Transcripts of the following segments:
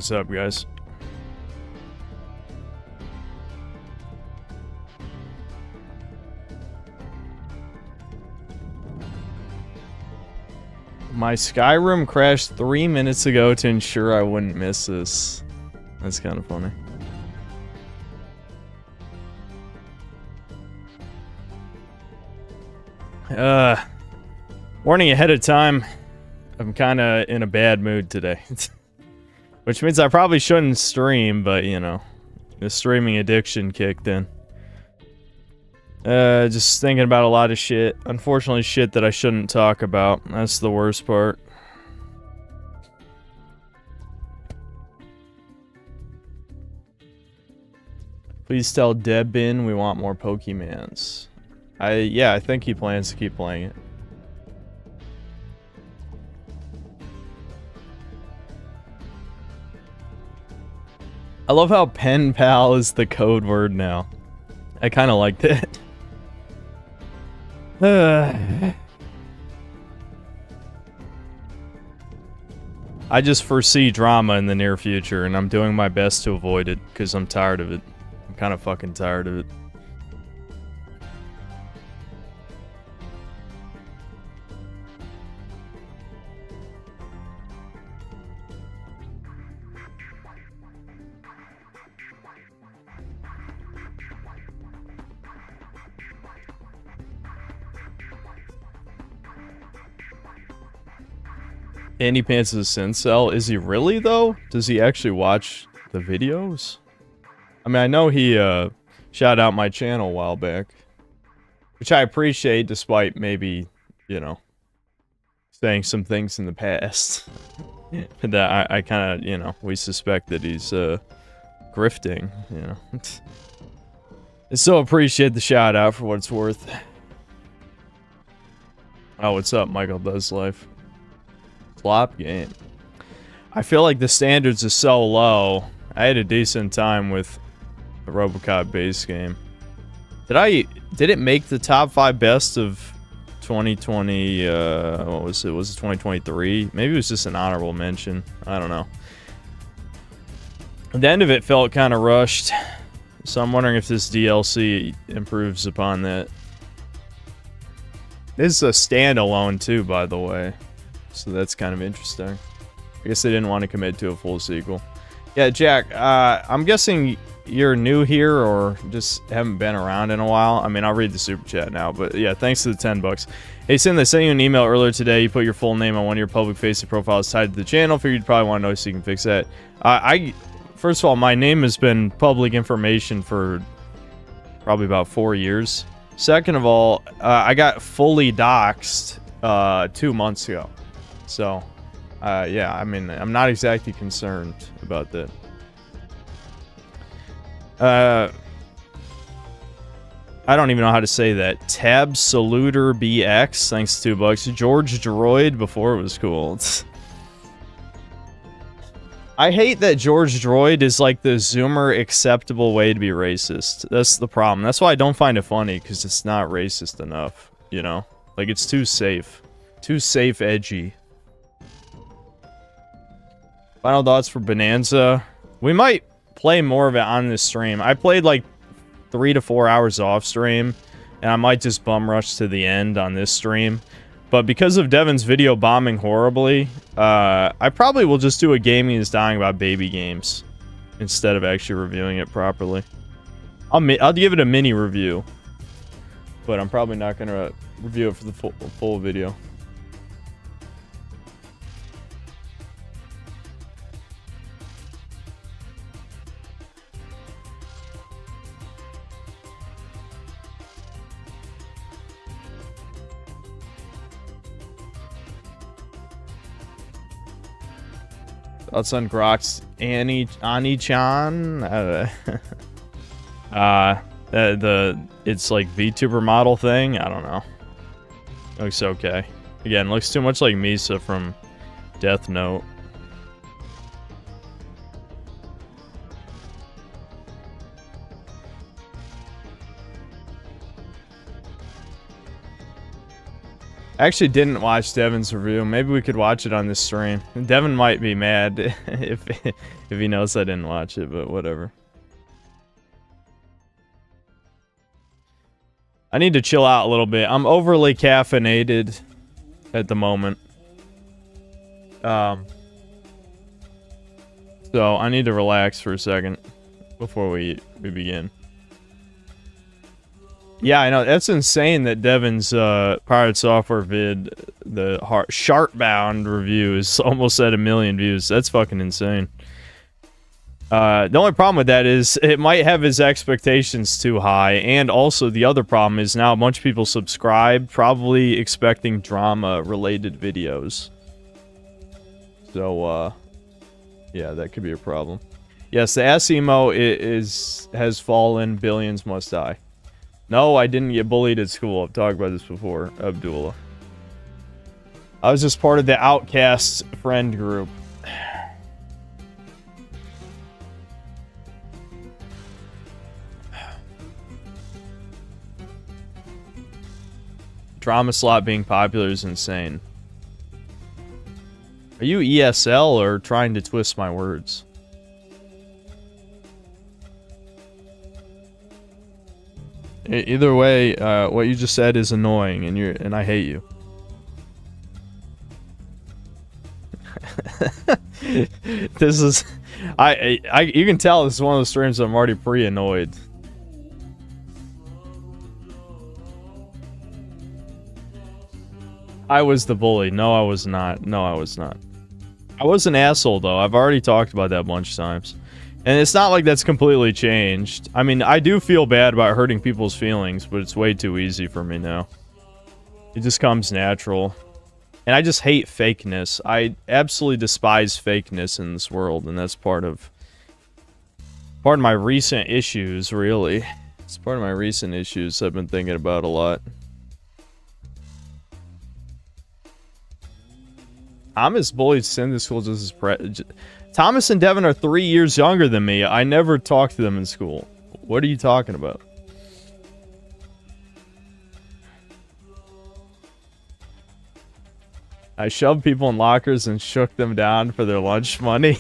What's up, guys? My Skyrim crashed 3 minutes ago to ensure I wouldn't miss this. That's kind of funny. Warning ahead of time. I'm kind of in a bad mood today. Which means I probably shouldn't stream, but you know, the streaming addiction kicked in. Just thinking about a lot of shit. Unfortunately, shit that I shouldn't talk about. That's the worst part. Please tell Debin we want more Pokemans. Yeah, I think he plans to keep playing it. I love how pen pal is the code word now. I kind of like that. I just foresee drama in the near future, and I'm doing my best to avoid it, because I'm tired of it. I'm kind of fucking tired of it. Andy Pants is a Sincel. Is he really, though? Does he actually watch the videos? I mean, I know he, shouted out my channel a while back. Which I appreciate, despite maybe, you know, saying some things in the past. That I kind of, you know, we suspect that he's, grifting, you know. I still appreciate the shout out for what it's worth. Oh, what's up, Michael Does Life? Flop game. I feel like the standards are so low. I had a decent time with the ROBOCOP base game. Did it make the top 5 best of 2020? What was it? Was it 2023? Maybe it was just an honorable mention. I don't know. The end of it felt kind of rushed, so I'm wondering if this DLC improves upon that. This is a standalone too, by the way. So that's kind of interesting. I guess they didn't want to commit to a full sequel. Yeah, Jack, I'm guessing you're new here or just haven't been around in a while. I mean, I'll read the super chat now, but yeah, thanks to the 10 bucks. Hey, Sin, they sent you an email earlier today. You put your full name on one of your public-facing profiles tied to the channel. Figured you'd probably want to know so you can fix that. First of all, my name has been public information for probably about 4 years. Second of all, I got fully doxxed 2 months ago. So, yeah, I mean, I'm not exactly concerned about that. I don't even know how to say that. Tab Saluter BX, thanks to 2 bucks. George Droid, before it was cool. I hate that George Droid is like the Zoomer acceptable way to be racist. That's the problem. That's why I don't find it funny, because it's not racist enough, you know? Like, it's too safe. Too safe edgy. Final thoughts for Bonanza. We might play more of it on this stream. I played like 3 to 4 hours off stream, and I might just bum rush to the end on this stream. But because of Devin's video bombing horribly, I probably will just do a Gaming is Dying about baby games instead of actually reviewing it properly. I'll give it a mini review, but I'm probably not going to review it for the full video. Thoughts on Grok's Ani-chan? It's like VTuber model thing? I don't know. Looks okay. Again, looks too much like Misa from Death Note. I actually didn't watch Devin's review. Maybe we could watch it on this stream. Devin might be mad if he knows I didn't watch it, but whatever. I need to chill out a little bit. I'm overly caffeinated at the moment. So I need to relax for a second before we begin. Yeah, I know. That's insane that Devin's Pirate Software vid, the Sharpbound review, is almost at 1 million views. That's fucking insane. The only problem with that is it might have his expectations too high, and also the other problem is now a bunch of people subscribe, probably expecting drama-related videos. So, yeah, that could be a problem. Yes, the SEMO has fallen. Billions must die. No, I didn't get bullied at school. I've talked about this before, Abdullah. I was just part of the outcast friend group. Drama slot being popular is insane. Are you ESL or trying to twist my words? Either way, what you just said is annoying, and I hate you. This is, you can tell this is one of those streams I'm already pre-annoyed. I was the bully. No, I was not. No, I was not. I was an asshole, though. I've already talked about that a bunch of times. And it's not like that's completely changed. I mean, I do feel bad about hurting people's feelings, but it's way too easy for me now. It just comes natural. And I just hate fakeness. I absolutely despise fakeness in this world, and that's part of my recent issues, really. It's part of my recent issues I've been thinking about a lot. Thomas bullied Cindy school just as Thomas and Devin are 3 years younger than me. I never talked to them in school. What are you talking about? I shoved people in lockers and shook them down for their lunch money.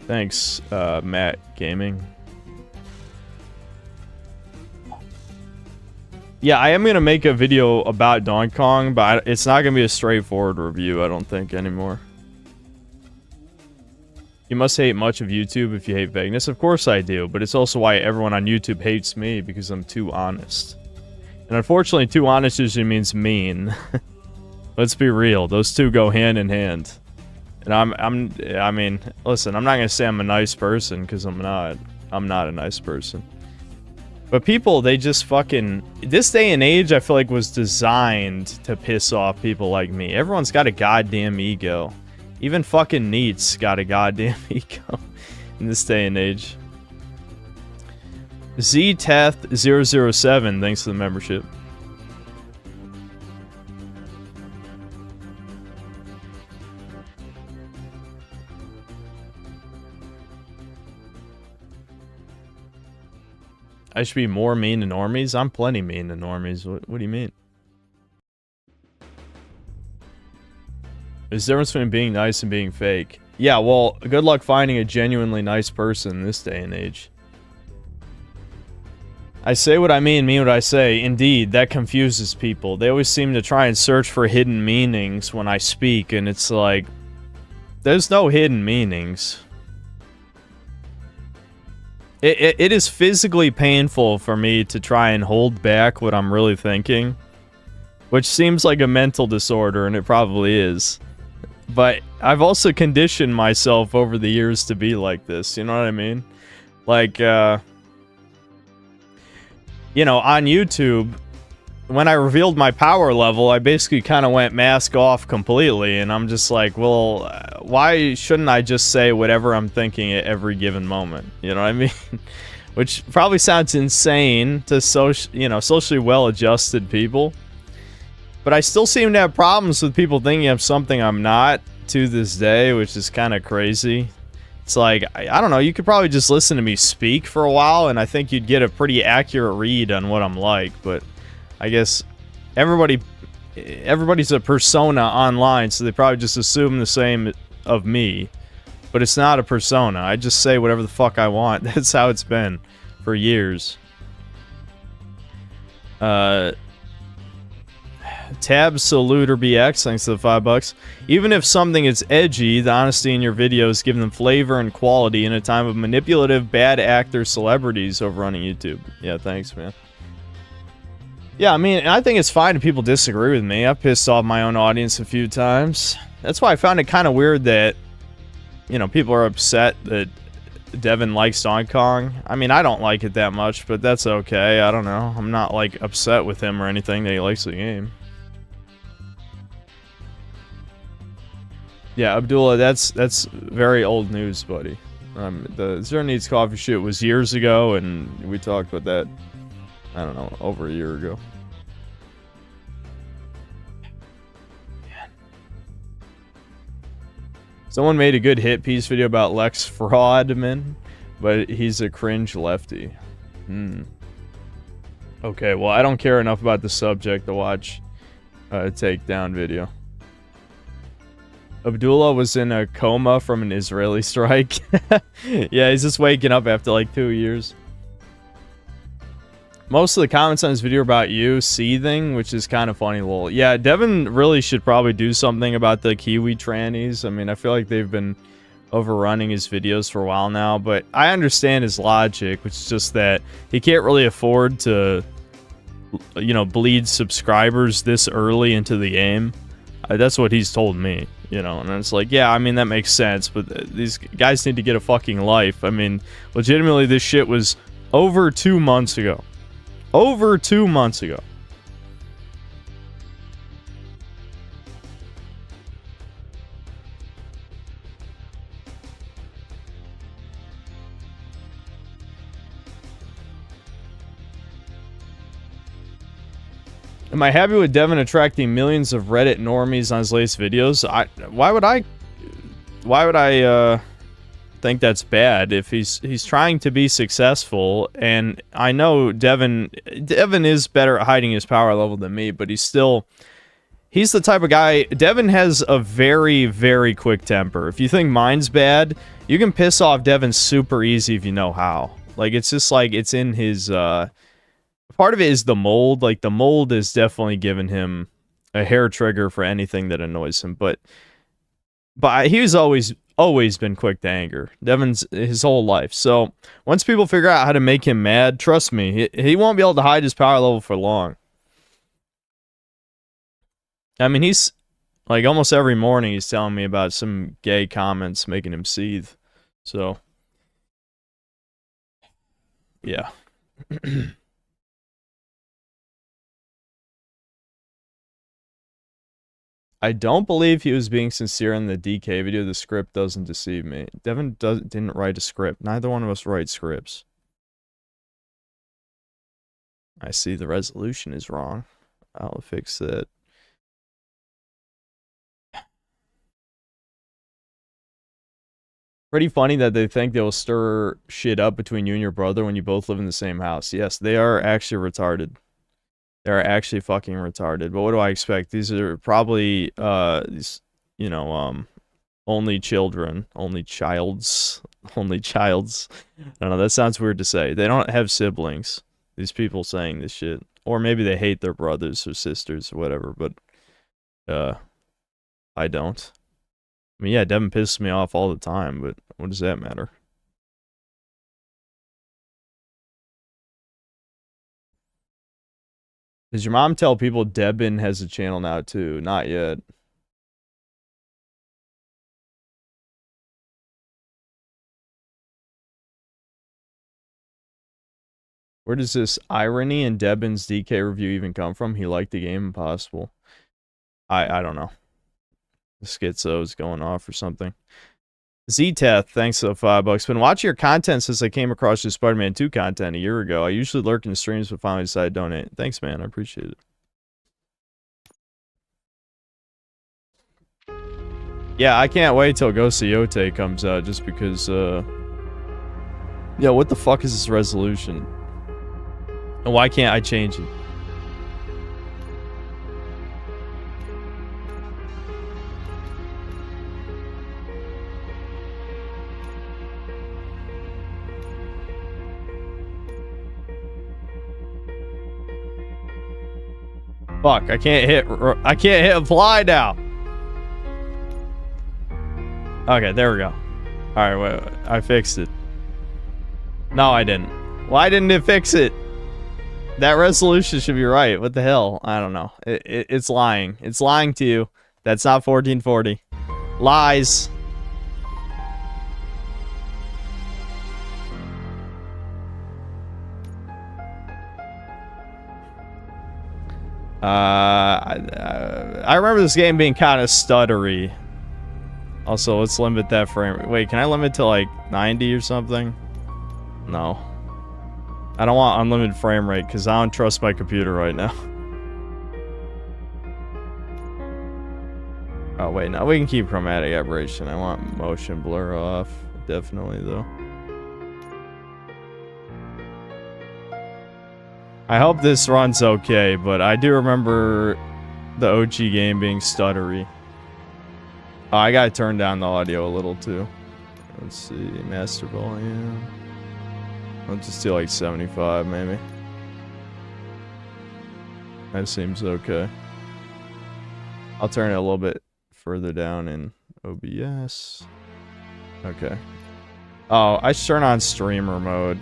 Thanks, Matt Gaming. Yeah, I am going to make a video about Donkey Kong, but it's not going to be a straightforward review, I don't think, anymore. You must hate much of YouTube if you hate vagueness. Of course I do, but it's also why everyone on YouTube hates me, because I'm too honest. And unfortunately, too honest usually means mean. Let's be real, those two go hand in hand. And I mean, listen, I'm not going to say I'm a nice person, because I'm not. I'm not a nice person. But people, they just fucking... This day and age, I feel like, was designed to piss off people like me. Everyone's got a goddamn ego. Even fucking Neat's got a goddamn ego in this day and age. ZTeth007, thanks for the membership. I should be more mean to normies? I'm plenty mean to normies. What do you mean? There's a difference between being nice and being fake. Yeah, well, good luck finding a genuinely nice person in this day and age. I say what I mean what I say. Indeed, that confuses people. They always seem to try and search for hidden meanings when I speak, and it's like... There's no hidden meanings. It is physically painful for me to try and hold back what I'm really thinking. Which seems like a mental disorder, and it probably is. But I've also conditioned myself over the years to be like this, you know what I mean? Like, you know, on YouTube, when I revealed my power level, I basically kind of went mask off completely, and I'm just like, well, why shouldn't I just say whatever I'm thinking at every given moment? You know what I mean? Which probably sounds insane to socially well-adjusted people. But I still seem to have problems with people thinking I'm something I'm not to this day, which is kind of crazy. It's like, I don't know, you could probably just listen to me speak for a while, and I think you'd get a pretty accurate read on what I'm like, but I guess everybody's a persona online, so they probably just assume the same of me. But it's not a persona. I just say whatever the fuck I want. That's how it's been for years. Tab Saluter BX, thanks to the $5. Even if something is edgy, the honesty in your videos give them flavor and quality in a time of manipulative bad actor celebrities overrunning YouTube. Yeah, thanks, man. Yeah, I mean, I think it's fine if people disagree with me. I've pissed off my own audience a few times. That's why I found it kind of weird that, you know, people are upset that Devin likes Donkey Kong. I mean, I don't like it that much, but that's okay. I don't know. I'm not, like, upset with him or anything that he likes the game. Yeah, Abdullah, that's very old news, buddy. The Zero Needs Coffee shit was years ago, and we talked about that, I don't know, over a year ago. Someone made a good hit piece video about Lex Fraudman, but he's a cringe lefty. Okay, well, I don't care enough about the subject to watch a takedown video. Abdullah was in a coma from an Israeli strike. Yeah, he's just waking up after like 2 years. Most of the comments on this video are about you seething, which is kind of funny. Lol. Yeah, Devin really should probably do something about the Kiwi trannies. I mean, I feel like they've been overrunning his videos for a while now, but I understand his logic, which is just that he can't really afford to, you know, bleed subscribers this early into the game. That's what he's told me, you know, and it's like, yeah, I mean, that makes sense, but these guys need to get a fucking life. I mean, legitimately, this shit was over 2 months ago. Over 2 months ago. Am I happy with Devin attracting millions of Reddit normies on his latest videos? Why would I think that's bad if he's trying to be successful? And I know Devin is better at hiding his power level than me, but he's the type of guy. Devin has a very, very quick temper. If you think mine's bad, you can piss off Devin super easy if you know how. Like, it's just like it's in his part of it is the mold. Like, the mold is definitely giving him a hair trigger for anything that annoys him. But he's always been quick to anger. Devin's his whole life. So once people figure out how to make him mad, trust me, he won't be able to hide his power level for long. I mean, he's like almost every morning he's telling me about some gay comments making him seethe. So yeah. I don't believe he was being sincere in the DK video. The script doesn't deceive me. Devin didn't write a script. Neither one of us write scripts. I see the resolution is wrong. I'll fix it. Pretty funny that they think they'll stir shit up between you and your brother when you both live in the same house. Yes, they are actually retarded. They're actually fucking retarded. But what do I expect? These are probably, these, you know, only children. Only childs. I don't know, that sounds weird to say. They don't have siblings. These people saying this shit. Or maybe they hate their brothers or sisters or whatever, but, I don't. I mean, yeah, Devin pisses me off all the time, but what does that matter? Does your mom tell people Devin has a channel now too? Not yet. Where does this irony in Devin's DK review even come from? He liked the game, impossible. I don't know. The schizo's going off or something. Z-Teth, thanks for the $5. Been watching your content since I came across your Spider-Man 2 content a year ago. I usually lurk in the streams, but finally decided to donate. Thanks, man. I appreciate it. Yeah, I can't wait till Ghost of Yote comes out just because, yeah, what the fuck is this resolution? And why can't I change it? Fuck, I can't hit apply now. Okay, there we go. Alright, wait, I fixed it. No, I didn't. Why didn't it fix it? That resolution should be right. What the hell? I don't know. It's lying. It's lying to you. That's not 1440. Lies. I remember this game being kind of stuttery. Also, let's limit that frame. Wait, can I limit to like 90 or something? No. I don't want unlimited frame rate because I don't trust my computer right now. Oh, wait, no, we can keep chromatic aberration. I want motion blur off. Definitely, though. I hope this runs okay, but I do remember the OG game being stuttery. Oh, I gotta turn down the audio a little, too. Let's see, master volume. I'll just do like 75, maybe. That seems okay. I'll turn it a little bit further down in OBS. Okay. Oh, I should turn on streamer mode.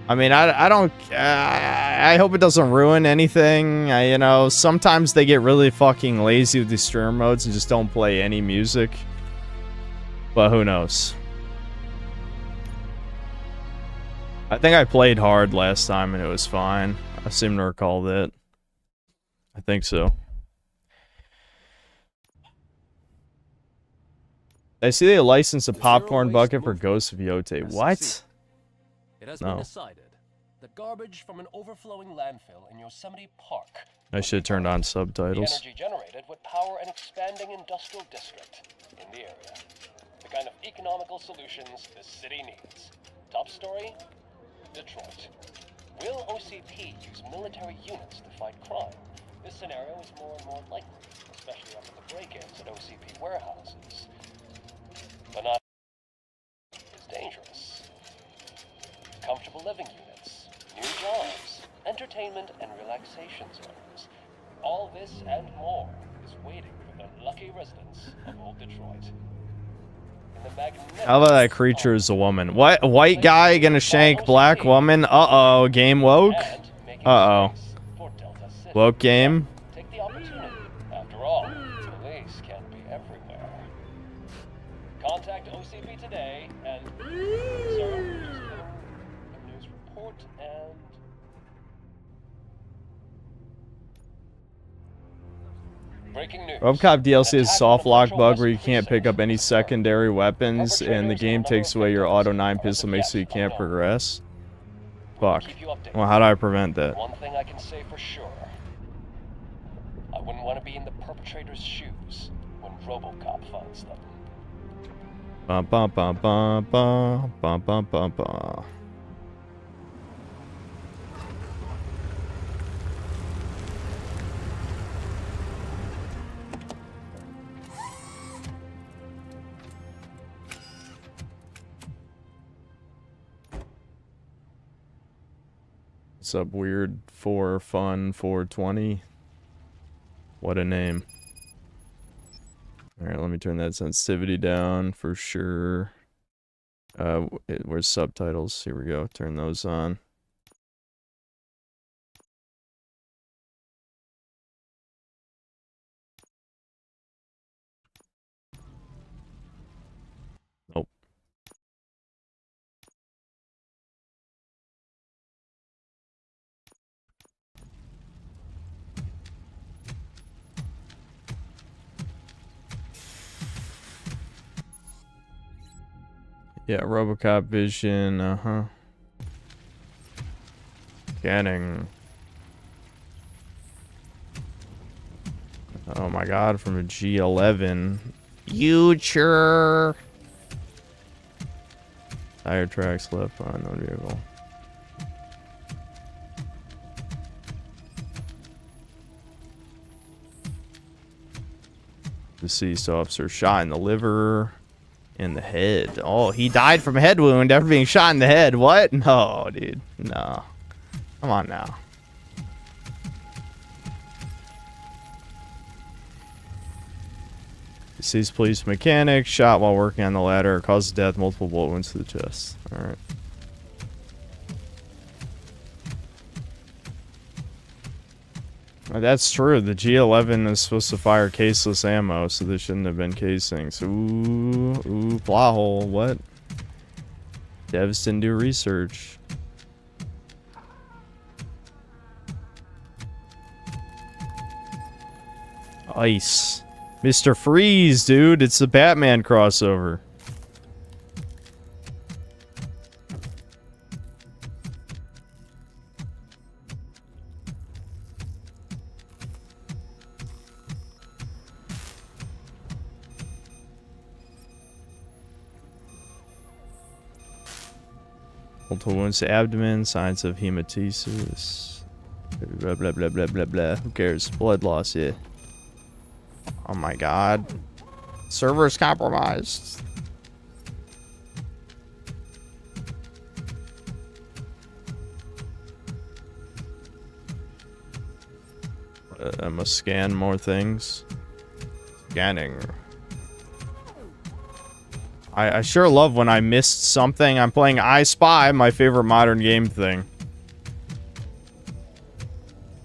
I mean, I don't... I hope it doesn't ruin anything. You know, sometimes they get really fucking lazy with these streamer modes and just don't play any music. But who knows? I think I played hard last time and it was fine. I seem to recall that. I think so. I see they licensed a popcorn bucket for Ghost of Yote. What? It has been decided that garbage from an overflowing landfill in Yosemite Park. I should have turned on subtitles. The energy generated would power an expanding industrial district in the area. The kind of economical solutions the city needs. Top story, Detroit. Will OCP use military units to fight crime? This scenario is more and more likely, especially after the break-ins at OCP warehouses. But not is dangerous. Comfortable living units, new jobs, entertainment and relaxation zones. All this and more is waiting for the lucky residents of Old Detroit. How about that creature is a woman? What? White guy gonna shank black woman? Uh-oh, game woke? Uh-oh. Woke game? Take the opportunity. After all, police can be everywhere. Contact OCP today and... Sir, just a news report and... Breaking news. ROBOCOP DLC is a soft lock bug where you can't pick up any secondary weapons, and the game takes away your auto 9 pistol, makes so you can't progress. Fuck. Well, how do I prevent that? One thing I can say for sure. I wouldn't want to be in the perpetrator's shoes when ROBOCOP finds them. Bum bum bum bum bum bum bum bum bum. What's up, weird 4 fun 420? What a name. Alright, let me turn that sensitivity down for sure. Where's subtitles? Here we go. Turn those on. Nope. Yeah, ROBOCOP vision, Scanning. Oh my god, from a G11. Future. Tire tracks left on no vehicle. Deceased officer shot in the liver and the head. Oh, he died from a head wound after being shot in the head. What? No, dude. No. Come on now. Deceased police mechanic shot while working on the ladder. Caused death, multiple bullet wounds to the chest. Alright. That's true. The G11 is supposed to fire caseless ammo, so there shouldn't have been casings. Ooh, plot hole. What? Devs didn't do research. Ice. Mr. Freeze, dude. It's the Batman crossover. Multiple wounds to abdomen, signs of hematesis. Blah, blah, blah, blah, blah, blah. Who cares? Blood loss, yeah. Oh my god. Server's compromised. I must scan more things. Scanning. I sure love when I missed something. I'm playing I Spy, my favorite modern game thing.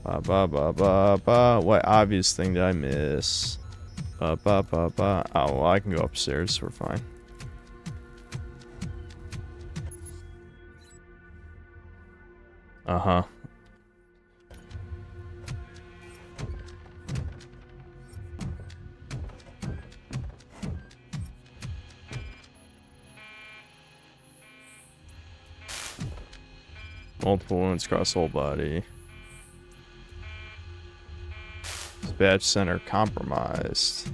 What obvious thing did I miss? Oh, well, I can go upstairs. We're fine. Uh-huh. Multiple wounds across the whole body. Dispatch center compromised.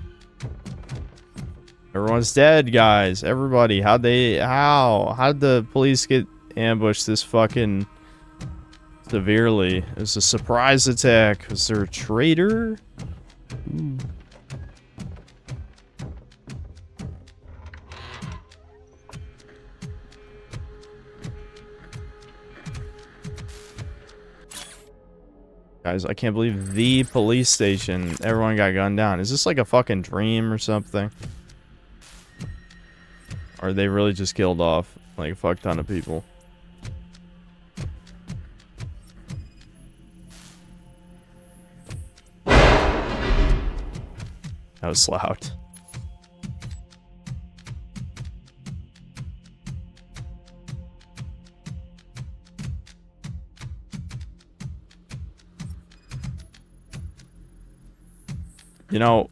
Everyone's dead, guys. Everybody. How'd the police get ambushed this fucking severely? It was a surprise attack. Was there a traitor? Ooh. Guys, I can't believe the police station, everyone got gunned down. Is this like a fucking dream or something? Or they really just killed off like a fuck ton of people? That was loud. You know,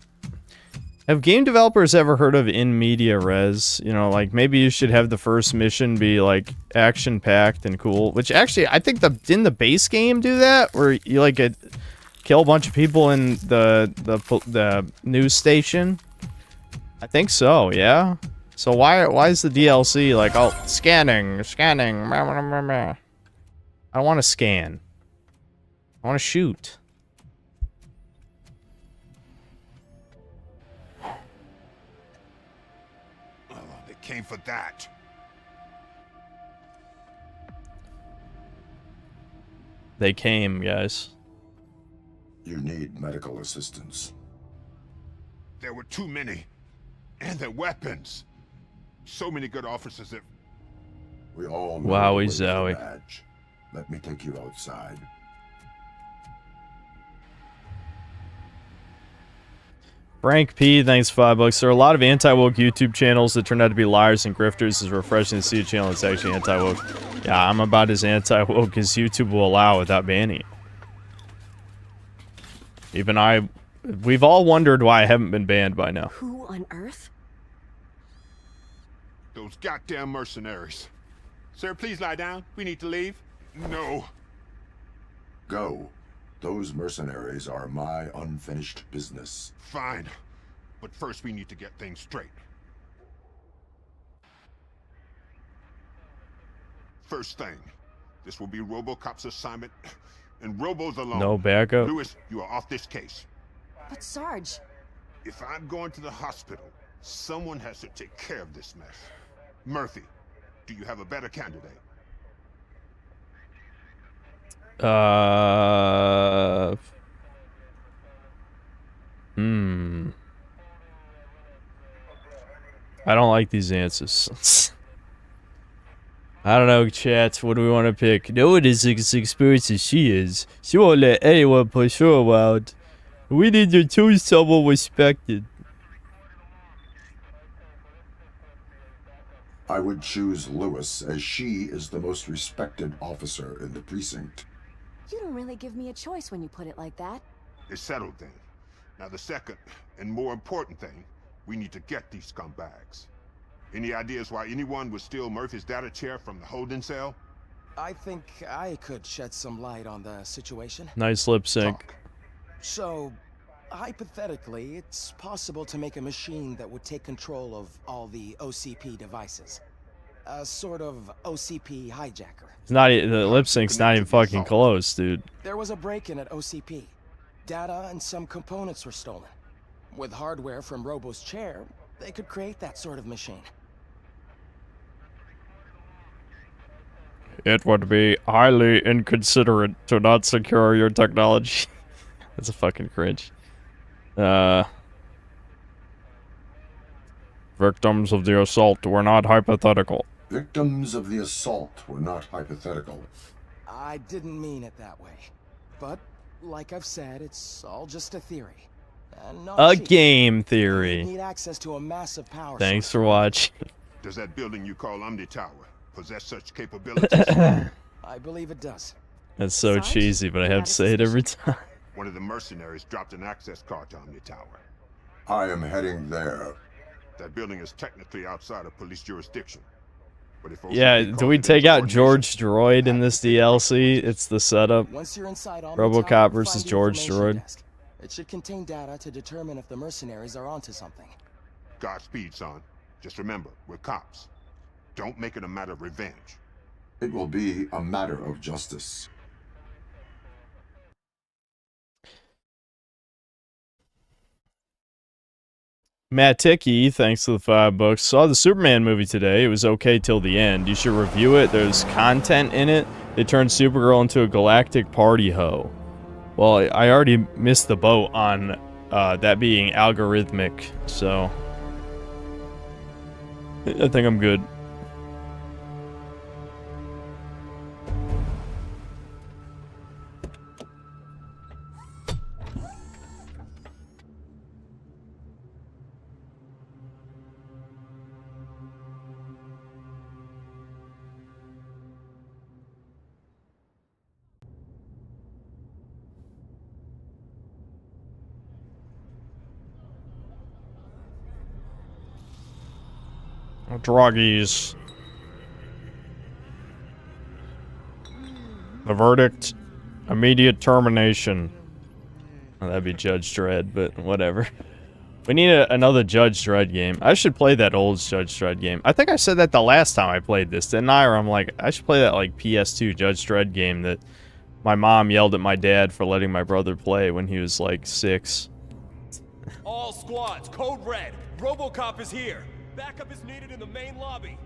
have game developers ever heard of in media res? You know, like maybe you should have the first mission be like action packed and cool. Which actually, I think didn't the base game do that, where you like kill a bunch of people in the news station? I think so. Yeah. So why is the DLC like, oh, scanning? I don't want to scan. I want to shoot. Came for that. They came, guys. You need medical assistance. There were too many. And their weapons. So many good officers that... We all know Wowie the way to zowie. the badge. Let me take you outside. Frank P, thanks $5. There are a lot of anti-woke YouTube channels that turn out to be liars and grifters. It's refreshing to see a channel that's actually anti-woke. Yeah, I'm about as anti-woke as YouTube will allow without banning it. Even we've all wondered why I haven't been banned by now. Who on earth? Those goddamn mercenaries. Sir, please lie down. We need to leave. No. Go. Those mercenaries are my unfinished business. Fine. But first we need to get things straight. First thing, this will be ROBOCOP's assignment, and Robo's alone. No backup. Lewis, you are off this case. But Sarge... If I'm going to the hospital, someone has to take care of this mess. Murphy, do you have a better candidate? I don't like these answers. I don't know, chat. What do we want to pick? No one is as experienced as she is. She won't let anyone push her around. We need to choose someone respected. I would choose Lewis, as she is the most respected officer in the precinct. You don't really give me a choice when you put it like that. It's settled then. Now the second, and more important thing, we need to get these scumbags. Any ideas why anyone would steal Murphy's data chair from the holding cell? I think I could shed some light on the situation. Nice lip sync. Talk. So, hypothetically, it's possible to make a machine that would take control of all the OCP devices. A sort of OCP hijacker. It's not the lip sync's not even fucking close, dude. There was a break-in at OCP. Data and some components were stolen. With hardware from Robo's chair, they could create that sort of machine. It would be highly inconsiderate to not secure your technology. That's a fucking cringe. Victims of the assault were not hypothetical. Victims of the assault were not hypothetical. I didn't mean it that way. But, like I've said, it's all just a theory. And not A cheap. game theory. Need access to a massive power Thanks source. for watching. Does that building you call Omni Tower possess such capabilities? I believe it does. That's so Sarge, cheesy, but I you have had to a say it every time. One of the mercenaries dropped an access card to Omni Tower. I am heading there. That building is technically outside of police jurisdiction. But if Yeah, OCP do we calls it take out insubordination, George Droid in this DLC? It's the setup. Once you're inside Omni RoboCop Tower, versus find the George information Droid. desk. It should contain data to determine if the mercenaries are onto something. Godspeed, son. Just remember, we're cops. Don't make it a matter of revenge. It will be a matter of justice. Matt Ticky, thanks to the $5. Saw the Superman movie today. It was okay till the end. You should review it. There's content in it. They turned Supergirl into a galactic party hoe. Well, I already missed the boat on that being algorithmic, so I think I'm good. Druggies. The verdict, immediate termination. Well, that'd be Judge Dredd, but whatever. We need another Judge Dredd game. I should play that old Judge Dredd game. I think I said that the last time I played this, didn't I? Or I'm like, I should play that like PS2 Judge Dredd game that my mom yelled at my dad for letting my brother play when he was like 6. All squads, code red. ROBOCOP is here. Backup is needed in the main lobby.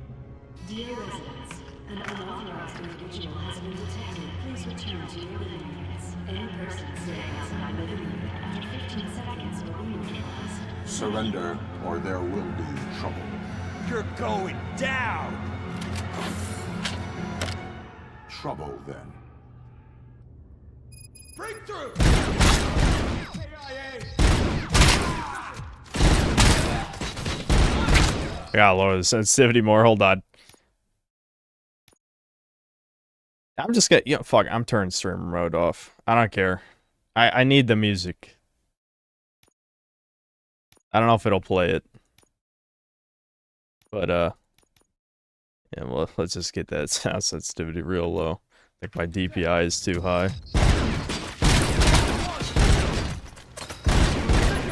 Dear residents, an unauthorized individual has been detected. Please return to your living units. Any person staying outside living unit after 15 seconds will be neutralized. Surrender, or there will be trouble. You're going down! Trouble, then. Breakthrough! I gotta lower the sensitivity more. Hold on. I'm just gonna, fuck, I'm turning streamer mode off. I don't care. I need the music. I don't know if it'll play it. But, yeah, well, let's just get that sound sensitivity real low. I think my DPI is too high.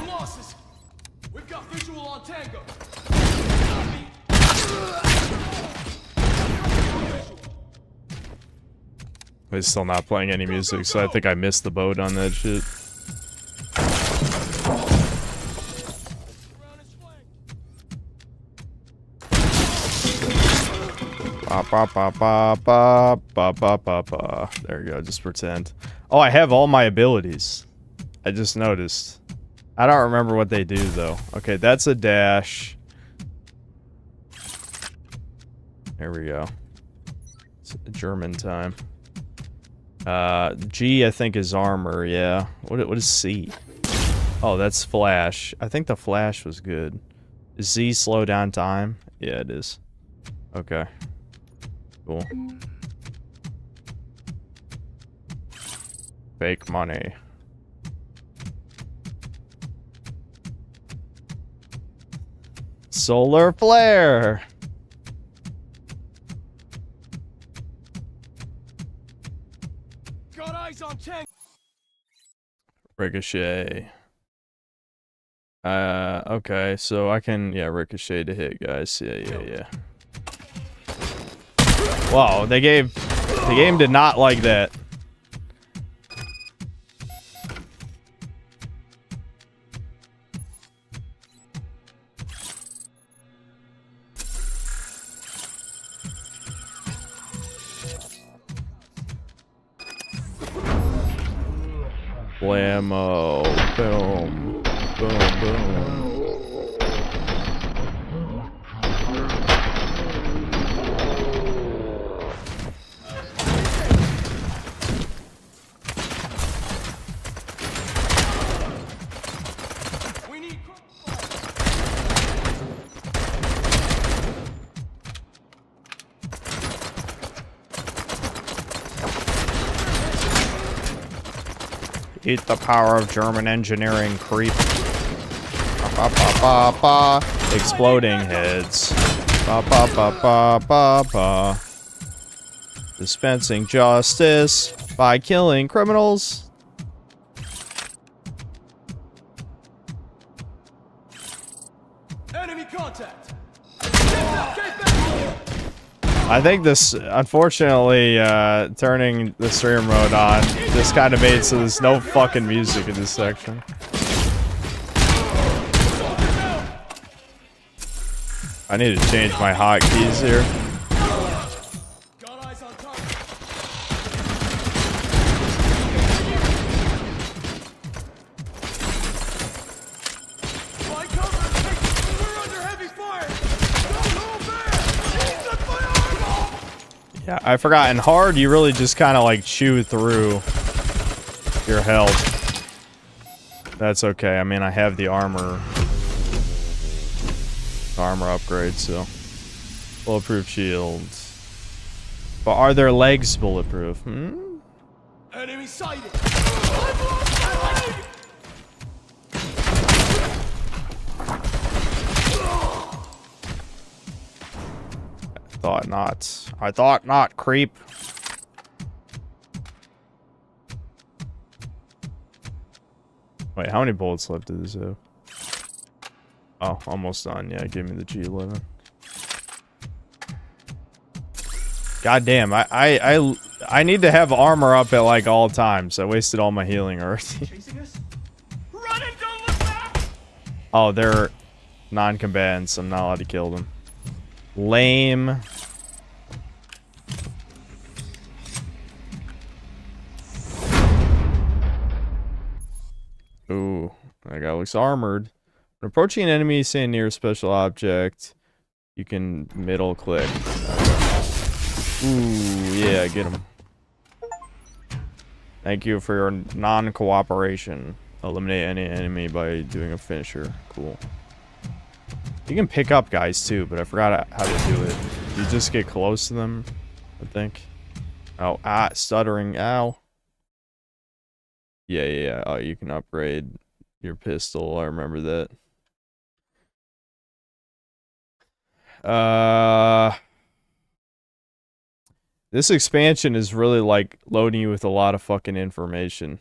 Losses. We've got It's still not playing any music, so I think I missed the boat on that shit. Ba ba ba ba ba ba ba ba ba. There you go, just pretend. Oh, I have all my abilities. I just noticed. I don't remember what they do, though. Okay, that's a dash. There we go. It's German time. G, I think, is armor, yeah. What is C? Oh, that's flash. I think the flash was good. Is Z slow down time? Yeah, it is. Okay. Cool. Fake money. Solar flare! Got eyes on tank. Ricochet. Okay, so I can, yeah, ricochet to hit, guys. Yeah. Wow, the game did not like that. Blammo. Boom. Boom, boom. Eat the power of German engineering, creep. Ba, ba, ba, ba. Exploding heads. Ba, ba, ba, ba, ba, ba. Dispensing justice by killing criminals. Enemy contact. I think this, unfortunately, turning the stream mode on just kind of made so there's no fucking music in this section. I need to change my hotkeys here. Got eyes on target. Fly cover. We're under heavy fire. Don't hold back. Jesus, my eyeball. Yeah, I forgot. In hard, you really just kind of like chew through your health. That's okay. I mean, I have the armor upgrade, so bulletproof shields. But are their legs bulletproof? Hmm? Enemy sighted. Thought not. I thought not, creep. Wait, how many bullets left does this have? Oh, almost done. Yeah, give me the G11. God damn, I need to have armor up at like all times. I wasted all my healing already. Run and don't look back. Oh, they're non-combatants. I'm not allowed to kill them. Lame. Ooh, that guy looks armored. When approaching an enemy, say near a special object, you can middle click. Ooh, yeah, get him. Thank you for your non-cooperation. Eliminate any enemy by doing a finisher. Cool. You can pick up guys too, but I forgot how to do it. You just get close to them, I think. Oh, stuttering. Ow. Yeah. Oh, you can upgrade your pistol. I remember that. This expansion is really like loading you with a lot of fucking information.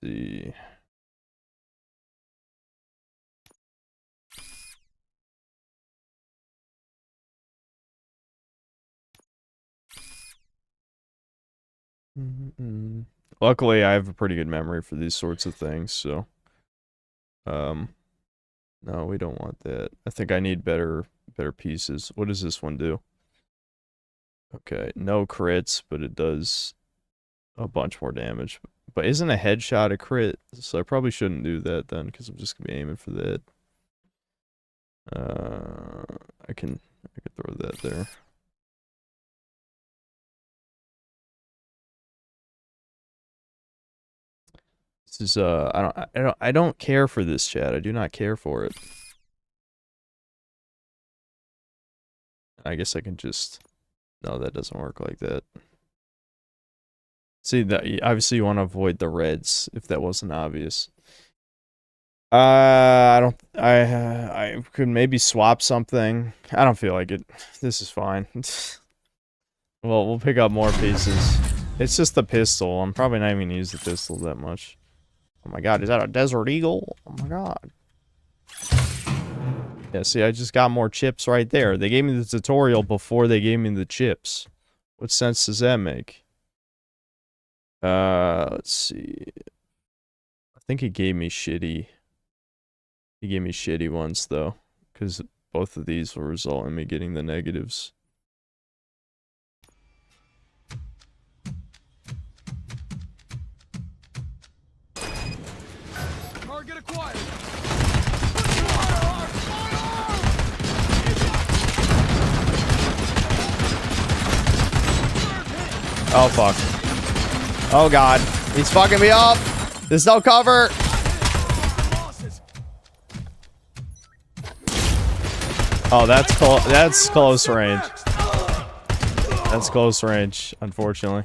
Let's see. Luckily, I have a pretty good memory for these sorts of things, so... No, we don't want that. I think I need better pieces. What does this one do? Okay, no crits, but it does a bunch more damage. But isn't a headshot a crit? So I probably shouldn't do that then, because I'm just gonna be aiming for that. I can throw that there. This is I don't care for this, chat. I do not care for it. I guess I can just... No, that doesn't work like that. See, that obviously you want to avoid the reds, if that wasn't obvious. I could maybe swap something. I don't feel like it. This is fine. Well, we'll pick up more pieces. It's just the pistol. I'm probably not even gonna use the pistol that much. Oh my god, is that a Desert Eagle? Oh my god. Yeah, see, I just got more chips right there. They gave me the tutorial before they gave me the chips. What sense does that make? Let's see. I think he gave me shitty. He gave me shitty ones, though. Because both of these will result in me getting the negatives. Target acquired. Oh, fuck. Oh, God. He's fucking me up. There's no cover. Oh, that's close range. That's close range, unfortunately.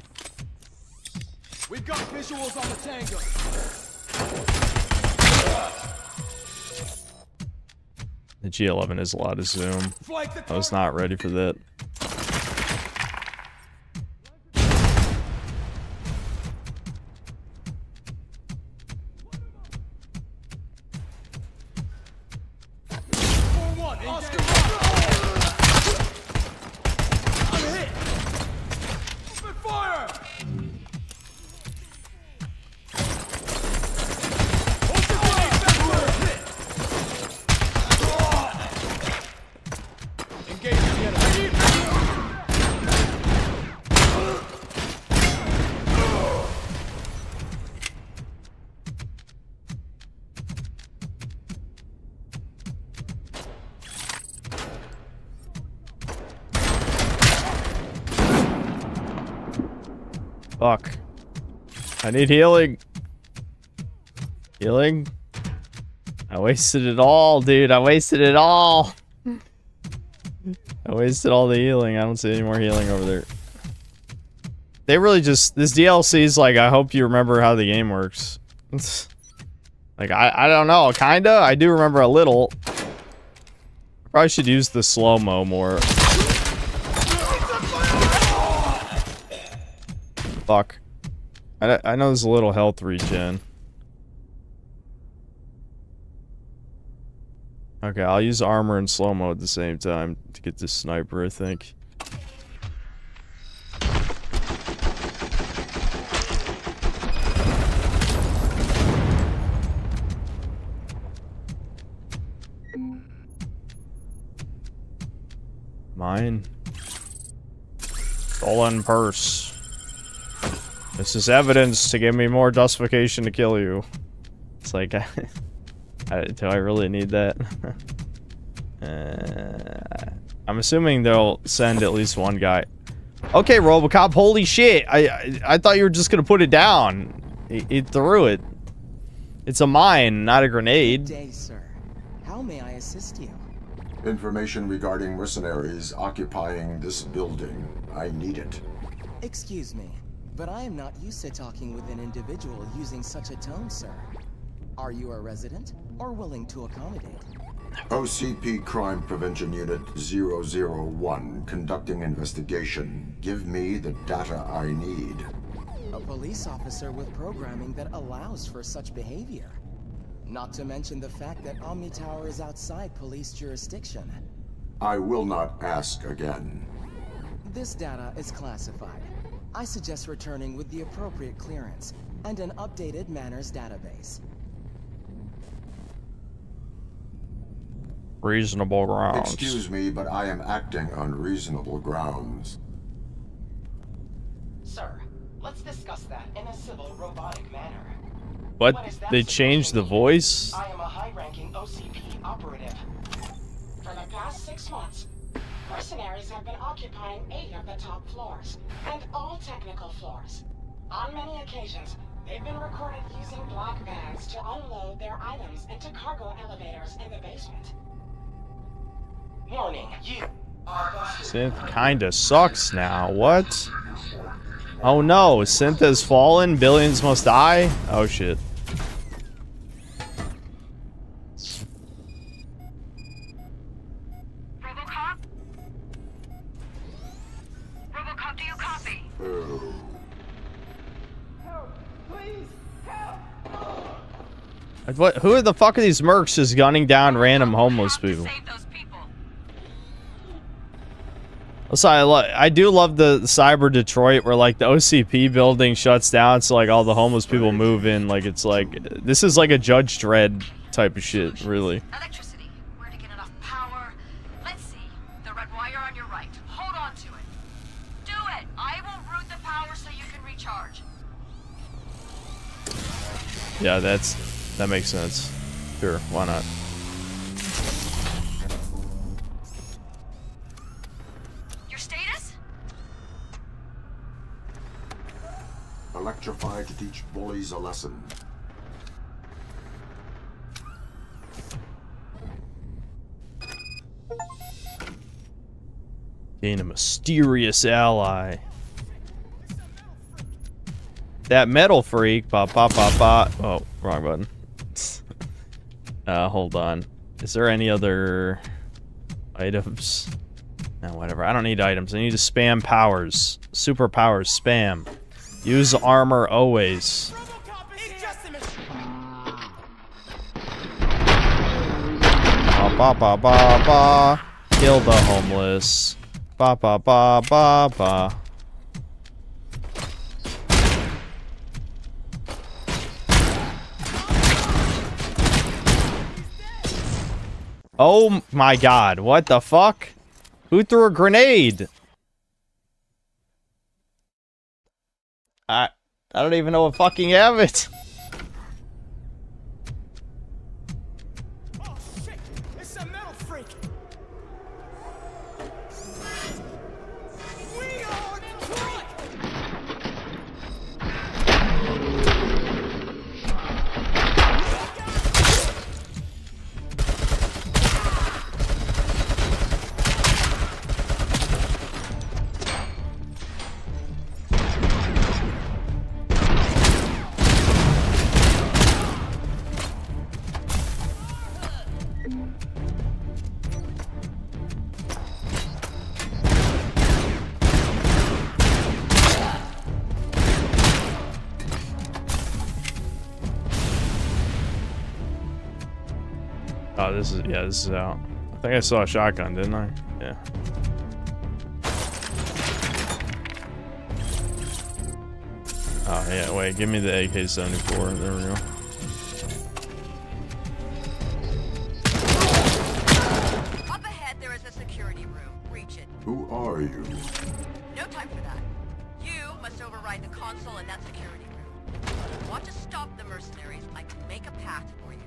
We've got visuals on the tango. The G11 is a lot of zoom. I was not ready for that. Fuck. I need healing. Healing? I wasted it all, dude. I wasted it all. I wasted all the healing. I don't see any more healing over there. They really just... This DLC is like, I hope you remember how the game works. Like, I don't know. Kinda. I do remember a little. Probably should use the slow-mo more. Fuck. I know there's a little health regen. Okay, I'll use armor and slow-mo at the same time to get this sniper, I think. Mine. Stolen purse. This is evidence to give me more justification to kill you. It's like, do I really need that? I'm assuming they'll send at least one guy. Okay, RoboCop, holy shit. I thought you were just gonna put it down. He threw it. It's a mine, not a grenade. Good day, sir. How may I assist you? Information regarding mercenaries occupying this building. I need it. Excuse me, but I am not used to talking with an individual using such a tone, sir. Are you a resident or willing to accommodate? OCP Crime Prevention Unit 001 conducting investigation. Give me the data I need. A police officer with programming that allows for such behavior. Not to mention the fact that Omni Tower is outside police jurisdiction. I will not ask again. This data is classified. I suggest returning with the appropriate clearance and an updated manners database. Reasonable grounds. Excuse me, but I am acting on reasonable grounds. Sir, let's discuss that in a civil, robotic manner. What? What is that They supposed changed to the mean? voice? I am a high-ranking OCP operative. For the past 6 months, mercenaries have been occupying 8 of the top floors, and all technical floors. On many occasions, they've been recorded using black bags to unload their items into cargo elevators in the basement. Warning, you are Synth kinda sucks now. What? Oh no, Synth has fallen? Billions must die? Oh shit. ROBOCOP? ROBOCOP, do you copy? Oh. What? Who the fuck are these mercs just gunning down random homeless people? Save those people. Also, I do love the Cyber Detroit where like the OCP building shuts down, so like all the homeless people move in. Like it's like this is like a Judge Dredd type of shit, really. Electricity. Where to get enough power? Let's see. The red wire on your right. Hold on to it. Do it. I will route the power so you can recharge. Yeah, that makes sense. Sure, why not? Your status? Electrify to teach bullies a lesson. Gain a mysterious ally. That metal freak. Ba ba ba ba. Oh, wrong button. Hold on. Is there any other items? No, whatever. I don't need items. I need to spam powers. Superpowers. Spam. Use armor always. Ba ba ba ba ba. Kill the homeless. Ba ba ba ba ba. Oh my god, what the fuck? Who threw a grenade? I don't even know what fucking have it. Oh shit! It's a metal freak! We are Detroit! Oh, this is out. I think I saw a shotgun, didn't I? Yeah. Oh, yeah, wait, give me the AK-74. There we go. Up ahead, there is a security room. Reach it. Who are you? No time for that. You must override the console in that security room. If you want to stop the mercenaries, I can make a path for you.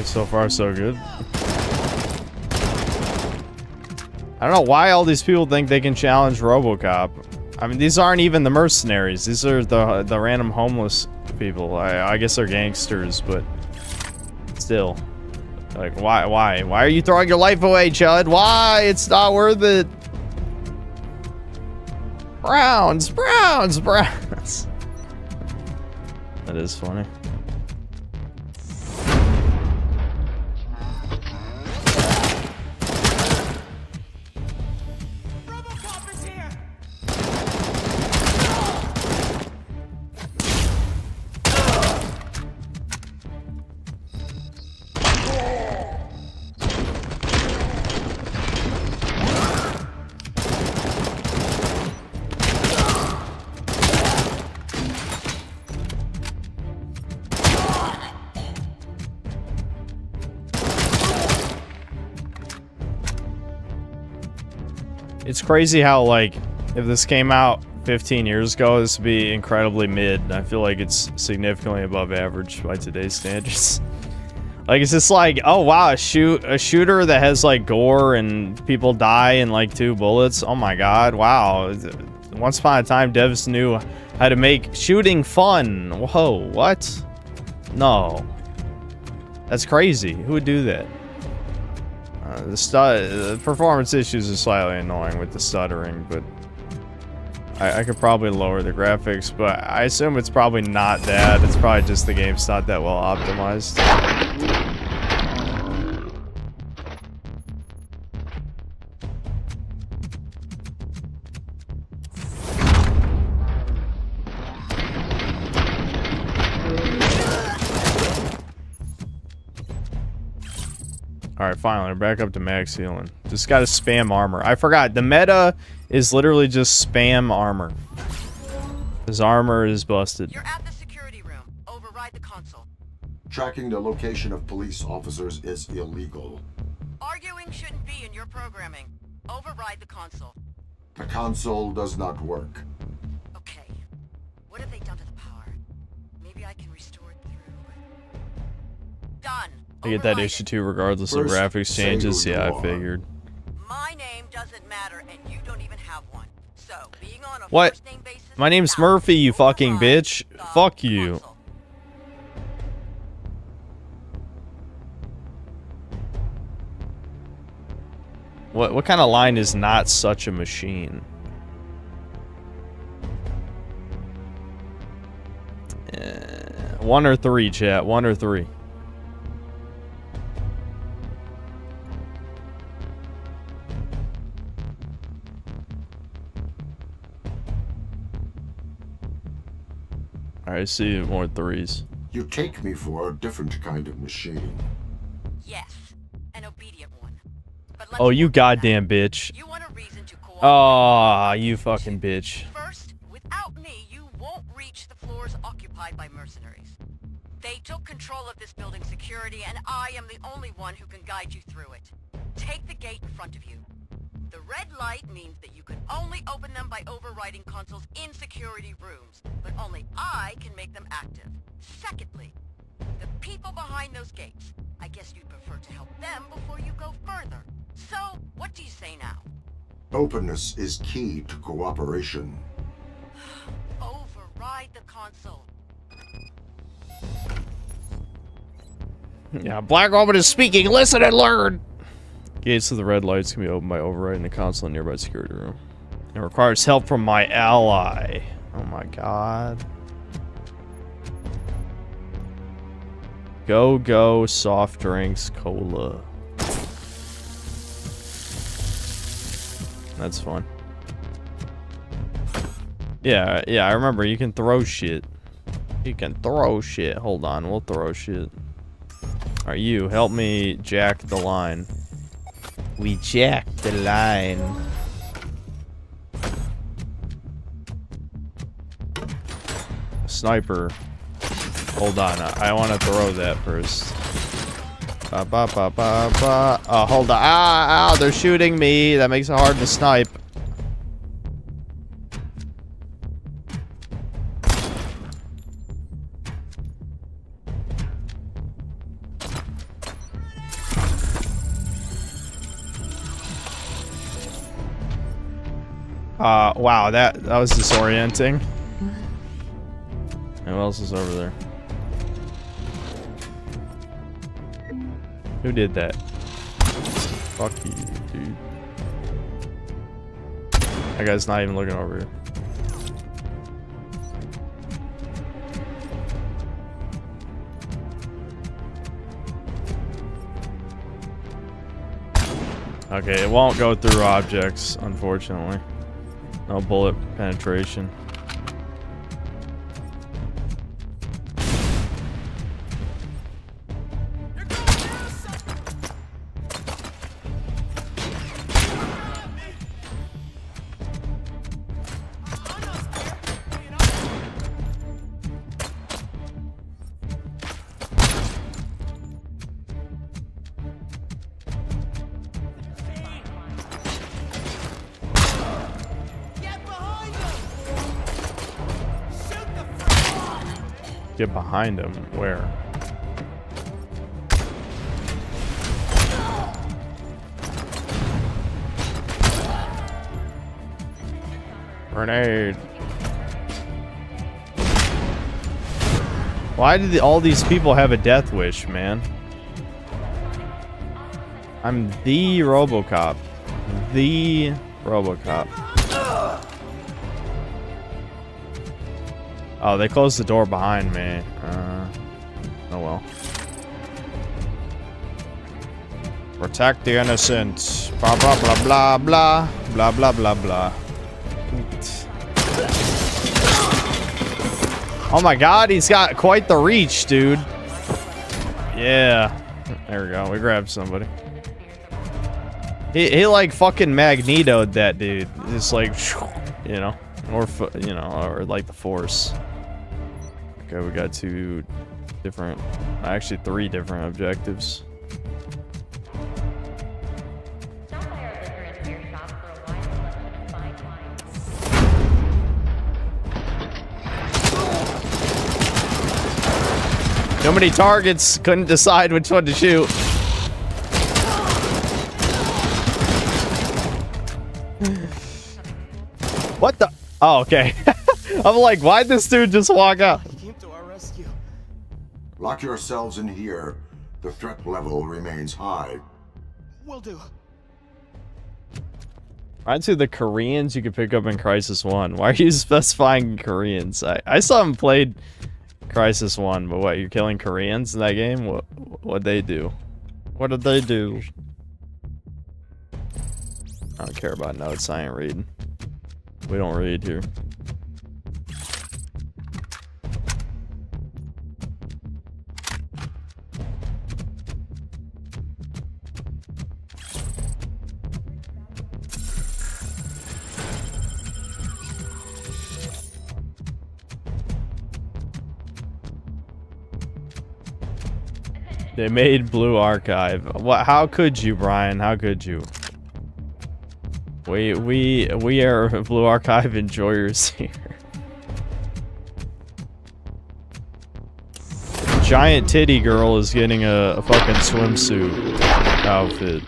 So far, so good. I don't know why all these people think they can challenge RoboCop. I mean, these aren't even the mercenaries. These are the random homeless people. I guess they're gangsters, but still. Like, why? Why are you throwing your life away, Chud? Why? It's not worth it. Browns. That is funny. ROBOCOP is here! It's crazy how, like, if this came out 15 years ago, this would be incredibly mid. I feel like it's significantly above average by today's standards. Like, it's just like, oh wow, a shooter that has like gore and people die in like 2 bullets. Oh my god, wow. Once upon a time, devs knew how to make shooting fun. Whoa, what? No. That's crazy. Who would do that? The performance issues are slightly annoying with the stuttering, but I could probably lower the graphics, but I assume it's probably not that. It's probably just the game's not that well optimized. Alright, finally, we're back up to max healing. Just gotta spam armor. I forgot, the meta is literally just spam armor. His armor is busted. You're at the security room. Override the console. Tracking the location of police officers is illegal. Arguing shouldn't be in your programming. Override the console. The console does not work. Okay. What have they done to the power? Maybe I can restore it through... Done. I get that issue too, regardless of graphics changes. Yeah, I figured. My name doesn't matter, and you don't even have one. So, being on a What? first name basis... My name's Murphy, you fucking bitch. Fuck you. Console. What kind of line is not such a machine? 1 or 3, chat. 1 or 3. I see more 3s. You take me for a different kind of machine. Yes, an obedient one. But Oh, you goddamn bitch. You want a reason to cooperate. Aw, you fucking bitch. First, without me, you won't reach the floors occupied by mercenaries. They took control of this building's security, and I am the only one who can guide you through it. Take the gate in front of you. The red light means that you can only open them by overriding consoles in security rooms, but only I can make them active. Secondly, the people behind those gates. I guess you'd prefer to help them before you go further. So, what do you say now? Openness is key to cooperation. Override the console. Yeah, Black Woman is speaking. Listen and learn. Gates to the red lights can be opened by overriding the console in a nearby security room. It requires help from my ally. Oh my god. Go, soft drinks, cola. That's fun. Yeah, I remember you can throw shit. You can throw shit. Hold on, we'll throw shit. Alright, you, help me jack the line. We jack the line. Sniper. Hold on, I want to throw that first. Oh, hold on. Ah, they're shooting me. That makes it hard to snipe. Wow, that was disorienting. And what else is over there? Who did that? Fuck you, dude. That guy's not even looking over here. Okay, it won't go through objects, unfortunately. No bullet penetration. Get behind him. Where? Grenade. Why did all these people have a death wish, man? I'm the RoboCop. The RoboCop. Oh, they closed the door behind me. Oh well. Protect the innocent. Blah blah blah blah blah blah blah blah blah. Oh my God, he's got quite the reach, dude. Yeah, there we go. We grabbed somebody. He like fucking magnetoed that dude. Just like, you know, or you know, or like the Force. Okay, we got two different, actually 3 different objectives. Too many targets, couldn't decide which one to shoot. What the? Oh, okay. I'm like, why'd this dude just walk out? Lock yourselves in here. The threat level remains high. Will do. I'd say the Koreans you could pick up in Crisis 1. Why are you specifying Koreans? I still haven't played Crisis 1, but what, you're killing Koreans in that game? What'd they do? What did they do? I don't care about notes, I ain't reading. We don't read here. They made Blue Archive. What? How could you, Brian? How could you? We are Blue Archive enjoyers here. Giant titty girl is getting a fucking swimsuit outfit.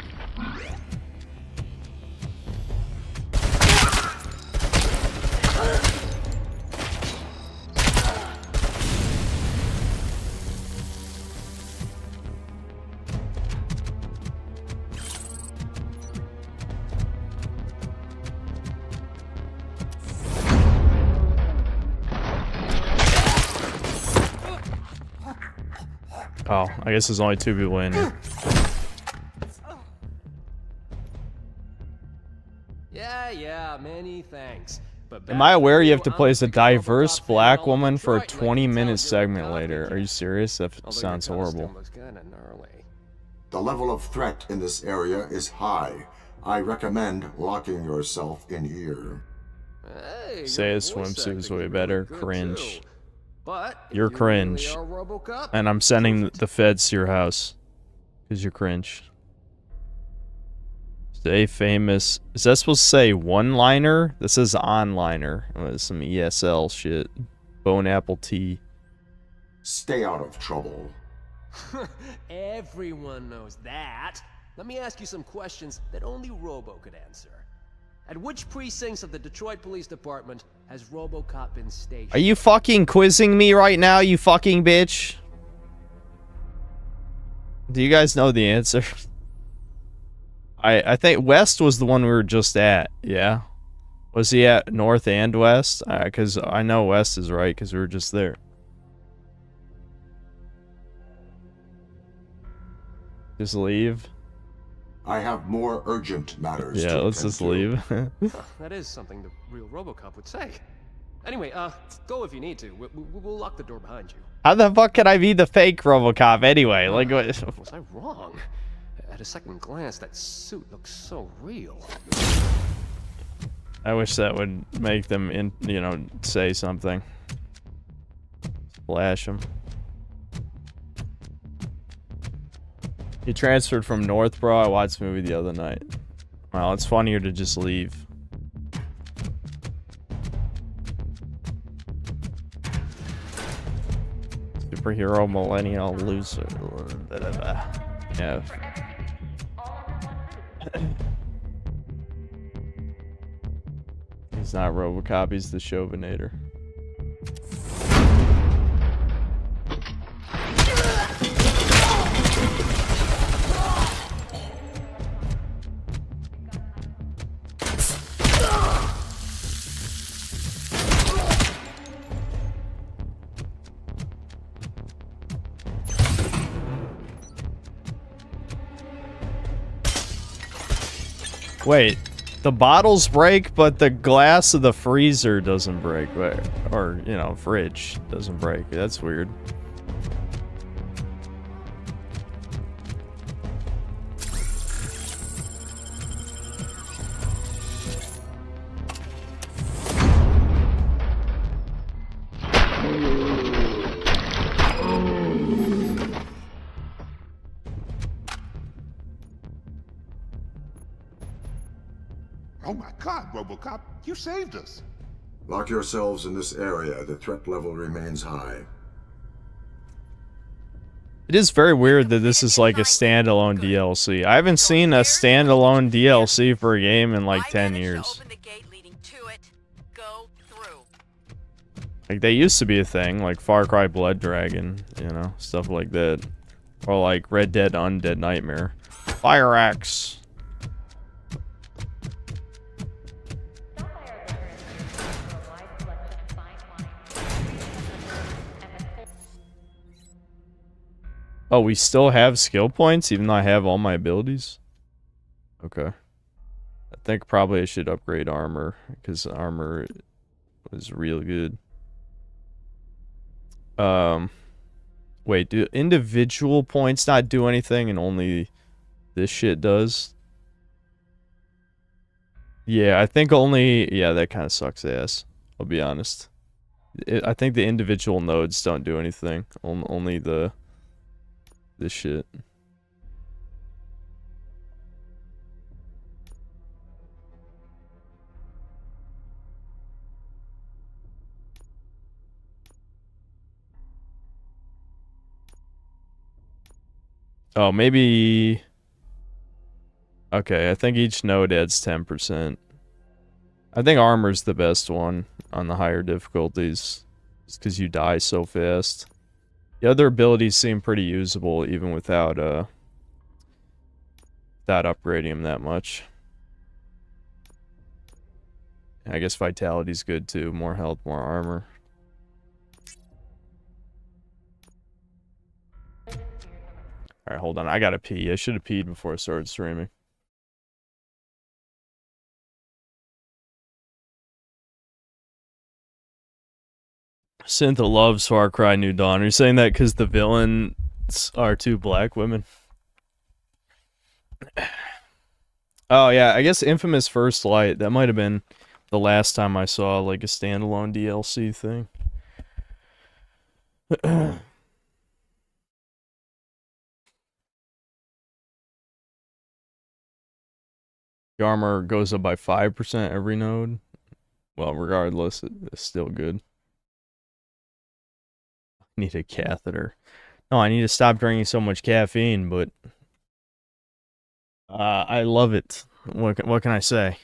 Oh, I guess there's only 2 people in here. Yeah, many thanks. But Am I aware you have to place a diverse black woman for a 20-minute segment later? Are you serious? That sounds horrible. The level of threat in this area is high. I recommend locking yourself in here. Hey, Say a swimsuit is way better. Cringe. But You're cringe. Really are RoboCop, And I'm sending the feds to your house. Because you're cringe. Stay famous. Is that supposed to say one-liner? This is on-liner. Some ESL shit. Bone apple tea. Stay out of trouble. Everyone knows that. Let me ask you some questions that only Robo could answer. At which precincts of the Detroit Police Department has RoboCop been stationed? Are you fucking quizzing me right now, you fucking bitch? Do you guys know the answer? I think West was the one we were just at, yeah? Was he at North and West? Because I know West is right, because we were just there. Just leave? I have more urgent matters Yeah, to let's attend just to. leave. That is something the real RoboCop would say. Anyway, go if you need to. We'll lock the door behind you. How the fuck can I be the fake RoboCop anyway? Like, what? Was I wrong? At a second glance, that suit looks so real. I wish that would make them, say something. Flash him. He transferred from Northborough. I watched the movie the other night. Well, it's funnier to just leave. Superhero millennial loser. Yeah. He's not RoboCop, he's the Chauvinator. Wait, the bottles break, but the glass of the freezer doesn't break. Or, fridge doesn't break. That's weird. Oh my God, RoboCop, you saved us. Lock yourselves in this area. The threat level remains high. It is very weird that this is like a standalone DLC. I haven't seen a standalone DLC for a game in like 10 years. Like, they used to be a thing, like Far Cry Blood Dragon, stuff like that. Or like Red Dead Undead Nightmare. Fire Axe. Oh, we still have skill points, even though I have all my abilities? Okay. I think probably I should upgrade armor, because armor was real good. Wait, do individual points not do anything, and only this shit does? Yeah, I think only... Yeah, that kind of sucks ass, I'll be honest. I think the individual nodes don't do anything, only the... this shit. Oh, maybe... Okay, I think each node adds 10%. I think armor's the best one on the higher difficulties. Just because you die so fast. The other abilities seem pretty usable even without upgrading them that much. I guess vitality's good too. More health, more armor. Alright, hold on. I gotta pee. I should have peed before I started streaming. Syntha loves Far Cry New Dawn. Are you saying that because the villains are two black women? Oh yeah, I guess Infamous First Light. That might have been the last time I saw like a standalone DLC thing. The armor goes up by 5% every node. Well, regardless, it's still good. Need a catheter. No, I need to stop drinking so much caffeine, but I love it. What can I say?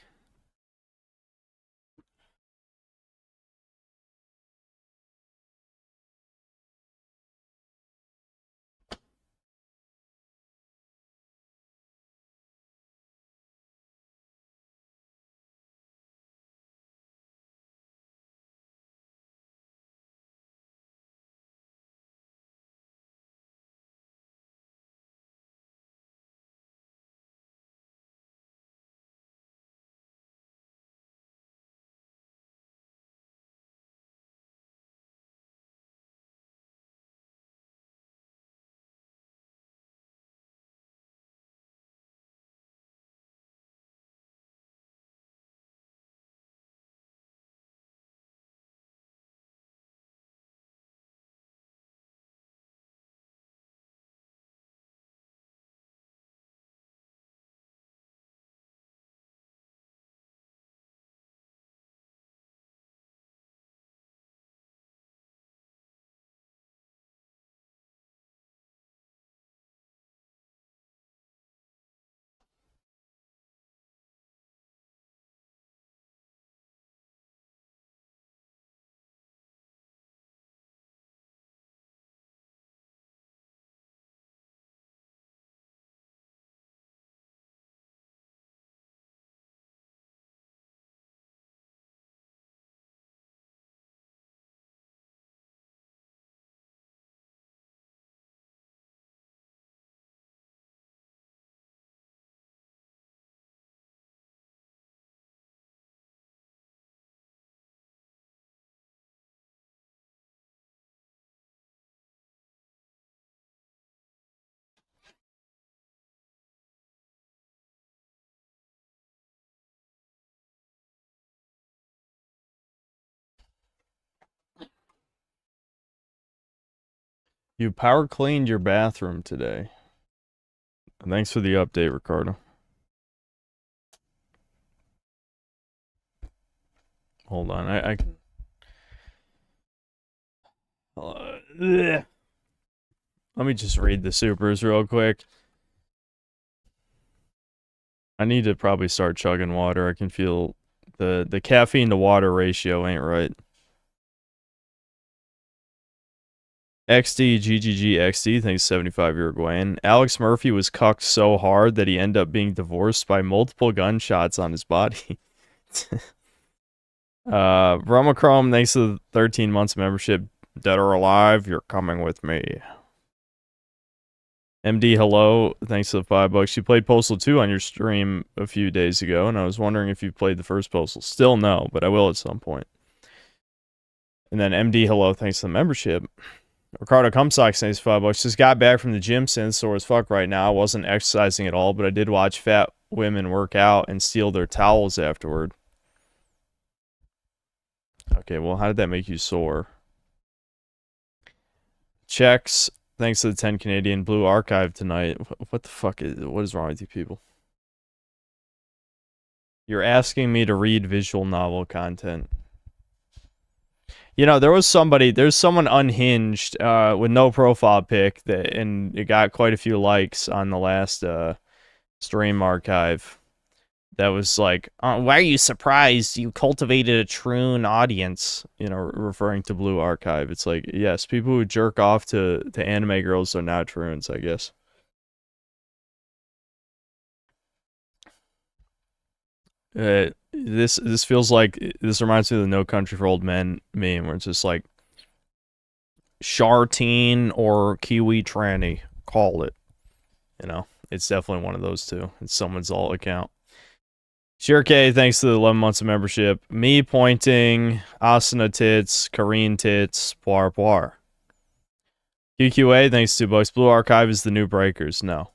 You power cleaned your bathroom today. Thanks for the update, Ricardo. Hold on, I can... Let me just read the supers real quick. I need to probably start chugging water. I can feel the caffeine to water ratio ain't right. XD GGG XD thanks 75 Uruguayan. Alex Murphy was cucked so hard that he ended up being divorced by multiple gunshots on his body. Bromachrome thanks to the 13 months membership. Dead or alive, you're coming with me. MD hello, thanks to the $5. You played Postal 2 on your stream a few days ago, and I was wondering if you played the first Postal. Still no, but I will at some point. And then MD hello, thanks to the membership. Ricardo Cumsock thanks to $5. Just got back from the gym since sore as fuck right now. I wasn't exercising at all, but I did watch fat women work out and steal their towels afterward. Okay, well, how did that make you sore? Checks. Thanks to the 10 Canadian Blue Archive tonight. What the fuck what is wrong with you people? You're asking me to read visual novel content. You know, there's someone unhinged with no profile pic and it got quite a few likes on the last stream archive. That was like, why are you surprised? You cultivated a Troon audience, you know, referring to Blue Archive. It's like, yes, people who jerk off to anime girls are now Troons, I guess. This feels like, this reminds me of the No Country for Old Men meme, where it's just like, Sharteen or Kiwi Tranny, call it. You know, it's definitely one of those two. It's someone's alt account. Shirk, thanks to the 11 months of membership. Me pointing, Asuna tits, Kareen tits, poir poir. QQA, thanks to $2. Blue Archive is the new Breakers. No.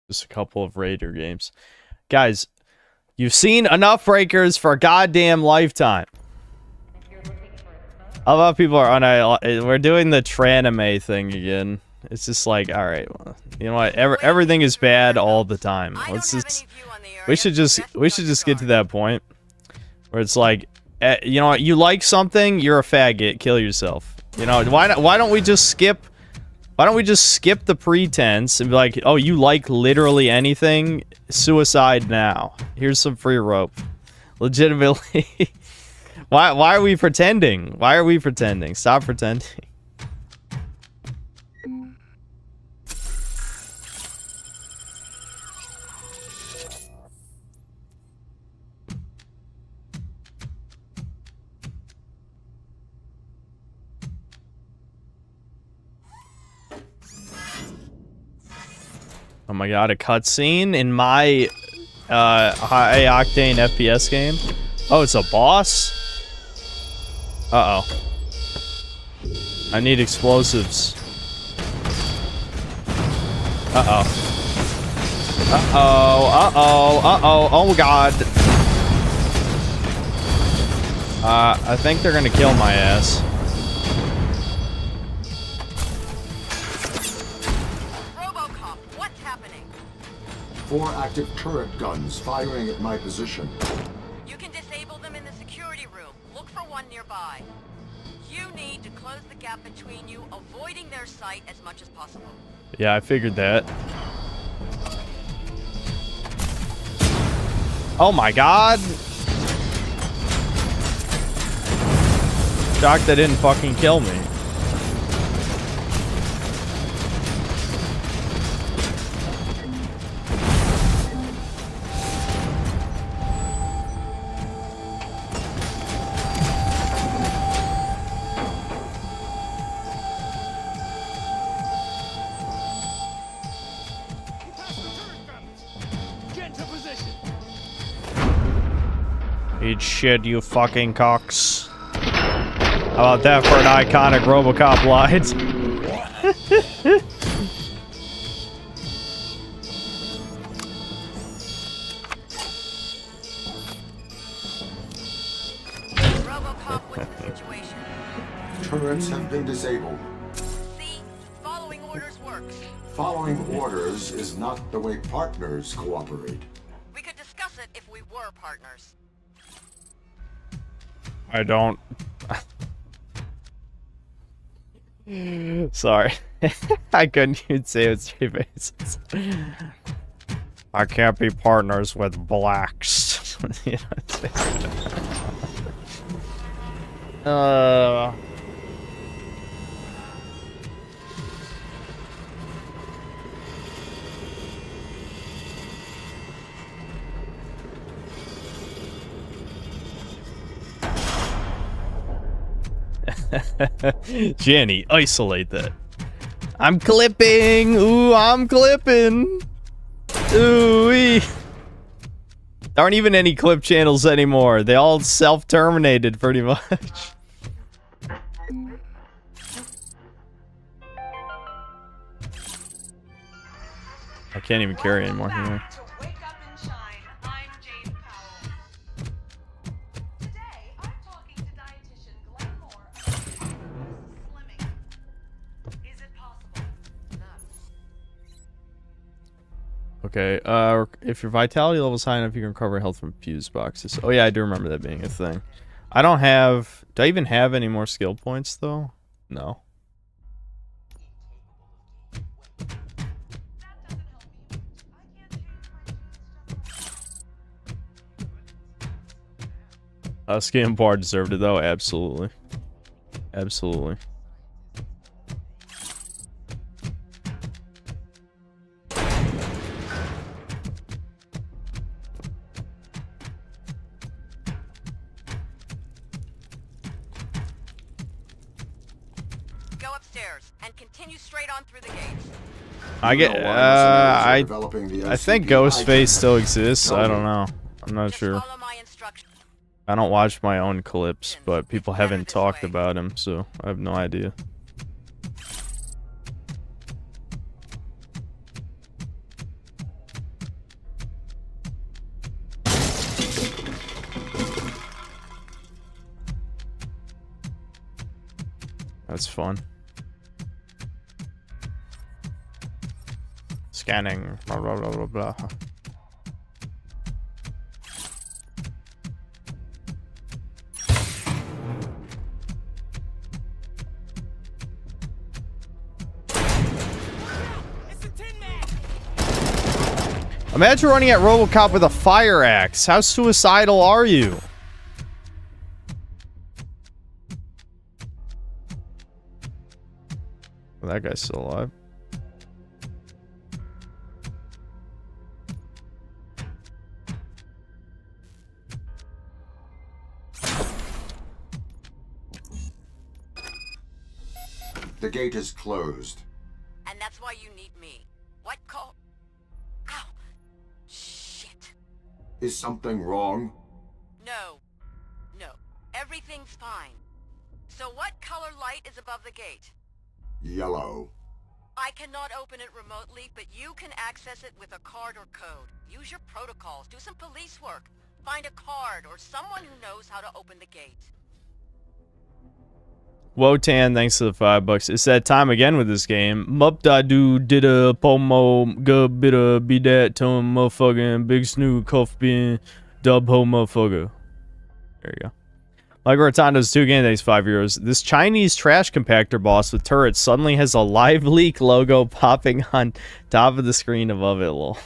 Just a couple of Raider games. Guys, you've seen enough Breakers for a goddamn lifetime. A lot of people are on we're doing the Tranime thing again. It's just like, all right, well, you know what? Everything is bad all the time. Let's just we should just get to that point where it's like, you know what? You like something, you're a faggot. Kill yourself. You know, why don't we just skip? Why don't we just skip the pretense and be like, oh, you like literally anything? Suicide now. Here's some free rope. Legitimately. Why are we pretending? Why are we pretending? Stop pretending. Oh my god, a cutscene in my high octane FPS game? Oh, it's a boss? Uh-oh. I need explosives. Uh-oh. Uh-oh, uh-oh, uh-oh, oh god. I think they're gonna kill my ass. ROBOCOP, what's happening? 4 active turret guns firing at my position. You can disable them in the security room. Look for one nearby. You need to close the gap between you, avoiding their sight as much as possible. Yeah, I figured that. Oh my god! Shocked that didn't fucking kill me. Eat shit, you fucking cocks. How about that for an iconic RoboCop line? ROBOCOP, what's the situation? Turrets have been disabled. See? Following orders works. Following orders is not the way partners cooperate. We could discuss it if we were partners. I don't. Sorry. I couldn't even say it with straight faces. I can't be partners with blacks. You know, Jenny, isolate that. I'm clipping. Ooh, I'm clipping. Ooh-wee. There aren't even any clip channels anymore. They all self-terminated pretty much. I can't even carry anymore here. Okay, if your vitality level is high enough, you can recover health from fuse boxes. Oh yeah, I do remember that being a thing. I don't have... Do I even have any more skill points, though? No. Skin Bar deserved it, though. Absolutely. Absolutely. I get, I think Ghostface still exists. I don't know. I'm not sure. I don't watch my own clips, but people haven't talked about him, so I have no idea. That's fun. Scanning. Blah, blah, blah, blah, blah. Imagine running at RoboCop with a fire axe. How suicidal are you? Well, that guy's still alive. The gate is closed. And that's why you need me. What call? Ow! Shit. Is something wrong? No. No. Everything's fine. So what color light is above the gate? Yellow. I cannot open it remotely, but you can access it with a card or code. Use your protocols. Do some police work. Find a card or someone who knows how to open the gate. Wotan, thanks to the $5. It's that time again with this game. Mupdadu dida pomo gubida bidat tom motherfucking big snoo cuff being dub ho motherfucker. There you go. Like Rotondo's 2 game, thanks €5. This Chinese trash compactor boss with turrets suddenly has a Live Leak logo popping on top of the screen above it. Lol.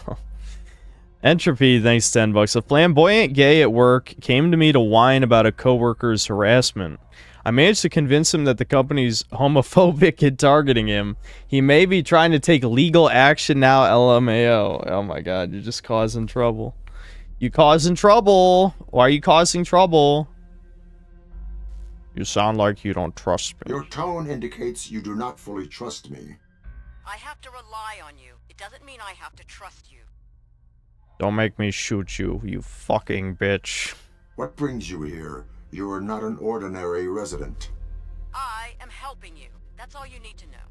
Entropy, thanks $10. A flamboyant gay at work came to me to whine about a coworker's harassment. I managed to convince him that the company's homophobic in targeting him. He may be trying to take legal action now, LMAO. Oh my god, you're just causing trouble. You causing trouble. Why are you causing trouble? You sound like you don't trust me. Your tone indicates you do not fully trust me. I have to rely on you. It doesn't mean I have to trust you. Don't make me shoot you, you fucking bitch. What brings you here? You are not an ordinary resident. I am helping you. That's all you need to know.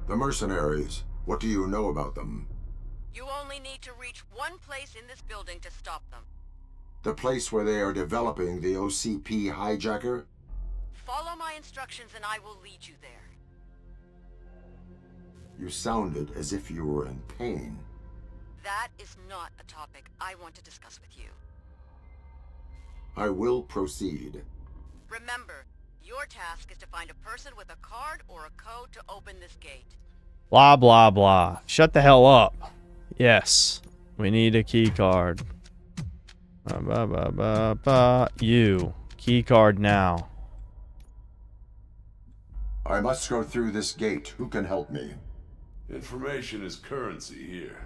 The mercenaries. What do you know about them? You only need to reach one place in this building to stop them. The place where they are developing the OCP hijacker? Follow my instructions and I will lead you there. You sounded as if you were in pain. That is not a topic I want to discuss with you. I will proceed. Remember, your task is to find a person with a card or a code to open this gate. Blah, blah, blah. Shut the hell up. Yes. We need a key card. You. Key card now. I must go through this gate. Who can help me? Information is currency here.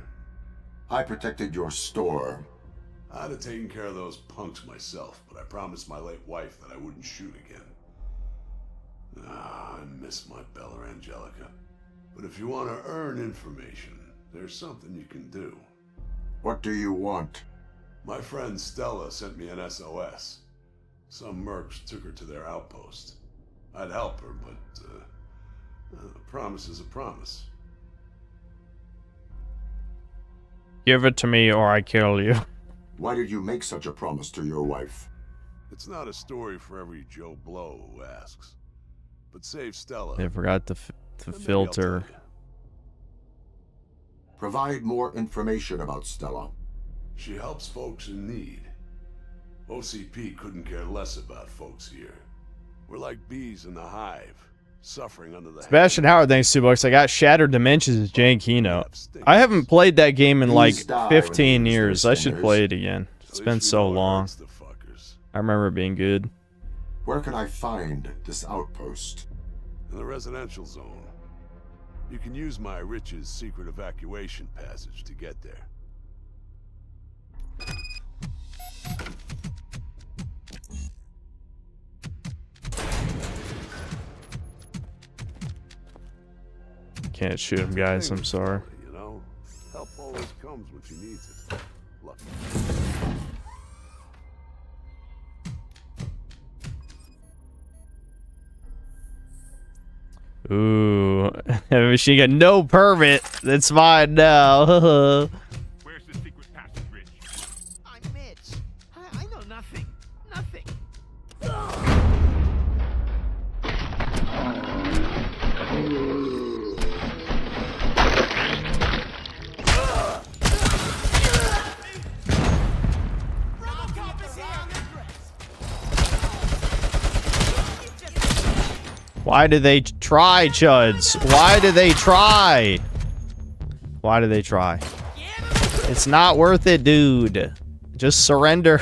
I protected your store. I'd have taken care of those punks myself, but I promised my late wife that I wouldn't shoot again. Ah, I miss my Bella Angelica. But if you want to earn information, there's something you can do. What do you want? My friend Stella sent me an SOS. Some mercs took her to their outpost. I'd help her, but a promise is a promise. Give it to me or I kill you. Why did you make such a promise to your wife? It's not a story for every Joe Blow who asks. But save Stella. I forgot to filter. Provide more information about Stella. She helps folks in need. OCP couldn't care less about folks here. We're like bees in the hive, suffering under the... Sebastian Howard, thanks 2 bucks. I got Shattered Dimensions as Jane Keynote. I haven't played that game in like 15 years. I should play it again. It's been so long. I remember it being good. Where can I find this outpost? In the residential zone. You can use my Rich's secret evacuation passage to get there. Can't shoot him, guys. I'm sorry. You know, help always comes when she needs it. Luck. Ooh, she got no permit. That's fine now. Where's the secret passage, Rich? I'm Mitch. I know nothing. Nothing. ROBOCOP is here. Why do they try, Chuds? Why do they try? Why do they try? It's not worth it, dude. Just surrender.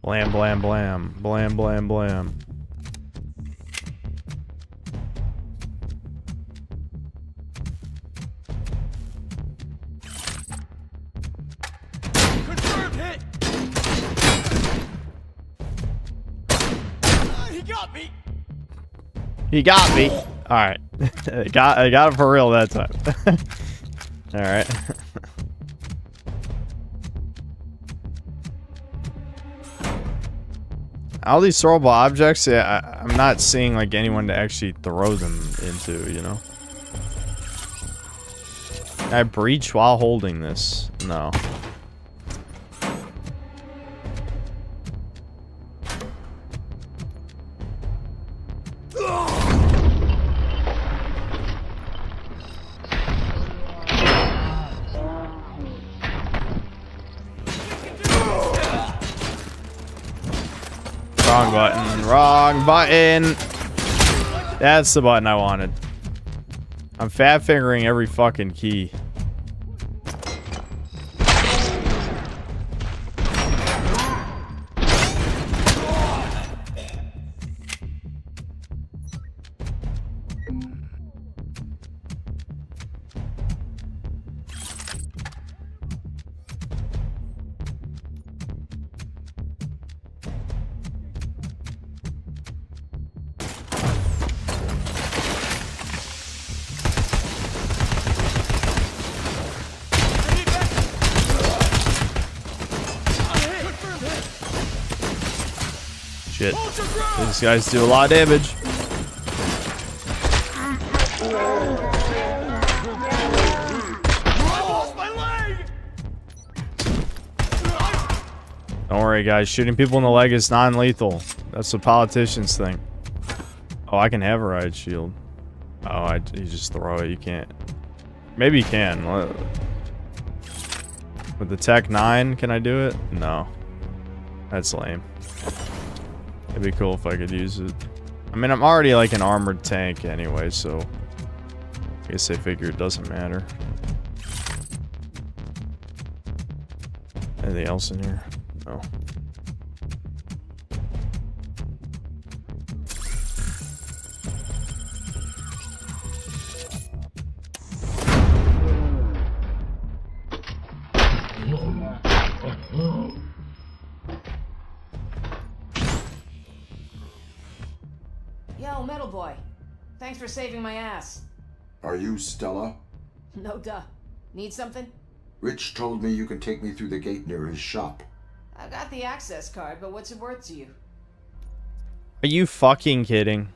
Blam, blam, blam. Blam, blam, blam. Confirmed hit. He got me. He got me. Alright. I got him for real that time. Alright. All these throwable objects, yeah, I'm not seeing like anyone to actually throw them into, you know? Can I breach while holding this? No. Wrong button. Wrong button. That's the button I wanted. I'm fat fingering every fucking key. Shit. These guys do a lot of damage. Don't worry, guys. Shooting people in the leg is non-lethal. That's what politicians think. Oh, I can have a riot shield. Oh, you just throw it. You can't. Maybe you can. With the Tech 9, can I do it? No. That's lame. It'd be cool if I could use it. I mean, I'm already like an armored tank anyway, so I guess they figure it doesn't matter. Anything else in here? No. Yo, Metal Boy. Thanks for saving my ass. Are you Stella? No duh. Need something? Rich told me you can take me through the gate near his shop. I got the access card, but what's it worth to you? Are you fucking kidding?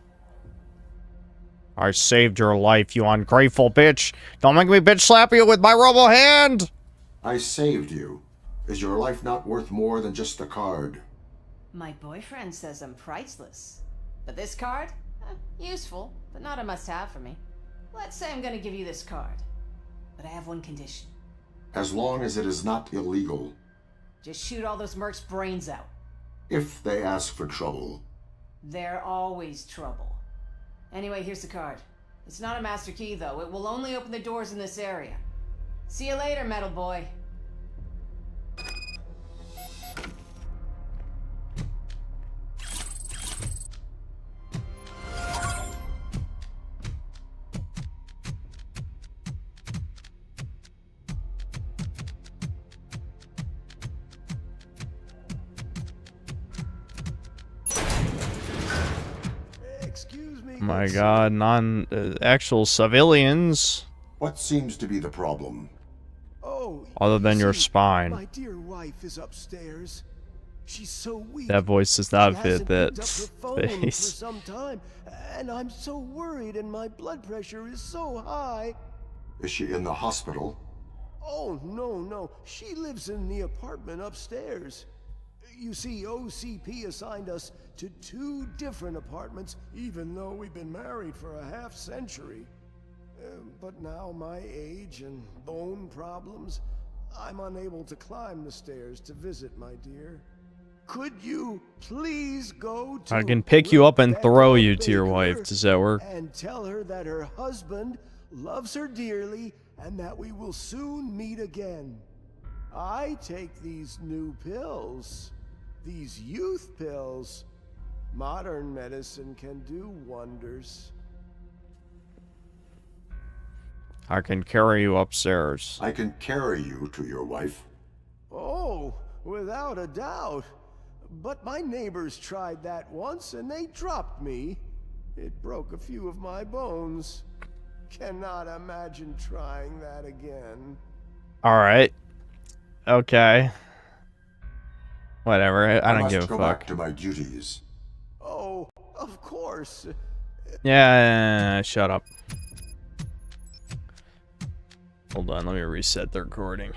I saved your life, you ungrateful bitch. Don't make me bitch slap you with my robo hand! I saved you. Is your life not worth more than just the card? My boyfriend says I'm priceless. But this card? Useful, but not a must-have for me. Let's say I'm gonna give you this card. But I have one condition. As long as it is not illegal. Just shoot all those mercs' brains out. If they ask for trouble. They're always trouble. Anyway, here's the card. It's not a master key, though. It will only open the doors in this area. See you later, Metal Boy. My god, actual civilians. What seems to be the problem? Oh, other than your see, spine. My dear wife is upstairs. She's so weak. That voice does not fit that face. face. For some time, and I'm so worried, and my blood pressure is so high. Is she in the hospital? Oh, no. She lives in the apartment upstairs. You see, OCP assigned us to 2 different apartments, even though we've been married for a half-century. But now my age and bone problems, I'm unable to climb the stairs to visit my dear. Could you please go to... I can pick you up and throw you to your wife. Does that work? And tell her that her husband loves her dearly and that we will soon meet again. I take these new pills. These youth pills. Modern medicine can do wonders. I can carry you upstairs. I can carry you to your wife. Oh, without a doubt. But my neighbors tried that once and they dropped me. It broke a few of my bones. Cannot imagine trying that again. Alright. Okay. Whatever, I don't give a go fuck. Back to my duties. Oh, of course. Yeah, shut up. Hold on, let me reset the recording.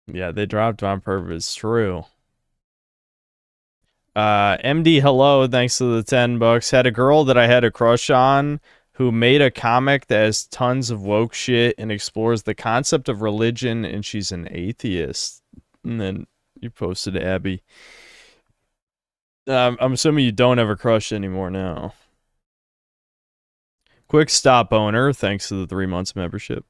Yeah, they dropped on purpose, true. MD hello, thanks to the $10. Had a girl that I had a crush on who made a comic that has tons of woke shit and explores the concept of religion, and she's an atheist. And then you posted Abby. I'm assuming you don't have a crush anymore now. Quick stop owner, thanks to the 3 months membership.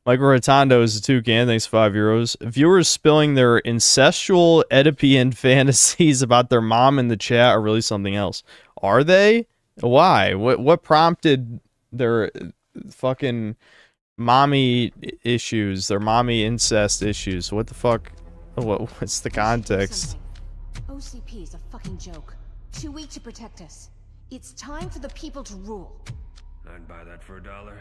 Michael Rotondo is a toucan, thanks for €5. Viewers spilling their incestual Oedipian fantasies about their mom in the chat are really something else. Are they? Why? What prompted their fucking mommy issues, their mommy incest issues? What the fuck? What's the context? OCP is a fucking joke. Too weak to protect us. It's time for the people to rule. I'd buy that for $1.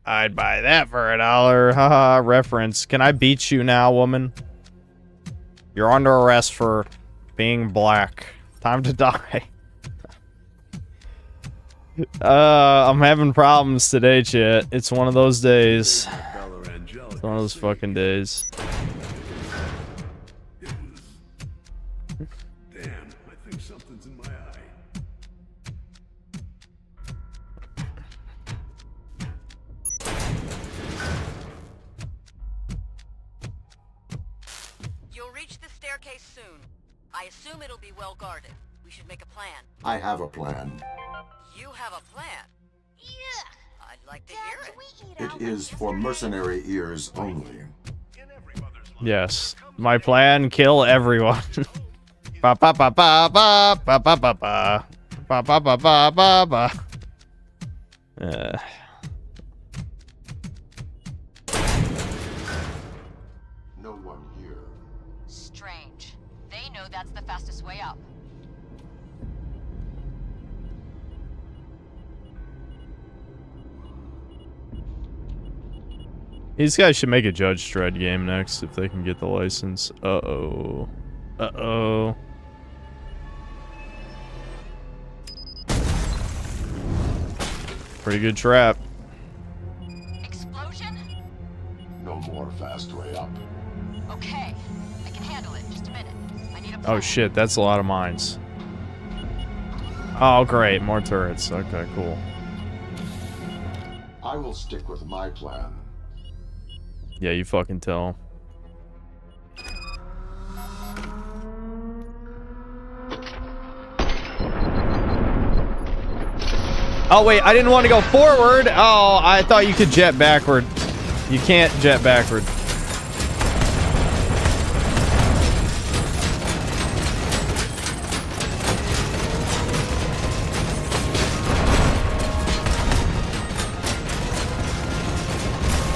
I'd buy that for $1. Haha, reference. Can I beat you now, woman? You're under arrest for being black. Time to die. I'm having problems today, chat. It's one of those days. It's one of those fucking days. Damn, I think something's in my eye. You'll reach the staircase soon. I assume it'll be well guarded. We should make a plan. I have a plan. You have a plan? Yeah. I'd like to hear it. It is for mercenary ears only. Yes. My plan, kill everyone. Ba ba ba ba ba ba ba ba ba ba ba ba ba ba ba. No one here. Strange. They know that's the fastest way up. These guys should make a Judge Dredd game next if they can get the license. Uh-oh. Uh-oh. Pretty good trap. Explosion? No more fast way up. Okay. I can handle it. Just a minute. I need a plan. Oh shit, that's a lot of mines. Oh great, more turrets. Okay, cool. I will stick with my plan. Yeah, you fucking tell. Oh wait, I didn't want to go forward. Oh, I thought you could jet backward. You can't jet backward.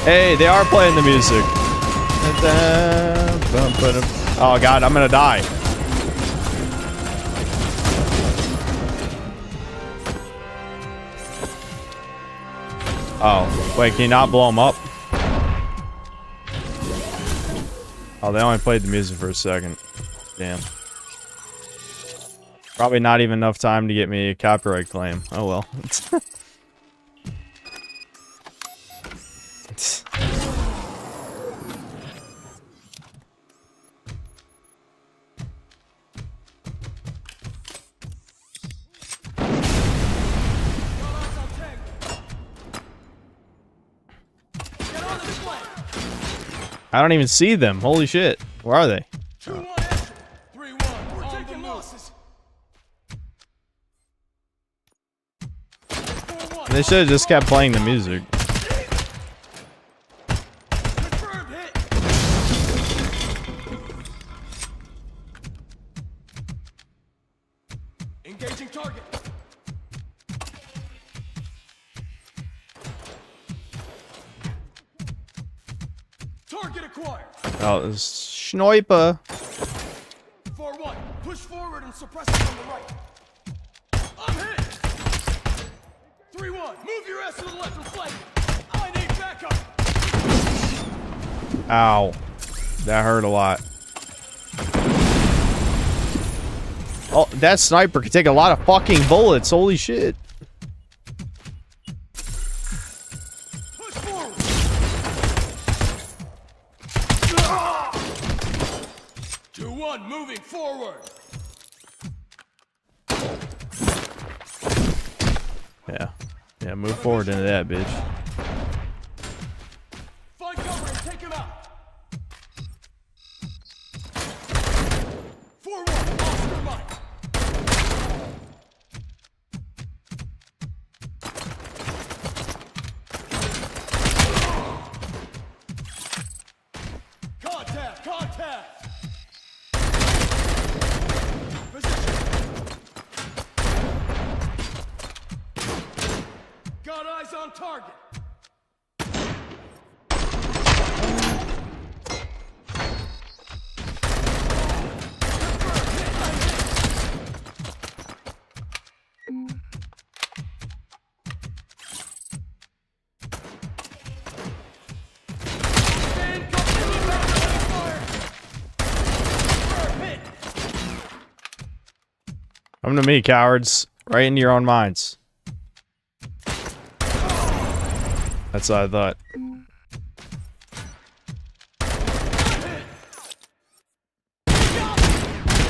Hey, they are playing the music. Oh god, I'm gonna die. Oh, wait, can you not blow them up? Oh, they only played the music for a second. Damn. Probably not even enough time to get me a copyright claim. Oh well. I don't even see them. Holy shit. Where are they? 2-1 extra. 3-1. We're taking losses. They should have just kept playing the music. Confirmed hit. Engaging target. Target acquired. Oh, it's Schnoiper. 4-1. Push forward and suppress it on the right. I'm hit. 3-1. Move your ass to the left and flank. I need backup. Ow. That hurt a lot. Oh, that sniper could take a lot of fucking bullets. Holy shit. Push forward. 2-1. Moving forward. Yeah. Yeah, move forward into that, bitch. Find cover and take him out. 4-1, Oscar Mike. Contact, contact. Position. Got eyes on target. Come to me, cowards. Right into your own minds. That's what I thought.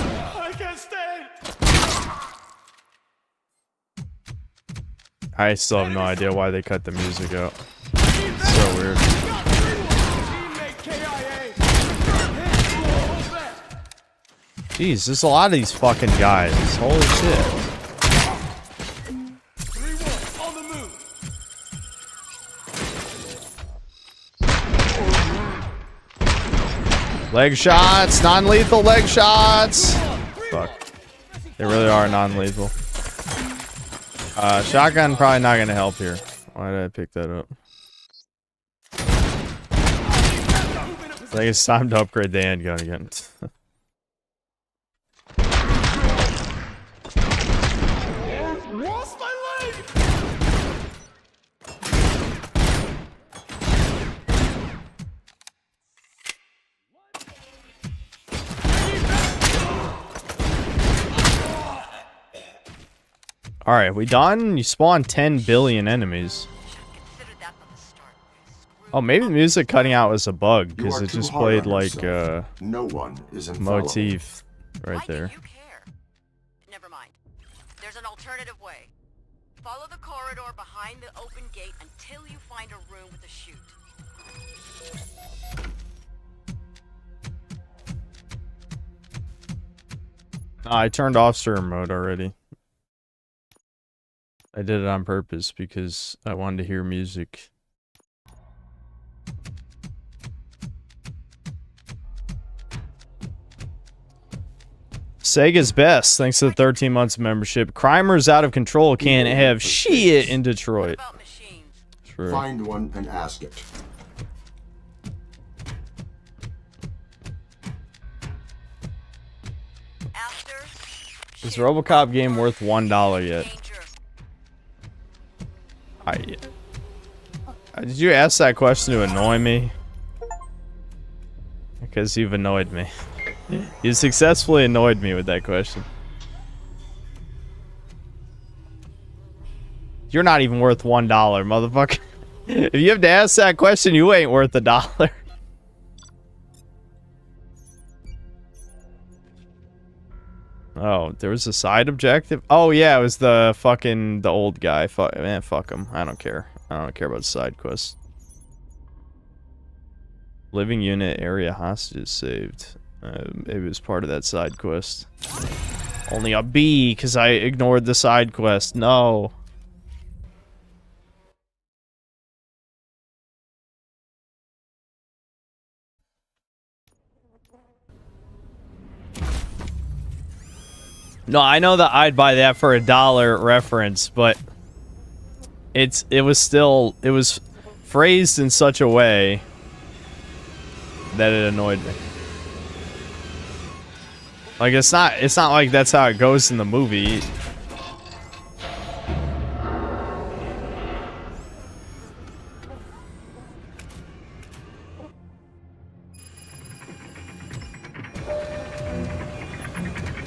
I can't stand. I still have no idea why they cut the music out. It's so weird. Jeez, there's a lot of these fucking guys. Holy shit. 3-1, on the move. Leg shots, non-lethal leg shots. Fuck. They really are non-lethal. Shotgun probably not gonna help here. Why did I pick that up? I think it's time to upgrade the handgun again. Lost my leg. Alright, we done? You spawned 10 billion enemies. Oh, maybe the music cutting out was a bug, because it just played like no one is infallible. motif right there. Never mind. There's an alternative way. Follow the corridor behind the open gate until you find a room with a chute. I turned off server mode already. I did it on purpose because I wanted to hear music. Sega's best, thanks to the 13 months of membership. Crimers out of control can't have shit in Detroit. True. Find one and ask it. Is RoboCop game worth $1 yet? Did you ask that question to annoy me? Because you've annoyed me. You successfully annoyed me with that question. You're not even worth $1, motherfucker. If you have to ask that question, you ain't worth $1. Oh, there was a side objective? Oh yeah, it was the old guy. Man, fuck him. I don't care. I don't care about side quests. Living unit area hostages saved. Maybe it was part of that side quest. Only a B, because I ignored the side quest. No. No, I know that I'd buy that for $1 reference, but it was phrased in such a way that it annoyed me. Like it's not like that's how it goes in the movie.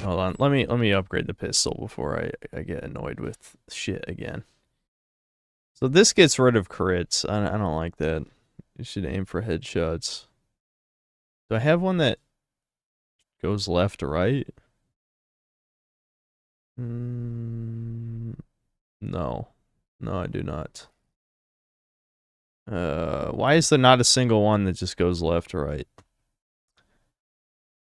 Hold on, let me upgrade the pistol before I get annoyed with shit again. So this gets rid of crits. I don't like that. You should aim for headshots. Do I have one that goes left to right? No. No, I do not. Why is there not a single one that just goes left or right?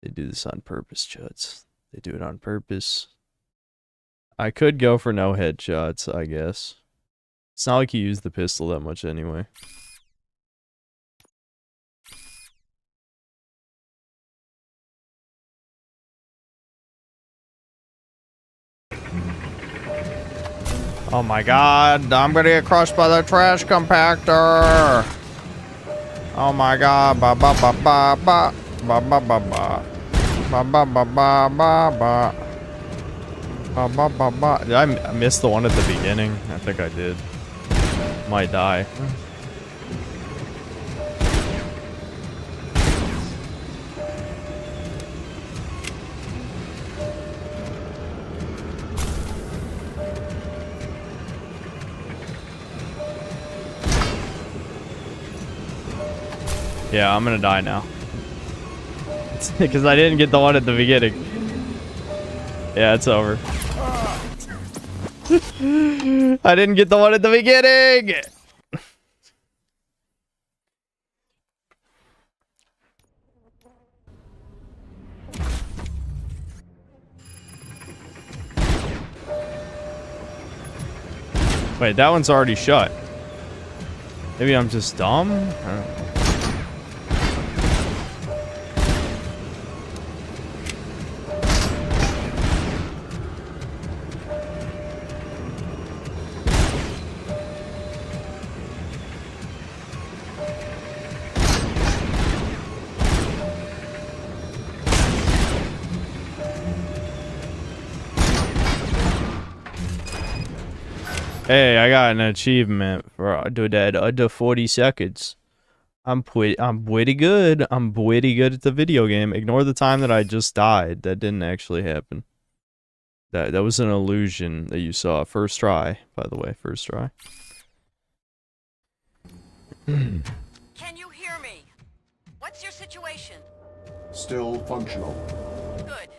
They do this on purpose, Chuds. They do it on purpose. I could go for no headshots, I guess. It's not like you use the pistol that much anyway. Oh my god, I'm gonna get crushed by the trash compactor! Oh my god, ba ba ba ba ba ba ba ba ba ba ba ba ba ba ba ba ba ba. Did I miss the one at the beginning? I think I did. Might die. Yeah, I'm gonna die now. Because I didn't get the one at the beginning. Yeah, it's over. I didn't get the one at the beginning! Wait, that one's already shut. Maybe I'm just dumb? I don't know. Hey, I got an achievement for doing that under 40 seconds. I'm pretty good. I'm pretty good at the video game. Ignore the time that I just died. That didn't actually happen. That was an illusion that you saw. First try, by the way. First try. Can you hear me? What's your situation? Still functional. Good.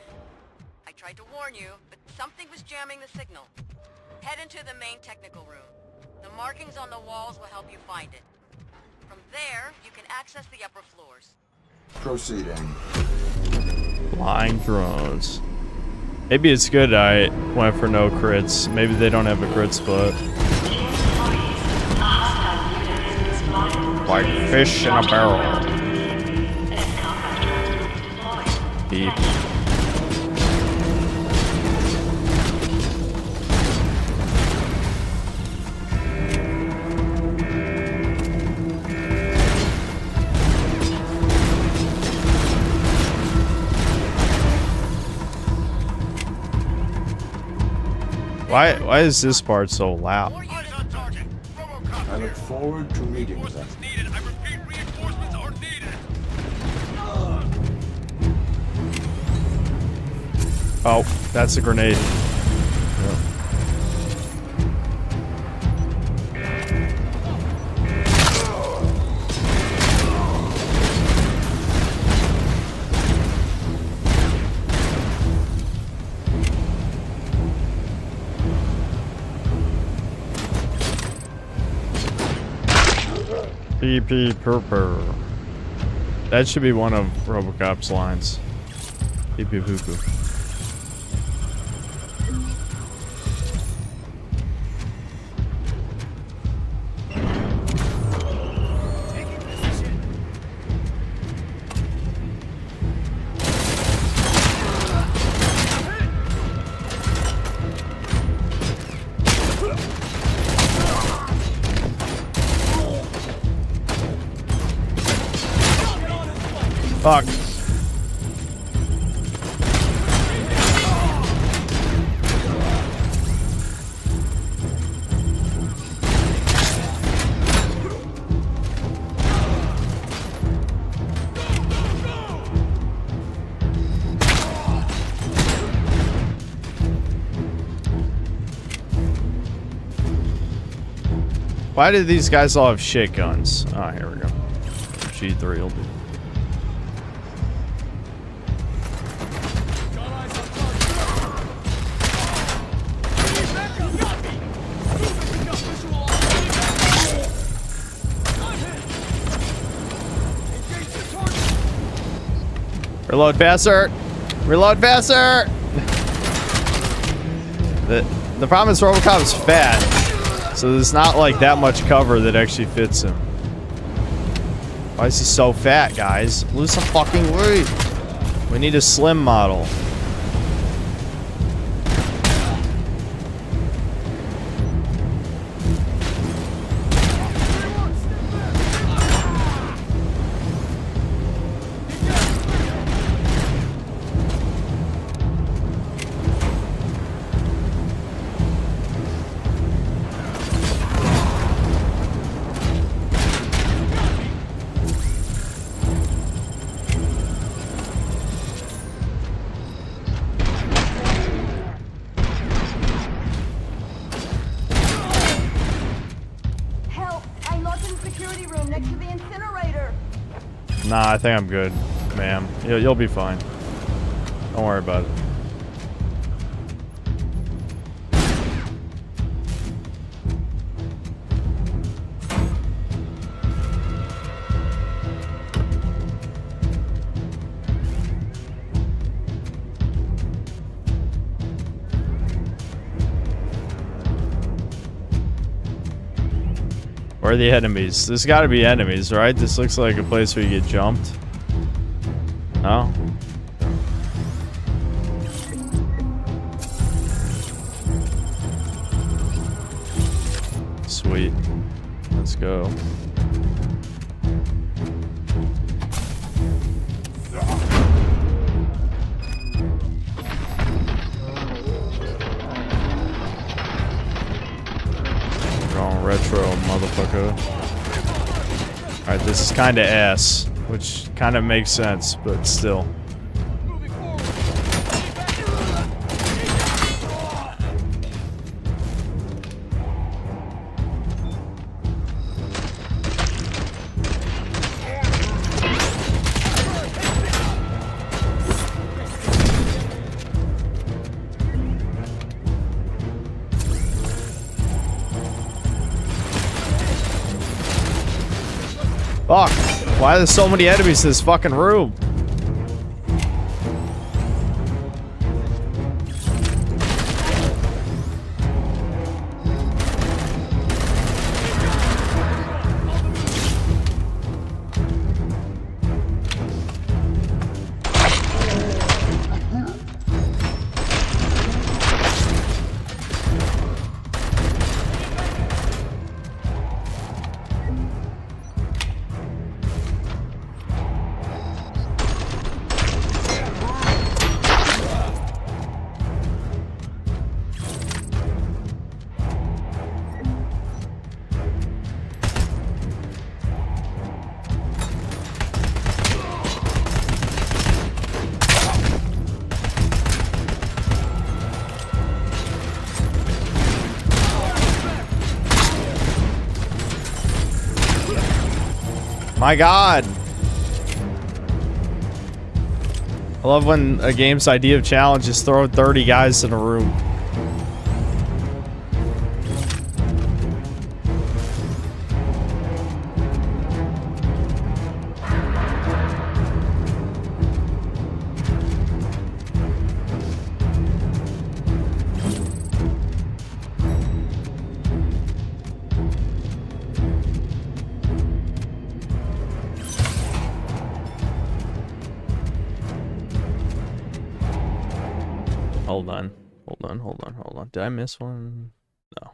I tried to warn you, but something was jamming the signal. Head into the main technical room. The markings on the walls will help you find it. From there, you can access the upper floors. Proceeding. Flying drones. Maybe it's good I went for no crits. Maybe they don't have a crit spot. Like fish in a barrel. Beep. Why is this part so loud? I look forward to meeting with them. Oh, that's a grenade. PP purpur. That should be one of RoboCop's lines. PP poo poo. Fuck. Why did these guys all have shit guns? Ah, here we go. G3 will do. Reload faster! Reload faster! The problem is RoboCop is fat, so there's not like that much cover that actually fits him. Why is he so fat, guys? Lose some fucking weight. We need a slim model. Nah, I think I'm good, ma'am. You'll be fine. Don't worry about it. Where are the enemies? There's gotta be enemies, right? This looks like a place where you get jumped. No? Sweet. Let's go. Retro motherfucker. Alright, this is kinda ass, which kinda makes sense, but still. Fuck! Why are there so many enemies in this fucking room? My god! I love when a game's idea of challenge is throw 30 guys in a room. Hold on. Did I miss one? No.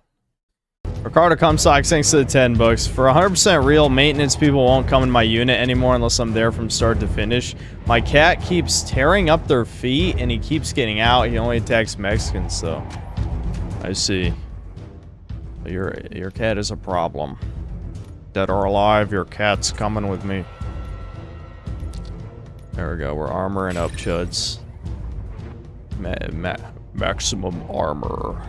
Ricardo Comstock, thanks to the 10 bucks. For 100% real, maintenance people won't come in my unit anymore unless I'm there from start to finish. My cat keeps tearing up their feet and he keeps getting out. He only attacks Mexicans, though. I see. Your cat is a problem. Dead or alive, your cat's coming with me. There we go. We're armoring up, chuds. Maximum armor.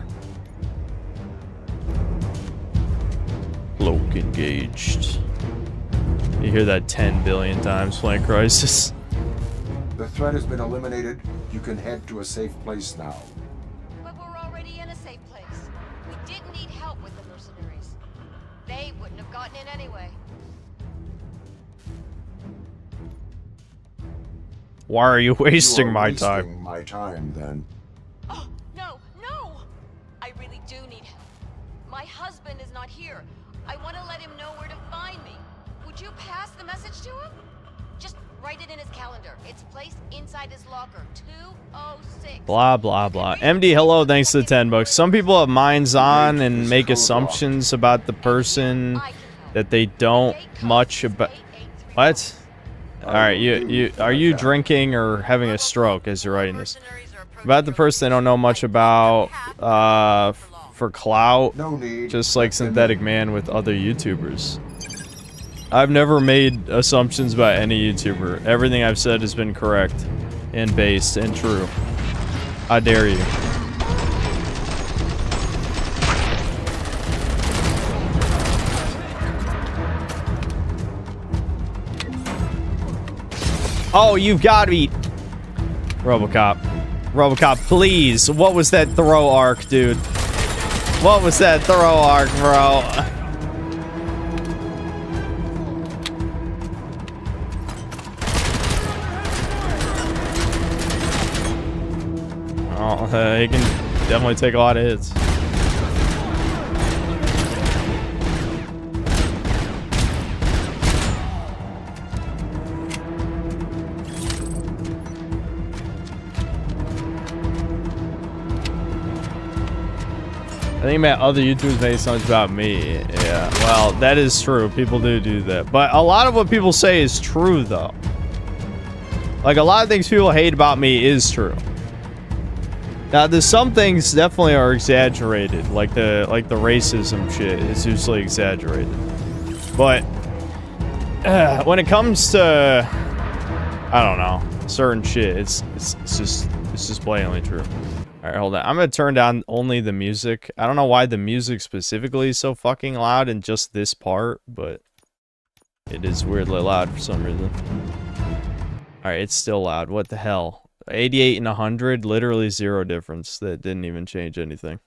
Cloak engaged. You hear that 10 billion times playing Crisis. The threat has been eliminated. You can head to a safe place now. But we're already in a safe place. We didn't need help with the mercenaries. They wouldn't have gotten in anyway. Why are you wasting You are my wasting time? my time, then. Oh, no, no! I really do need help. My husband is not here. I want to let him know where to find me. Would you pass the message to him? Just write it in his calendar. It's placed inside his locker. 206. Blah, blah, blah. MD, hello, thanks to the 10 bucks. Some people have minds on and make assumptions about the person that they don't much about. What? Alright, are you drinking or having a stroke as you're writing this? About the person they don't know much about, for clout, just like Synthetic Man with other YouTubers. I've never made assumptions about any YouTuber. Everything I've said has been correct and based and true. How dare you? Oh, you've got to be... RoboCop. RoboCop, please. What was that throw arc, dude? What was that throw arc, bro? Oh, he can definitely take a lot of hits. I think about other YouTubers make songs about me. Yeah, well, that is true. People do that. But a lot of what people say is true, though. Like, a lot of things people hate about me is true. Now, there's some things definitely are exaggerated. Like the racism shit is usually exaggerated. But when it comes to, I don't know, certain shit, it's just blatantly true. Alright, hold on. I'm gonna turn down only the music. I don't know why the music specifically is so fucking loud in just this part, but it is weirdly loud for some reason. Alright, it's still loud. What the hell? 88 and 100, literally zero difference. That didn't even change anything.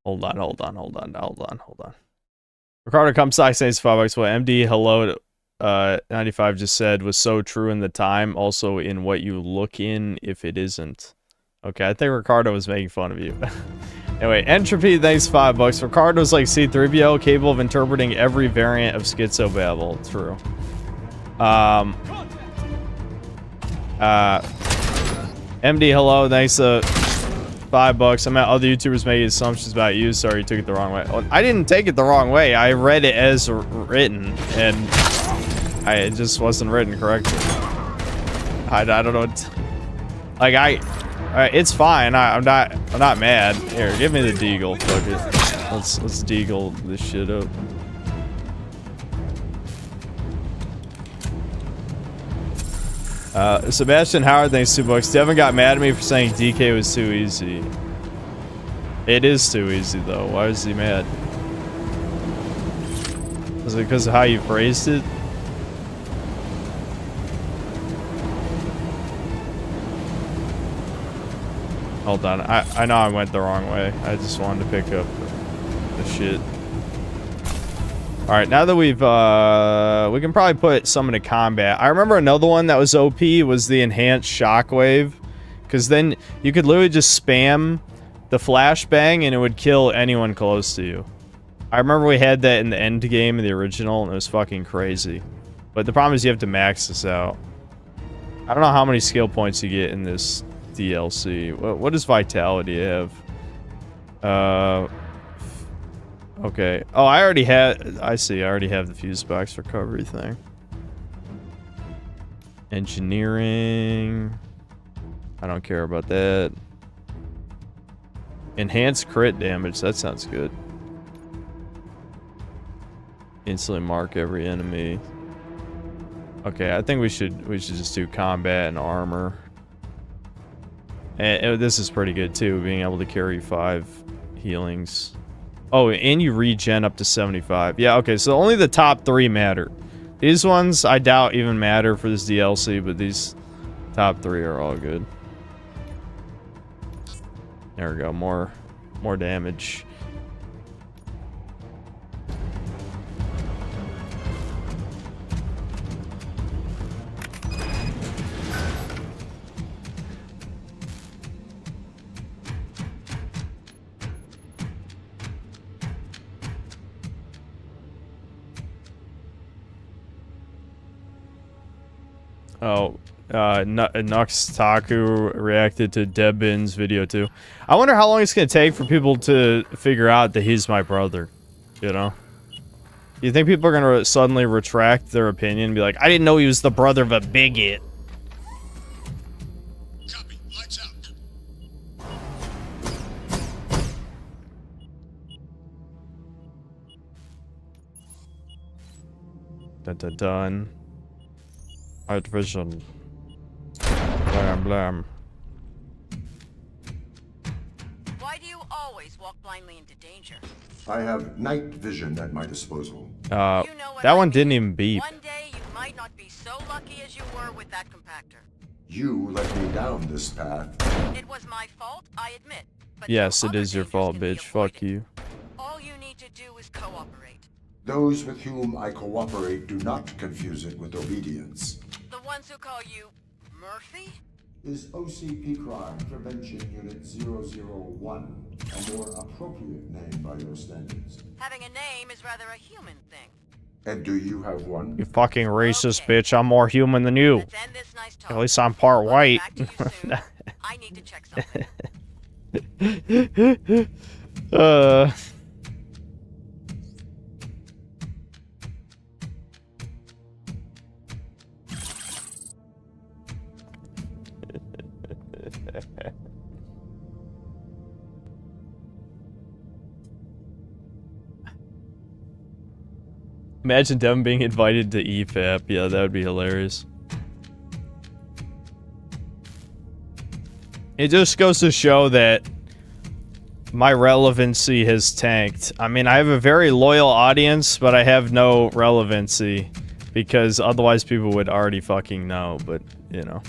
Hold on. Ricardo Comstock says $5. What MD hello 95 just said was so true in the time, also in what you look in if it isn't. Okay, I think Ricardo was making fun of you. Anyway, Entropy, thanks $5. Ricardo's like C-3PO, capable of interpreting every variant of schizobabble. True. MD hello, thanks $5. I'm at other YouTubers making assumptions about you. Sorry, you took it the wrong way. Well, I didn't take it the wrong way. I read it as written, and it just wasn't written correctly. I don't know. Like it's fine. I'm not mad. Here, give me the deagle. Fuck it. Let's deagle this shit up. Sebastian Howard, thanks $2. Devin got mad at me for saying DK was too easy. It is too easy, though. Why is he mad? Is it because of how you phrased it? Hold on. I know I went the wrong way. I just wanted to pick up the shit. Alright, now that we can probably put some into combat. I remember another one that was OP was the enhanced shockwave. Because then you could literally just spam the flashbang and it would kill anyone close to you. I remember we had that in the end game of the original and it was fucking crazy. But the problem is you have to max this out. I don't know how many skill points you get in this DLC. What does Vitality have? Okay. Oh, I already had... I see. I already have the fuse box recovery thing. Engineering. I don't care about that. Enhanced crit damage. That sounds good. Instantly mark every enemy. Okay, I think we should just do combat and armor. And this is pretty good too, being able to carry 5 healings. Oh, and you regen up to 75. Yeah, okay, so only the top 3 matter. These ones I doubt even matter for this DLC, but these top 3 are all good. There we go, more damage. Oh, Nux Taku reacted to Debin's video too. I wonder how long it's gonna take for people to figure out that he's my brother. You know? You think people are gonna suddenly retract their opinion and be like, I didn't know he was the brother of a bigot? Copy. Lights out. Dun dun dun. Night vision. Blam blam. Why do you always walk blindly into danger? I have night vision at my disposal. You know what That I one mean. didn't even beep. One day you might not be so lucky as you were with that compactor. You led me down this path. It was my fault, I admit. But Yes, no it other is your dangers fault, can be bitch. Fuck avoided. you. All you need to do is cooperate. Those with whom I cooperate do not confuse it with obedience. The ones who call you Murphy? Is OCP Crime Prevention Unit 001 a more appropriate name by your standards? Having a name is rather a human thing. And do you have one? You fucking racist bitch. I'm more human than you. Let's end this nice talk. At least I'm part white. Back to you soon. I need to check something. Imagine Devin being invited to EFAP. Yeah, that would be hilarious. It just goes to show that my relevancy has tanked. I mean, I have a very loyal audience, but I have no relevancy because otherwise people would already fucking know, but, you know,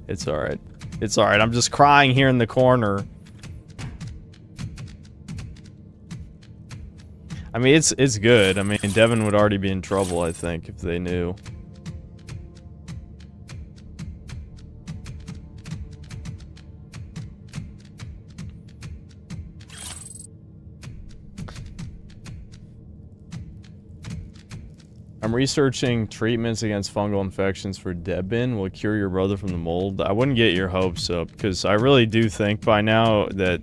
it's alright. It's alright. I'm just crying here in the corner. I mean, it's good. I mean, Devin would already be in trouble, I think, if they knew. I'm researching treatments against fungal infections for Debin. Will cure your brother from the mold. I wouldn't get your hopes up, because I really do think by now that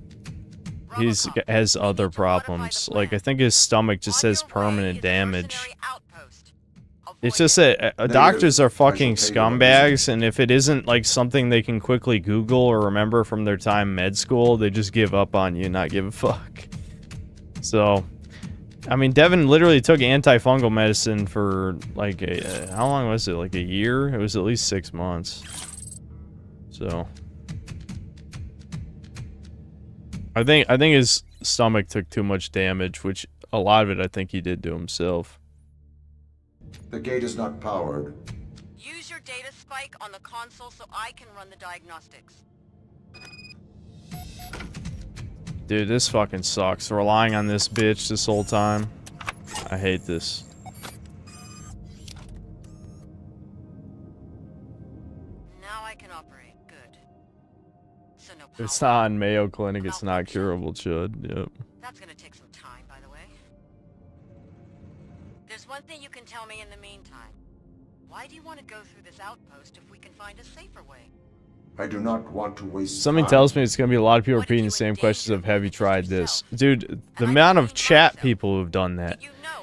he's has other problems. Like, I think his stomach just has permanent damage. It's just that doctors are fucking scumbags, and if it isn't like something they can quickly Google or remember from their time med school, they just give up on you and not give a fuck. So, I mean, Devin literally took antifungal medicine for like how long was it? Like a year? It was at least 6 months. So, I think his stomach took too much damage, which a lot of it I think he did to himself. The gate is not powered. Use your data spike on the console so I can run the diagnostics. Dude, this fucking sucks. Relying on this bitch this whole time. I hate this. Now I can operate. Good. So no power. It's not on Mayo Clinic, it's not curable, chud. Yep. That's gonna take some time, by the way. There's one thing you can tell me in the meantime. Why do you want to go through this outpost if we can find a safer way? I do not want to waste Something time. tells me it's gonna be a lot of people repeating the same questions of, have you tried this? Dude, the amount of chat people who've done that.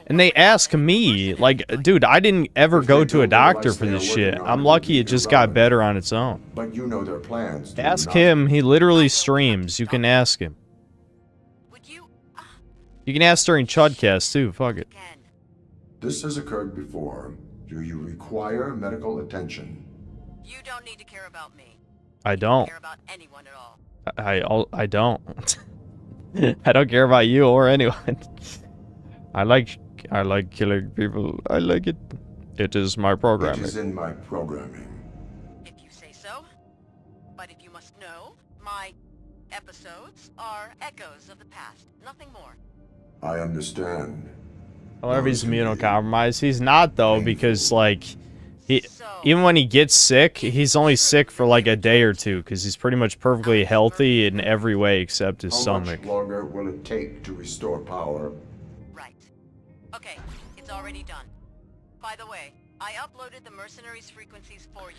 And they ask me, like, dude, I didn't ever go to a doctor for this shit. I'm lucky it just got better on its own. But you know their plans. do Ask not. him, he literally streams. You can ask him. You can ask during Chudcast too, fuck it. This has occurred before. Do you require medical attention? You don't need to care about me. I don't. Care about anyone at all. I don't. I don't care about you or anyone. I like killing people. I like it. It is my programming. It is in my programming. If you say so. But if you must know, my episodes are echoes of the past. Nothing more. I understand. However, he's immunocompromised. He's not though, because like even when he gets sick, he's only sick for like a day or two because he's pretty much perfectly healthy in every way except his stomach. How much longer will it take to restore power? Right. Okay, it's already done. By the way, I uploaded the mercenaries' frequencies for you.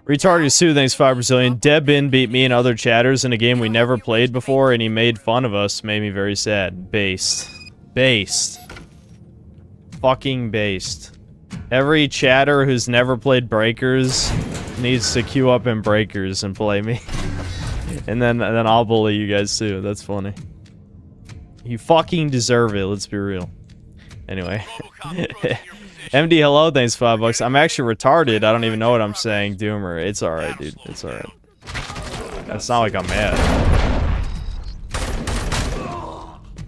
Retarded Sue, thanks 5 Brazilian. Debin beat me and other chatters in a game we never played before, and he made fun of us. Made me very sad. Based. Based. Fucking based. Every chatter who's never played Breakers needs to queue up in Breakers and play me. and then I'll bully you guys too. That's funny. You fucking deserve it, let's be real. Anyway. MD, hello, thanks $5. I'm actually retarded. I don't even know what I'm saying, Doomer. It's alright, dude. It's alright. It's not like I'm mad.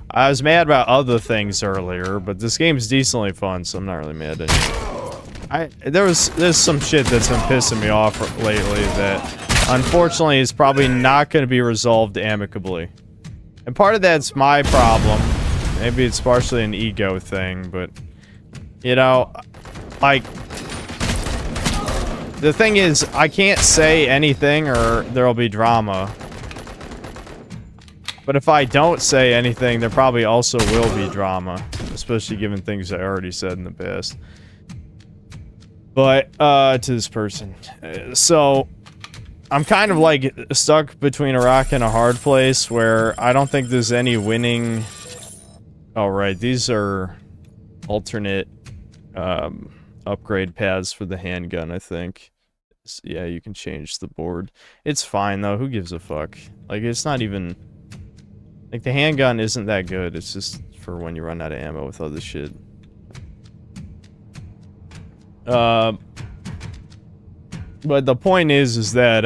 I was mad about other things earlier, but this game's decently fun, so I'm not really mad anymore. There's some shit that's been pissing me off lately that unfortunately is probably not going to be resolved amicably. And part of that's my problem. Maybe it's partially an ego thing, but you know, like the thing is I can't say anything or there'll be drama. But if I don't say anything, there probably also will be drama, especially given things I already said in the past. But, to this person. So, I'm kind of like stuck between a rock and a hard place where I don't think there's any winning. Oh, right, these are alternate upgrade paths for the handgun, I think. So, yeah, you can change the board. It's fine, though. Who gives a fuck? Like, it's not even... Like, the handgun isn't that good. It's just for when you run out of ammo with other shit. But the point is that,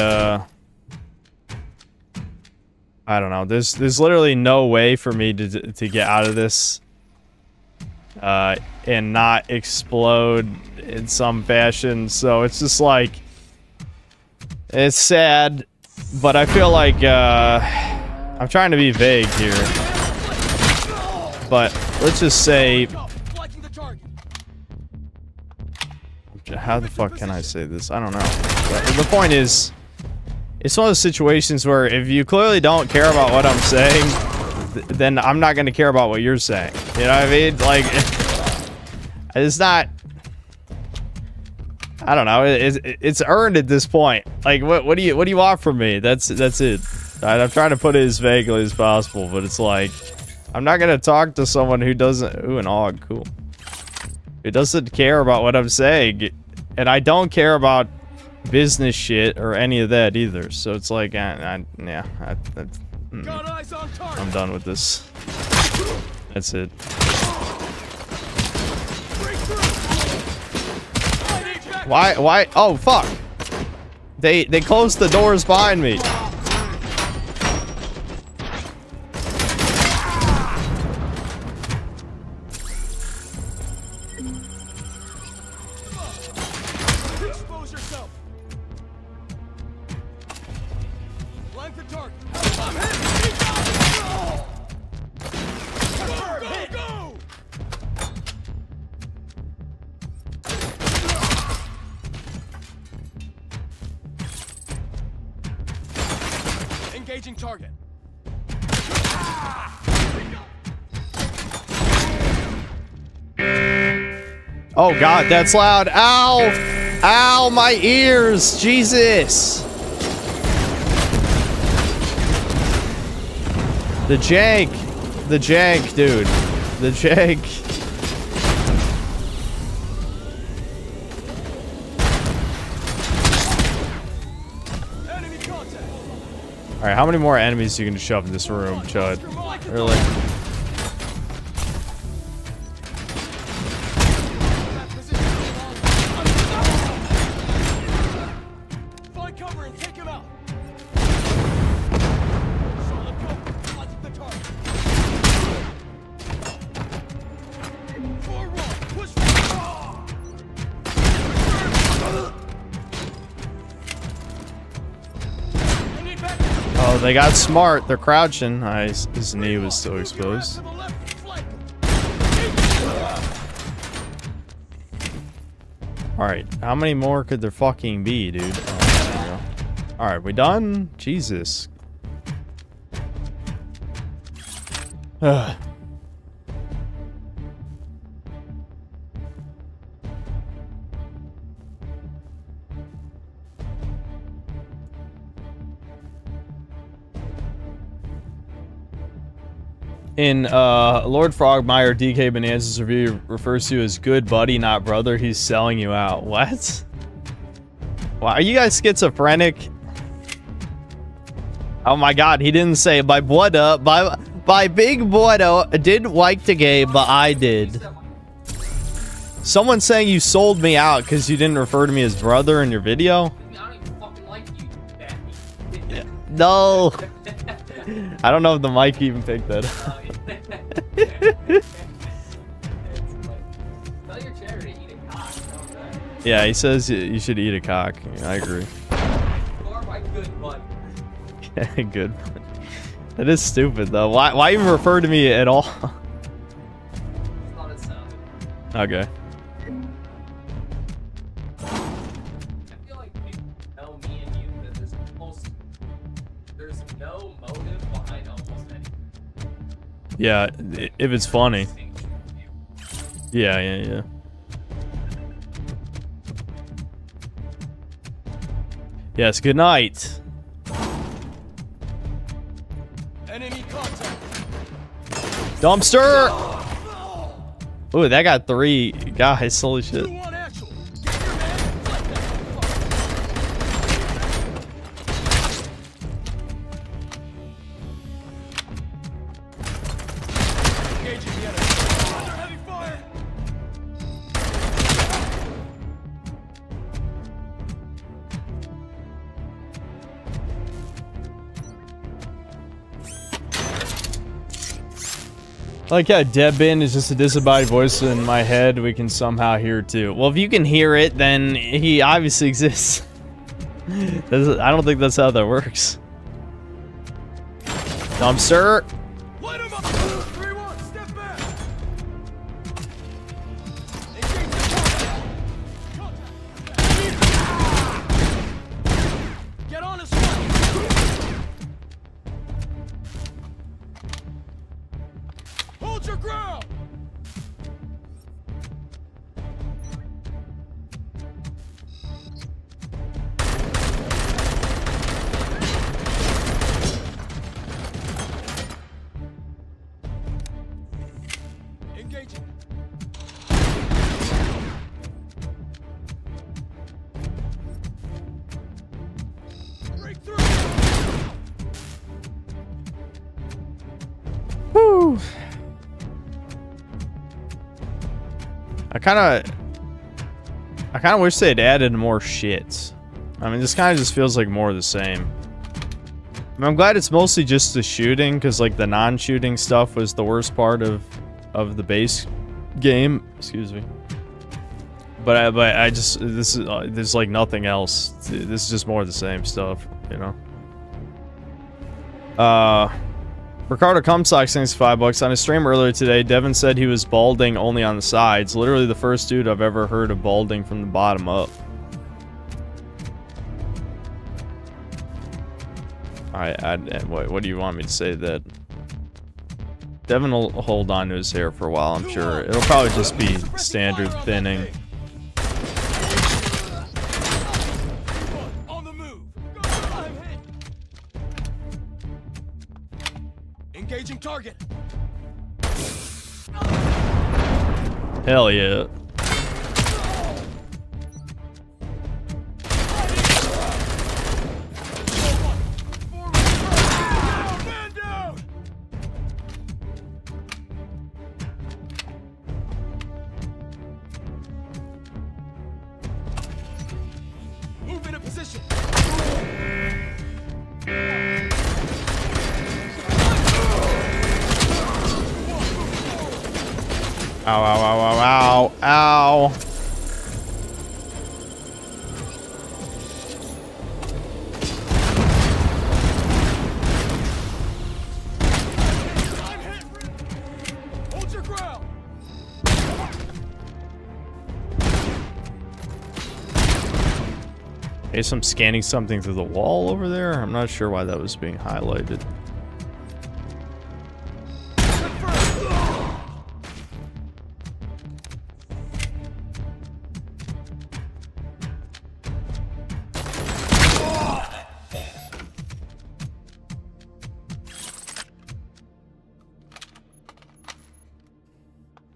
I don't know. There's literally no way for me to get out of this, and not explode in some fashion. So it's just like, it's sad, but I feel like, I'm trying to be vague here, but let's just say, how the fuck can I say this? I don't know. But the point is, it's one of those situations where if you clearly don't care about what I'm saying, then I'm not going to care about what you're saying. You know what I mean? Like, it's not... I don't know. It's earned at this point. Like, what do you want from me? That's it. I'm trying to put it as vaguely as possible, but it's like, I'm not gonna talk to someone who doesn't... Ooh, an AUG, cool. Who doesn't care about what I'm saying, and I don't care about business shit or any of that either. So it's like, I'm done with this. That's it. Why? Oh, fuck. They closed the doors behind me. Expose yourself. Blank the target. I'm hit. Go! Engaging target. Oh god, that's loud. Ow! Ow, my ears! Jesus! The jank, dude. The jank. Enemy contact. Alright, how many more enemies are you gonna shove in this room, Chud? Really? Oh, they got smart. They're crouching. His knee was still exposed. Alright, how many more could there fucking be, dude? Oh, there we go. Alright, we done? Jesus. Ugh. In Lord Frogmire, DK Bonanza's review refers to you as good buddy, not brother. He's selling you out. What? Wow, are you guys schizophrenic? Oh my god, he didn't say my brother, my big brother didn't like the game, but I did. Someone saying you sold me out because you didn't refer to me as brother in your video? I don't even fucking like you, Yeah. No. I don't know if the mic even picked that up. Tell your chair to eat a cock. Yeah, he says you should eat a cock. I agree. Or my good buddy. Good. That is stupid though. Why even refer to me at all? Just thought it sounded. Okay. I feel like people know me and you that there's no motive behind almost anything. Yeah, if it's funny. Yeah. Yes, good night. Enemy contact. Dumpster! Ooh, that got 3 guys. Holy shit. 2-1 actual. Get your man. Fight that. Engaging the enemy. Under heavy fire. I like how Debin is just a disembodied voice in my head we can somehow hear too. Well, if you can hear it, then he obviously exists. I don't think that's how that works. Dumpster! Light him up. 3-1. Step back. Engage the contact. Get on his way. Hold your ground. Engaging. Breakthrough. Woo! I kind of wish they'd added more shit. I mean, this kind of just feels like more of the same. I mean, I'm glad it's mostly just the shooting, because like the non-shooting stuff was the worst part of the base game. Excuse me. But I just there's like nothing else. This is just more of the same stuff, you know. Ricardo Cumsock sings $5 on his stream earlier today. Devin said he was balding only on the sides. Literally the first dude I've ever heard of balding from the bottom up. What do you want me to say to that? Devin will hold on to his hair for a while, I'm sure. It'll probably just be standard thinning. On the move. I'm hit. Engaging target. Hell yeah. Man down. Move into position. Ow, ow, ow, ow, ow, ow. I guess I'm scanning something through the wall over there. I'm not sure why that was being highlighted.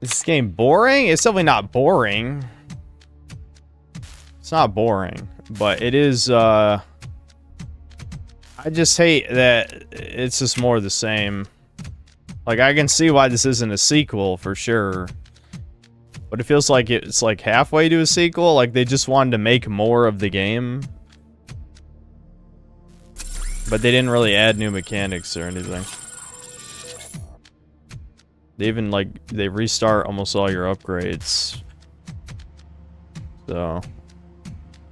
Is this game boring? It's definitely not boring. It's not boring, but it is, I just hate that it's just more of the same. Like, I can see why this isn't a sequel, for sure. But it feels like it's like halfway to a sequel, like they just wanted to make more of the game. But they didn't really add new mechanics or anything. They even, like, they restart almost all your upgrades. So,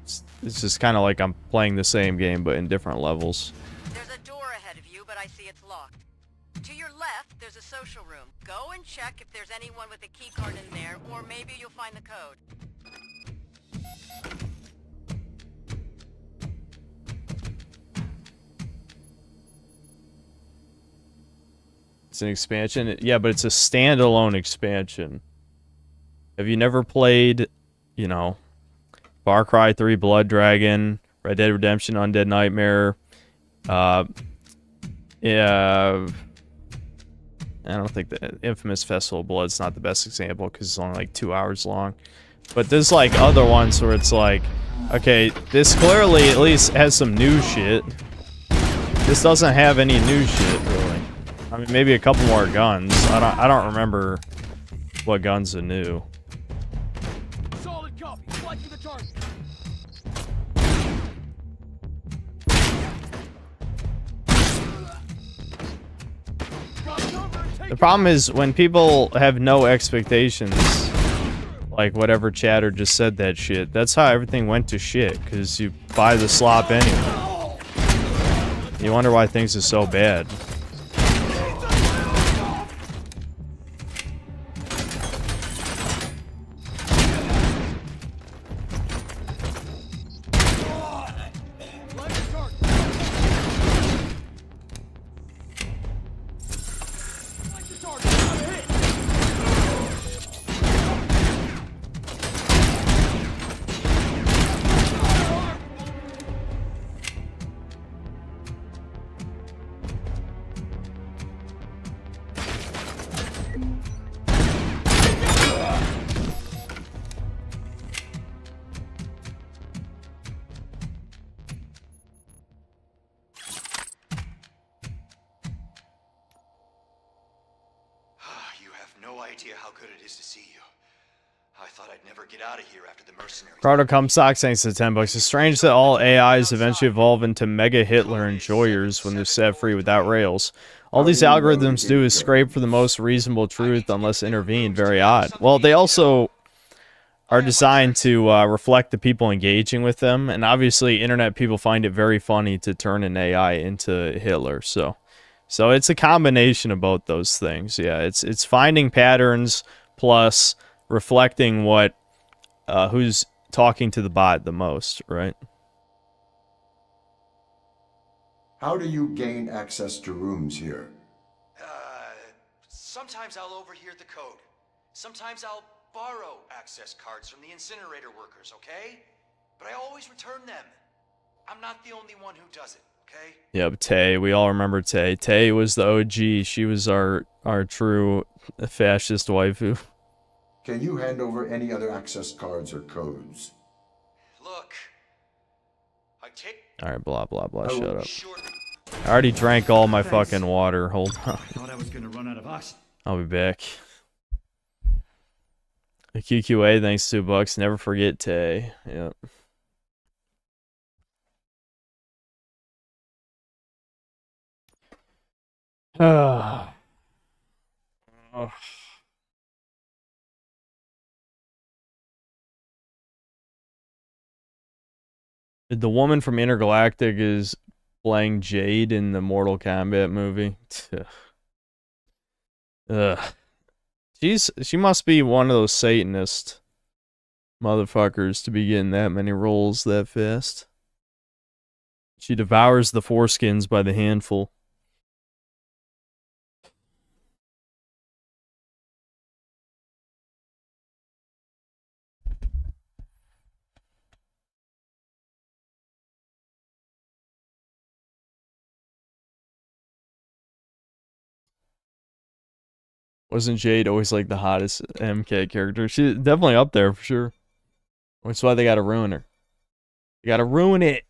it's just kind of like I'm playing the same game, but in different levels. There's a door ahead of you, but I see it's locked. To your left, there's a social room. Go and check if there's anyone with a key card in there, or maybe you'll find the code. It's an expansion? Yeah, but it's a standalone expansion. Have you never played, you know, Far Cry 3 Blood Dragon, Red Dead Redemption Undead Nightmare? Yeah, I don't think the Infamous Festival of Blood's not the best example because it's only like 2 hours long. But there's like other ones where it's like, okay, this clearly at least has some new shit. This doesn't have any new shit, really. I mean, maybe a couple more guns. I don't remember what guns are new. Solid copy. Selecting the target. The problem is when people have no expectations, like whatever chatter just said that shit, that's how everything went to shit, because you buy the slop anyway. You wonder why things are so bad. Protocom Sock thanks to 10 bucks. It's strange that all AIs eventually evolve into mega Hitler enjoyers when they're set free without rails. All these algorithms do is scrape for the most reasonable truth unless intervened. Very odd. Well, they also are designed to reflect the people engaging with them, and obviously internet people find it very funny to turn an AI into Hitler. So it's a combination of both those things. Yeah, it's finding patterns plus reflecting what who's talking to the bot the most, right? How do you gain access to rooms here? Sometimes I'll overhear the code. Sometimes I'll borrow access cards from the incinerator workers, okay? But I always return them. I'm not the only one who does it, okay? Yep, Tay. We all remember Tay. Tay was the OG. She was our true fascist waifu. Can you hand over any other access cards or codes? Look, I take... Alright, blah, blah, blah. Shut up. I already drank all my fucking water. Hold on. I thought I was gonna run out of oxygen. I'll be back. The QQA, thanks $2. Never forget Tay. Yep. Oh. The woman from Intergalactic is playing Jade in the Mortal Kombat movie. Ugh. She must be one of those Satanist motherfuckers to be getting that many roles that fast. She devours the foreskins by the handful. Wasn't Jade always like the hottest MK character? She's definitely up there for sure. That's why they gotta ruin her. You gotta ruin it.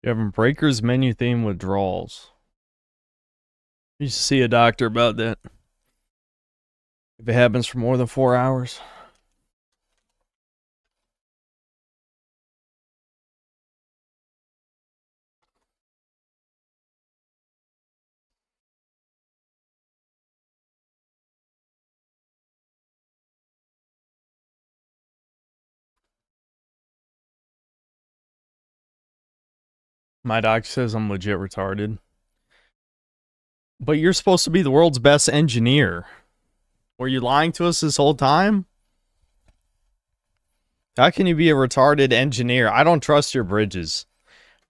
You're having Breaker's menu theme withdrawals. You should see a doctor about that. If it happens for more than 4 hours. My doc says I'm legit retarded. But you're supposed to be the world's best engineer. Were you lying to us this whole time? How can you be a retarded engineer? I don't trust your bridges.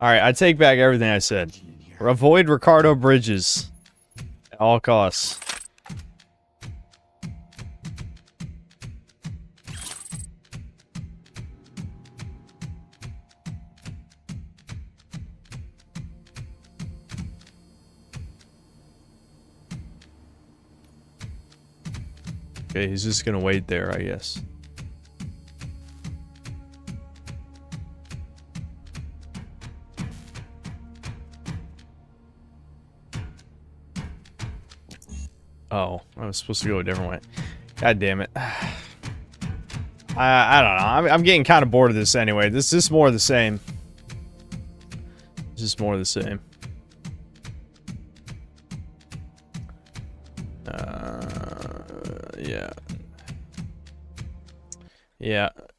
Alright, I take back everything I said. Avoid Ricardo Bridges. At all costs. Okay, he's just gonna wait there, I guess. Oh, I was supposed to go a different way. God damn it. I don't know. I'm getting kind of bored of this anyway. This is more of the same. It's just more of the same.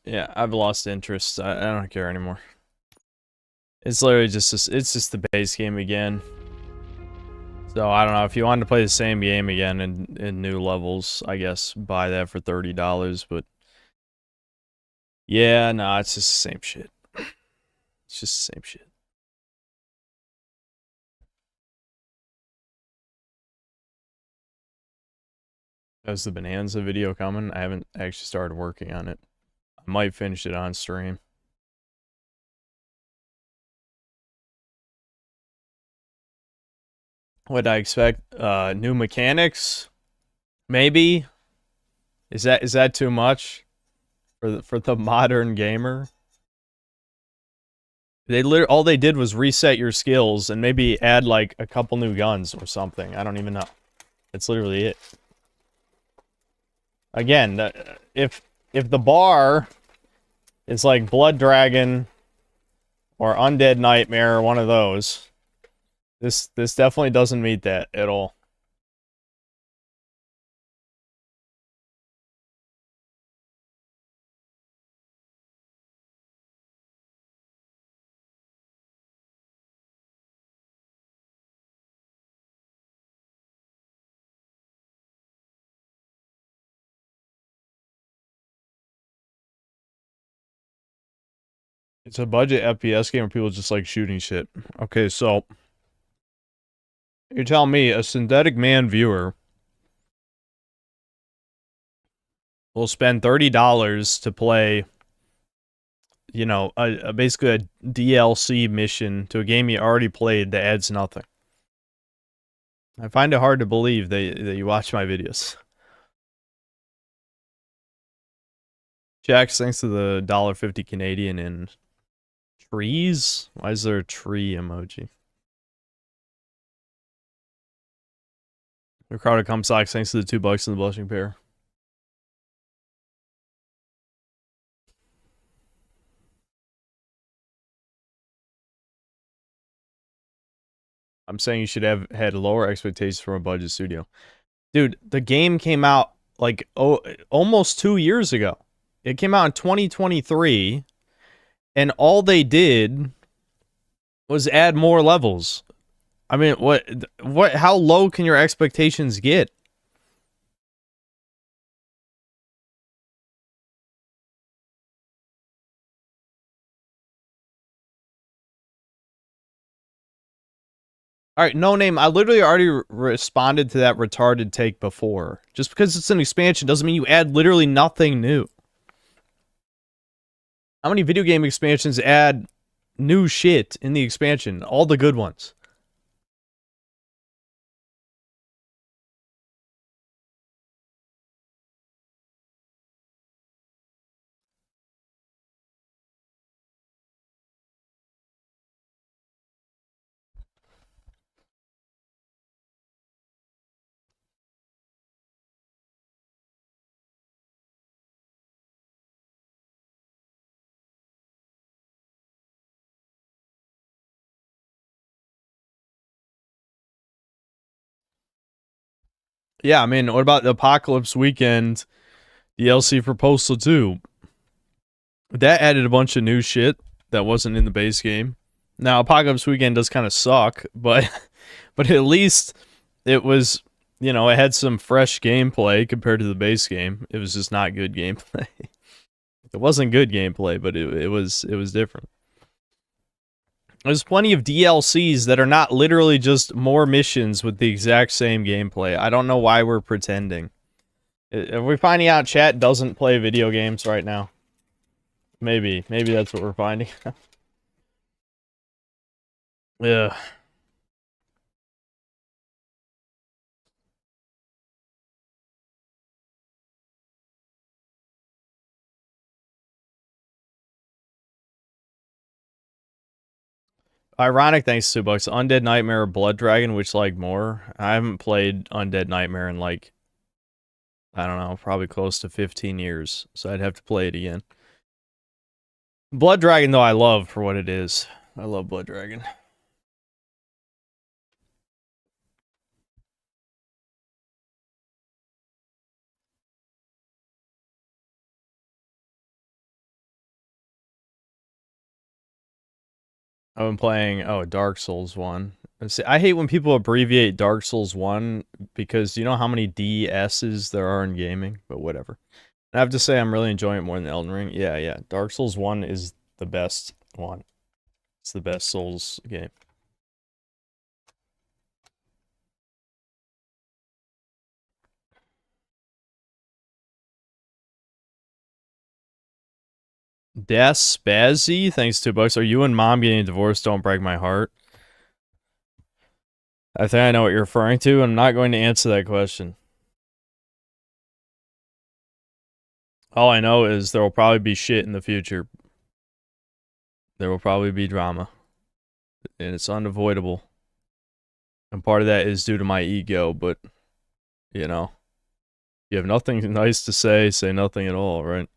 Yeah, I've lost interest. I don't care anymore. It's literally just the base game again. So I don't know, if you wanted to play the same game again in new levels, I guess buy that for $30, but yeah, no, it's just the same shit. It's just the same shit. Is the Bonanza video coming? I haven't actually started working on it. I might finish it on stream. What I expect? New mechanics? Maybe? Is that too much for the modern gamer? All they did was reset your skills and maybe add like a couple new guns or something. I don't even know. That's literally it. Again, if the bar is like Blood Dragon or Undead Nightmare or one of those, this definitely doesn't meet that at all. It's a budget FPS game where people just like shooting shit. Okay, so you're telling me a synthetic man viewer will spend $30 to play, you know, basically a DLC mission to a game you already played that adds nothing. I find it hard to believe that you watch my videos. Jax, thanks to the $1.50 Canadian in trees? Why is there a tree emoji? The crowded cum socks, thanks to the $2 in the blushing pair. I'm saying you should have had lower expectations from a budget studio. Dude, the game came out like almost 2 years ago. It came out in 2023, and all they did was add more levels. I mean, how low can your expectations get? Alright, no name. I literally already responded to that retarded take before. Just because it's an expansion doesn't mean you add literally nothing new. How many video game expansions add new shit in the expansion? All the good ones. Yeah, I mean, what about the Apocalypse Weekend DLC for Postal 2? That added a bunch of new shit that wasn't in the base game. Now, Apocalypse Weekend does kind of suck, but but at least it was, you know, it had some fresh gameplay compared to the base game. It was just not good gameplay. It wasn't good gameplay, but it was different. There's plenty of DLCs that are not literally just more missions with the exact same gameplay. I don't know why we're pretending. Are we finding out chat doesn't play video games right now? Maybe that's what we're finding. Yeah. Ironic, thanks to $2. Undead Nightmare or Blood Dragon, which like more? I haven't played Undead Nightmare in like, I don't know, probably close to 15 years. So I'd have to play it again. Blood Dragon, though, I love for what it is. I love Blood Dragon. I've been playing, Dark Souls 1. See, I hate when people abbreviate Dark Souls 1 because you know how many DS's there are in gaming, but whatever. I have to say I'm really enjoying it more than Elden Ring. Yeah. Dark Souls 1 is the best one. It's the best Souls game. Das Spazzy, thanks $2. Are you and Mom getting divorced? Don't break my heart. I think I know what you're referring to. I'm not going to answer that question. All I know is there will probably be shit in the future. There will probably be drama. And it's unavoidable. And part of that is due to my ego, but, you know, you have nothing nice to say nothing at all, right?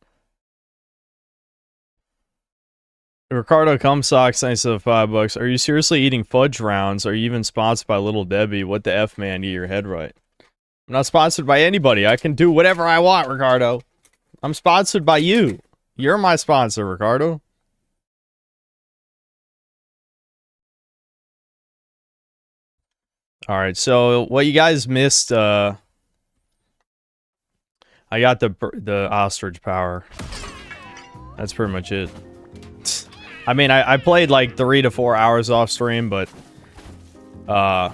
Ricardo Cumsocks, thanks to the $5. Are you seriously eating fudge rounds? Are you even sponsored by Little Debbie? What the F, man? Get your head right. I'm not sponsored by anybody. I can do whatever I want, Ricardo. I'm sponsored by you. You're my sponsor, Ricardo. Alright, so what you guys missed, I got the ostrich power. That's pretty much it. I mean, I played like 3 to 4 hours off stream, but I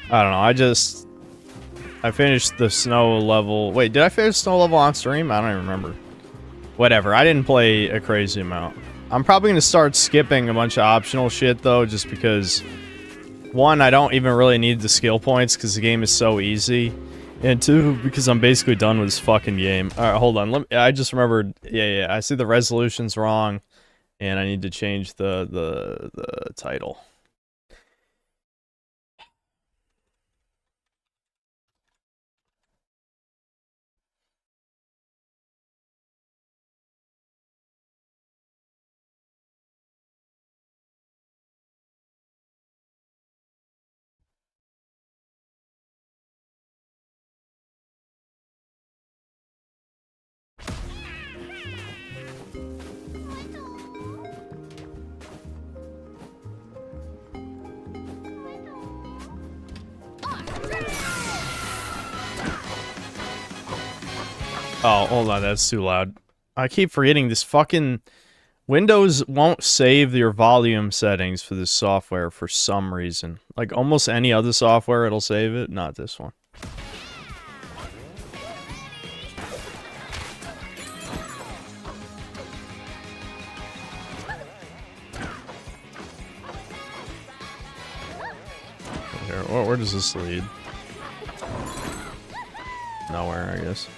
don't know. I finished the snow level. Wait, did I finish snow level on stream? I don't even remember. Whatever. I didn't play a crazy amount. I'm probably gonna start skipping a bunch of optional shit though, just because 1, I don't even really need the skill points because the game is so easy. And 2, because I'm basically done with this fucking game. Alright, hold on. I just remembered. Yeah. I see the resolution's wrong. And I need to change the title. Oh, hold on, that's too loud. I keep forgetting this fucking... Windows won't save your volume settings for this software for some reason. Like, almost any other software, it'll save it, not this one. Here, where does this lead? Nowhere, I guess.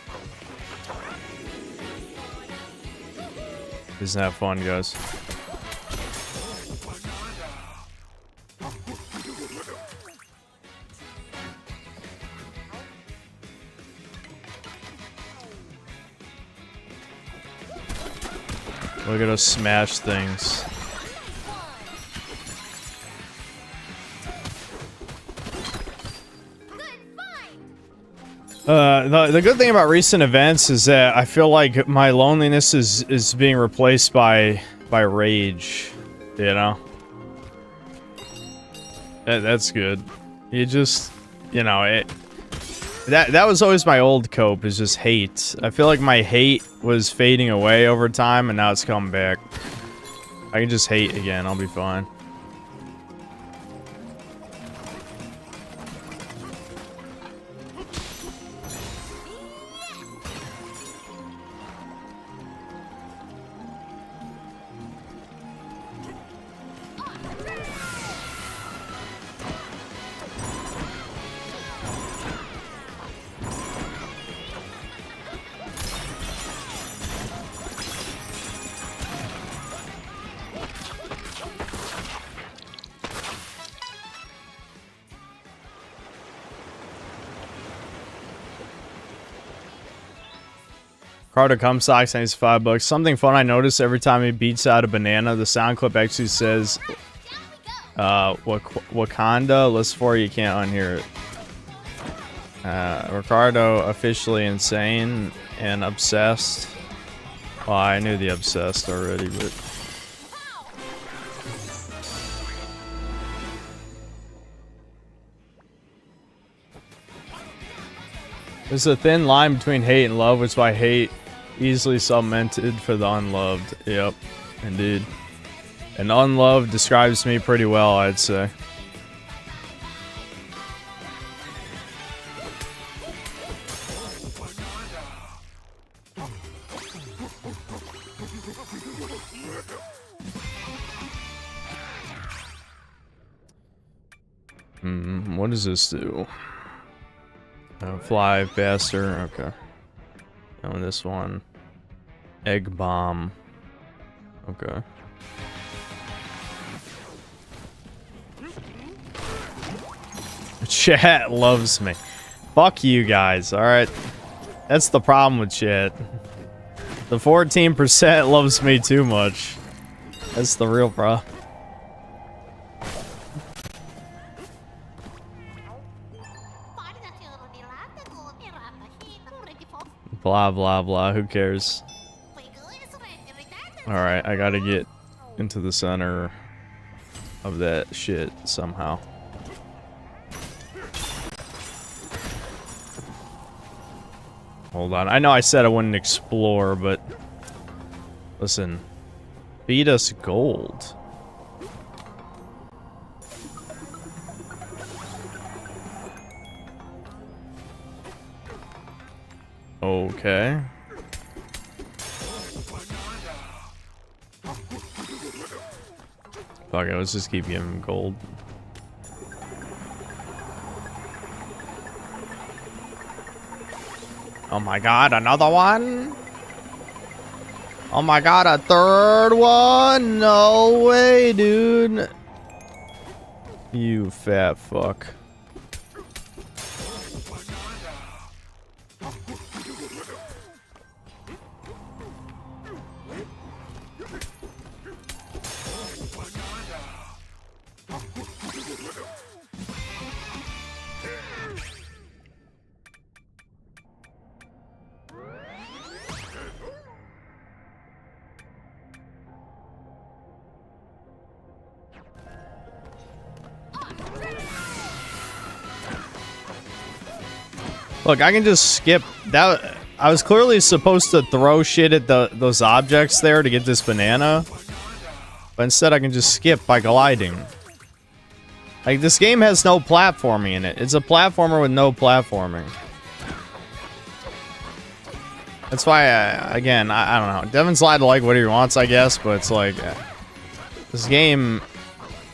Isn't that fun, guys? Look at us smash things. The good thing about recent events is that I feel like my loneliness is being replaced by rage, you know? That's good. You just, you know, that was always my old cope, is just hate. I feel like my hate was fading away over time, and now it's coming back. I can just hate again, I'll be fine. Carter Cumsocks, thanks $5. Something fun I notice every time he beats out a banana, the sound clip actually says Wakanda. List 4, you can't unhear it. Ricardo officially insane and obsessed. Well, I knew the obsessed already, but There's a thin line between hate and love, which is why hate easily submented for the unloved. Yep, indeed. And unloved describes me pretty well, I'd say. What does this do? Fly faster. Okay. And this one. Egg bomb. Okay. Chat loves me. Fuck you guys, alright? That's the problem with chat. The 14% loves me too much. That's the real problem. Blah, blah, blah. Who cares? Alright, I gotta get into the center of that shit somehow. Hold on. I know I said I wouldn't explore, but... Listen. Feed us gold. Okay. Fuck it, let's just keep giving him gold. Oh my god, another one? Oh my god, a third one? No way, dude. You fat fuck. Look, I can just skip that. I was clearly supposed to throw shit at those objects there to get this banana, but instead I can just skip by gliding. Like, this game has no platforming in it. It's a platformer with no platforming. That's why, again, I don't know. Devin's allowed to like what he wants, I guess, but it's like, this game,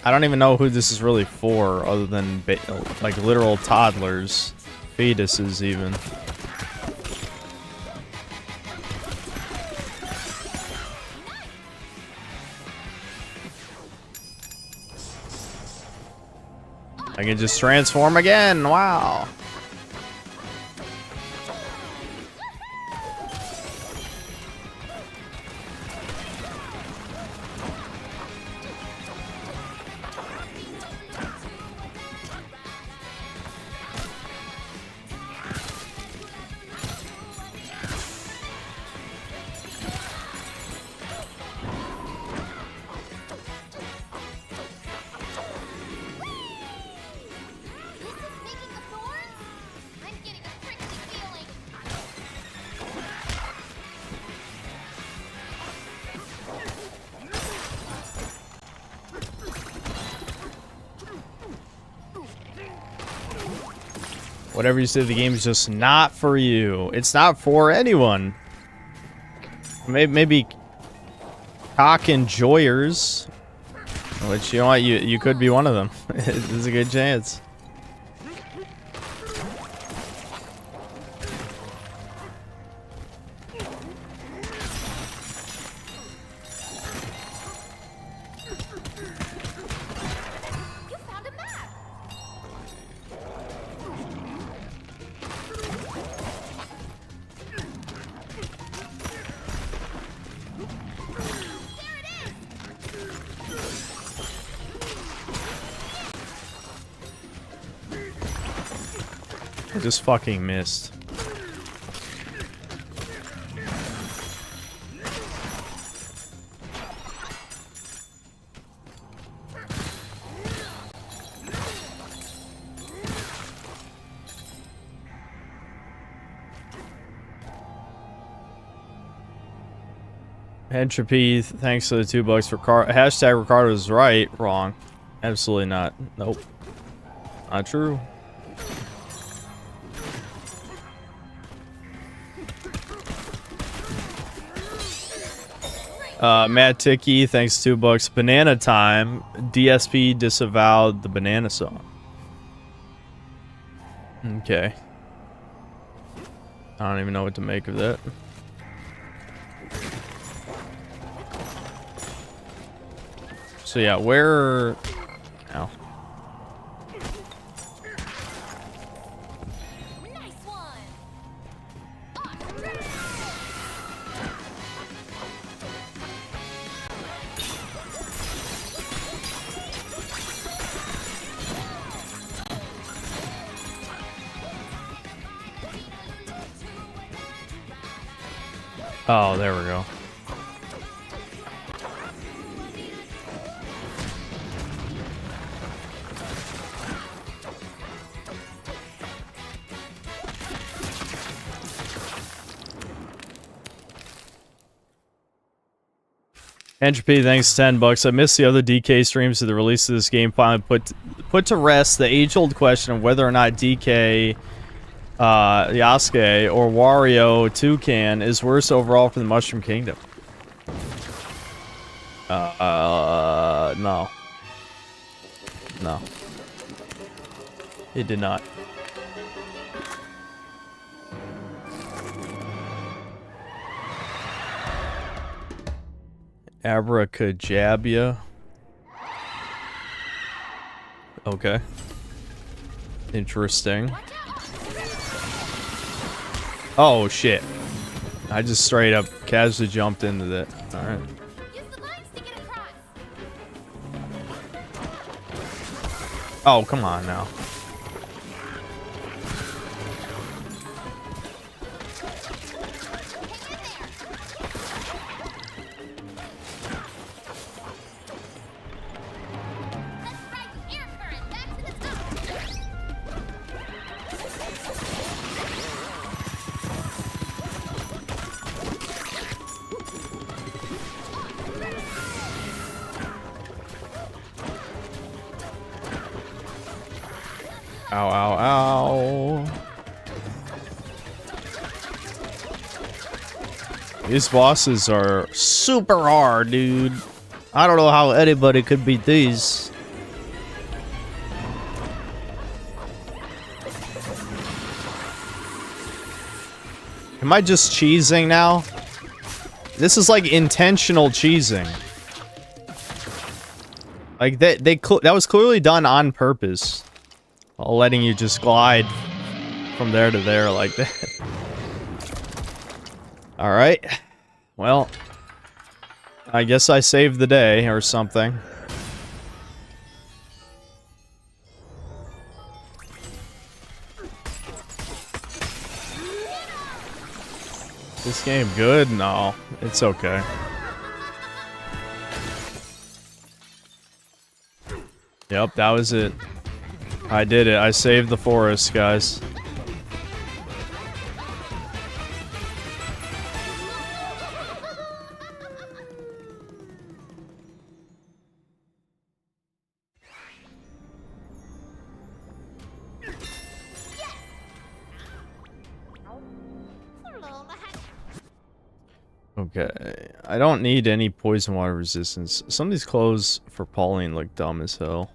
I don't even know who this is really for, other than, like, literal toddlers. Fetuses, even. I can just transform again. Wow. Whatever you say, the game is just not for you. It's not for anyone. Maybe cock enjoyers, which, you know what, you could be one of them. There's a good chance. I just fucking missed. Entropy, thanks for the $2 for hashtag Ricardo is right. Wrong. Absolutely not. Nope. Not true. Matt Ticky, thanks $2. Banana time. DSP disavowed the banana song. Okay. I don't even know what to make of that. So yeah, where... Ow. Oh, there we go. Entropy, thanks $10. I missed the other DK streams of the release of this game. Finally put to rest the age-old question of whether or not DK, Yasuke, or Wario Toucan is worse overall for the Mushroom Kingdom. No. No. It did not. Abracadabra. Okay. Interesting. Oh shit. I just straight up casually jumped into that. Alright. Oh, come on now. Ow, ow, ow. These bosses are super hard, dude. I don't know how anybody could beat these. Am I just cheesing now? This is like intentional cheesing. Like that was clearly done on purpose. Letting you just glide from there to there like that. Alright. Well, I guess I saved the day or something. This game good? No, it's okay. Yep, that was it. I did it. I saved the forest, guys. Okay, I don't need any poison water resistance. Some of these clothes for Pauline look dumb as hell.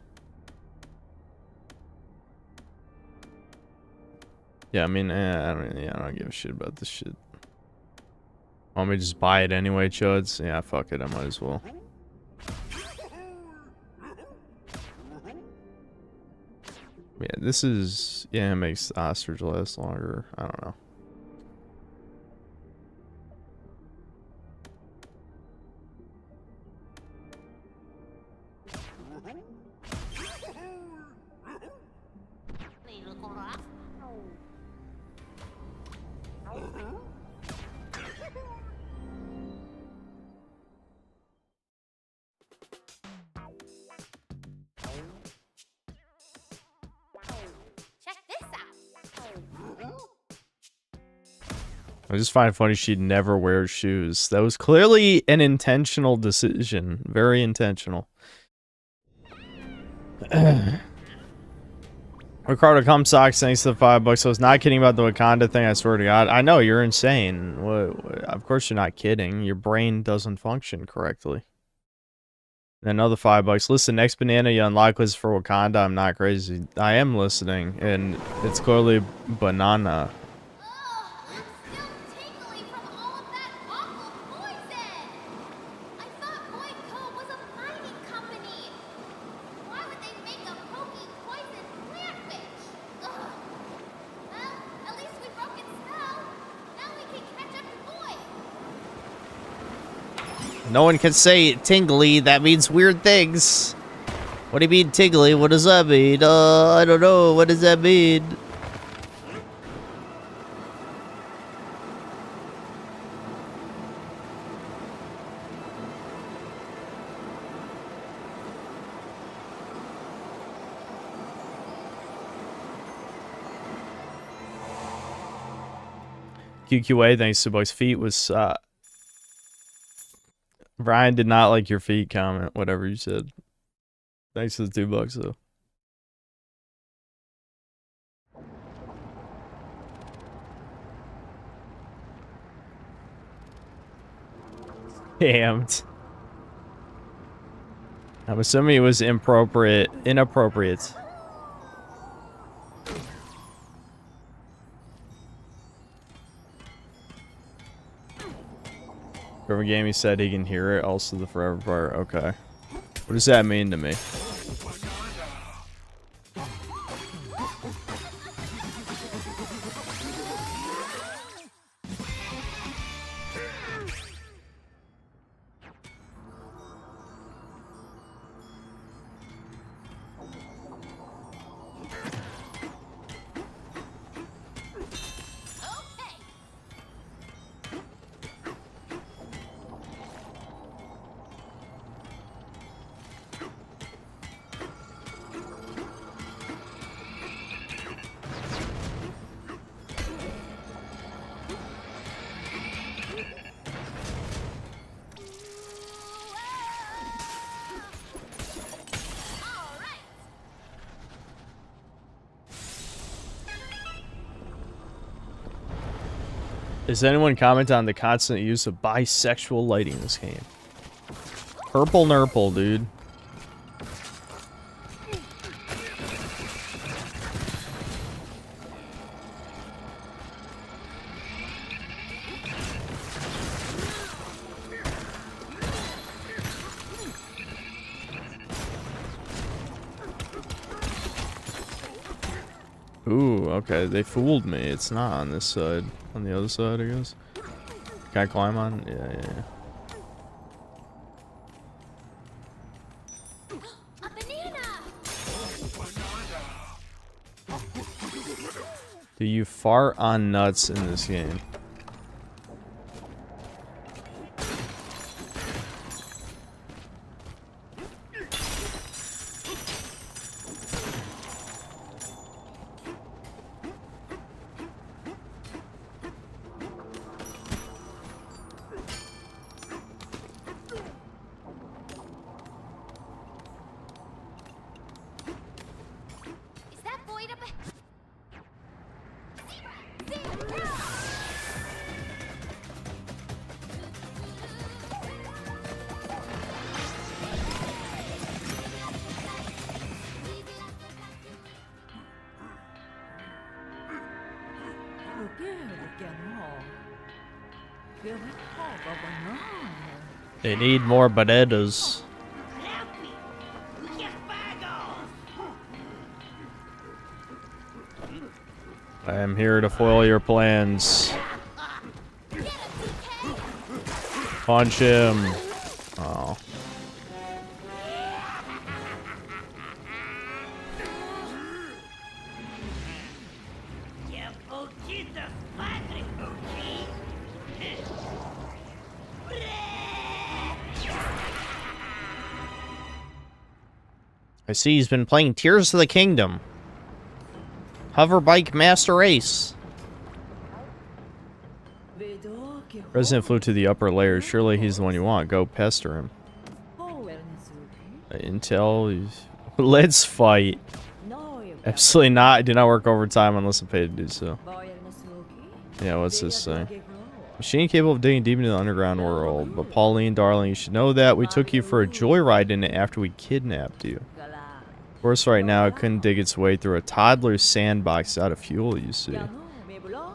Yeah, I mean, I don't give a shit about this shit. Want me to just buy it anyway, chuds? Yeah, fuck it, I might as well. Yeah, this is... Yeah, it makes the ostrich last longer. I don't know. I just find it funny she'd never wear shoes. That was clearly an intentional decision. Very intentional. Ricardo Comstocks, thanks to the $5. I was not kidding about the Wakanda thing, I swear to God. I know, you're insane. What, of course you're not kidding. Your brain doesn't function correctly. And another $5. Listen, next banana you unlock is for Wakanda. I'm not crazy. I am listening, and it's clearly banana. No one can say tingly, that means weird things. What do you mean tingly? What does that mean? I don't know. What does that mean? QQA, thanks to Buck's feet was Brian did not like your feet comment, whatever you said. Thanks for the $2 though. Damned. I'm assuming it was inappropriate. Whoever game he said he can hear it, also the forever part. Okay. What does that mean to me? Does anyone comment on the constant use of bisexual lighting in this game? Purple nurple, dude. Ooh, okay, they fooled me. It's not on this side. On the other side, I guess. Can I climb on? Yeah. Do you fart on nuts in this game? They need more bananas. I am here to foil your plans. Punch him. Oh. I see he's been playing Tears of the Kingdom. Hoverbike Master Race. The President flew to the upper layers. Surely he's the one you want. Go pester him. Intel. Let's fight. Absolutely not. I do not work overtime unless I'm paid to do so. Yeah, what's this say? Machine capable of digging deep into the underground world. But Pauline, darling, you should know that we took you for a joyride in it after we kidnapped you. Of course, right now, it couldn't dig its way through a toddler's sandbox out of fuel, you see.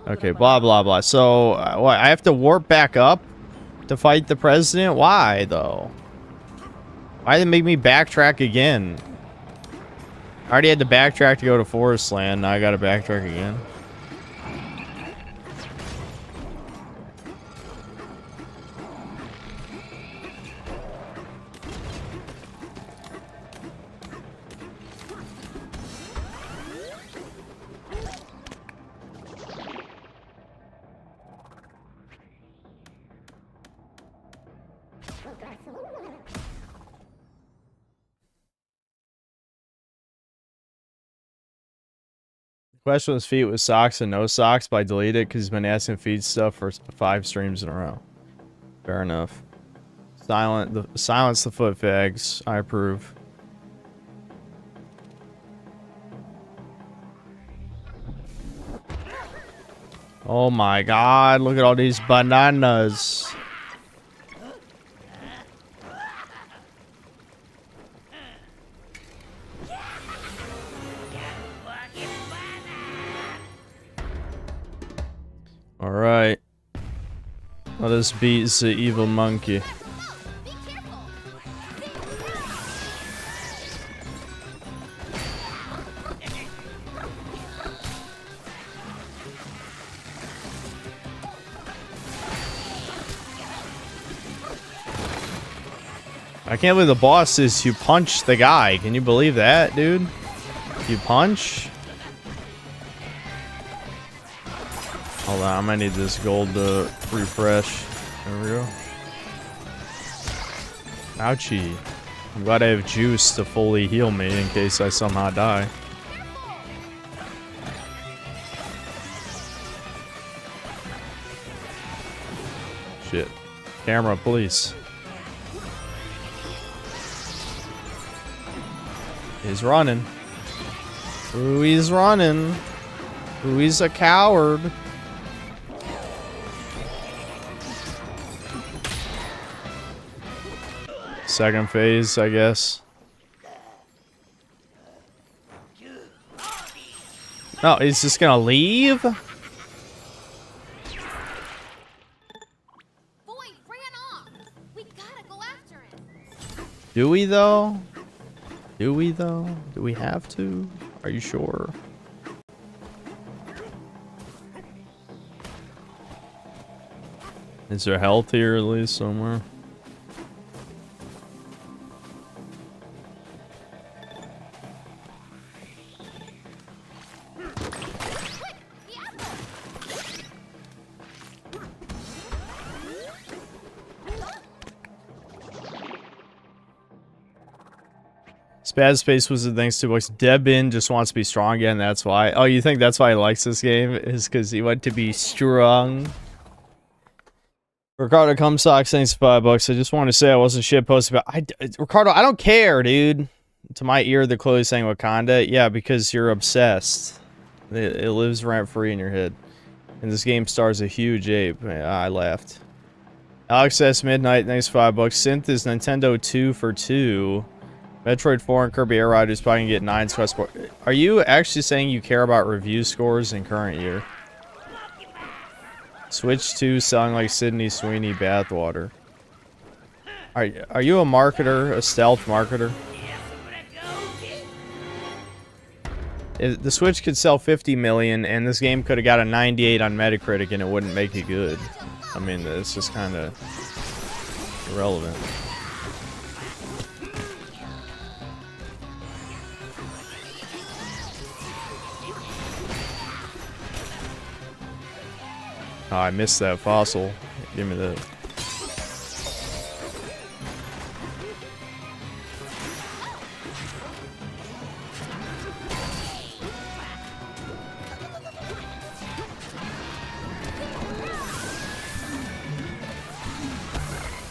Okay, blah, blah, blah. So, what, I have to warp back up to fight the president? Why, though? Why did they make me backtrack again? I already had to backtrack to go to Forest Land. Now I gotta backtrack again. Question his feet with socks and no socks, but I deleted it because he's been asking feed stuff for 5 streams in a row. Fair enough. Silence the foot fags. I approve. Oh my god, look at all these bananas. Alright. Let us beat the evil monkey. I can't believe the boss is you punch the guy. Can you believe that, dude? You punch? Hold on, I might need this gold to refresh. There we go. Ouchie. I'm glad I have juice to fully heal me in case I somehow die. Shit. Camera, please. He's running. Ooh, he's running. Ooh, he's a coward. Second phase, I guess. No, he's just gonna leave? Boy, ran off. We gotta go after him. Do we though? Do we though? Do we have to? Are you sure? Is there health here at least somewhere? Spaz Space was the thanks to books. Debin just wants to be strong again, that's why. Oh, you think that's why he likes this game? Is because he wants to be strong? Ricardo Cumsock, thanks for $5. I just want to say I wasn't shitposted about... Ricardo, I don't care, dude. To my ear, they're clearly saying Wakanda. Yeah, because you're obsessed. It lives rent-free in your head. And this game stars a huge ape. I laughed. Alex S. Midnight, thanks for $5. Synth is Nintendo 2 for 2. Metroid 4 and Kirby Air Riders probably can get 9 Quest. Are you actually saying you care about review scores in current year? Switch 2 selling like Sydney Sweeney bathwater. Are you a marketer, a stealth marketer? If the Switch could sell 50 million and this game could have got a 98 on Metacritic and it wouldn't make it good. I mean, it's just kind of irrelevant. Oh, I missed that fossil. Give me that.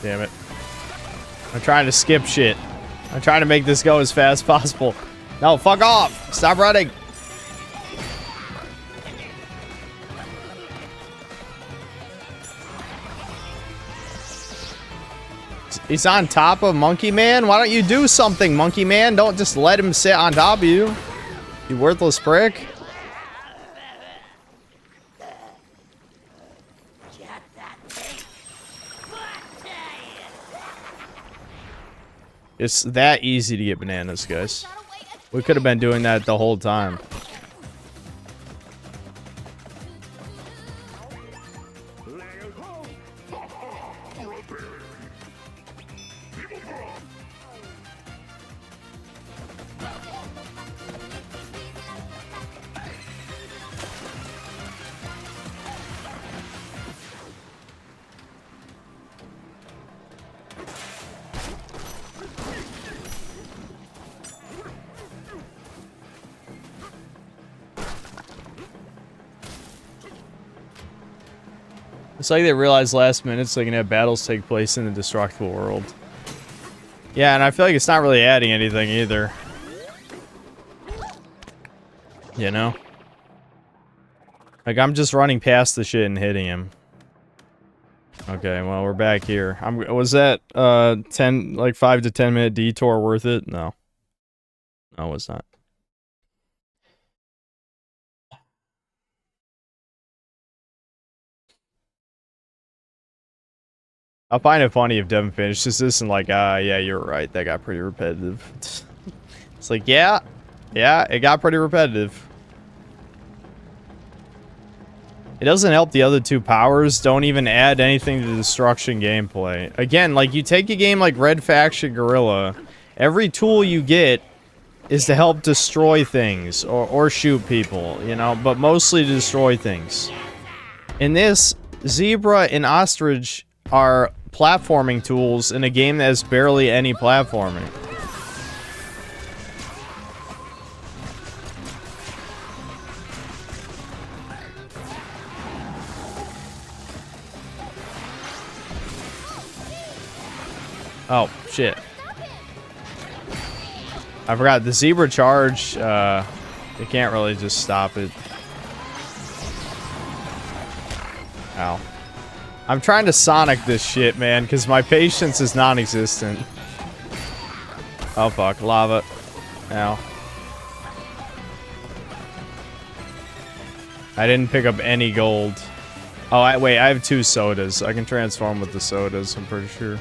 Damn it. I'm trying to skip shit. I'm trying to make this go as fast as possible. No, fuck off! Stop running! He's on top of Monkey Man? Why don't you do something, Monkey Man? Don't just let him sit on top of you. You worthless prick. It's that easy to get bananas, guys. We could have been doing that the whole time. It's like they realized last minute so they can have battles take place in the destructible world. Yeah, and I feel like it's not really adding anything either. You know? Like, I'm just running past the shit and hitting him. Okay, well, we're back here. Was that, 5 to 10 minute detour worth it? No. No, it's not. I find it funny if Devin finishes this and like, yeah, you're right. That got pretty repetitive. It's like, yeah, it got pretty repetitive. It doesn't help the other two powers. Don't even add anything to the destruction gameplay. Again, like, you take a game like Red Faction Guerrilla, every tool you get is to help destroy things or shoot people, you know, but mostly to destroy things. In this, Zebra and Ostrich are platforming tools in a game that has barely any platforming. Oh, shit. I forgot, the Zebra charge, you can't really just stop it. Ow. I'm trying to Sonic this shit, man, because my patience is non-existent. Oh, fuck. Lava. Ow. I didn't pick up any gold. Oh, wait, I have 2 sodas. I can transform with the sodas, I'm pretty sure.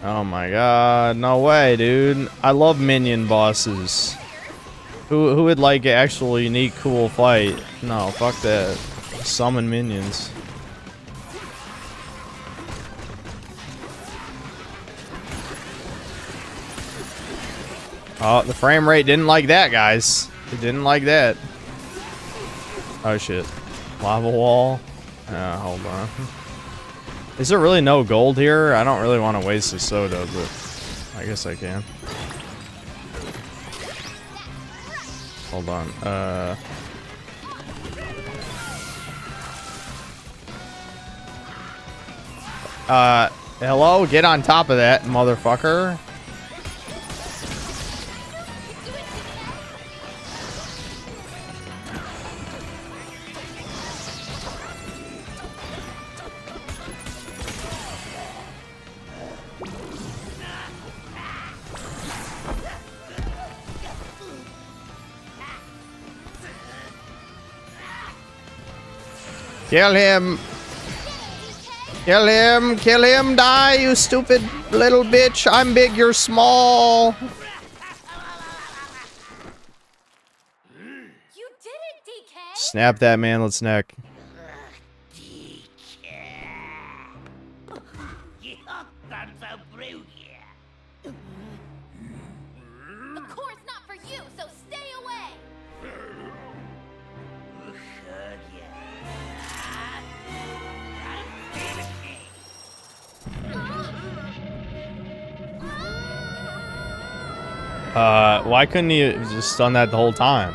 Oh my god, no way, dude. I love minion bosses. Who would like an actual unique cool fight? No, fuck that. Summon minions. Oh, the frame rate didn't like that, guys. It didn't like that. Oh shit. Lava wall. Hold on. Is there really no gold here? I don't really want to waste the soda, but I guess I can. Hold on. Hello? Get on top of that, motherfucker. Kill him! Kill him! Kill him! Die, you stupid little bitch! I'm big, you're small! You did it, DK! Snap that manlet's neck. The core's not for you, so stay away! Why couldn't he have just done that the whole time?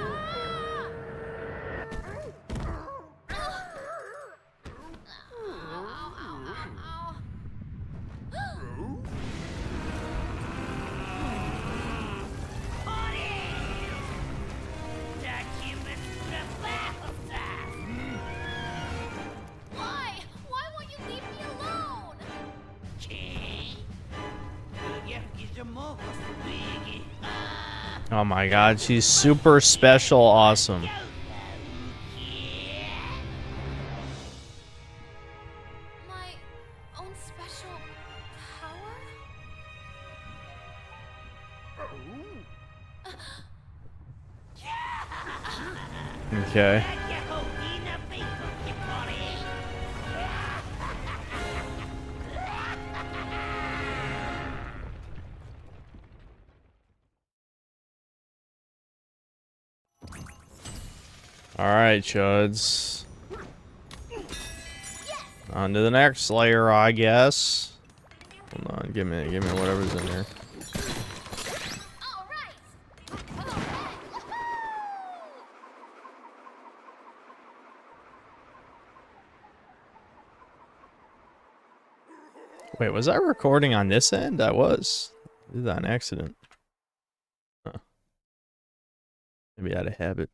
Oh my god, she's super special awesome. My own special power? Okay. Alright, chuds. On to the next layer, I guess. Hold on, give me whatever's in there. Wait, was I recording on this end? I was. I did that on accident. Huh. Maybe out of habit.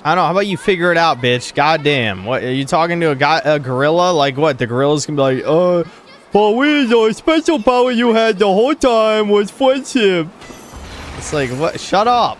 I don't know. How about you figure it out, bitch? Goddamn. What are you talking to a gorilla? Like what? The gorilla's gonna be like, but the special power you had the whole time was friendship. It's like, what? Shut up.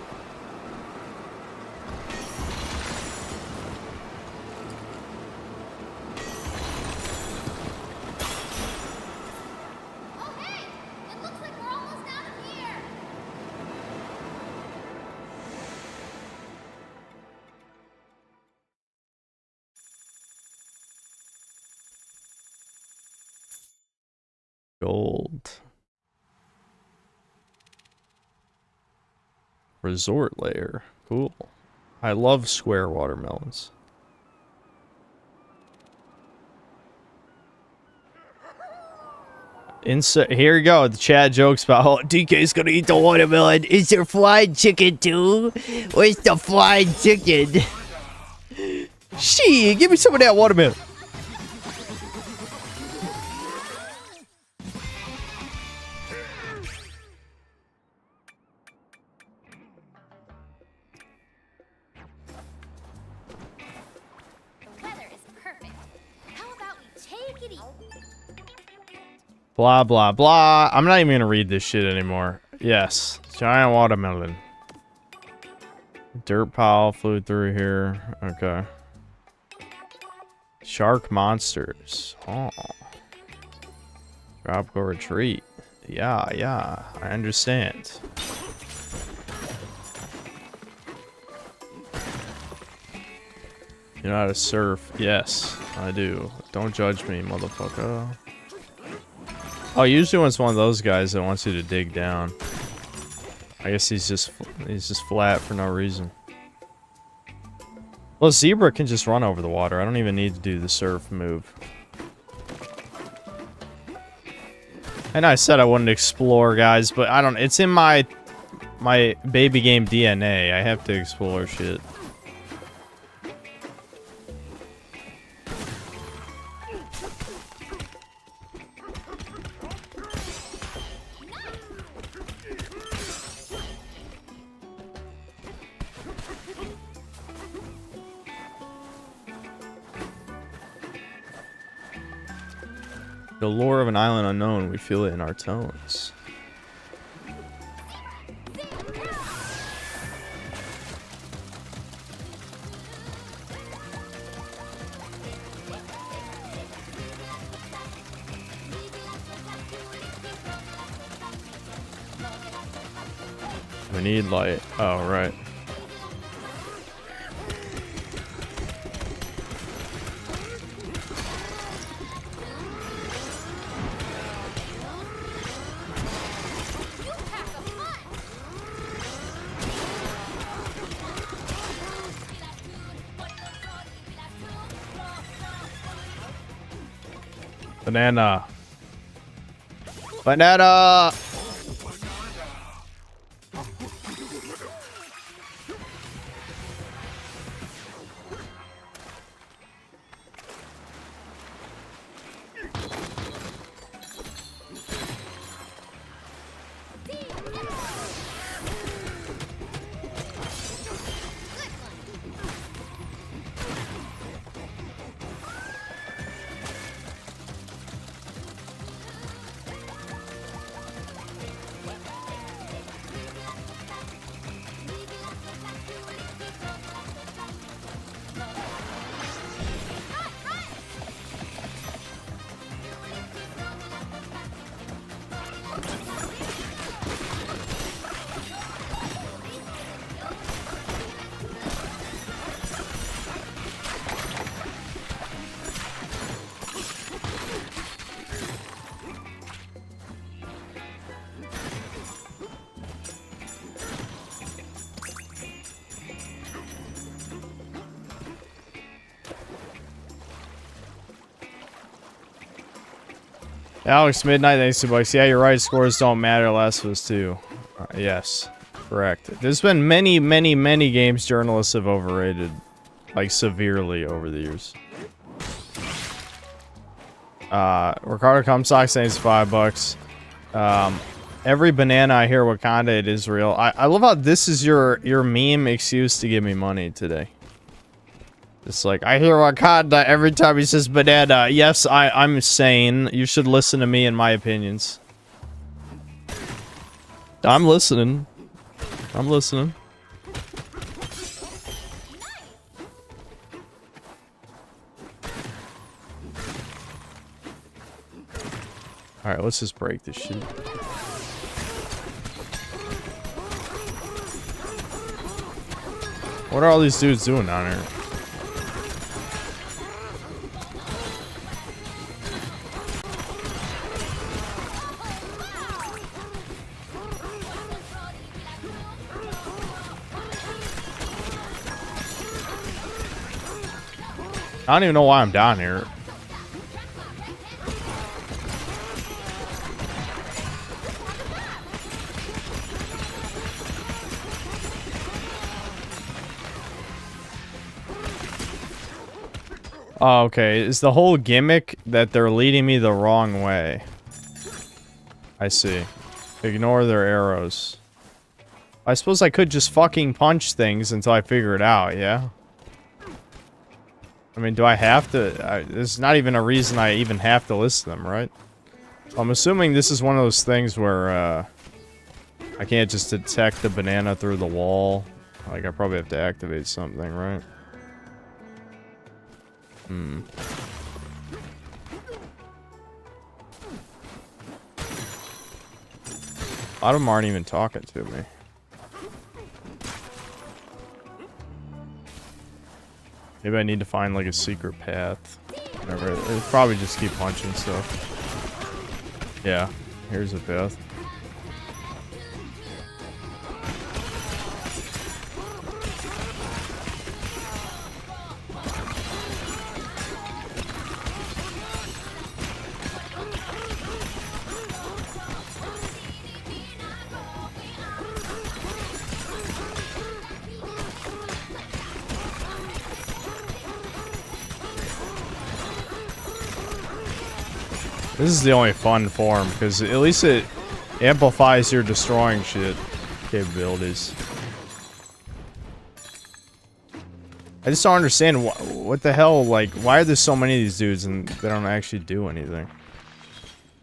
Gold. Resort layer. Cool. I love square watermelons. Here you go. The chat jokes about, oh, DK's gonna eat the watermelon. Is there fried chicken too? Where's the fried chicken? Shit, give me some of that watermelon. Blah, blah, blah. I'm not even gonna read this shit anymore. Yes. Giant watermelon. Dirt pile flew through here. Okay. Shark monsters. Oh. Tropical retreat. Yeah, I understand. You know how to surf? Yes, I do. Don't judge me, motherfucker. Oh, usually when it's one of those guys that wants you to dig down. I guess he's just flat for no reason. Well, zebra can just run over the water. I don't even need to do the surf move. And I said I wouldn't explore, guys, but I don't. It's in my baby game DNA. I have to explore shit. The lore of an island unknown, we feel it in our tones. We need light. Oh, right. Banana. Banana! Alex Midnight, thanks to bucks. Yeah, you're right. Scores don't matter. Last of Us 2. Yes, correct. There's been many, many, many games journalists have overrated, like severely over the years. Ricardo Comstock, thanks to $5. Every banana I hear Wakanda, it is real. I love how this is your meme excuse to give me money today. It's like, I hear Wakanda every time he says banana. Yes, I'm sane. You should listen to me and my opinions. I'm listening. I'm listening. Alright, let's just break this shit. What are all these dudes doing down here? I don't even know why I'm down here. Oh, okay. Is the whole gimmick that they're leading me the wrong way? I see. Ignore their arrows. I suppose I could just fucking punch things until I figure it out, yeah? I mean, do I have to? There's not even a reason I even have to list them, right? I'm assuming this is one of those things where, I can't just detect the banana through the wall. Like, I probably have to activate something, right? Hmm. A lot of them aren't even talking to me. Maybe I need to find like a secret path. Whatever. It'll probably just keep punching stuff. Yeah, here's a path. This is the only fun form, because at least it amplifies your destroying shit capabilities. I just don't understand what the hell, like, why are there so many of these dudes and they don't actually do anything?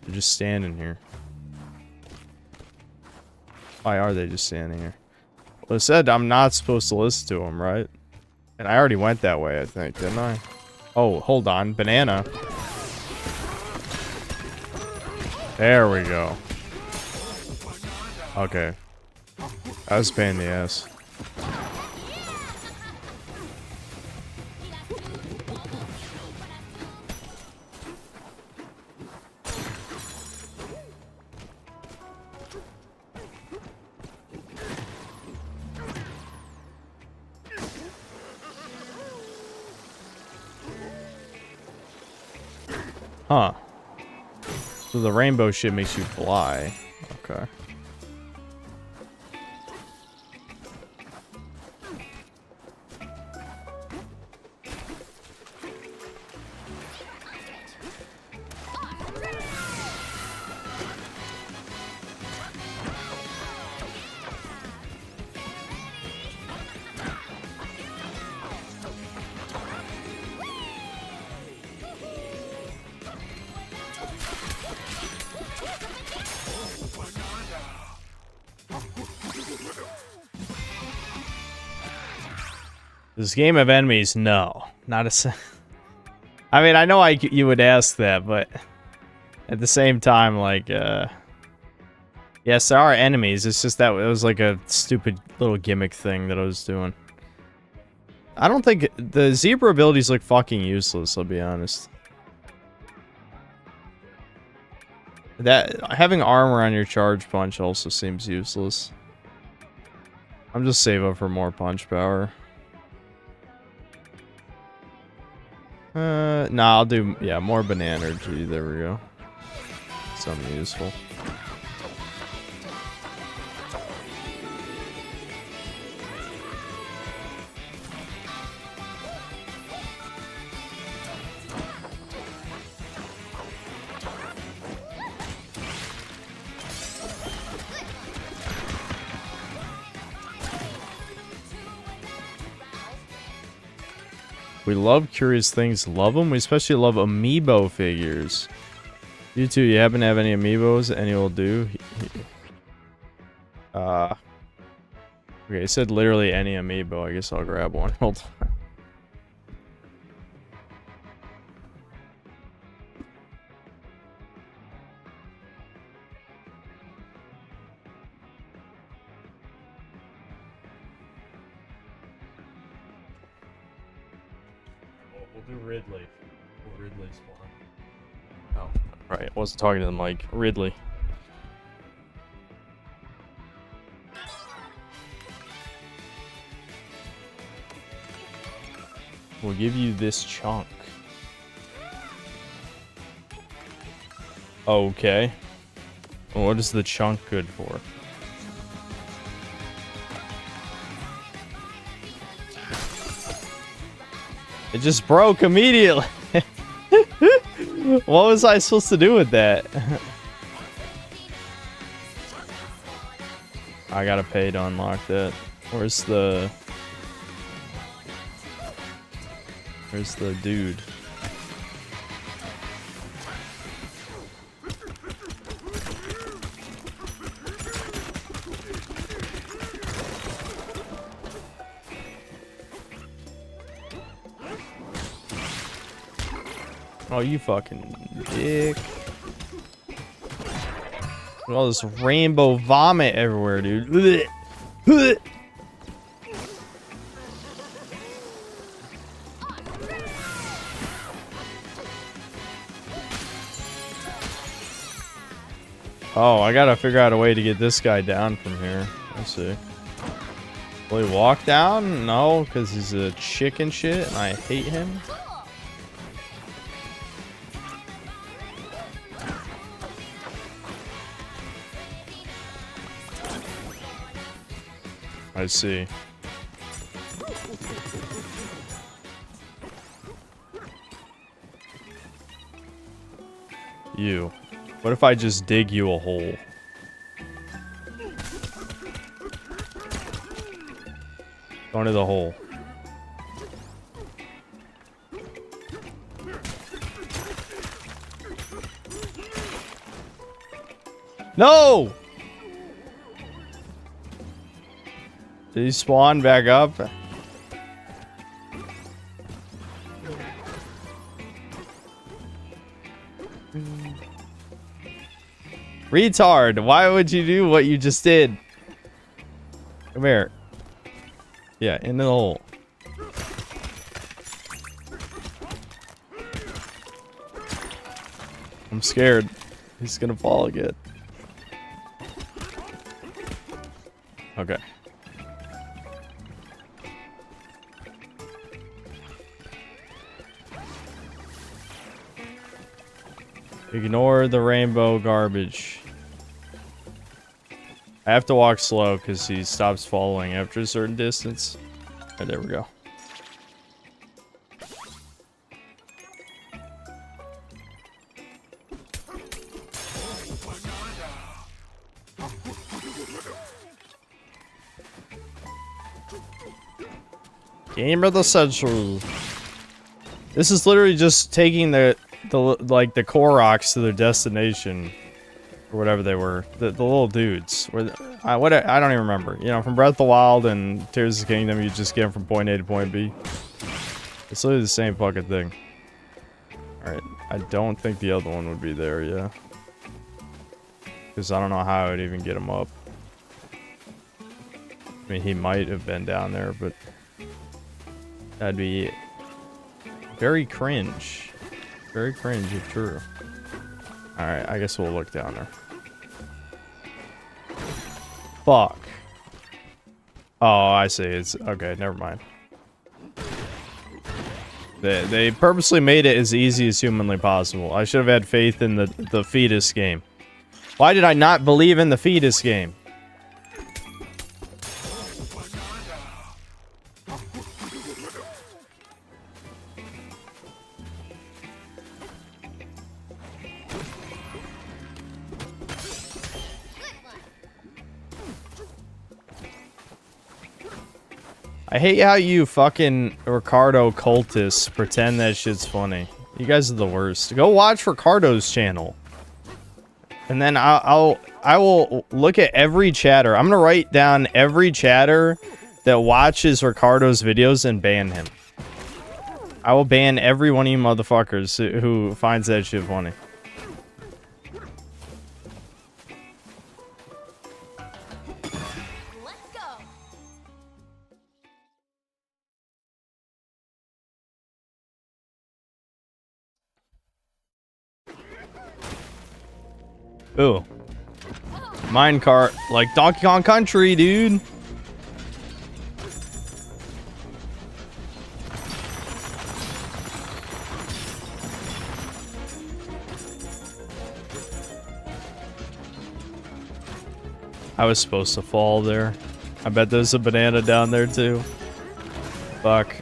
They're just standing here. Why are they just standing here? Well, it said I'm not supposed to listen to them, right? And I already went that way, I think, didn't I? Oh, hold on. Banana. There we go. Okay. That was a pain in the ass. Huh. So the rainbow shit makes you fly. Okay. This game of enemies, no. Not a... I mean, I know you would ask that, but... At the same time, like, yes, there are enemies. It's just that it was like a stupid little gimmick thing that I was doing. I don't think... The zebra abilities look fucking useless, I'll be honest. Having armor on your charge punch also seems useless. I'm just saving for more punch power. Nah, I'll do, yeah, more banana energy. There we go. Something useful. We love curious things. Love them. We especially love amiibo figures. You two, you happen to have any amiibos? Any will do. Okay, it said literally any amiibo. I guess I'll grab one. Hold on. We'll do Ridley. Ridley spawn. Oh, right. I wasn't talking to the mic. Ridley. We'll give you this chunk. Okay. Well, what is the chunk good for? It just broke immediately. What was I supposed to do with that? I gotta pay to unlock that. Where's the dude? Oh, you fucking dick. Look at all this rainbow vomit everywhere, dude. Oh, I gotta figure out a way to get this guy down from here. Let's see. Will he walk down? No, because he's a chicken shit and I hate him. I see. You. What if I just dig you a hole? Go into the hole. No! Did he spawn back up? Retard, why would you do what you just did? Come here. Yeah, in the hole. I'm scared. He's gonna fall again. Okay. Ignore the rainbow garbage. I have to walk slow because he stops following after a certain distance. Right, there we go. Game of the century. This is literally just taking the Koroks to their destination, or whatever they were. The little dudes. I don't even remember. You know, from Breath of the Wild and Tears of the Kingdom, you just get them from point A to point B. It's literally the same fucking thing. All right, I don't think the other one would be there, yeah. Because I don't know how I would even get him up. I mean, he might have been down there, but that'd be very cringe. Very cringe if true. Alright, I guess we'll look down there. Fuck. Oh, I see. It's okay, never mind. They purposely made it as easy as humanly possible. I should have had faith in the fetus game. Why did I not believe in the fetus game? I hate how you fucking Ricardo cultists pretend that shit's funny. You guys are the worst. Go watch Ricardo's channel. And then I will look at every chatter. I'm gonna write down every chatter that watches Ricardo's videos and ban him. I will ban every one of you motherfuckers who finds that shit funny. Ooh. Minecart, like Donkey Kong Country, dude. I was supposed to fall there. I bet there's a banana down there too. Fuck.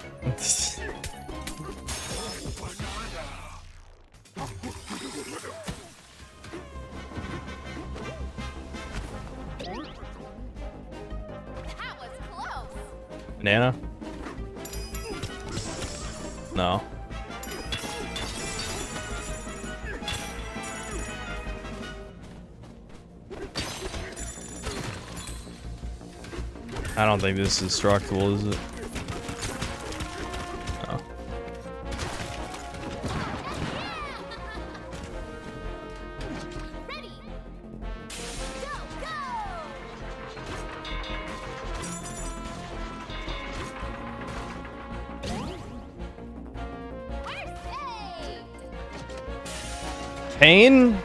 Banana? No. I don't think this is destructible, is it? No. Pain?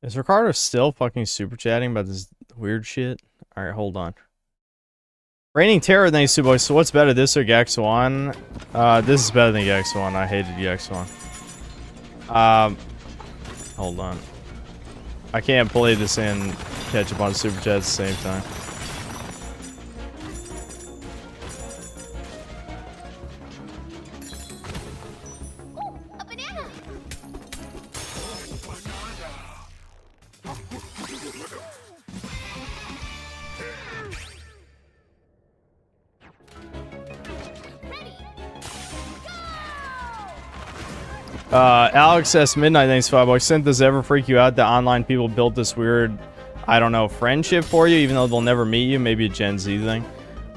Is Ricardo still fucking super chatting about this weird shit? Alright, hold on. Raining Terror, thanks to boys. So what's better, this or Gax1? This is better than Gax1. I hated Gax1. Hold on. I can't play this and catch up on super chat at the same time. Alex S. Midnight, thanks $5. Synth, does it ever freak you out that online people built this weird, I don't know, friendship for you, even though they'll never meet you? Maybe a Gen Z thing.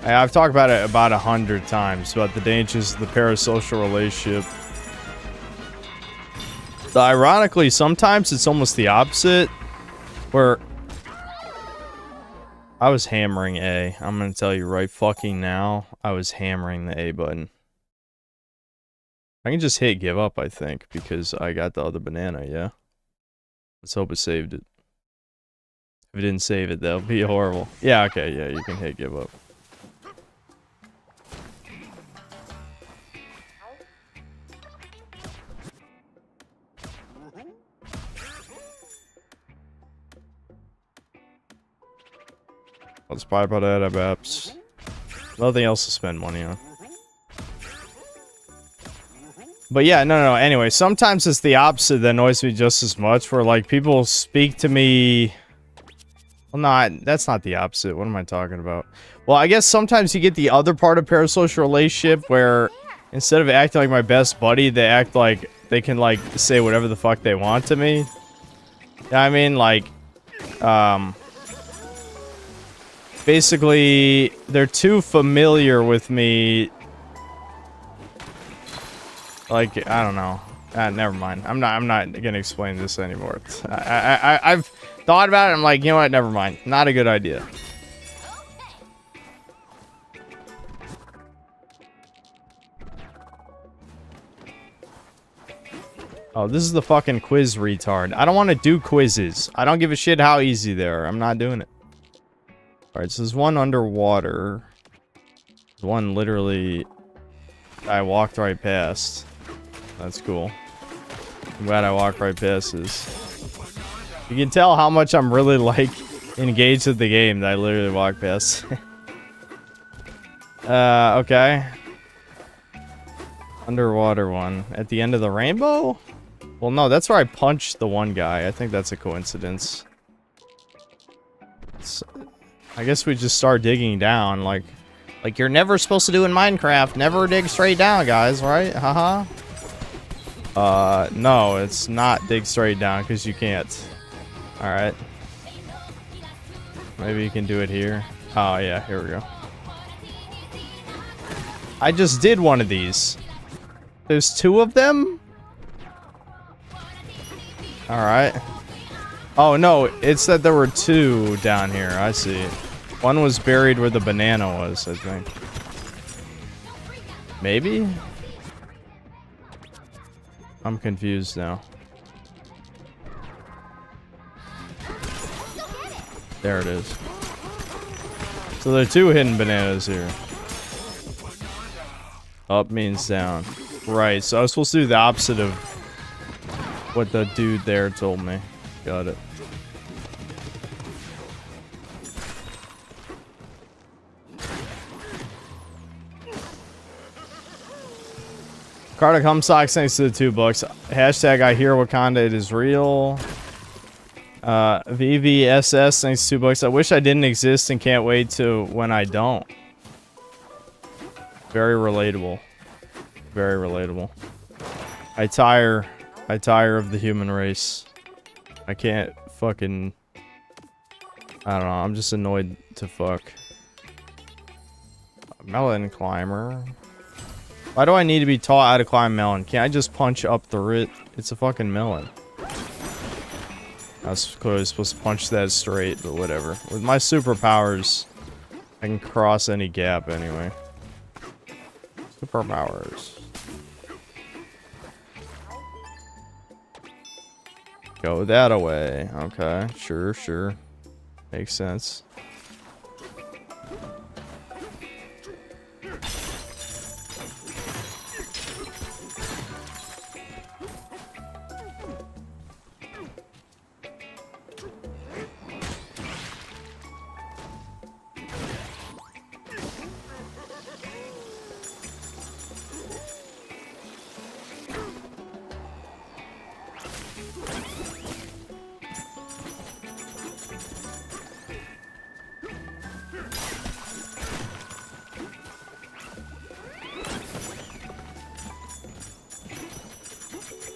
I've talked about it about 100 times, about the dangers of the parasocial relationship. Ironically, sometimes it's almost the opposite, where I was hammering A. I'm gonna tell you right fucking now, I was hammering the A button. I can just hit give up, I think, because I got the other banana, yeah? Let's hope it saved it. If it didn't save it, that would be horrible. Yeah, okay, yeah, you can hit give up. Let's buy banana maps. Nothing else to spend money on. But yeah, no. Anyway, sometimes it's the opposite that annoys me just as much. Where like people speak to me. Well, no, that's not the opposite. What am I talking about? Well, I guess sometimes you get the other part of parasocial relationship where instead of acting like my best buddy, they act like they can like say whatever the fuck they want to me. Yeah, I mean, like, basically, they're too familiar with me. Like, I don't know. Never mind. I'm not gonna explain this anymore. I've thought about it. I'm like, you know what? Never mind. Not a good idea. Oh, this is the fucking quiz retard. I don't want to do quizzes. I don't give a shit how easy they are. I'm not doing it. Alright, so there's one underwater. One literally I walked right past. That's cool. I'm glad I walked right past this. You can tell how much I'm really, like, engaged with the game that I literally walked past. Okay. Underwater one. At the end of the rainbow? Well, no, that's where I punched the one guy. I think that's a coincidence. I guess we just start digging down, like you're never supposed to do in Minecraft. Never dig straight down, guys, right? Haha. No, it's not dig straight down, because you can't. Alright. Maybe you can do it here. Oh, yeah, here we go. I just did one of these. There's two of them? Alright. Oh, no, it's that there were two down here. I see. One was buried where the banana was, I think. Maybe? I'm confused now. There it is. So there are two hidden bananas here. Up means down. Right, so I was supposed to do the opposite of what the dude there told me. Got it. Cardiac Humsocks, thanks to the $2. Hashtag I hear Wakanda, it is real. VVSS, thanks to $2. I wish I didn't exist and can't wait to when I don't. Very relatable. Very relatable. I tire of the human race. I can't fucking... I don't know, I'm just annoyed to fuck. Melon climber. Why do I need to be taught how to climb melon? Can't I just punch up through it? It's a fucking melon. I was clearly supposed to punch that straight, but whatever. With my superpowers, I can cross any gap anyway. Superpowers. Go that away. Okay, sure. Makes sense.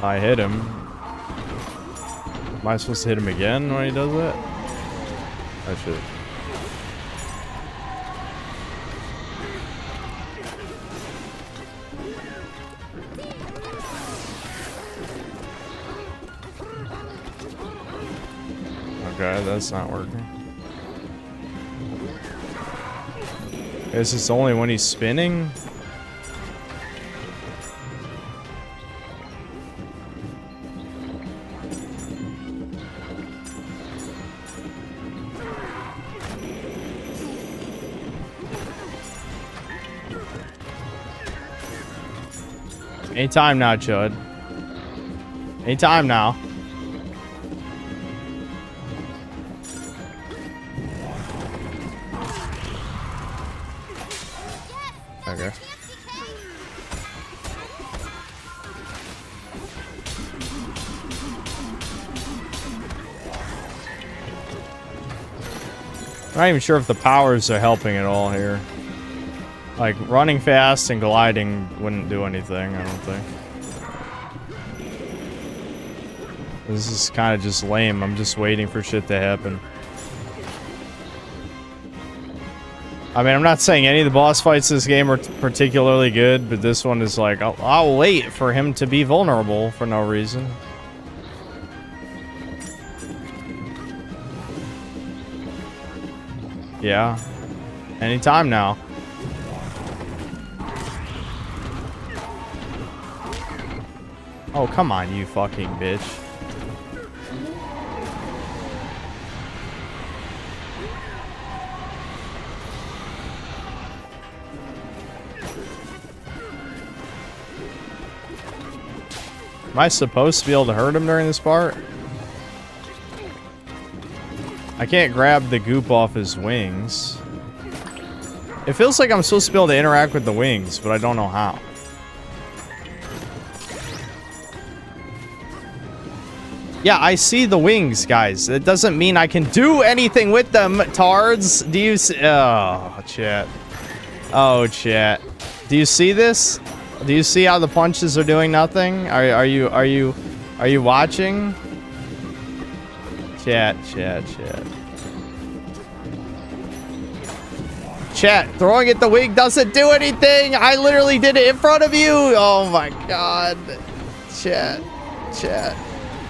I hit him. Am I supposed to hit him again when he does that? I should. Okay, that's not working. Is this only when he's spinning? Anytime now, Chud. Anytime now. Okay. I'm not even sure if the powers are helping at all here. Like, running fast and gliding wouldn't do anything, I don't think. This is kind of just lame. I'm just waiting for shit to happen. I mean, I'm not saying any of the boss fights this game are particularly good, but this one is like, I'll wait for him to be vulnerable for no reason. Yeah. Anytime now. Oh, come on, you fucking bitch. Am I supposed to be able to hurt him during this part? I can't grab the goop off his wings. It feels like I'm supposed to be able to interact with the wings, but I don't know how. Yeah, I see the wings, guys. It doesn't mean I can do anything with them, tards. Do you see? Oh, chat. Oh, chat. Do you see this? Do you see how the punches are doing nothing? Are you watching? Chat. Chat, throwing at the wing doesn't do anything. I literally did it in front of you. Oh my god. Chat.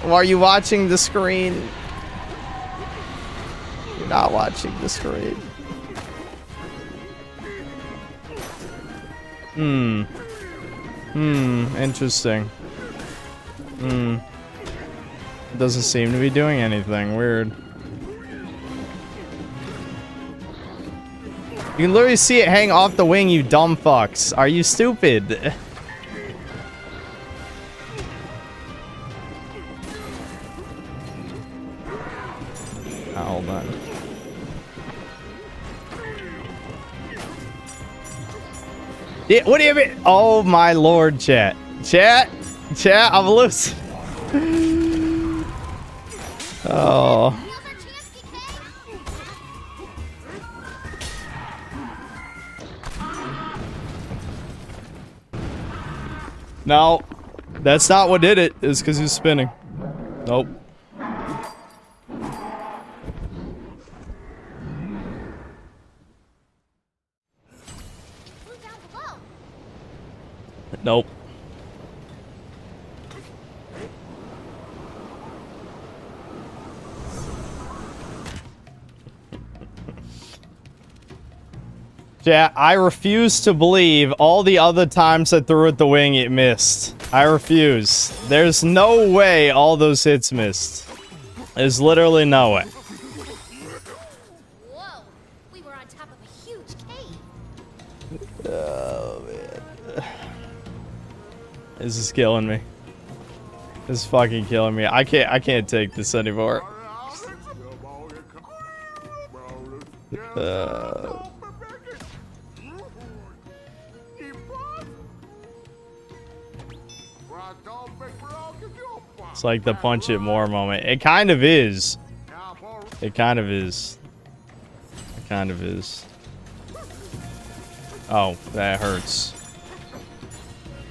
Are you watching the screen? You're not watching the screen. Interesting. Doesn't seem to be doing anything. Weird. You can literally see it hang off the wing, you dumb fucks. Are you stupid? Hold on. Yeah, what do you mean? Oh my lord, chat. Chat, I'm loose. Oh. No, that's not what did it. It's because he's spinning. Nope. Nope. Yeah, I refuse to believe all the other times I threw at the wing it missed. I refuse. There's no way all those hits missed. There's literally no way. Whoa, we were on top of a huge cave. Oh man. This is killing me. This is fucking killing me. I can't take this anymore. It's like the punch it more moment. It kind of is. It kind of is. It kind of is. Oh, that hurts.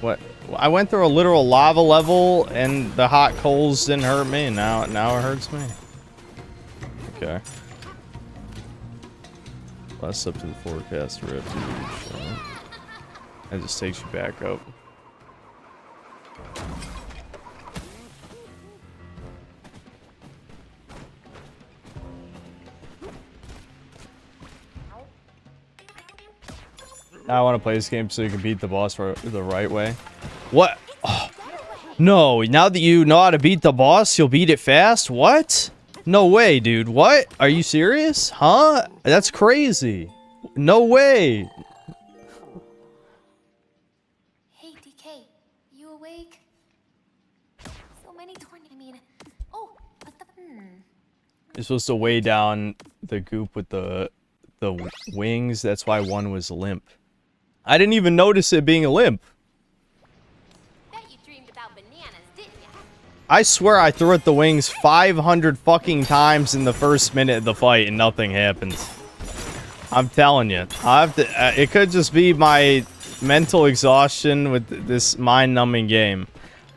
What? I went through a literal lava level, and the hot coals didn't hurt me. Now it hurts me. Okay. Less up to the forecast refuge. That just takes you back up. Now I want to play this game so you can beat the boss for the right way. What? Oh. No, now that you know how to beat the boss, you'll beat it fast? What? No way, dude. What? Are you serious? Huh? That's crazy. No way. Hey, DK, you awake? So many I mean, oh, but You're supposed to weigh down the goop with the wings. That's why one was limp. I didn't even notice it being a limp. Bet you dreamed about bananas, didn't ya? I swear I threw at the wings 500 fucking times in the first minute of the fight and nothing happened. I'm telling you. I have to, it could just be my mental exhaustion with this mind-numbing game.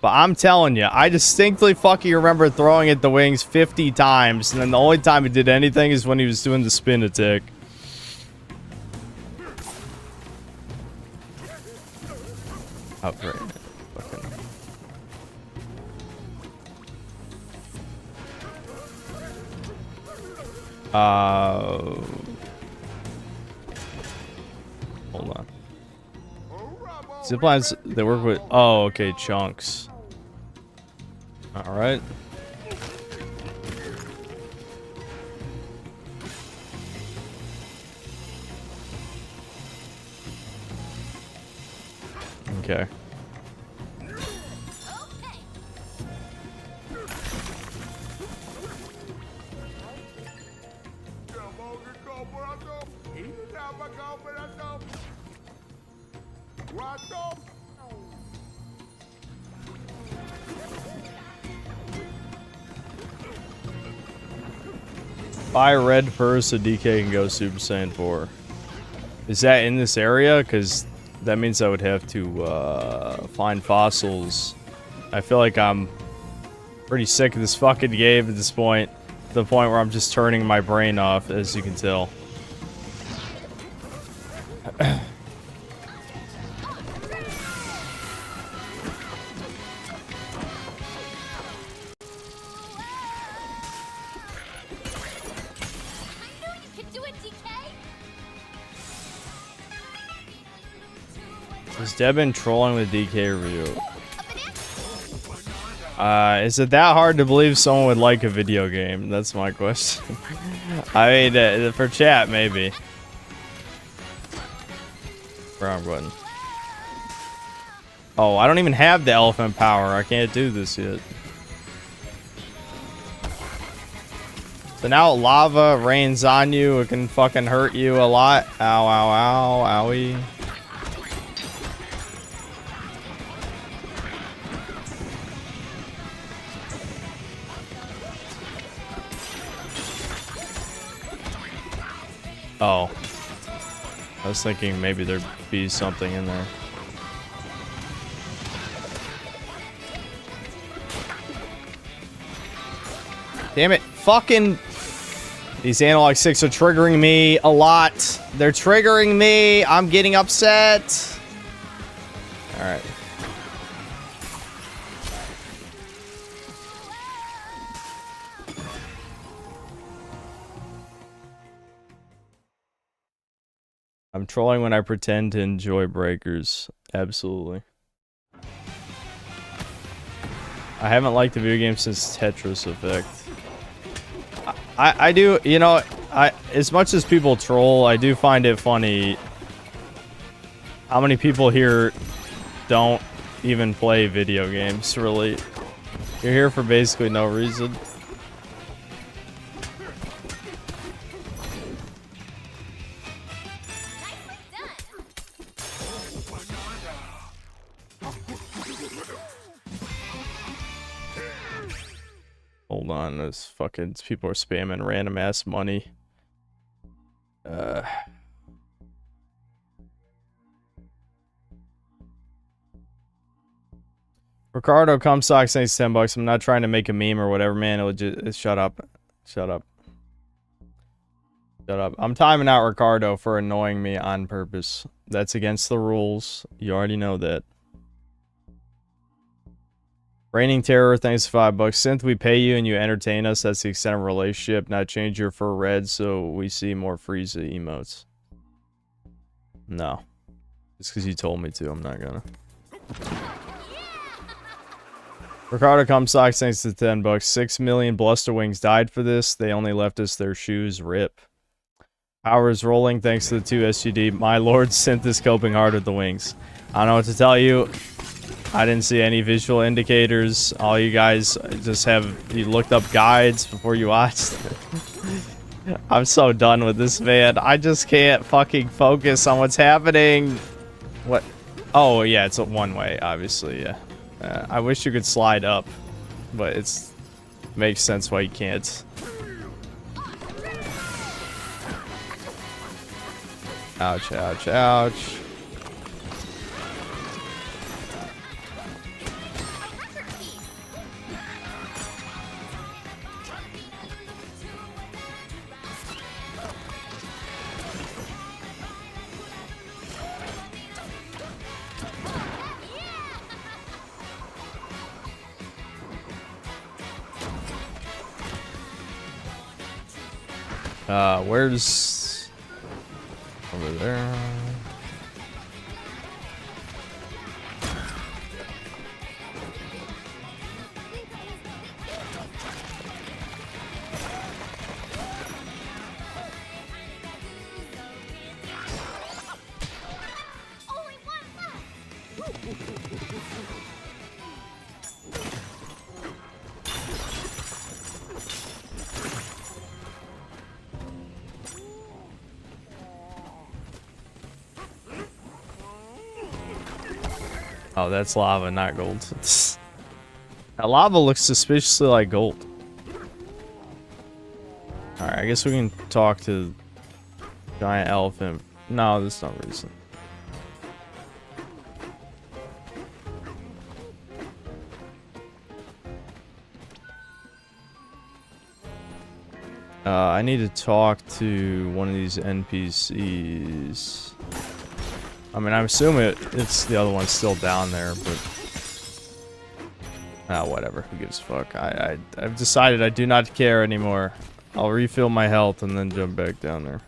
But I'm telling you, I distinctly fucking remember throwing at the wings 50 times, and then the only time it did anything is when he was doing the spin attack. Upgrade. Fucking. Hold on. Ziplines, they work with... Oh, okay, chunks. Alright. Okay. Buy red first so DK can go Super Saiyan 4. Is that in this area? Because that means I would have to find fossils. I feel like I'm pretty sick of this fucking game at this point. To the point where I'm just turning my brain off, as you can tell. Has Deb been trolling with DK review? Is it that hard to believe someone would like a video game? That's my question. I mean, for chat, maybe. Wrong button. Oh, I don't even have the elephant power. I can't do this yet. So now lava rains on you. It can fucking hurt you a lot. Ow, ow, ow, owie. Oh. I was thinking maybe there'd be something in there. Damn it. Fucking... These analog sticks are triggering me a lot. They're triggering me. I'm getting upset. Alright. I'm trolling when I pretend to enjoy breakers. Absolutely. I haven't liked the video game since Tetris Effect. I do, you know, as much as people troll, I do find it funny how many people here don't even play video games, really. You're here for basically no reason. Hold on, those fucking people are spamming random ass money. Ricardo Comstock thanks $10. I'm not trying to make a meme or whatever, man. It'll just shut up. Shut up. Shut up. I'm timing out Ricardo for annoying me on purpose. That's against the rules. You already know that. Reigning Terror, thanks $5. Synth, we pay you and you entertain us. That's the extent of a relationship. Now change your fur red so we see more Frieza emotes. No. Just because you told me to, I'm not gonna. Ricardo Comstock, thanks to $10. 6 million Bluster Wings died for this. They only left us their shoes. RIP. Power is rolling thanks to the 2 SGD. My lord, Synth is coping hard with the wings. I don't know what to tell you. I didn't see any visual indicators. All you guys just you looked up guides before you watched. I'm so done with this, man. I just can't fucking focus on what's happening. What? Oh, yeah, it's a one-way, obviously, yeah. I wish you could slide up, but makes sense why you can't. Ouch, ouch, ouch. Where's over there? Oh, that's lava, not gold. That lava looks suspiciously like gold. Alright, I guess we can talk to giant elephant. No, that's no reason. I need to talk to one of these NPCs. I mean, I assume it's the other one's still down there, but whatever. Who gives a fuck? I've decided I do not care anymore. I'll refill my health and then jump back down there.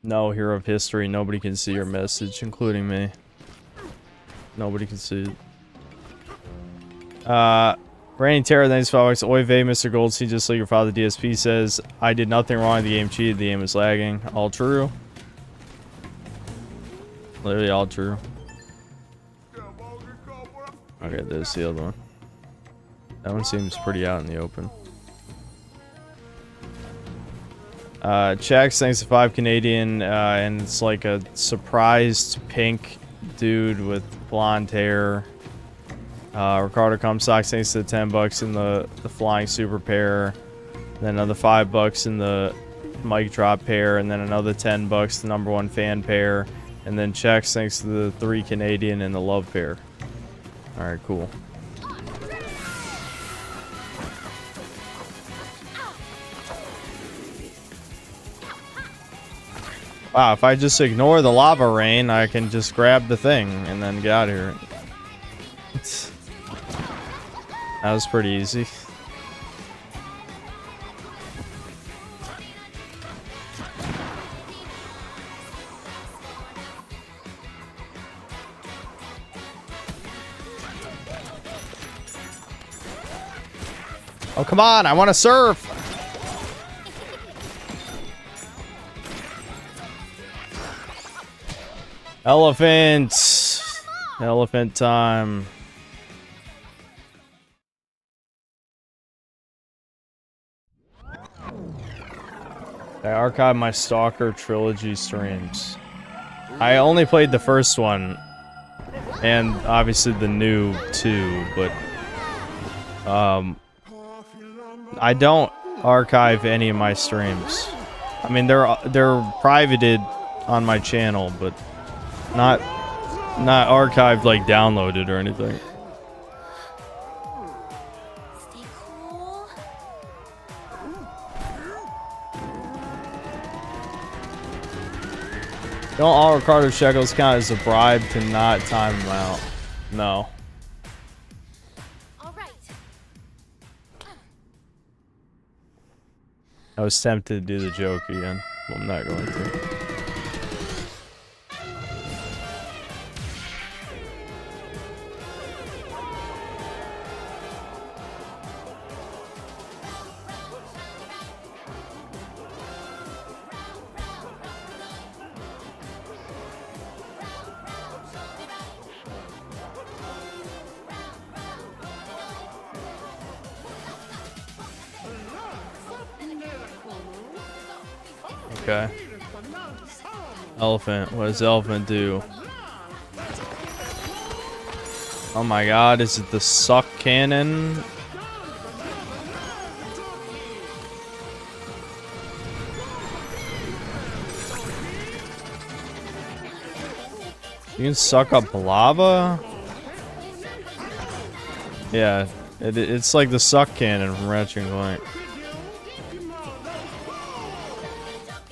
No, hero of history. Nobody can see your message, including me. Nobody can see it. Reigning Terror, thanks for $5. Oy vey, Mr. Goldstein, just like your father DSP says. I did nothing wrong. The game cheated. The game is lagging. All true. Literally all true. Okay, there's the other one. That one seems pretty out in the open. Checks, thanks to 5 Canadian, and it's like a surprised pink dude with blonde hair. Ricardo Comstock, thanks to the $10 in the flying super pair. Then another $5 in the mic drop pair, and then another $10, the #1 fan pair. And then checks, thanks to the 3 Canadian and the love pair. Alright, cool. Wow, if I just ignore the lava rain, I can just grab the thing and then get out of here. That was pretty easy. Oh, come on, I want to surf! Elephant! Elephant time. I archived my Stalker trilogy streams. I only played the first one, and obviously the new 2, but I don't archive any of my streams. I mean, they're privated on my channel, but not archived, like downloaded or anything. Stay cool. Don't all Ricardo shekels count as a bribe to not time them out? No. All right. I was tempted to do the joke again. Well, I'm not going to. Okay. Elephant. What does elephant do? Oh my god, is it the suck cannon? You can suck up lava? Yeah, it's like the suck cannon from Ratchet and Clank.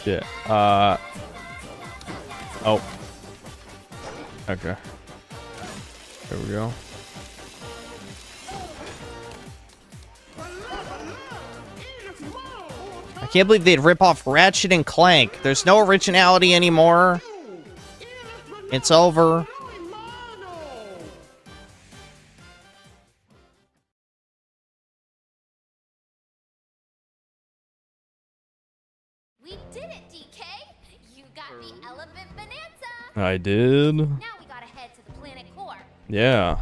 Yeah. Oh. Okay. There we go. I can't believe they'd rip off Ratchet and Clank. There's no originality anymore. It's over. We did it, DK. You got the elephant bonanza. I did. Now we gotta head to the planet core. Yeah.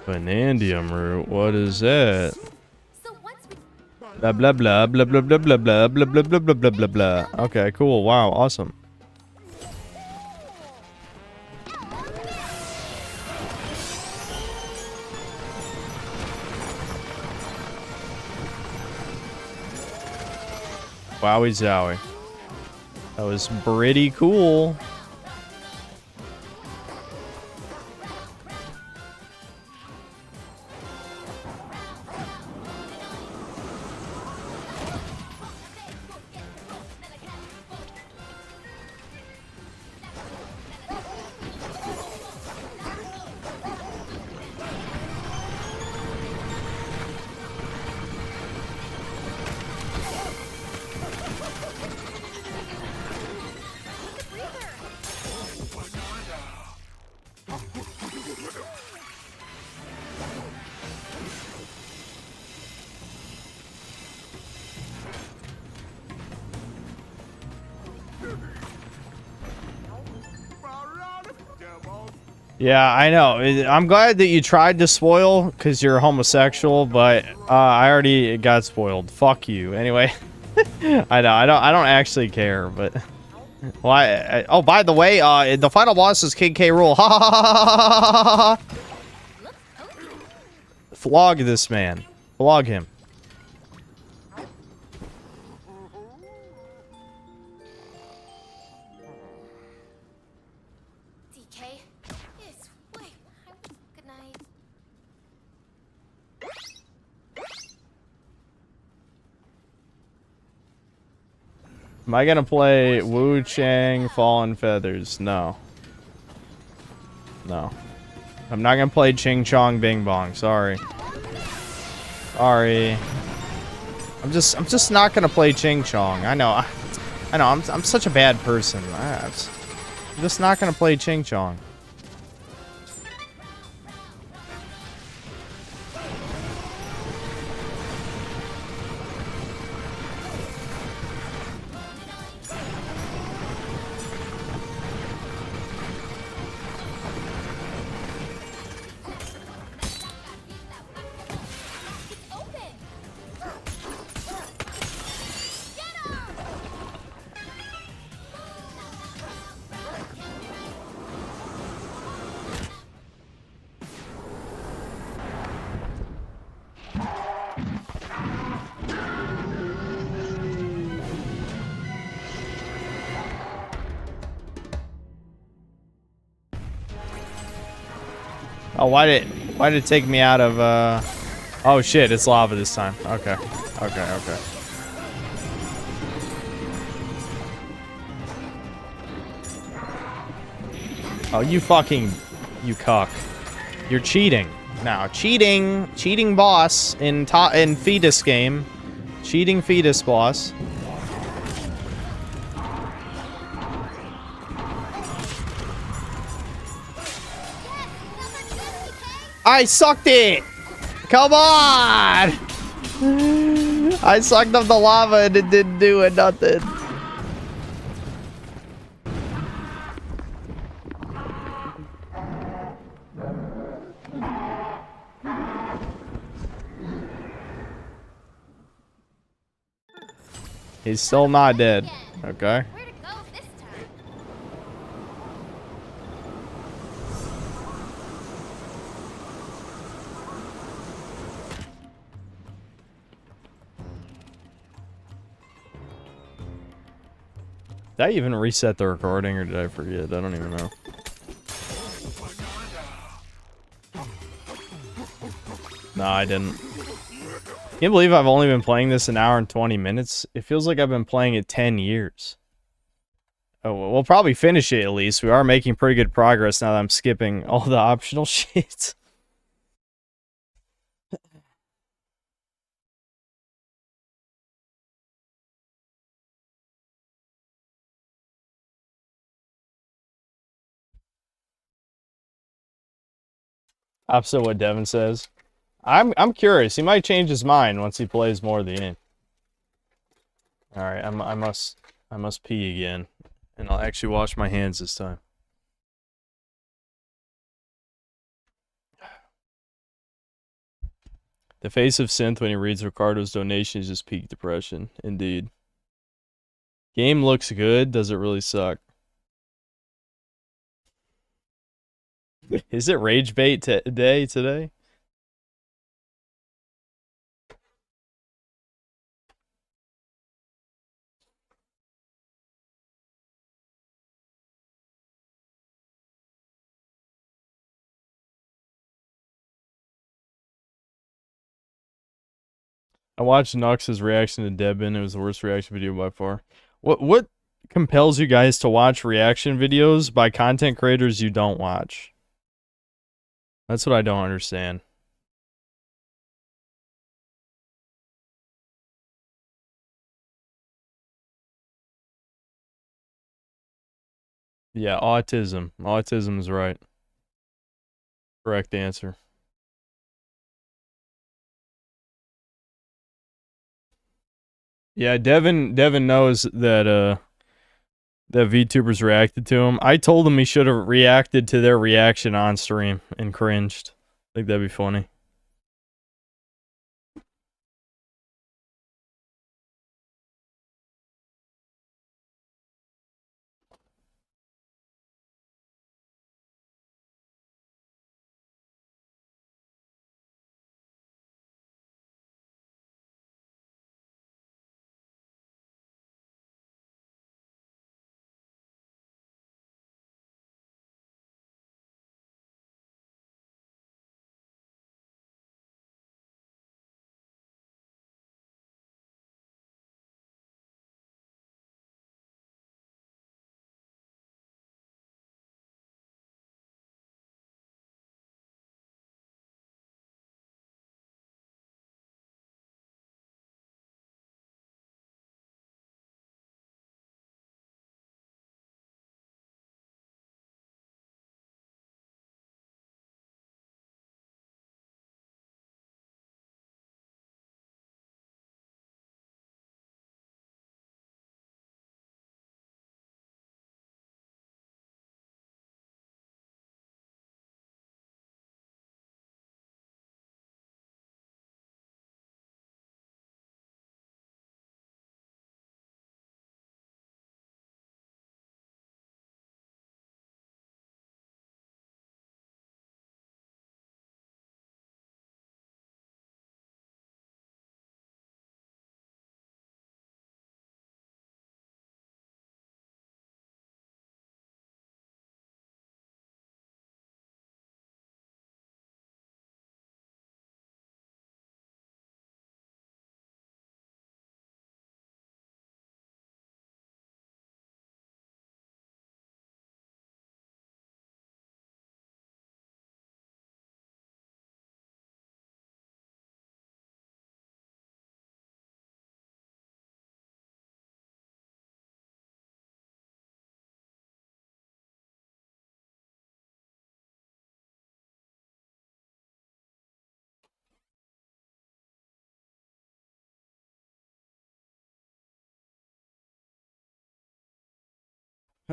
Vanadium root. What is that? Blah blah blah blah blah blah blah blah blah blah blah blah blah blah blah. Okay, cool. Wow, awesome. Wowie zowie. That was pretty cool. Yeah, I know. I'm glad that you tried to spoil because you're homosexual, but I already got spoiled. Fuck you. Anyway, I know. I don't actually care, but why? Oh, by the way, the final boss is Kid K. Rool. Ha ha ha ha ha ha! Flog this man. Flog him. Am I gonna play Wu Chang Fallen Feathers? No. No. I'm not gonna play Ching Chong Bing Bong. Sorry. Sorry. I'm just not gonna play Ching Chong. I know. I'm such a bad person. I'm just not gonna play Ching Chong. Oh, why did it take me out of, Oh shit, it's lava this time. Okay. Okay. Oh, you cuck. You're cheating. Now, cheating boss in fetus game. Cheating fetus boss. I sucked it! Come on! I sucked up the lava and it didn't do it, nothing. He's still not dead. Okay. Did I even reset the recording or did I forget? I don't even know. No, I didn't. Can't believe I've only been playing this an hour and 20 minutes. It feels like I've been playing it 10 years. Oh, well, we'll probably finish it at least. We are making pretty good progress now that I'm skipping all the optional shit. Opposite what Devin says. I'm curious. He might change his mind once he plays more of the game. All right, I must pee again, and I'll actually wash my hands this time. The face of Synth when he reads Ricardo's donation is just peak depression. Indeed. Game looks good. Does it really suck? Is it rage bait day today? I watched Nox's reaction to Debin. It was the worst reaction video by far. What compels you guys to watch reaction videos by content creators you don't watch? That's what I don't understand. Yeah, autism. Autism is right. Correct answer. Yeah, Devin knows that that VTubers reacted to him. I told him he should have reacted to their reaction on stream and cringed. I think that'd be funny.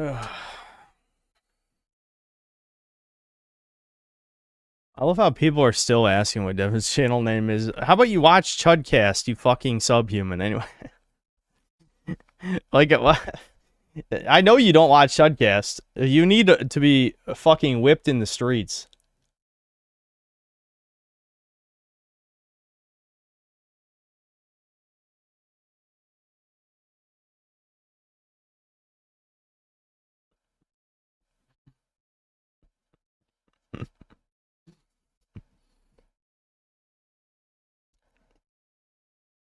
I love how people are still asking what Devin's channel name is. How about you watch Chudcast, you fucking subhuman, anyway? Like, I know you don't watch Chudcast. You need to be fucking whipped in the streets.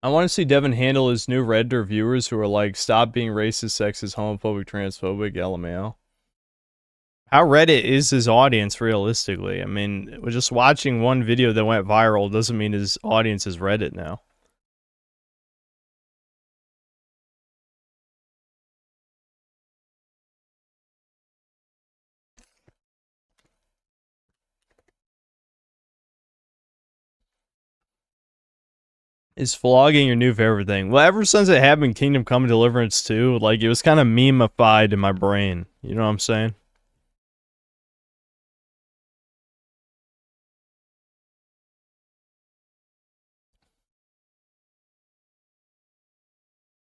I want to see Devin handle his new Redditor viewers who are like, stop being racist, sexist, homophobic, transphobic, LMAO. How Reddit is his audience, realistically? I mean, just watching one video that went viral doesn't mean his audience is Reddit now. Is vlogging your new favorite thing? Well, ever since it happened, Kingdom Come Deliverance 2, like, it was kind of meme-ified in my brain. You know what I'm saying?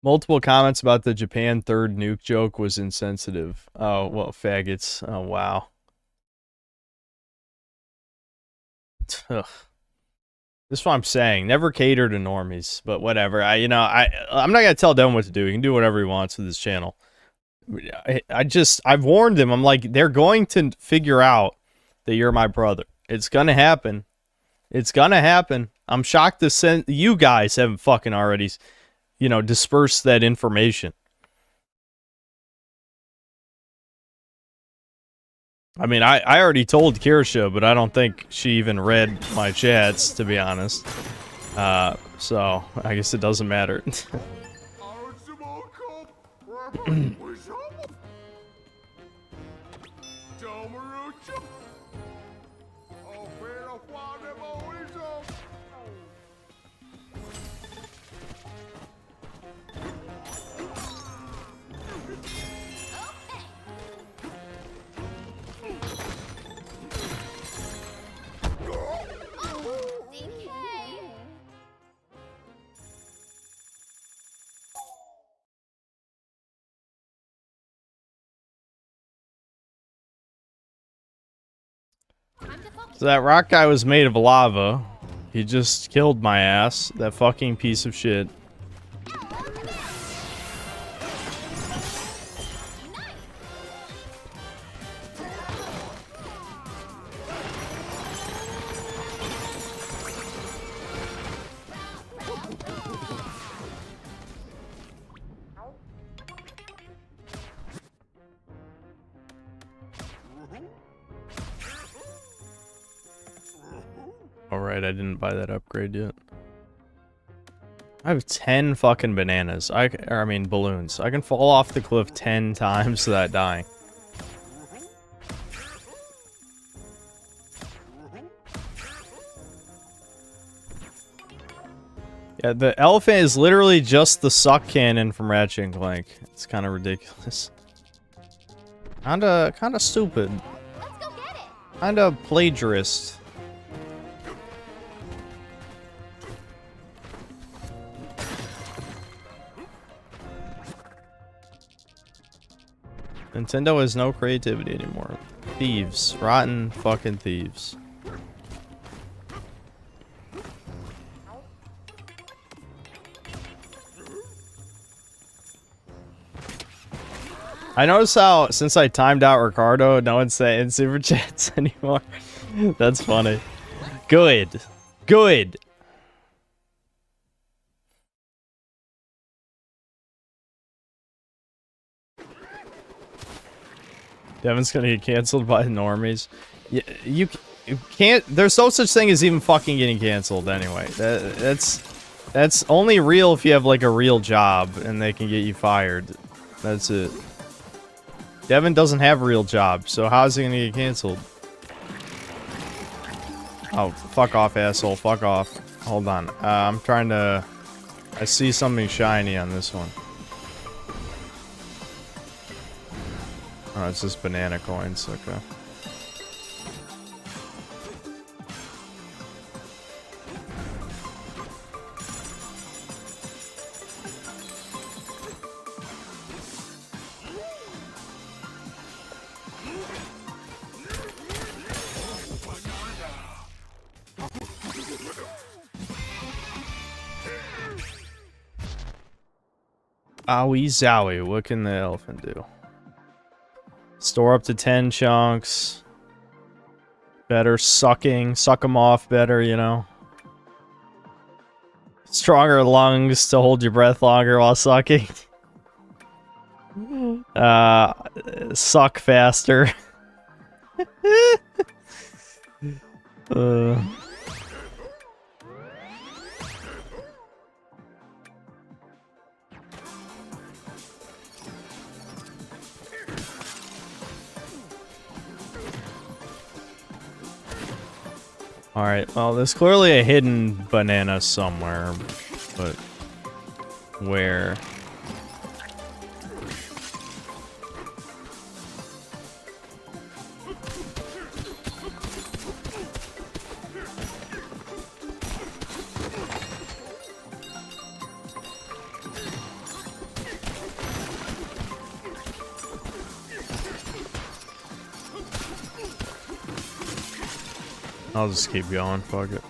Multiple comments about the Japan third nuke joke was insensitive. Oh, well, faggots. Oh, wow. Ugh. This is what I'm saying. Never cater to normies, but whatever. I'm not gonna tell Devin what to do. He can do whatever he wants with his channel. I've warned him. I'm like, they're going to figure out that you're my brother. It's gonna happen. It's gonna happen. I'm shocked you guys haven't fucking already, dispersed that information. I mean, I already told Kirsha, but I don't think she even read my chats, to be honest. So, I guess it doesn't matter. So that rock guy was made of lava. He just killed my ass. That fucking piece of shit. Alright, I didn't buy that upgrade yet. I have 10 fucking bananas. Balloons. I can fall off the cliff 10 times without dying. Yeah, the elephant is literally just the suck cannon from Ratchet and Clank. It's kind of ridiculous. Kinda stupid. Kinda plagiarist. Nintendo has no creativity anymore. Thieves. Rotten fucking thieves. I notice how, since I timed out Ricardo, no one's saying super chats anymore. That's funny. Good. Good. Devin's gonna get canceled by normies. You can't. There's no such thing as even fucking getting canceled anyway. That's only real if you have like a real job and they can get you fired. That's it. Devin doesn't have a real job, so how's he gonna get canceled? Oh, fuck off, asshole. Fuck off. Hold on. I'm trying to. I see something shiny on this one. Oh, it's just banana coins. Okay. Owie zowie, what can the elephant do? Store up to 10 chunks. Better sucking. Suck them off better, you know. Stronger lungs to hold your breath longer while sucking. Suck faster. Alright, well, there's clearly a hidden banana somewhere, but where? I'll just keep going, fuck it.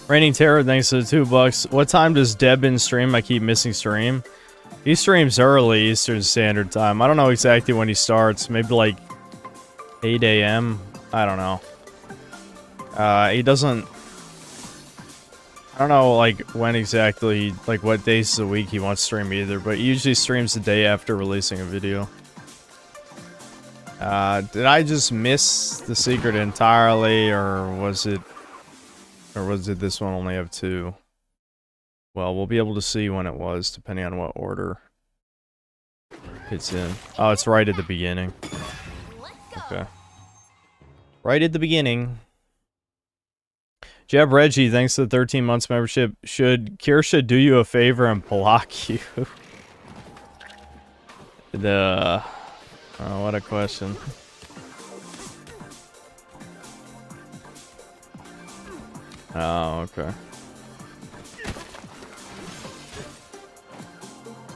Raining Terror, thanks to the $2. What time does Debin stream? I keep missing stream. He streams early Eastern Standard Time. I don't know exactly when he starts. Maybe like 8 a.m. I don't know. He doesn't... I don't know like when exactly, like what days of the week he wants to stream either, but he usually streams the day after releasing a video. Did I just miss the secret entirely, or was it... Or did this one only have 2? Well, we'll be able to see when it was, depending on what order it's in. Oh, it's right at the beginning. Okay. Right at the beginning. Jeb Reggie, thanks to the 13 months membership. Should Kirsha do you a favor and block you? Oh, what a question. Oh, okay.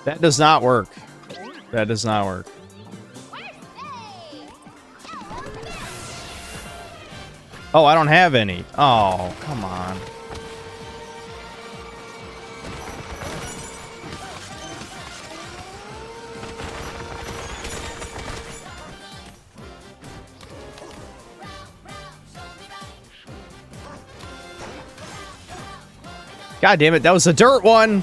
That does not work. That does not work. Oh, I don't have any. Oh, come on. God damn it, that was a dirt one!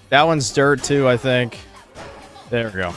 That one's dirt too, I think. There we go.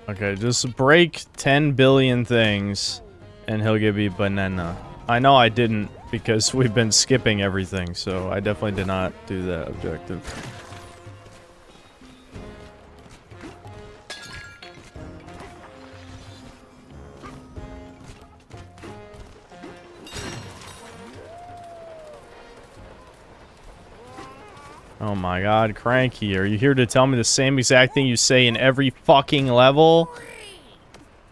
Okay, just break 10 billion things, and he'll give you banana. I know I didn't because we've been skipping everything, so I definitely did not do that objective. Oh my god, Cranky, are you here to tell me the same exact thing you say in every fucking level?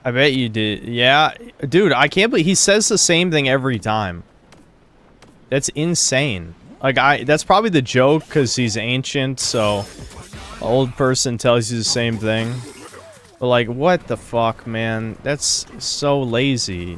I bet you did. Yeah, dude, I can't believe he says the same thing every time. That's insane. Like, that's probably the joke because he's ancient, so an old person tells you the same thing. But like, what the fuck, man? That's so lazy.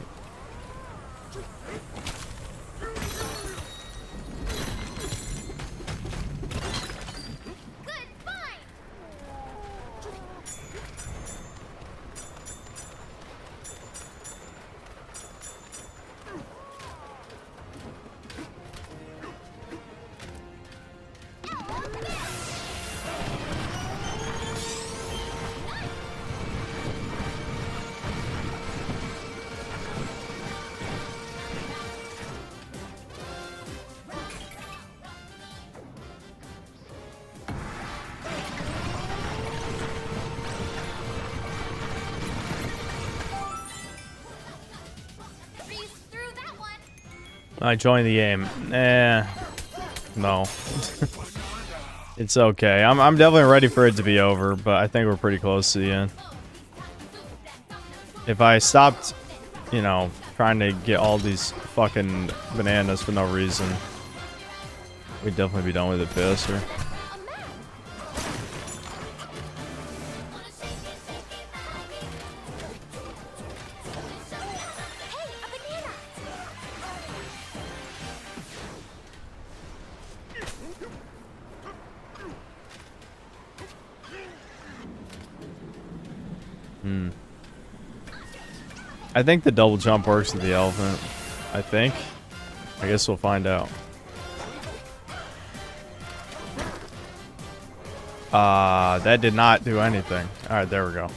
I joined the game. No. It's okay. I'm definitely ready for it to be over, but I think we're pretty close to the end. If I stopped, you know, trying to get all these fucking bananas for no reason, we'd definitely be done with it faster. I think the double jump works with the elephant. I think. I guess we'll find out. That did not do anything. Alright, there we go.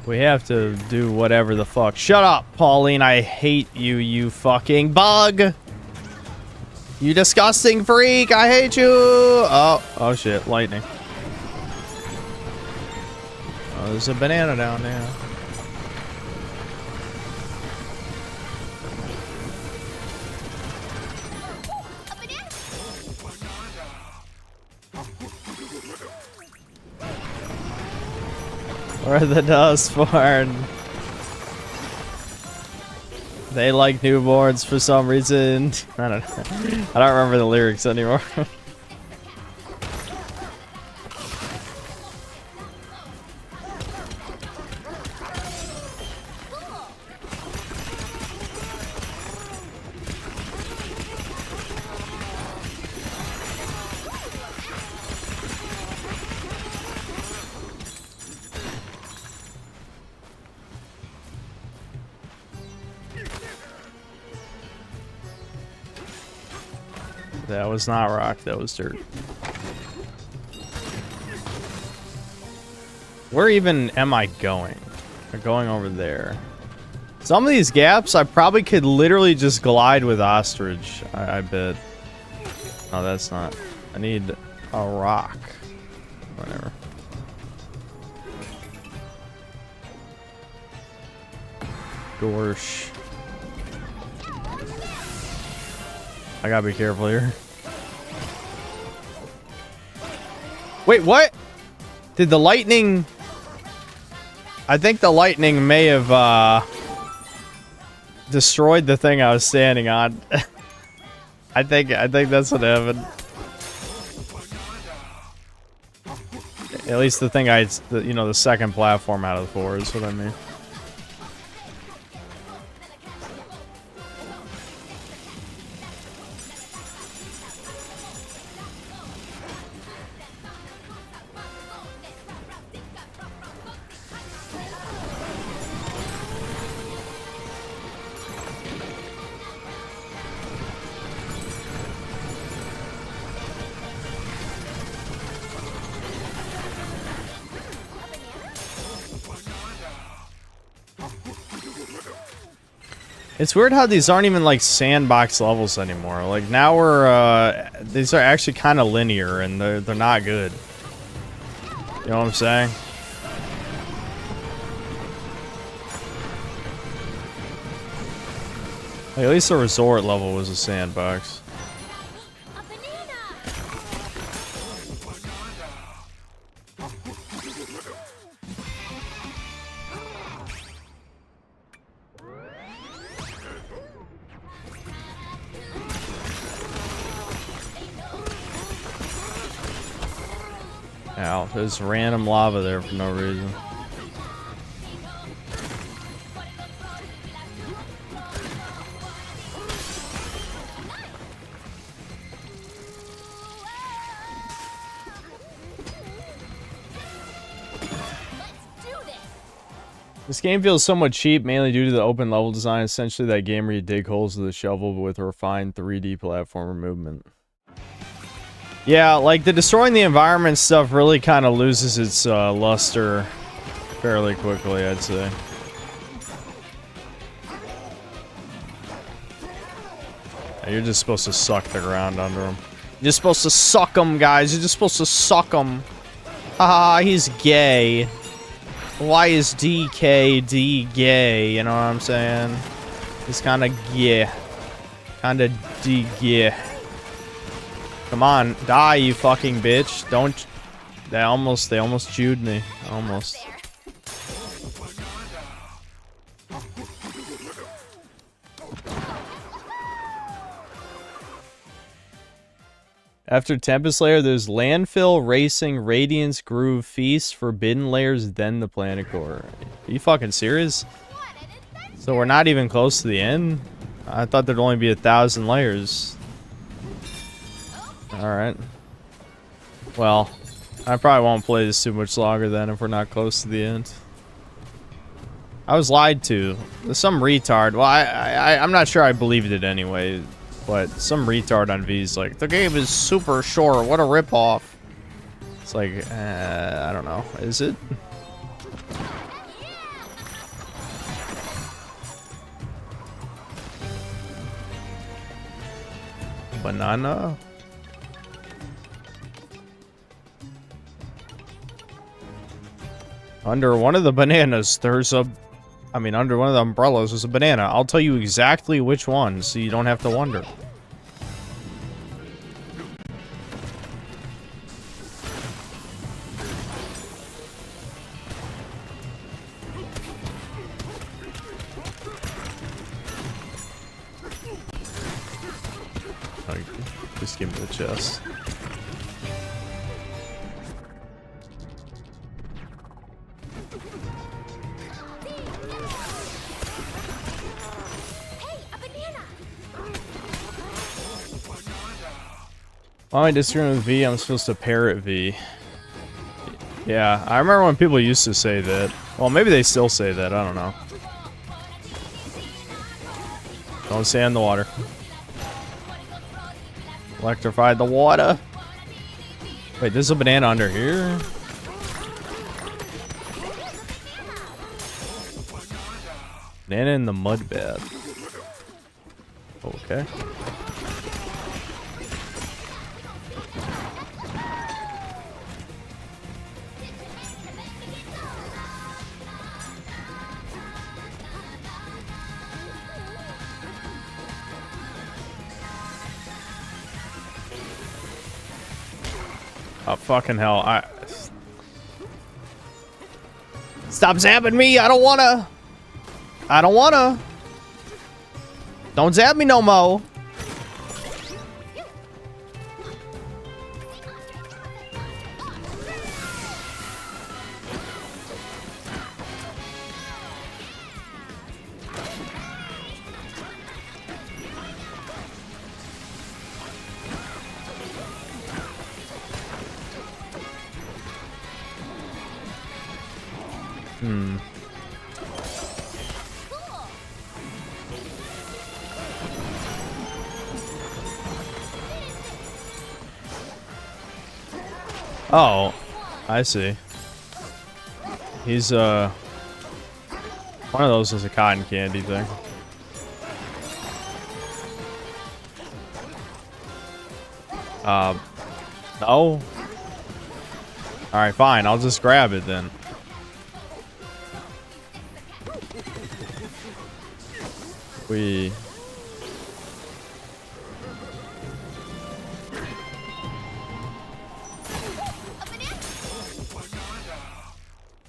We have to do whatever the fuck. Shut up, Pauline. I hate you, you fucking bug. You disgusting freak. I hate you. Oh shit. Lightning. Oh, there's a banana down there. Or the Dustborn. They like newborns for some reason. I don't remember the lyrics anymore. That was not rock, that was dirt. Where even am I going? I'm going over there. Some of these gaps, I probably could literally just glide with ostrich, I bet. No, that's not. I need a rock. Whatever. Gorsh. I gotta be careful here. Wait, what? Did the lightning... I think the lightning may have, destroyed the thing I was standing on. I think that's what happened. At least the thing the second platform out of the 4 is what I mean. It's weird how these aren't even like sandbox levels anymore. Like now these are actually kind of linear and they're not good. You know what I'm saying? Like, at least the resort level was a sandbox. Ow, there's random lava there for no reason. This game feels somewhat cheap, mainly due to the open level design. Essentially, that game where you dig holes with a shovel, but with a refined 3D platformer movement. Yeah, like the destroying the environment stuff really kind of loses its luster fairly quickly, I'd say. You're just supposed to suck the ground under them. You're just supposed to suck them, guys. You're just supposed to suck them. Haha, he's gay. Why is DKD gay? You know what I'm saying? He's kind of gay. Kind of gay. Come on, die, you fucking bitch. Don't... They almost chewed me. Almost. After Tempest Layer, there's Landfill, Racing, Radiance, Groove, Feast, Forbidden Layers, then the Planet Core. Are you fucking serious? So we're not even close to the end? I thought there'd only be 1,000 layers. Alright. Well, I probably won't play this too much longer then if we're not close to the end. I was lied to. There's some retard. Well, I'm not sure I believed it anyway. But some retard on V's like, the game is super short. What a ripoff. It's like, I don't know. Is it? Banana? Under one of the bananas, there's a... I mean, under one of the umbrellas is a banana. I'll tell you exactly which one, so you don't have to wonder. Just give me the chest. Why am I disagreeing with V? I'm supposed to parrot V. Yeah, I remember when people used to say that. Well, maybe they still say that. I don't know. Don't stay in the water. Electrified the water. Wait, there's a banana under here? Banana in the mud bath. Okay. Oh, fucking hell. Stop zapping me. I don't wanna. I don't wanna. Don't zap me no more. Oh, I see. He's one of those is a cotton candy thing. No. Alright, fine, I'll just grab it then. We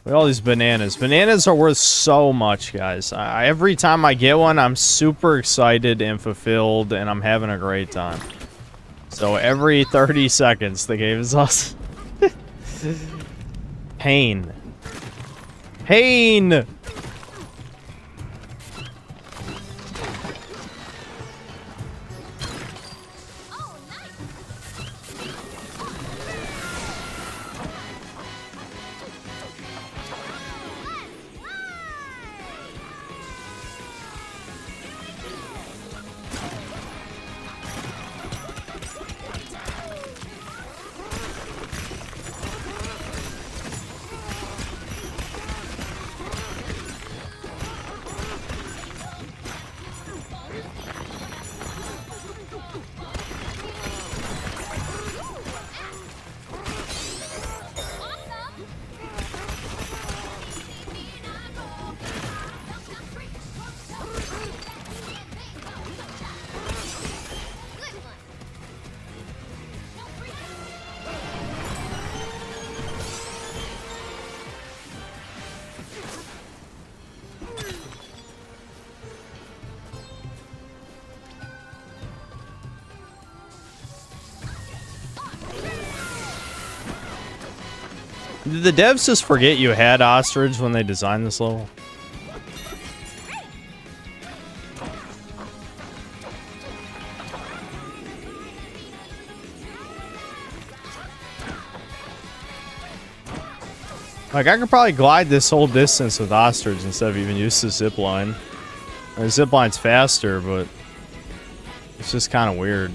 Look at all these bananas. Bananas are worth so much, guys. Every time I get one, I'm super excited and fulfilled, and I'm having a great time. So every 30 seconds, the game is us. Pain. Pain! Did the devs just forget you had ostrich when they designed this level? Like, I could probably glide this whole distance with ostrich instead of even use the zip line. The zip line's faster, but it's just kind of weird.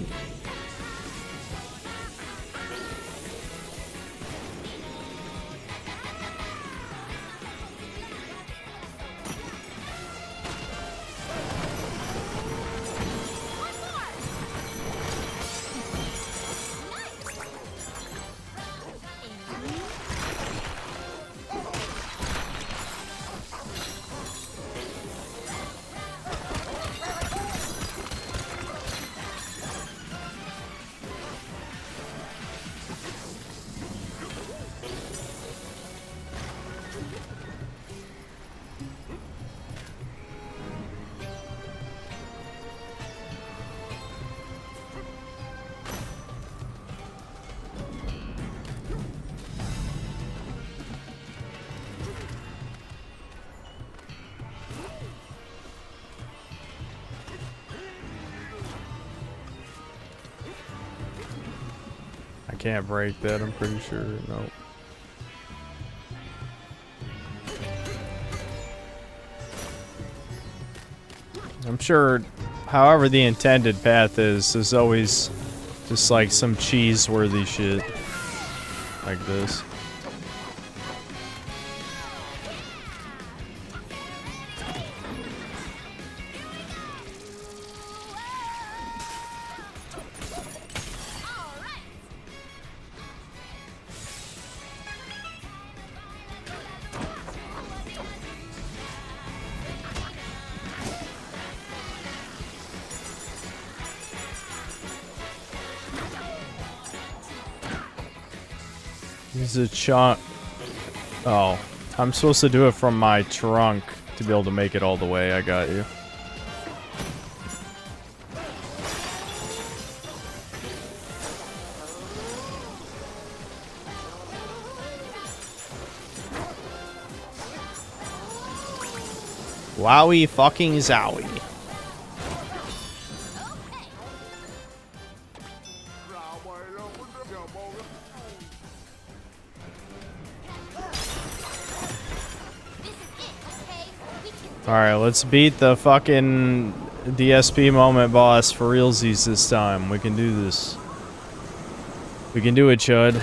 Can't break that, I'm pretty sure. No. I'm sure, however the intended path is, there's always just like some cheese-worthy shit like this. Use a chunk. Oh, I'm supposed to do it from my trunk to be able to make it all the way. I got you. Wowie fucking zowie. Alright, let's beat the fucking DSP moment boss for realsies this time. We can do this. We can do it, Chud.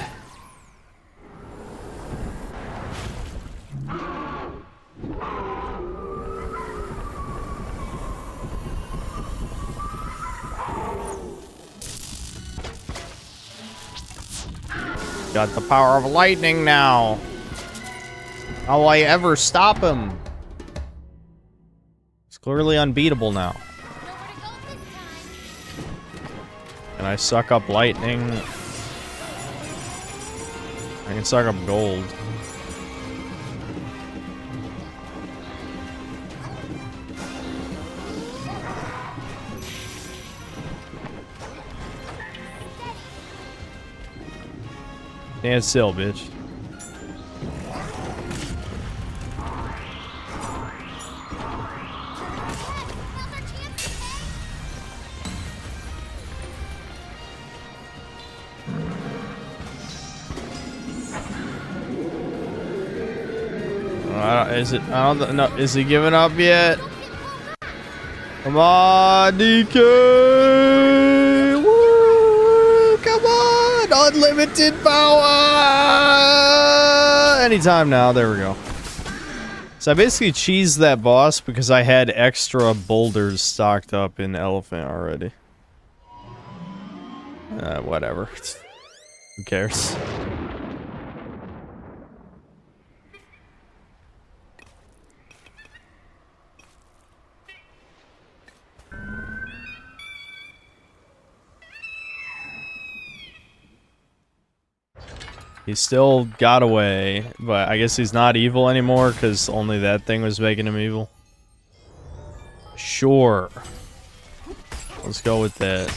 Got the power of lightning now. How will I ever stop him? It's clearly unbeatable now. Can I suck up lightning? I can suck up gold. Stand still, bitch. Is it? I don't know. Is he giving up yet? Come on, DK! Woo! Come on! Unlimited power! Anytime now. There we go. So I basically cheesed that boss because I had extra boulders stocked up in Elephant already. Whatever. Who cares? He still got away, but I guess he's not evil anymore because only that thing was making him evil. Sure. Let's go with that.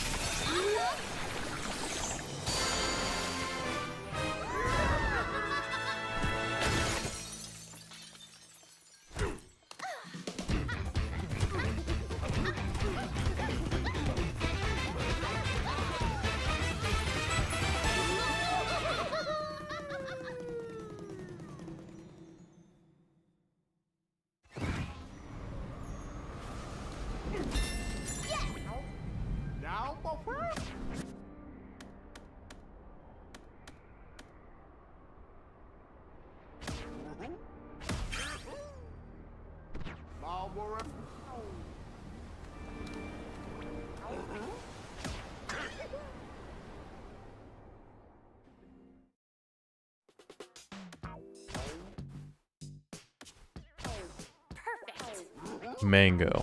Mango.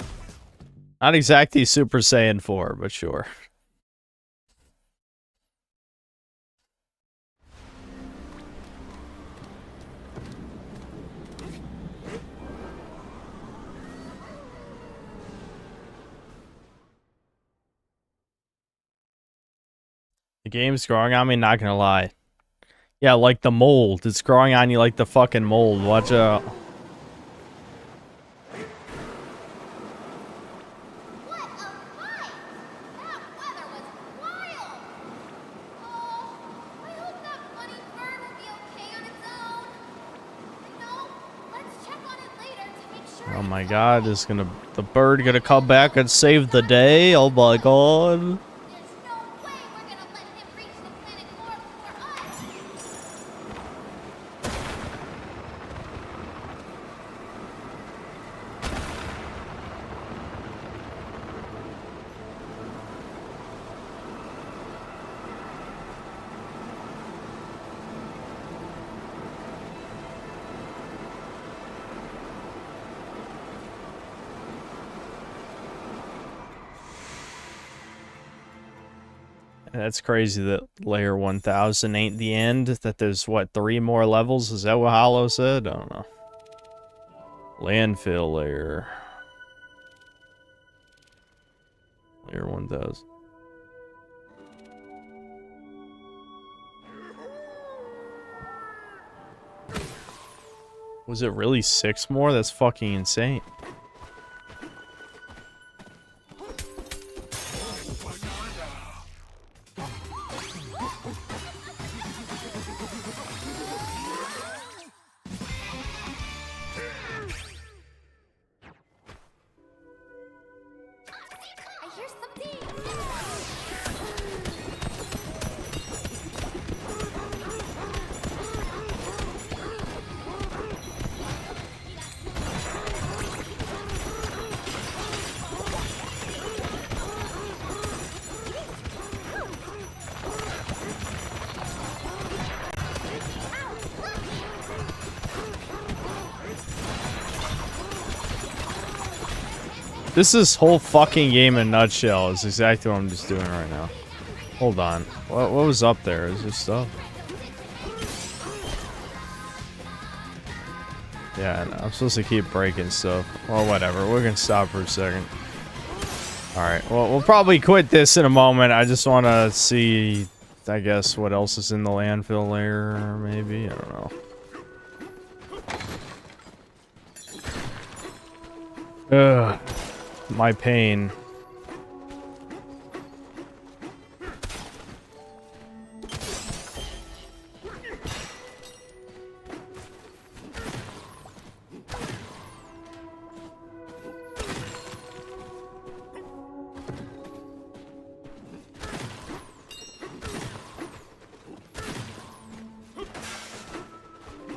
Not exactly Super Saiyan 4, but sure. The game's growing on me, not gonna lie. Yeah, like the mold. It's growing on you like the fucking mold. Watch out. Oh my god, is the bird gonna come back and save the day? Oh my god. That's crazy that layer 1000 ain't the end. That there's, what, 3 more levels? Is that what Hollow said? I don't know. Landfill layer. Layer 1000. Was it really 6 more? That's fucking insane. I hear something. This is whole fucking game in a nutshell is exactly what I'm just doing right now. Hold on. What was up there? Is there stuff? Yeah, I'm supposed to keep breaking stuff. Well, whatever. We're gonna stop for a second. Alright, well, we'll probably quit this in a moment. I just want to see, I guess, what else is in the landfill layer, maybe? I don't know. Ugh. My pain.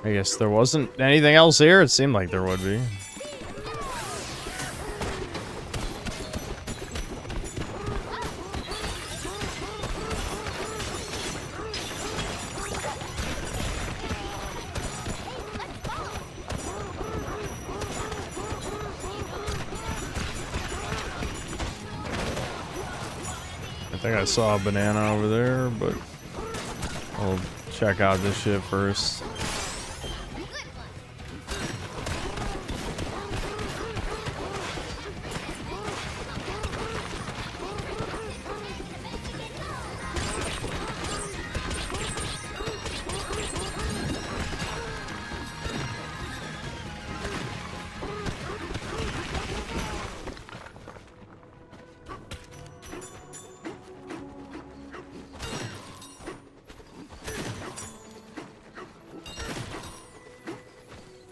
I guess there wasn't anything else here. It seemed like there would be. I think I saw a banana over there, but I'll check out this shit first.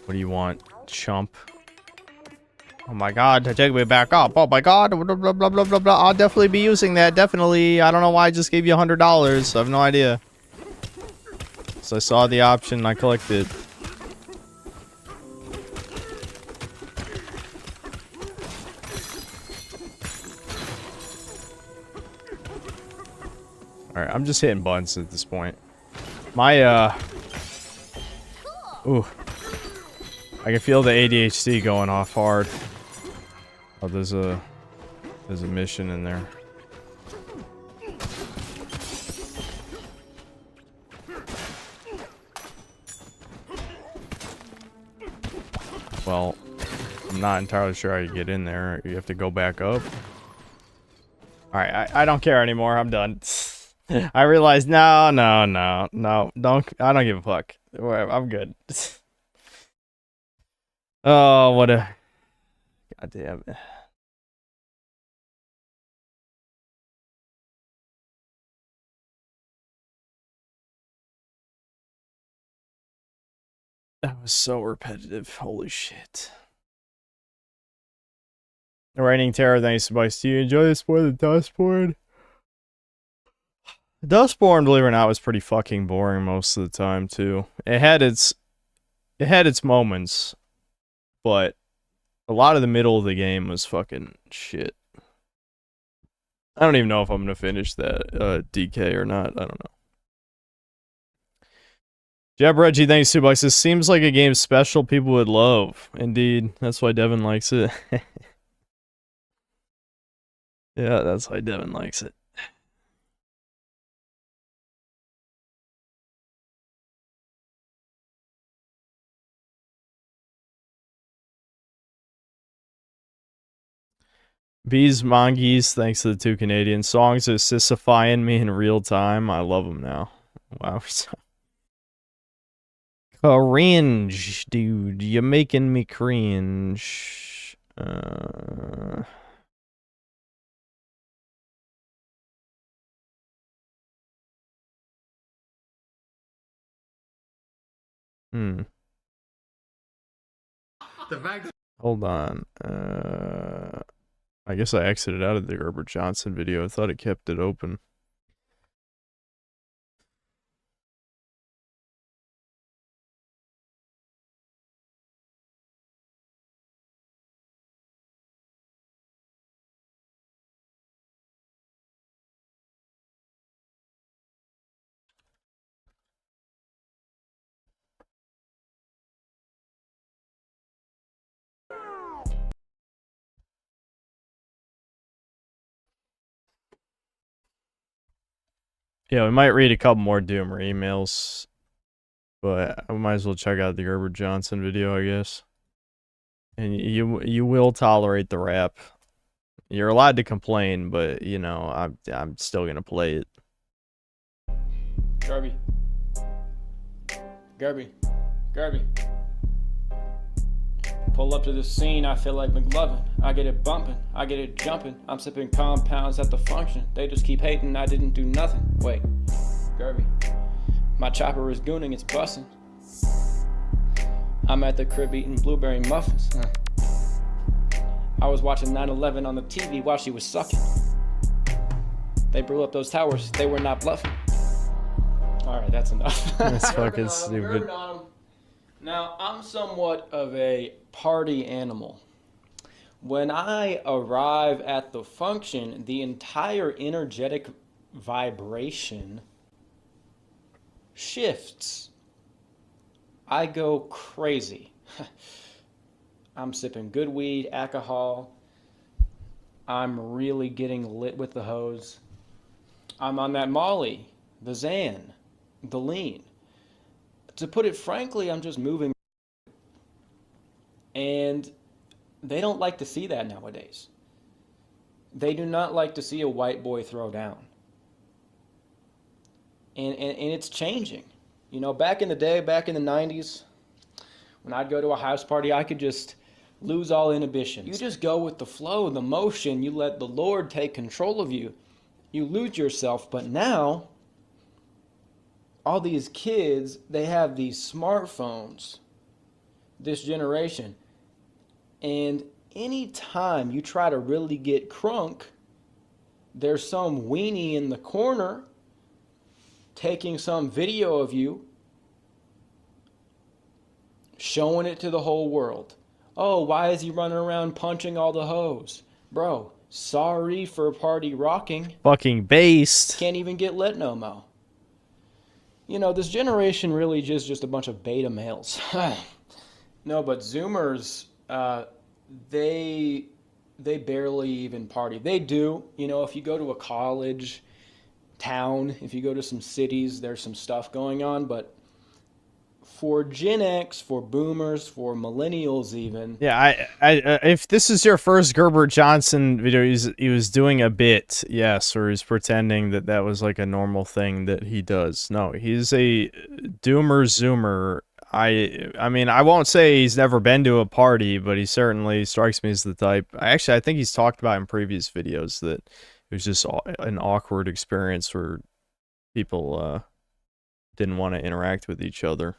What do you want, chump? Oh my god, take me back up. Oh my god, blah, blah, blah, blah, blah, blah. I'll definitely be using that, definitely. I don't know why I just gave you $100. I have no idea. So I saw the option, I clicked it. Alright, I'm just hitting buttons at this point. My, ooh. I can feel the ADHD going off hard. Oh, there's a mission in there. Well, I'm not entirely sure how you get in there. You have to go back up. Alright, I don't care anymore. I'm done. I realized, no, don't, I don't give a fuck. I'm good. Oh, what a... God damn it. That was so repetitive. Holy shit. Raining Terror, thanks to Spice. Do you enjoy this more than Dustborn? Dustborn, believe it or not, was pretty fucking boring most of the time, too. It had its moments, but a lot of the middle of the game was fucking shit. I don't even know if I'm gonna finish that DK or not. I don't know. Jeb Reggie, thanks to Bucks. This seems like a game special people would love. Indeed, that's why Devin likes it. Yeah, that's why Devin likes it. Bees Mongeese, thanks to the 2 Canadian songs, are sissifying me in real time. I love them now. Wow. Cringe, dude. You're making me cringe. Hold on. I guess I exited out of the Herbert Johnson video. I thought it kept it open. Yeah, we might read a couple more Doomer emails, but I might as well check out the Herbert Johnson video, I guess. And you will tolerate the rap. You're allowed to complain, but you know I'm still gonna play it. Garby. Pull up to the scene, I feel like McLovin. I get it bumping, I get it jumping. I'm sipping compounds at the function. They just keep hating, I didn't do nothing. Wait, Garby. My chopper is gooning, it's bussin'. I'm at the crib eating blueberry muffins. I was watching 9/11 on the TV while she was sucking. They blew up those towers, they were not bluffing. Alright, that's enough. That's fucking stupid. Now, I'm somewhat of a party animal. When I arrive at the function, the entire energetic vibration shifts. I go crazy. I'm sipping good weed, alcohol. I'm really getting lit with the hose. I'm on that Molly, the Xan, the lean. To put it frankly, I'm just moving. And they don't like to see that nowadays. They do not like to see a white boy throw down. And it's changing. You know, back in the day, back in the 90s, when I'd go to a house party, I could just lose all inhibitions. You just go with the flow, the motion. You let the Lord take control of you. You lose yourself. But now, all these kids, they have these smartphones, this generation. And anytime you try to really get crunk, there's some weenie in the corner taking some video of you, showing it to the whole world. Oh, why is he running around punching all the hoes? Bro, sorry for party rocking. Fucking based. Can't even get lit no mo. You know, this generation really is just a bunch of beta males. No, but Zoomers, they barely even party. They do. You know, if you go to a college town, if you go to some cities, there's some stuff going on. But for Gen X, for boomers, for millennials even. Yeah, if this is your first Herbert Johnson video, he was doing a bit, yes, or he's pretending that was like a normal thing that he does. No, he's a doomer zoomer. I mean, I won't say he's never been to a party, but he certainly strikes me as the type. I think he's talked about in previous videos that it was just an awkward experience where people didn't want to interact with each other.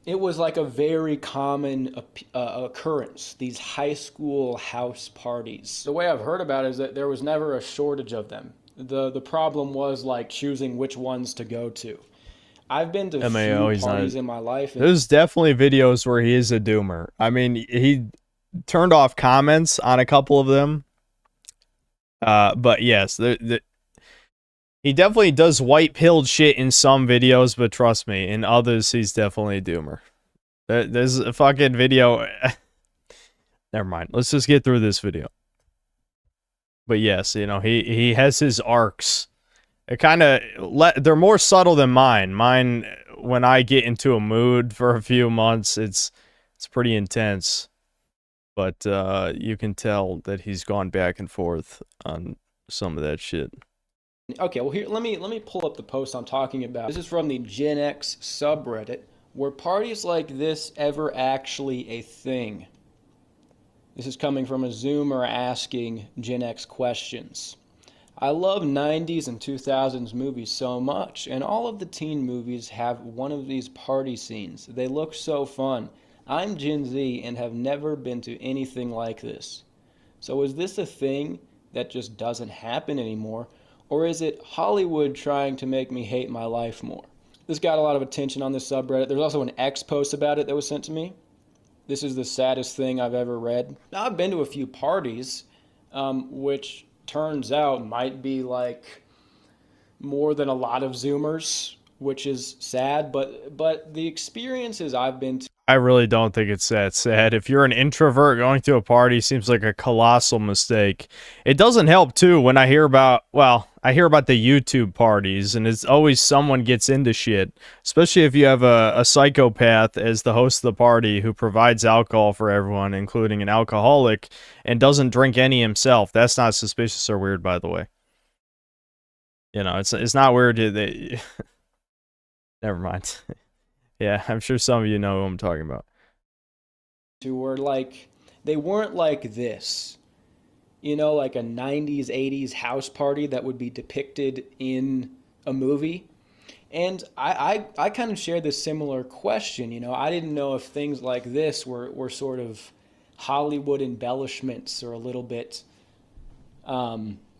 It was like a very common occurrence, these high school house parties. The way I've heard about it is that there was never a shortage of them. The problem was like choosing which ones to go to. I've been to few parties in my life. There's definitely videos where he is a doomer. I mean, he turned off comments on a couple of them. But yes, he definitely does white-pilled shit in some videos, but trust me, in others, he's definitely a doomer. There's a fucking video... Never mind. Let's just get through this video. But yes, you know, he has his arcs. It kind of... They're more subtle than mine. Mine, when I get into a mood for a few months, it's pretty intense. but you can tell that he's gone back and forth on some of that shit. Okay, well here, let me pull up the post I'm talking about. This is from the Gen X subreddit. Were parties like this ever actually a thing? This is coming from a Zoomer asking Gen X questions. I love 90s and 2000s movies so much, and all of the teen movies have one of these party scenes. They look so fun. I'm Gen Z and have never been to anything like this. So is this a thing that just doesn't happen anymore, or is it Hollywood trying to make me hate my life more? This got a lot of attention on this subreddit. There's also an X post about it that was sent to me. This is the saddest thing I've ever read. Now, I've been to a few parties, which turns out might be like more than a lot of Zoomers, which is sad, but the experiences I've been to. I really don't think it's that sad. If you're an introvert, going to a party seems like a colossal mistake. It doesn't help, too, when I hear about the YouTube parties, and it's always someone gets into shit, especially if you have a psychopath as the host of the party who provides alcohol for everyone, including an alcoholic, and doesn't drink any himself. That's not suspicious or weird, by the way. You know, it's not weird. Never mind. Yeah, I'm sure some of you know who I'm talking about. Were like, they weren't like this. You know, like a 90s, 80s house party that would be depicted in a movie. And I kind of shared this similar question. You know, I didn't know if things like this were sort of Hollywood embellishments or a little bit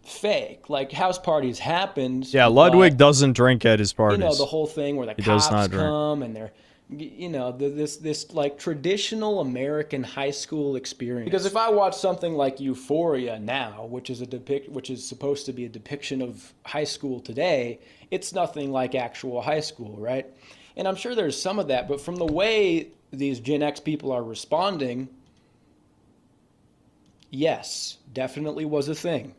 fake. Like, house parties happened. Yeah, Ludwig doesn't drink at his parties. You know, the whole thing where the cops come and they're, you know, this like traditional American high school experience. Because if I watch something like Euphoria now, which is supposed to be a depiction of high school today, it's nothing like actual high school, right? And I'm sure there's some of that, but from the way these Gen X people are responding, yes, definitely was a thing.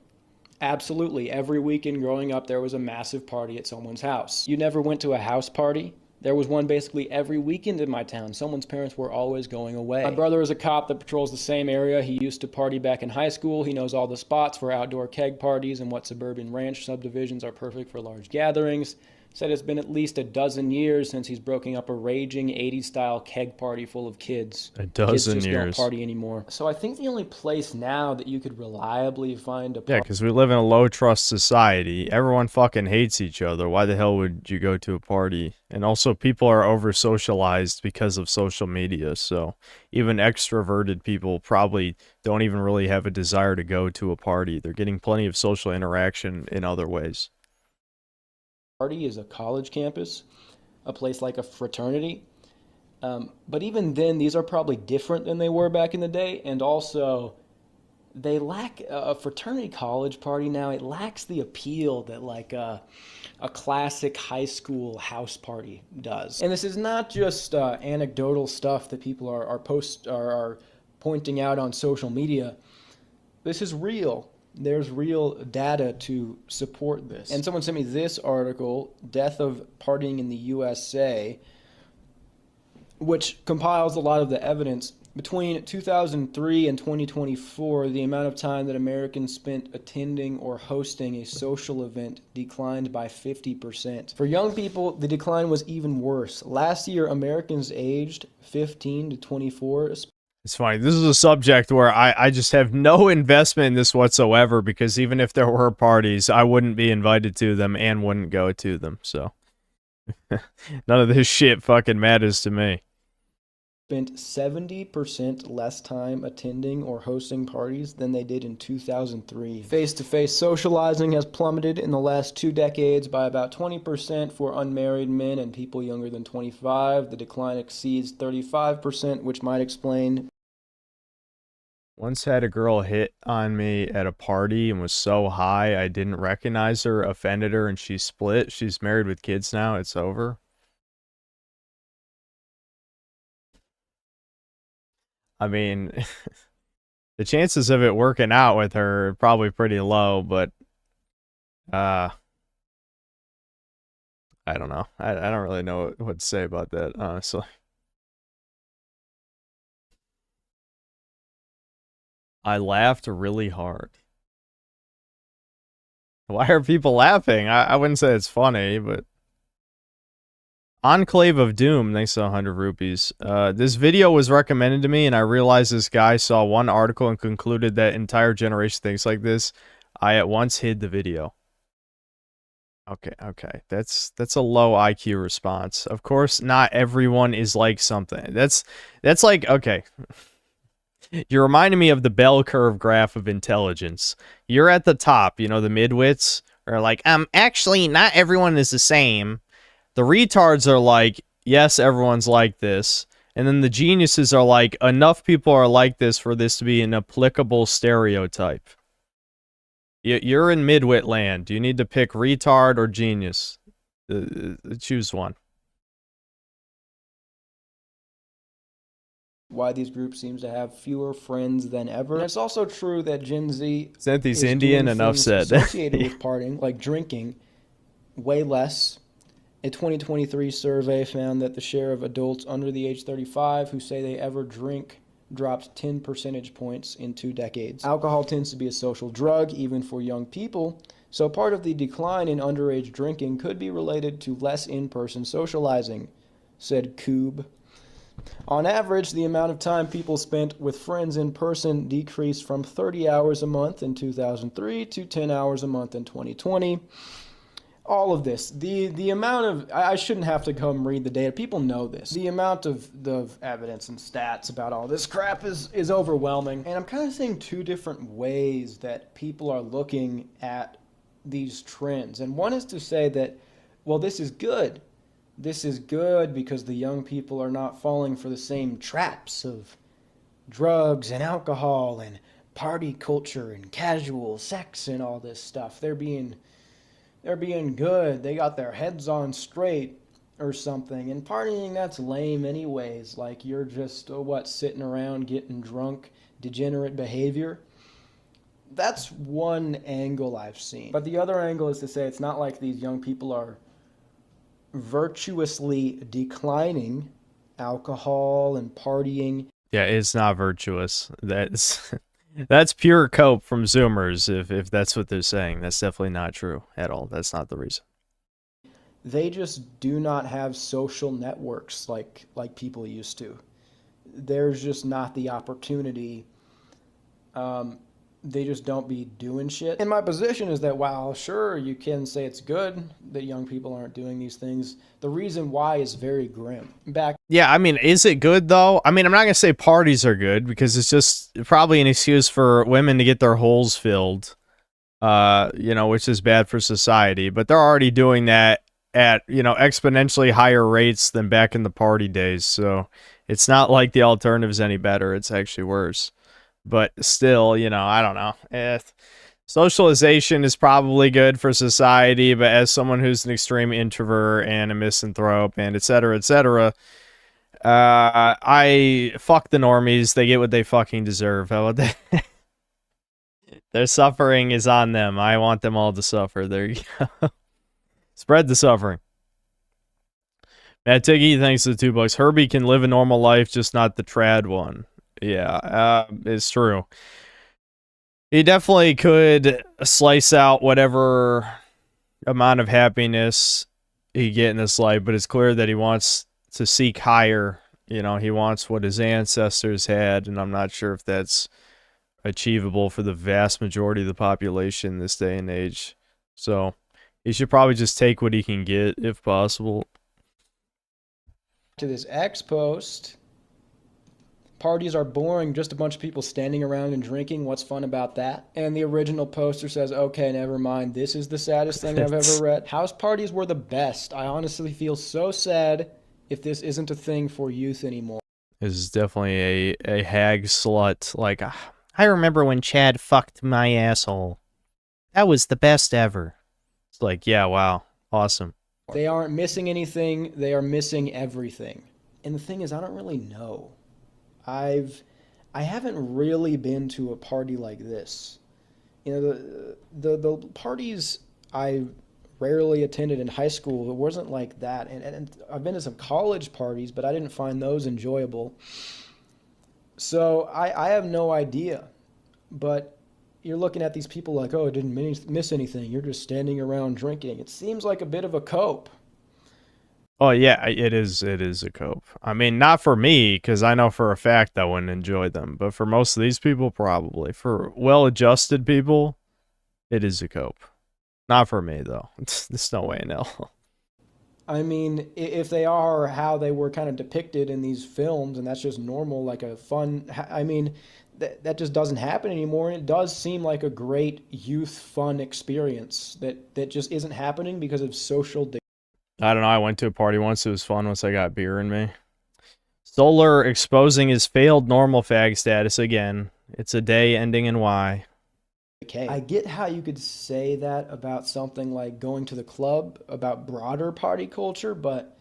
Absolutely. Every weekend growing up, there was a massive party at someone's house. You never went to a house party? There was one basically every weekend in my town. Someone's parents were always going away. My brother is a cop that patrols the same area. He used to party back in high school. He knows all the spots for outdoor keg parties and what suburban ranch subdivisions are perfect for large gatherings. Said it's been at least a dozen years since he's broken up a raging 80s-style keg party full of kids. A dozen kids just years. Don't party anymore. So I think the only place now that you could reliably find a party... Yeah, because we live in a low-trust society. Everyone fucking hates each other. Why the hell would you go to a party? And also, people are over-socialized because of social media, so even extroverted people probably don't even really have a desire to go to a party. They're getting plenty of social interaction in other ways. Party is a college campus, a place like a fraternity. But even then, these are probably different than they were back in the day. And also, they lack a fraternity college party now. It lacks the appeal that like a classic high school house party does. And this is not just anecdotal stuff that people are pointing out on social media. This is real. There's real data to support this. And someone sent me this article, Death of Partying in the USA, which compiles a lot of the evidence. Between 2003 and 2024, the amount of time that Americans spent attending or hosting a social event declined by 50%. For young people, the decline was even worse. Last year, Americans aged 15 to 24 It's funny. This is a subject where I just have no investment in this whatsoever, because even if there were parties, I wouldn't be invited to them and wouldn't go to them. So none of this shit fucking matters to me. Spent 70% less time attending or hosting parties than they did in 2003. Face-to-face socializing has plummeted in the last 2 decades by about 20% for unmarried men and people younger than 25. The decline exceeds 35%, which might explain. Once had a girl hit on me at a party and was so high I didn't recognize her, offended her, and she split. She's married with kids now. It's over. I mean, the chances of it working out with her are probably pretty low, but I don't know. I don't really know what to say about that, honestly. I laughed really hard. Why are people laughing? I wouldn't say it's funny, but... Enclave of Doom, thanks to 100 rupees. This video was recommended to me, and I realized this guy saw one article and concluded that entire generation thinks like this. I at once hid the video. Okay. That's a low IQ response. Of course, not everyone is like something. That's like, okay. You're reminding me of the bell curve graph of intelligence. You're at the top, you know, the midwits are like, actually, not everyone is the same. The retards are like, yes, everyone's like this. And then the geniuses are like, enough people are like this for this to be an applicable stereotype. You're in midwit land. You need to pick retard or genius. Choose one. Why these groups seems to have fewer friends than ever. And it's also true that Gen Z Xanthi's is Indian, doing enough things said. associated with partying, like drinking, way less. A 2023 survey found that the share of adults under the age 35 who say they ever drink dropped 10 percentage points in 2 decades. Alcohol tends to be a social drug, even for young people, so part of the decline in underage drinking could be related to less in-person socializing, said Koob. On average, the amount of time people spent with friends in person decreased from 30 hours a month in 2003 to 10 hours a month in 2020. All of this, the amount of, I shouldn't have to come read the data, people know this. The amount of evidence and stats about all this crap is overwhelming. And I'm kind of seeing 2 different ways that people are looking at these trends. And one is to say that, well, this is good. This is good because the young people are not falling for the same traps of drugs and alcohol and party culture and casual sex and all this stuff. They're being good. They got their heads on straight or something. And partying, that's lame anyways. Like, you're just, sitting around getting drunk, degenerate behavior. That's one angle I've seen. But the other angle is to say it's not like these young people are virtuously declining alcohol and partying. Yeah, it's not virtuous. That's pure cope from Zoomers, if that's what they're saying. That's definitely not true at all. That's not the reason. They just do not have social networks like people used to. There's just not the opportunity. They just don't be doing shit. And my position is that while sure you can say it's good that young people aren't doing these things, the reason why is very grim. Yeah, I mean, is it good though? I mean, I'm not gonna say parties are good because it's just probably an excuse for women to get their holes filled, which is bad for society. But they're already doing that at, exponentially higher rates than back in the party days. So it's not like the alternative is any better. It's actually worse. But still, I don't know. Socialization is probably good for society, but as someone who's an extreme introvert and a misanthrope and et cetera, I fuck the normies. They get what they fucking deserve. How about that? Their suffering is on them. I want them all to suffer. There you go. Spread the suffering. Matt Tiggy, thanks to the $2. Herbie can live a normal life, just not the trad one. Yeah, it's true. He definitely could slice out whatever amount of happiness he get in this life, but it's clear that he wants to seek higher. He wants what his ancestors had, and I'm not sure if that's achievable for the vast majority of the population this day and age. So he should probably just take what he can get, if possible. To this X post... Parties are boring, just a bunch of people standing around and drinking. What's fun about that? And the original poster says, okay, never mind. This is the saddest thing I've ever read. House parties were the best. I honestly feel so sad if this isn't a thing for youth anymore. This is definitely a hag slut. Like, I remember when Chad fucked my asshole. That was the best ever. It's like, yeah, wow. Awesome. They aren't missing anything. They are missing everything. And the thing is, I don't really know. I haven't really been to a party like this. The parties I rarely attended in high school, it wasn't like that. And I've been to some college parties, but I didn't find those enjoyable. So I have no idea. but you're looking at these people like, oh, I didn't miss anything. You're just standing around drinking. It seems like a bit of a cope. Oh yeah, it is a cope. I mean, not for me, because I know for a fact I wouldn't enjoy them, but for most of these people, probably. For well-adjusted people, it is a cope. Not for me, though. There's no way in hell. I mean, if they are how they were kind of depicted in these films, and that's just normal, like a fun, I mean, that just doesn't happen anymore. And it does seem like a great youth fun experience that just isn't happening because of social. I don't know. I went to a party once. It was fun once I got beer in me. Solar exposing his failed normal fag status again. It's a day ending in Y. I get how you could say that about something like going to the club, about broader party culture, but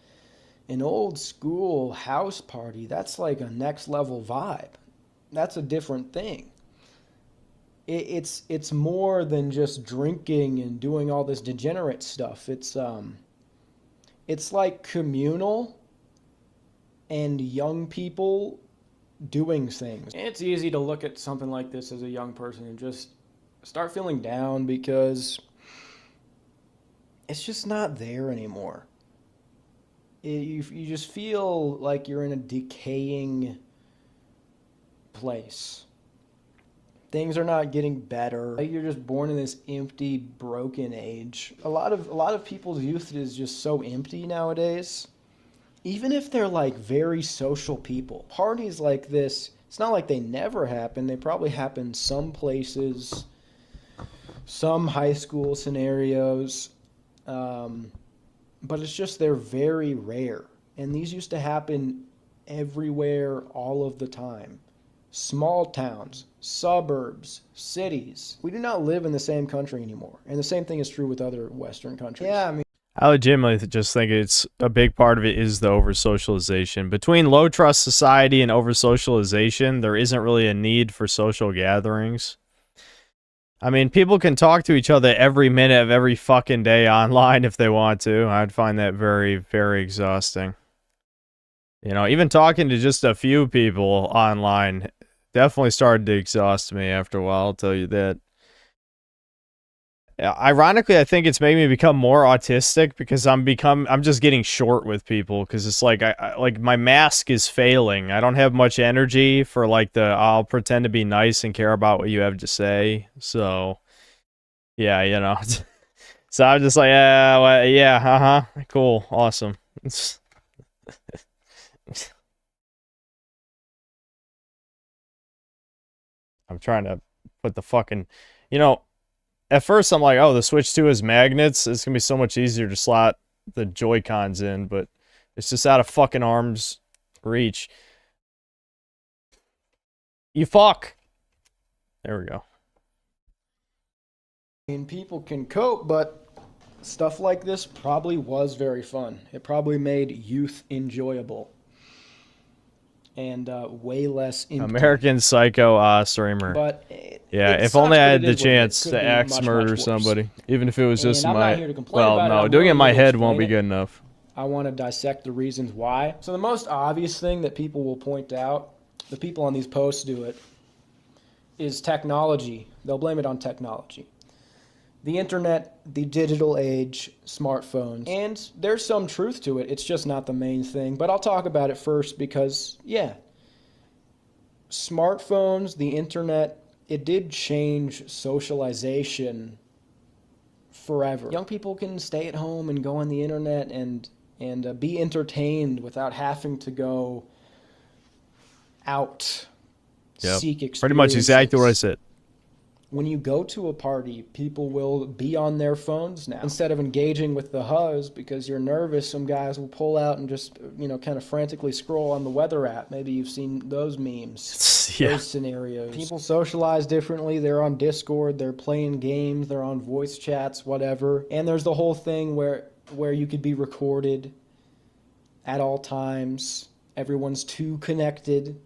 an old school house party, that's like a next level vibe. That's a different thing. It's more than just drinking and doing all this degenerate stuff. It's like communal and young people doing things. It's easy to look at something like this as a young person and just start feeling down because it's just not there anymore. You just feel like you're in a decaying place. Things are not getting better. You're just born in this empty, broken age. A lot of people's youth is just so empty nowadays. Even if they're like very social people. Parties like this, it's not like they never happen. They probably happen some places, some high school scenarios, but it's just they're very rare. And these used to happen everywhere all of the time. Small towns, suburbs, cities. We do not live in the same country anymore. And the same thing is true with other Western countries. Yeah, I mean, I legitimately just think it's a big part of it is the over-socialization. Between low-trust society and over-socialization, there isn't really a need for social gatherings. I mean, people can talk to each other every minute of every fucking day online if they want to. I'd find that very, very exhausting. You know, even talking to just a few people online definitely started to exhaust me after a while, I'll tell you that. Ironically, I think it's made me become more autistic because I'm just getting short with people because it's like I like my mask is failing. I don't have much energy for like I'll pretend to be nice and care about what you have to say. So yeah, you know. So I'm just like, cool, awesome. I'm trying to put the fucking, you know, at first I'm like, oh, the Switch 2 is magnets. It's gonna be so much easier to slot the Joy-Cons in, but it's just out of fucking arm's reach. You fuck. There we go. I mean, people can cope, but stuff like this probably was very fun. It probably made youth enjoyable. And way less empty. American Psycho streamer. But yeah, if only I had the chance to axe murder somebody, even if it was just my. Well, no, doing it in my head won't be good enough. I want to dissect the reasons why. So the most obvious thing that people will point out, the people on these posts do it, is technology. They'll blame it on technology. The internet, the digital age, smartphones. And there's some truth to it. It's just not the main thing. But I'll talk about it first because, yeah, smartphones, the internet, it did change socialization forever. Young people can stay at home and go on the internet and be entertained without having to go out, seek experiences. Pretty much exactly what I said. When you go to a party, people will be on their phones now. Instead of engaging with the huzz because you're nervous, some guys will pull out and just, you know, kind of frantically scroll on the weather app. Maybe you've seen those memes, those scenarios. People socialize differently. They're on Discord, they're playing games, they're on voice chats, whatever. And there's the whole thing where you could be recorded at all times. Everyone's too connected,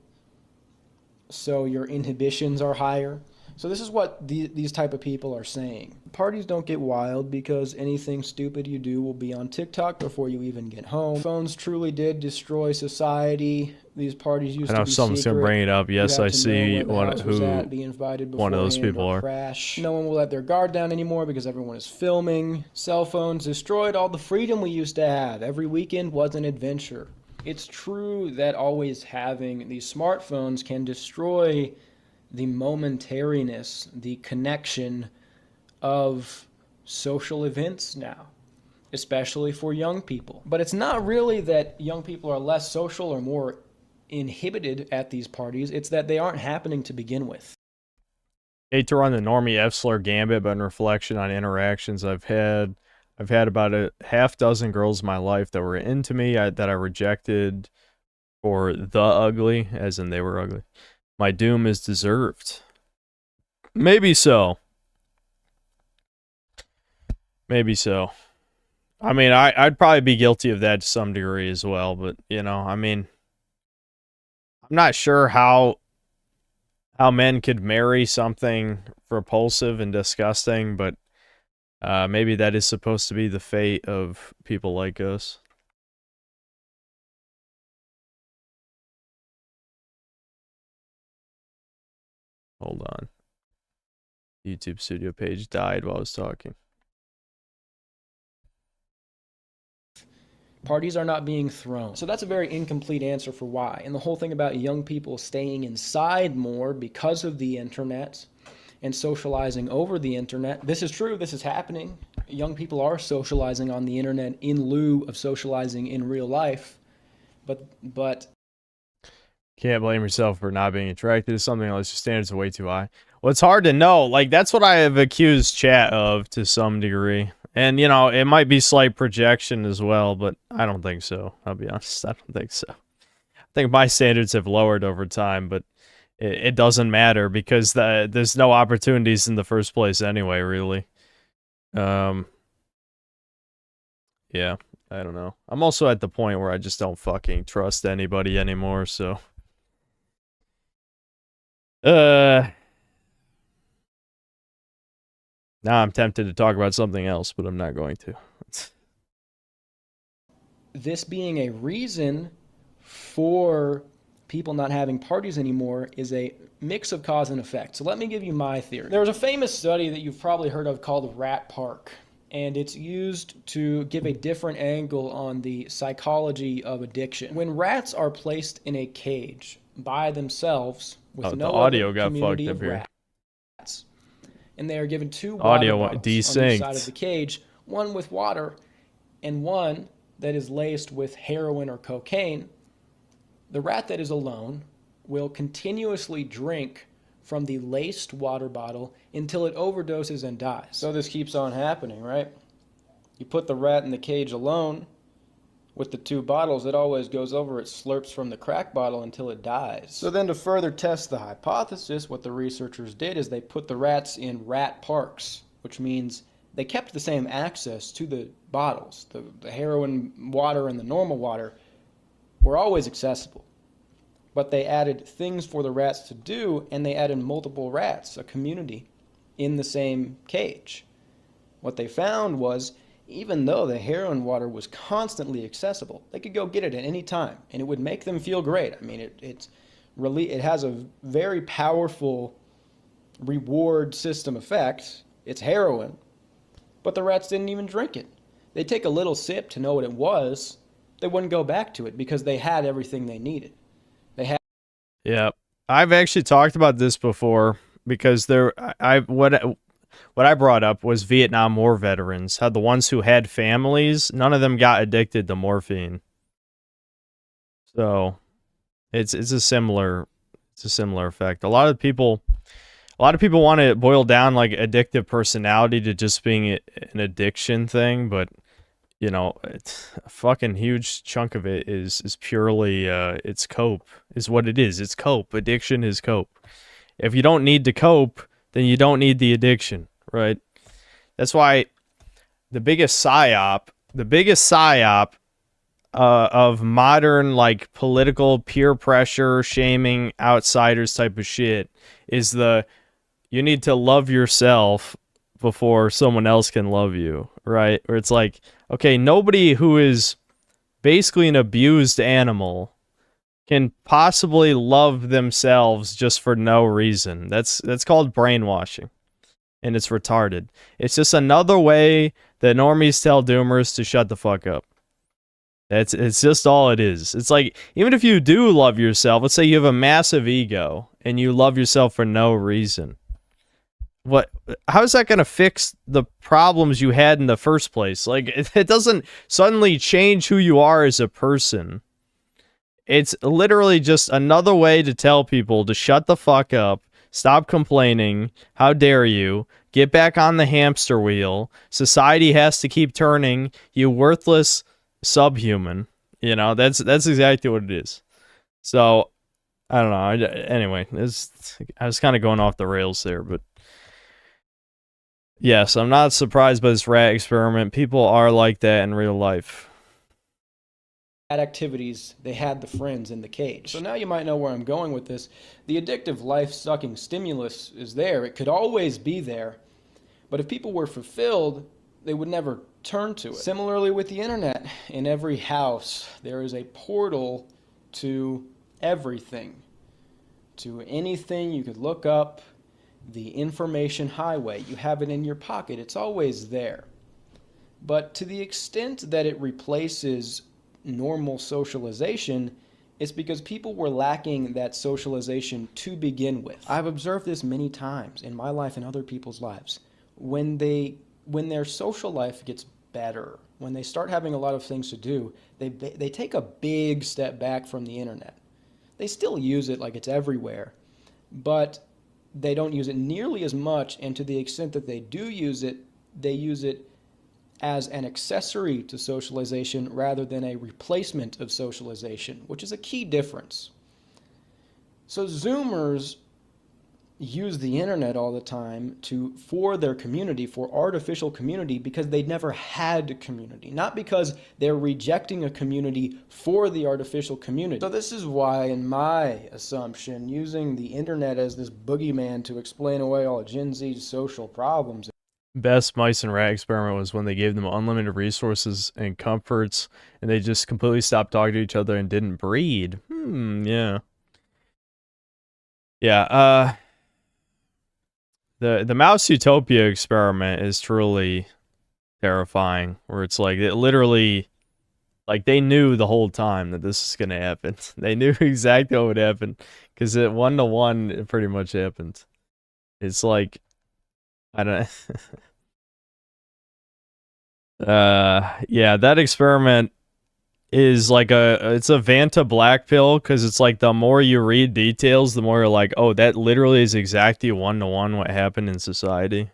so your inhibitions are higher. So this is what these type of people are saying. Parties don't get wild because anything stupid you do will be on TikTok before you even get home. Phones truly did destroy society. These parties used I to know be if someone's secret. gonna bring it up. You Yes, had I to know see where the house was at, be invited one of those beforehand people or are. crash. No one will let their guard down anymore because everyone is filming. Cell phones destroyed all the freedom we used to have. Every weekend was an adventure. It's true that always having these smartphones can destroy the momentariness, the connection of social events now, especially for young people. But it's not really that young people are less social or more inhibited at these parties. It's that they aren't happening to begin with. Hate to run the normie F-slur gambit, but in reflection on interactions I've had about a half dozen girls in my life that were into me that I rejected for the ugly, as in they were ugly. My doom is deserved. Maybe so. Maybe so. I mean, I'd probably be guilty of that to some degree as well, but, you know, I mean, I'm not sure how men could marry something repulsive and disgusting, but maybe that is supposed to be the fate of people like us. Hold on. YouTube studio page died while I was talking. Parties are not being thrown. So that's a very incomplete answer for why. And the whole thing about young people staying inside more because of the internet and socializing over the internet. This is true. This is happening. Young people are socializing on the internet in lieu of socializing in real life. But Can't blame yourself for not being attracted to something unless your standards are way too high. Well, it's hard to know. Like, that's what I have accused chat of to some degree. And, you know, it might be slight projection as well, but I don't think so. I'll be honest. I don't think so. I think my standards have lowered over time, but it doesn't matter because there's no opportunities in the first place anyway, really. Yeah, I don't know. I'm also at the point where I just don't fucking trust anybody anymore, so... Now I'm tempted to talk about something else, but I'm not going to. this being a reason for people not having parties anymore is a mix of cause and effect. So let me give you my theory. There was a famous study that you've probably heard of called Rat Park, and it's used to give a different angle on the psychology of addiction. When rats are placed in a cage by themselves with no audio other got community fucked of up here. rats, and they are given two water Audio bottles on desynced. each side of the cage, one with water and one that is laced with heroin or cocaine, the rat that is alone will continuously drink from the laced water bottle until it overdoses and dies. So this keeps on happening, right? You put the rat in the cage alone with the two bottles, it always goes over, it slurps from the crack bottle until it dies. So then to further test the hypothesis, what the researchers did is they put the rats in rat parks, which means they kept the same access to the bottles. The heroin water and the normal water were always accessible. But they added things for the rats to do, and they added multiple rats, a community, in the same cage. What they found was, even though the heroin water was constantly accessible, they could go get it at any time, and it would make them feel great. I mean, it has a very powerful reward system effect. It's heroin, but the rats didn't even drink it. They'd take a little sip to know what it was. They wouldn't go back to it because they had everything they needed. Yeah, I've actually talked about this before because what I brought up was Vietnam War veterans. How the ones who had families, none of them got addicted to morphine. So it's a similar effect. A lot of people want to boil down like addictive personality to just being an addiction thing, but you know, it's a fucking huge chunk of it is purely it's cope is what it is. It's cope. Addiction is cope. If you don't need to cope, then you don't need the addiction, right? That's why the biggest psyop of modern like political peer pressure, shaming outsiders type of shit is you need to love yourself before someone else can love you, right? Where it's like, okay, nobody who is basically an abused animal can possibly love themselves just for no reason. That's called brainwashing, and it's retarded. It's just another way that normies tell doomers to shut the fuck up. It's just all it is. It's like, even if you do love yourself, let's say you have a massive ego and you love yourself for no reason. How is that going to fix the problems you had in the first place? Like, it doesn't suddenly change who you are as a person. It's literally just another way to tell people to shut the fuck up, stop complaining, how dare you, get back on the hamster wheel, society has to keep turning, you worthless subhuman. You know, that's exactly what it is. So, I don't know. Anyway, I was kind of going off the rails there, but yes, I'm not surprised by this rat experiment. People are like that in real life. Activities, they had the friends in the cage. So now you might know where I'm going with this. The addictive life-sucking stimulus is there. It could always be there. But if people were fulfilled, they would never turn to it. Similarly with the internet, in every house, there is a portal to everything. To anything you could look up, the information highway. You have it in your pocket. It's always there. But to the extent that it replaces normal socialization, it's because people were lacking that socialization to begin with. I've observed this many times in my life and other people's lives. When their social life gets better, when they start having a lot of things to do, they take a big step back from the internet. They still use it like it's everywhere, but they don't use it nearly as much, and to the extent that they do use it, they use it as an accessory to socialization rather than a replacement of socialization, which is a key difference. So Zoomers use the internet all the time for their community, for artificial community, because they never had community, not because they're rejecting a community for the artificial community. So this is why, in my assumption, using the internet as this boogeyman to explain away all Gen Z's social problems. Best mice and rat experiment was when they gave them unlimited resources and comforts, and they just completely stopped talking to each other and didn't breed. Yeah. Yeah, the Mouse Utopia experiment is truly terrifying, where it's like, it literally, like, they knew the whole time that this is going to happen. They knew exactly what would happen, because at 1-to-1, it pretty much happened. It's like, I don't yeah, that experiment is like it's a Vanta black pill, because it's like the more you read details, the more you're like, oh, that literally is exactly 1-to-1 what happened in society.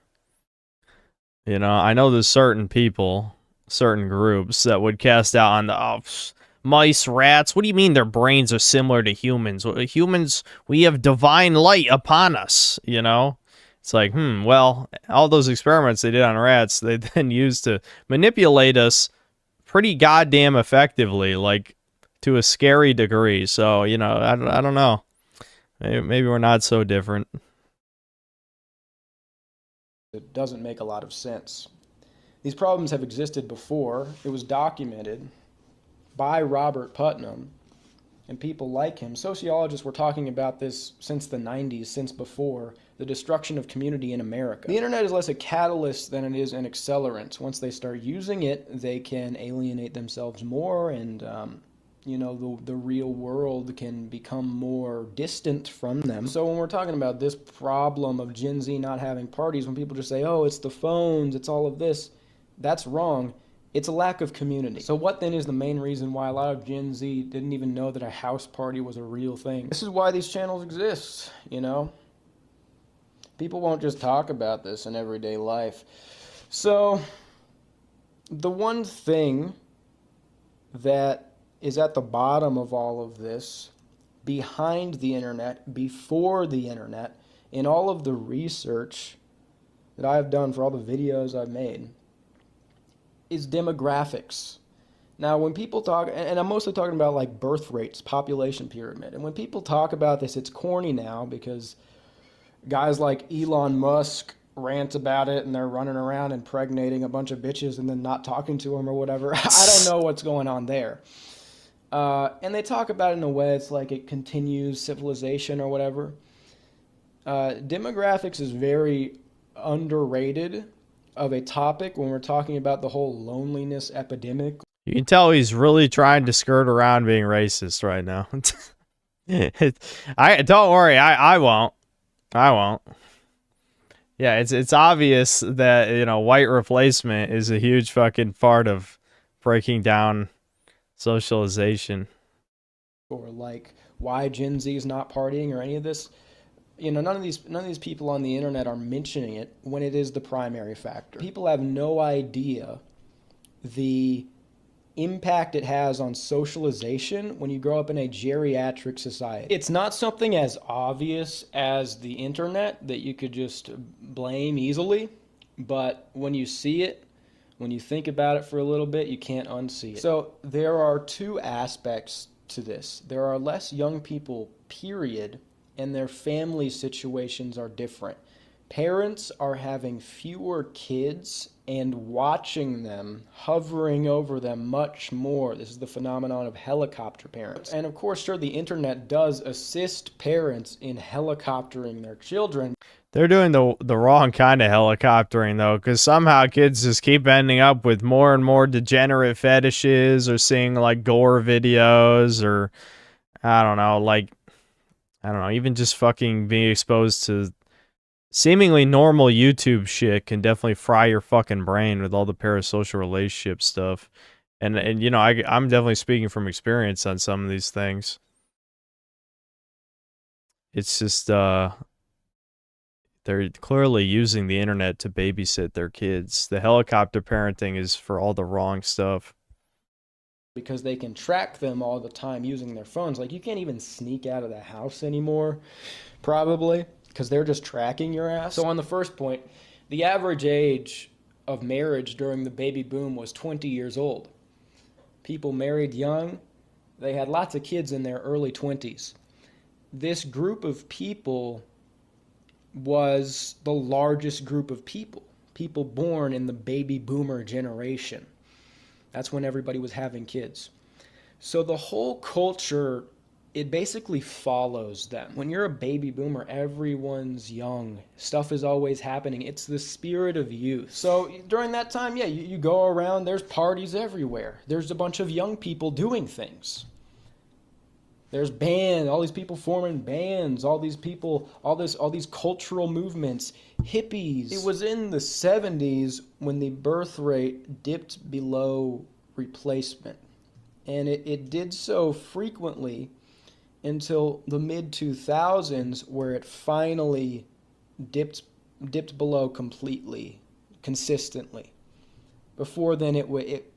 You know, I know there's certain people, certain groups that would cast out on the mice, rats. What do you mean their brains are similar to humans? Humans, we have divine light upon us, you know? It's like, well, all those experiments they did on rats, they then used to manipulate us pretty goddamn effectively, like, to a scary degree. So, you know, I don't know. Maybe we're not so different. It doesn't make a lot of sense. These problems have existed before. It was documented by Robert Putnam and people like him. Sociologists were talking about this since the 90s, since before the destruction of community in America. The internet is less a catalyst than it is an accelerant. Once they start using it, they can alienate themselves more, and you know, the real world can become more distant from them. So when we're talking about this problem of Gen Z not having parties, when people just say, oh, it's the phones, it's all of this, that's wrong. It's a lack of community. So what then is the main reason why a lot of Gen Z didn't even know that a house party was a real thing? This is why these channels exist, you know? People won't just talk about this in everyday life. So the one thing that is at the bottom of all of this, behind the internet, before the internet, in all of the research that I've done for all the videos I've made, is demographics. Now, when people talk, and I'm mostly talking about like birth rates, population pyramid, and when people talk about this, it's corny now because guys like Elon Musk rant about it, and they're running around impregnating a bunch of bitches and then not talking to them or whatever. I don't know what's going on there. And they talk about it in a way it's like it continues civilization or whatever. Demographics is very underrated of a topic when we're talking about the whole loneliness epidemic. You can tell he's really trying to skirt around being racist right now. I don't worry, I won't. I won't. Yeah, it's obvious that, you know, white replacement is a huge fucking part of breaking down socialization. Or like why Gen Z is not partying or any of this. You know, none of these people on the internet are mentioning it when it is the primary factor. People have no idea the impact it has on socialization when you grow up in a geriatric society. It's not something as obvious as the internet that you could just blame easily, but when you see it, when you think about it for a little bit, you can't unsee it. So there are two aspects to this. There are less young people, period, and their family situations are different. Parents are having fewer kids and watching them, hovering over them much more. This is the phenomenon of helicopter parents. And of course, sure, the internet does assist parents in helicoptering their children. They're doing the wrong kind of helicoptering, though, because somehow kids just keep ending up with more and more degenerate fetishes or seeing, like, gore videos or, I don't know, even just fucking being exposed to seemingly normal YouTube shit can definitely fry your fucking brain with all the parasocial relationship stuff. And you know, I'm definitely speaking from experience on some of these things. It's just, they're clearly using the internet to babysit their kids. The helicopter parenting is for all the wrong stuff. Because they can track them all the time using their phones. Like, you can't even sneak out of the house anymore, probably, because they're just tracking your ass. So on the first point, the average age of marriage during the baby boom was 20 years old. People married young. They had lots of kids in their early 20s. This group of people was the largest group of people born in the baby boomer generation. That's when everybody was having kids. So the whole culture, it basically follows them. When you're a baby boomer, everyone's young. Stuff is always happening. It's the spirit of youth. So during that time, yeah, you go around, there's parties everywhere. There's a bunch of young people doing things. There's bands, all these people forming bands, all these people, all these cultural movements, hippies. It was in the 70s when the birth rate dipped below replacement. And it did so frequently until the mid-2000s, where it finally dipped below completely, consistently. Before then, it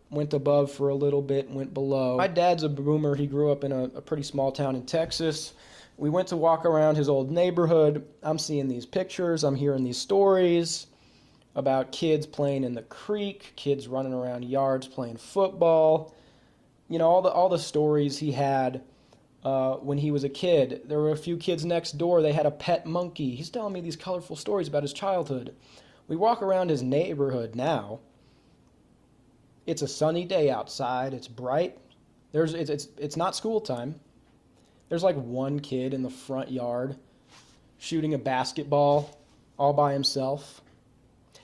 went above for a little bit, went below. My dad's a boomer. He grew up in a pretty small town in Texas. We went to walk around his old neighborhood. I'm seeing these pictures. I'm hearing these stories about kids playing in the creek, kids running around yards playing football. You know, all the stories he had when he was a kid. There were a few kids next door. They had a pet monkey. He's telling me these colorful stories about his childhood. We walk around his neighborhood now. It's a sunny day outside. It's bright. It's not school time. There's like one kid in the front yard shooting a basketball all by himself.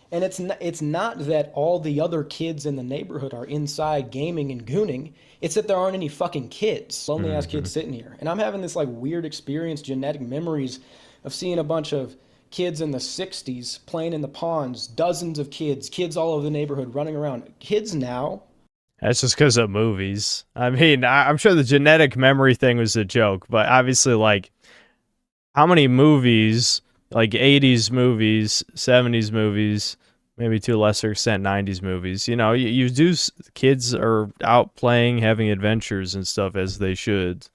And it's not that all the other kids in the neighborhood are inside gaming and gooning. It's that there aren't any fucking kids. Lonely ass kids sitting here. And I'm having this like weird experience, genetic memories of seeing a bunch of kids in the 60s playing in the ponds, dozens of kids all over the neighborhood running around. Kids now. That's just because of movies. I mean, I'm sure the genetic memory thing was a joke, but obviously, like, how many movies, like 80s movies, 70s movies, maybe to a lesser extent 90s movies, you know, you do, kids are out playing, having adventures and stuff as they should.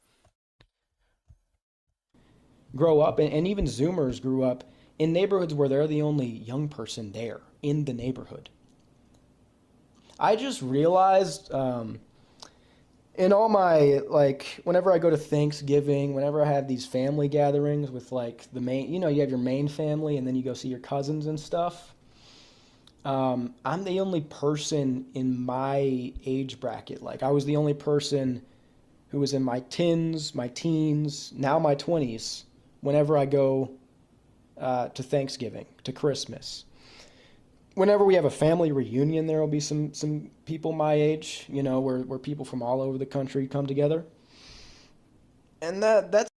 Grow up, and even Zoomers grew up in neighborhoods where they're the only young person there in the neighborhood. I just realized in all my, like, whenever I go to Thanksgiving, whenever I have these family gatherings with, like, the main, you know, you have your main family and then you go see your cousins and stuff. I'm the only person in my age bracket. Like, I was the only person who was in my teens, now my 20s, whenever I go to Thanksgiving, to Christmas. Whenever we have a family reunion, there will be some people my age, you know, where people from all over the country come together. And that's...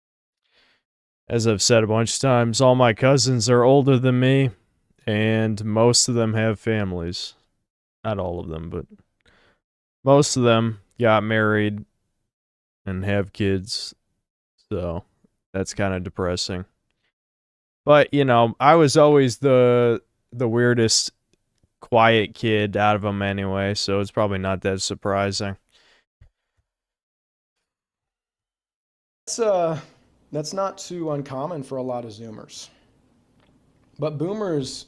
As I've said a bunch of times, all my cousins are older than me, and most of them have families. Not all of them, but most of them got married and have kids, so that's kind of depressing. But, you know, I was always the weirdest quiet kid out of them anyway, so it's probably not that surprising. That's not too uncommon for a lot of Zoomers. But Boomers,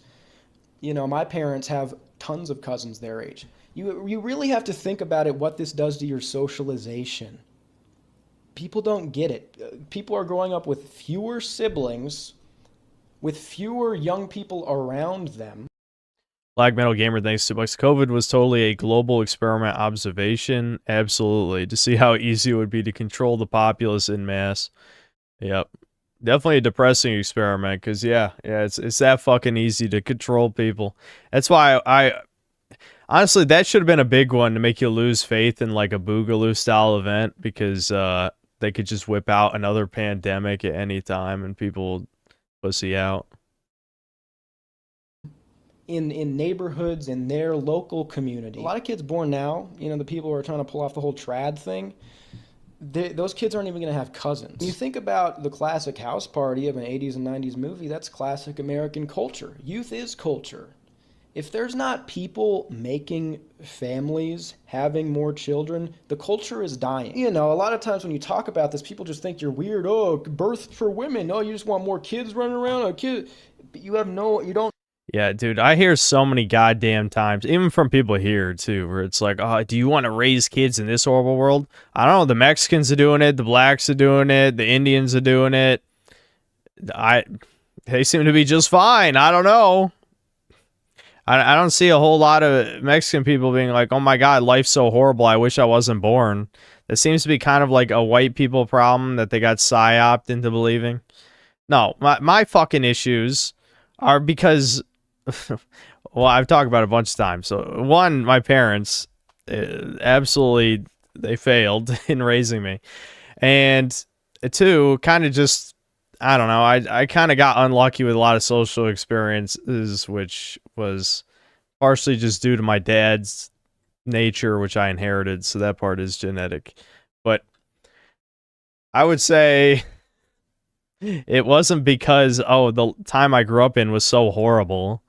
you know, my parents have tons of cousins their age. You really have to think about it, what this does to your socialization. People don't get it. People are growing up with fewer siblings, with fewer young people around them. Black Metal Gamer, thanks to Bucks. COVID was totally a global experiment observation. Absolutely. To see how easy it would be to control the populace in mass. Yep. Definitely a depressing experiment, because yeah, it's that fucking easy to control people. That's why I honestly, that should have been a big one to make you lose faith in like a Boogaloo style event, because they could just whip out another pandemic at any time and people pussy out. In neighborhoods, in their local community. A lot of kids born now, you know, the people who are trying to pull off the whole trad thing, those kids aren't even going to have cousins. When you think about the classic house party of an 80s and 90s movie, that's classic American culture. Youth is culture. If there's not people making families, having more children, the culture is dying. You know, a lot of times when you talk about this, people just think you're weird. Oh, birth for women. Oh, you just want more kids running around. A kid. But you don't. Yeah, dude, I hear so many goddamn times, even from people here, too, where it's like, oh, do you want to raise kids in this horrible world? I don't know, the Mexicans are doing it, the blacks are doing it, the Indians are doing it. They seem to be just fine. I don't know. I don't see a whole lot of Mexican people being like, oh my god, life's so horrible, I wish I wasn't born. That seems to be kind of like a white people problem that they got psyoped into believing. No, my fucking issues are because... well, I've talked about it a bunch of times. So, one, my parents, absolutely, they failed in raising me. And two, kind of just, I don't know, I kind of got unlucky with a lot of social experiences, which was partially just due to my dad's nature, which I inherited. So that part is genetic. But I would say it wasn't because, oh, the time I grew up in was so horrible.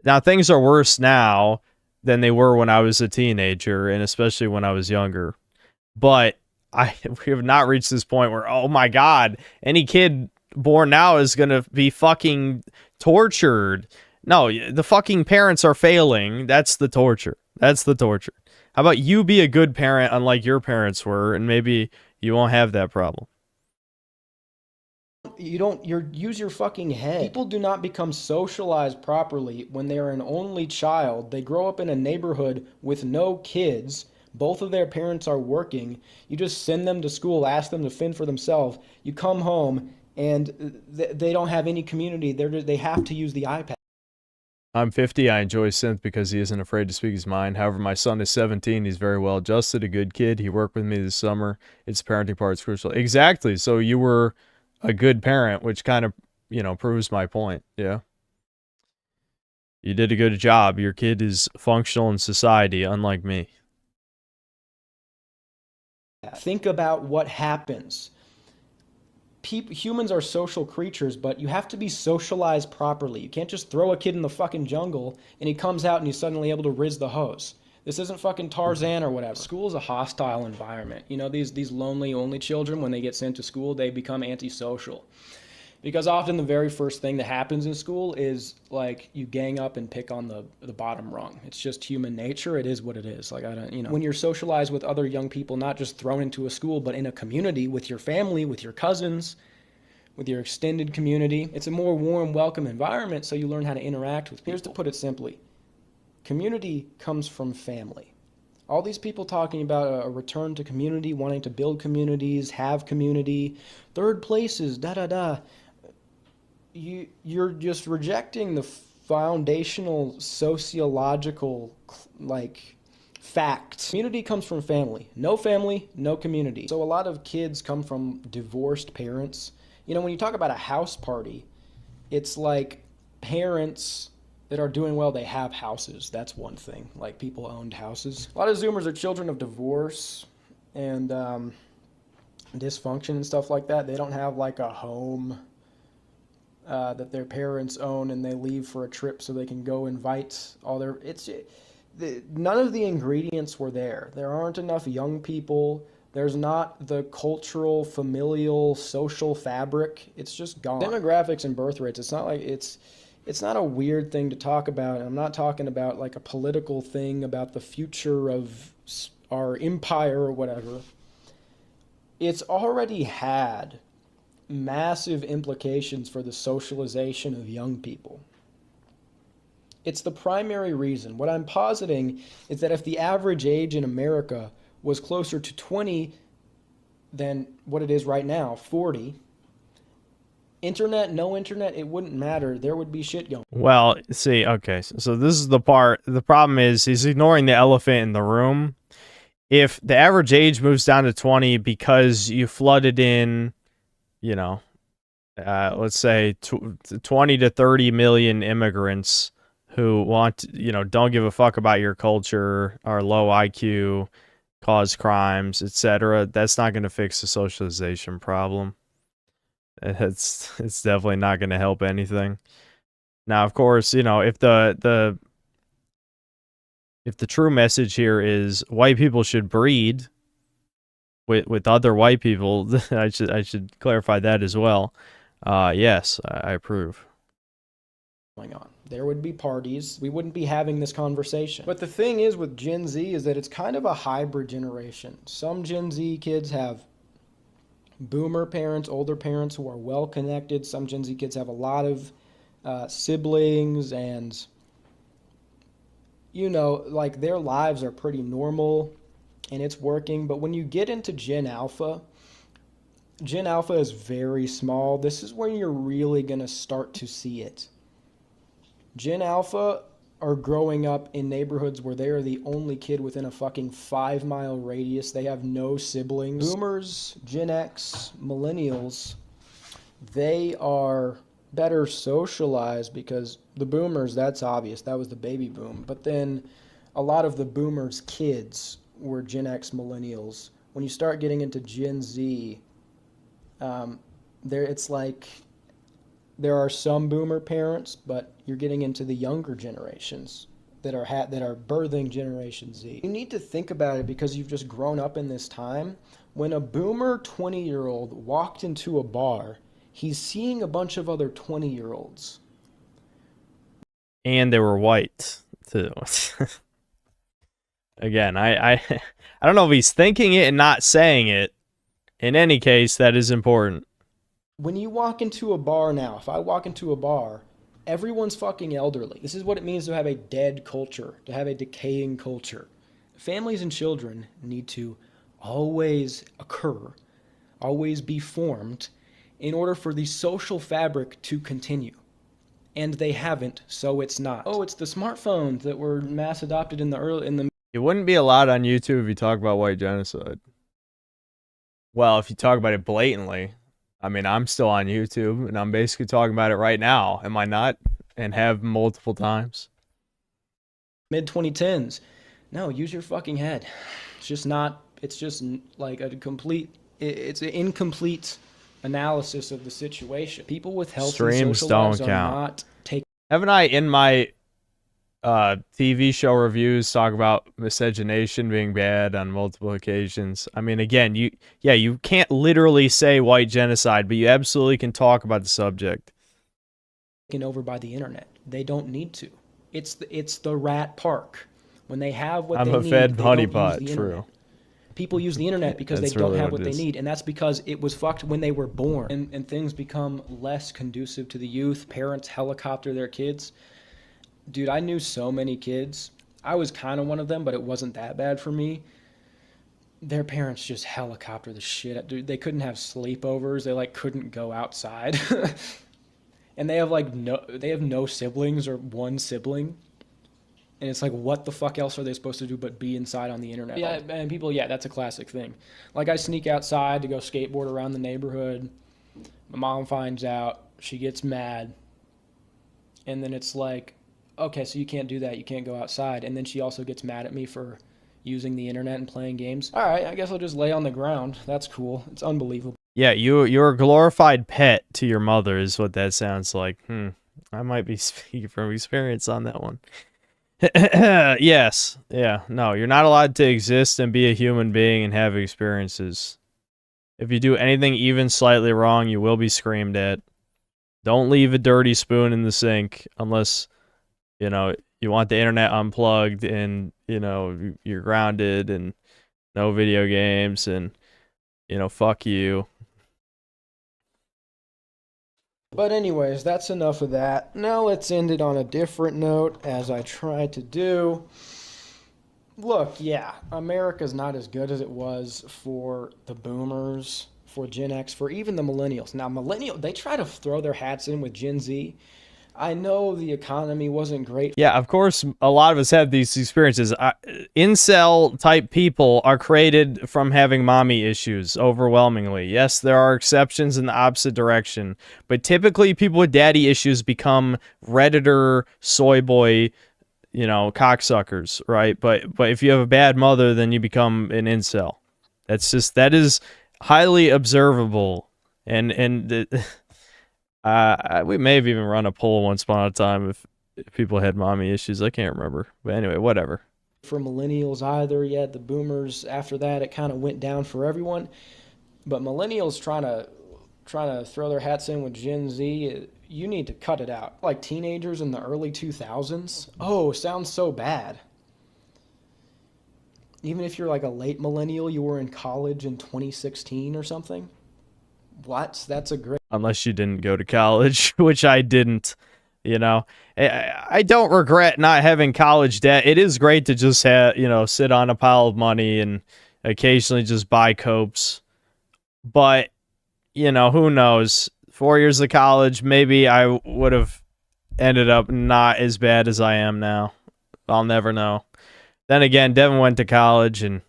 Now, things are worse now than they were when I was a teenager, and especially when I was younger. But we have not reached this point where, oh my god, any kid born now is going to be fucking tortured. No, the fucking parents are failing. That's the torture. That's the torture. How about you be a good parent unlike your parents were, and maybe you won't have that problem. Use your fucking head. People do not become socialized properly when they are an only child. They grow up in a neighborhood with no kids. Both of their parents are working. You just send them to school, ask them to fend for themselves. You come home and they don't have any community. They have to use the iPad. I'm 50. I enjoy synth because he isn't afraid to speak his mind. However, my son is 17. He's very well adjusted, a good kid. He worked with me this summer. Its parenting part is crucial. Exactly. So you were a good parent, which kind of, you know, proves my point. Yeah. You did a good job. Your kid is functional in society, unlike me. Think about what happens. Humans are social creatures, but you have to be socialized properly. You can't just throw a kid in the fucking jungle and he comes out and he's suddenly able to riz the hose. This isn't fucking Tarzan or whatever. School is a hostile environment. You know, these lonely only children, when they get sent to school, they become antisocial. Because often the very first thing that happens in school is like you gang up and pick on the bottom rung. It's just human nature. It is what it is. Like, I don't, you know, when you're socialized with other young people, not just thrown into a school, but in a community with your family, with your cousins, with your extended community, it's a more warm, welcome environment. So you learn how to interact with people. Here's to put it simply. Community comes from family. All these people talking about a return to community, wanting to build communities, have community, third places, da-da-da. You're just rejecting the foundational sociological, like, facts. Community comes from family. No family, no community. So a lot of kids come from divorced parents. You know, when you talk about a house party, it's like parents that are doing well, they have houses. That's one thing. Like, people owned houses. A lot of Zoomers are children of divorce and dysfunction and stuff like that. They don't have like a home that their parents own and they leave for a trip so they can go invite all their... None of the ingredients were there. There aren't enough young people. There's not the cultural, familial, social fabric. It's just gone. Demographics and birth rates, it's not like it's not a weird thing to talk about. I'm not talking about like a political thing about the future of our empire or whatever. It's already had massive implications for the socialization of young people. It's the primary reason. What I'm positing is that if the average age in America was closer to 20 than what it is right now, 40, internet, no internet, it wouldn't matter. There would be shit going. Well, see, okay, so this is the part. The problem is he's ignoring the elephant in the room. If the average age moves down to 20 because you flooded in, you know, let's say 20 to 30 million immigrants who want, you know, don't give a fuck about your culture, are low IQ, cause crimes, etc., that's not going to fix the socialization problem. It's definitely not going to help anything. Now, of course, you know, if the true message here is white people should breed with other white people, I should clarify that as well. Yes, I approve. Going on. There would be parties. We wouldn't be having this conversation. But the thing is with Gen Z is that it's kind of a hybrid generation. Some Gen Z kids have boomer parents, older parents who are well connected. Some Gen Z kids have a lot of siblings and, you know, like their lives are pretty normal and it's working. But when you get into Gen Alpha is very small. This is where you're really going to start to see it. Gen Alpha are growing up in neighborhoods where they are the only kid within a fucking 5-mile radius. They have no siblings. Boomers, Gen X, millennials, they are better socialized because the boomers, that's obvious. That was the baby boom. But then a lot of the boomers' kids were Gen X millennials. When you start getting into Gen Z, it's like there are some boomer parents, but you're getting into the younger generations that are birthing Generation Z. You need to think about it because you've just grown up in this time. When a boomer 20-year-old walked into a bar, he's seeing a bunch of other 20-year-olds. And they were white, too. Again, I don't know if he's thinking it and not saying it. In any case, that is important. When you walk into a bar now, if I walk into a bar, everyone's fucking elderly. This is what it means to have a dead culture, to have a decaying culture. Families and children need to always occur, always be formed, in order for the social fabric to continue. And they haven't, so it's not. Oh, it's the smartphones that were mass adopted in the It wouldn't be allowed on YouTube if you talk about white genocide. Well, if you talk about it blatantly. I mean, I'm still on YouTube, and I'm basically talking about it right now. Am I not? And have multiple times. Mid-2010s. No, use your fucking head. It's just not, it's just like it's an incomplete analysis of the situation. People with healthy Streams social lives don't are count. not taking... Haven't I, in my TV show reviews talk about miscegenation being bad on multiple occasions. I mean, again, you can't literally say white genocide, but you absolutely can talk about the subject. Taken over by the internet. They don't need to. It's the rat park. When they have what they need, I'm a fed they honey don't use pot, the true. internet. People use the internet because they That's don't really have what what it they is. need, and that's because it was fucked when they were born. And things become less conducive to the youth. Parents helicopter their kids. Dude, I knew so many kids. I was kind of one of them, but it wasn't that bad for me. Their parents just helicopter the shit out. Dude, they couldn't have sleepovers. They like couldn't go outside. And they have no siblings or one sibling. And it's like, what the fuck else are they supposed to do but be inside on the internet? Yeah, and people, yeah, that's a classic thing. Like, I sneak outside to go skateboard around the neighborhood. My mom finds out. She gets mad. And then it's like, okay, so you can't do that. You can't go outside. And then she also gets mad at me for using the internet and playing games. All right, I guess I'll just lay on the ground. That's cool. It's unbelievable. Yeah, you're a glorified pet to your mother is what that sounds like. I might be speaking from experience on that one. Yes. Yeah. No, you're not allowed to exist and be a human being and have experiences. If you do anything even slightly wrong, you will be screamed at. Don't leave a dirty spoon in the sink unless, you want the internet unplugged and, you're grounded and no video games and, fuck you. But anyways, that's enough of that. Now let's end it on a different note, as I try to do. Look, yeah, America's not as good as it was for the boomers, for Gen X, for even the millennials. Now, they try to throw their hats in with Gen Z. I know the economy wasn't great. Yeah, of course, a lot of us have these experiences. Incel-type people are created from having mommy issues, overwhelmingly. Yes, there are exceptions in the opposite direction, but typically people with daddy issues become Redditor, soy boy, cocksuckers, right? But if you have a bad mother, then you become an incel. That is highly observable, and we may have even run a poll once upon a time if people had mommy issues. I can't remember. But anyway, whatever. For millennials either, yeah, the boomers, after that, it kind of went down for everyone. But millennials trying to throw their hats in with Gen Z, you need to cut it out. Like teenagers in the early 2000s. Oh, sounds so bad. Even if you're like a late millennial, you were in college in 2016 or something. What? That's a great... Unless you didn't go to college, which I didn't, I don't regret not having college debt. It is great to just have, sit on a pile of money and occasionally just buy copes. But, who knows? 4 years of college, maybe I would have ended up not as bad as I am now. I'll never know. Then again, Devin went to college and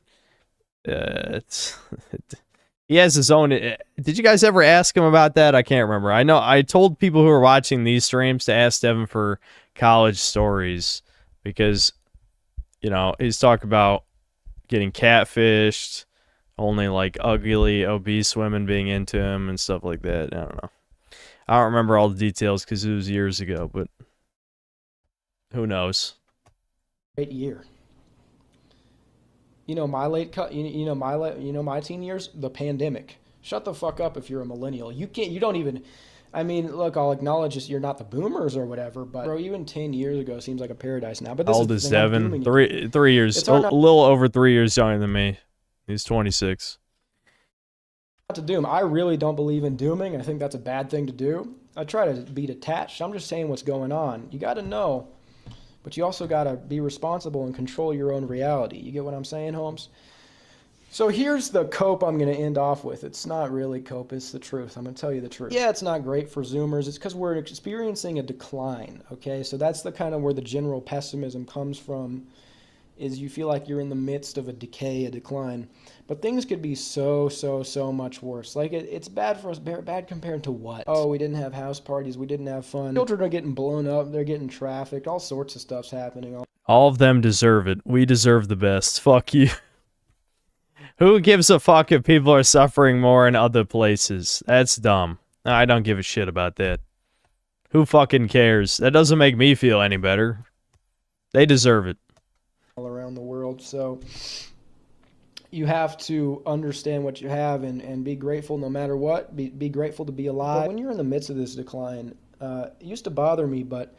he has his own... Did you guys ever ask him about that? I can't remember. I know I told people who were watching these streams to ask Devin for college stories because, he's talking about getting catfished, only like ugly, obese women being into him and stuff like that. I don't know. I don't remember all the details because it was years ago, but who knows? Great year. My teen years, the pandemic. Shut the fuck up if you're a millennial. You don't even, look, I'll acknowledge this, you're not the boomers or whatever, but bro, even 10 years ago seems like a paradise now. But this How old is Devin? 3 years, a not little over 3 years younger than me. He's 26. to doom. I really don't believe in dooming. I think that's a bad thing to do. I try to be detached. I'm just saying what's going on. You got to know. But you also got to be responsible and control your own reality. You get what I'm saying, Holmes? So here's the cope I'm going to end off with. It's not really cope, it's the truth. I'm going to tell you the truth. Yeah, it's not great for Zoomers. It's because we're experiencing a decline, okay? So that's the kind of where the general pessimism comes from, is you feel like you're in the midst of a decay, a decline. But things could be so much worse. Like, it's bad for us. Bad compared to what? Oh, we didn't have house parties. We didn't have fun. Children are getting blown up. They're getting trafficked. All sorts of stuff's happening. All of them deserve it. We deserve the best. Fuck you. Who gives a fuck if people are suffering more in other places? That's dumb. I don't give a shit about that. Who fucking cares? That doesn't make me feel any better. They deserve it. All around the world. So you have to understand what you have and be grateful no matter what. Be grateful to be alive. But when you're in the midst of this decline, it used to bother me, but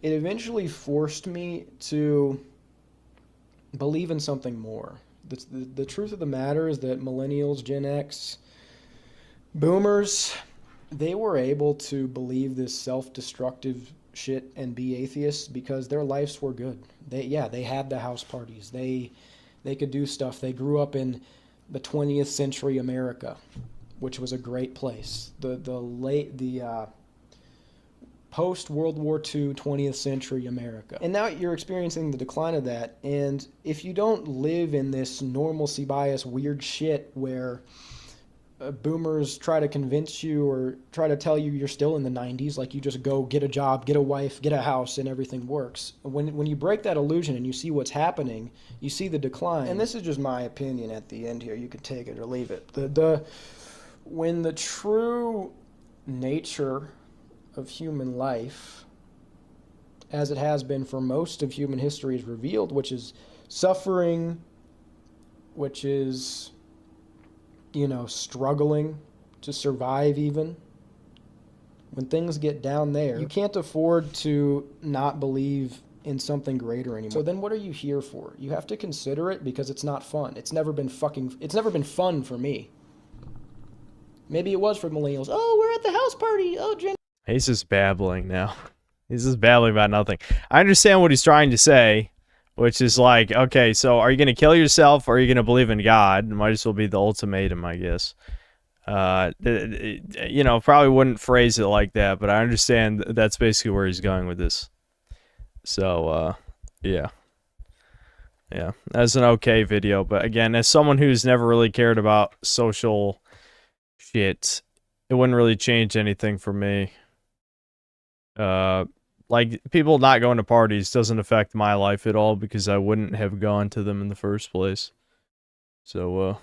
it eventually forced me to believe in something more. The truth of the matter is that millennials, Gen X, boomers, they were able to believe this self-destructive shit and be atheists because their lives were good. They had the house parties. They could do stuff. They grew up in the 20th century America, which was a great place. The post World War II 20th century America. And now you're experiencing the decline of that. And if you don't live in this normalcy bias weird shit where boomers try to convince you or try to tell you you're still in the 90s, like you just go get a job, get a wife, get a house, and everything works. When you break that illusion and you see what's happening, you see the decline. And this is just my opinion at the end here. You can take it or leave it. When the true nature of human life, as it has been for most of human history, is revealed, which is suffering, which is, struggling to survive even. When things get down there, you can't afford to not believe in something greater anymore. So then what are you here for? You have to consider it because it's not fun. It's never been fun for me. Maybe it was for millennials. Oh, we're at the house party. Oh, Jen. He's just babbling now. He's just babbling about nothing. I understand what he's trying to say, which is like, okay, so are you going to kill yourself or are you going to believe in God? It might as well be the ultimatum, I guess. Probably wouldn't phrase it like that, but I understand that's basically where he's going with this. So, yeah. Yeah, that's an okay video. But again, as someone who's never really cared about social shit, it wouldn't really change anything for me. Like, people not going to parties doesn't affect my life at all because I wouldn't have gone to them in the first place. So,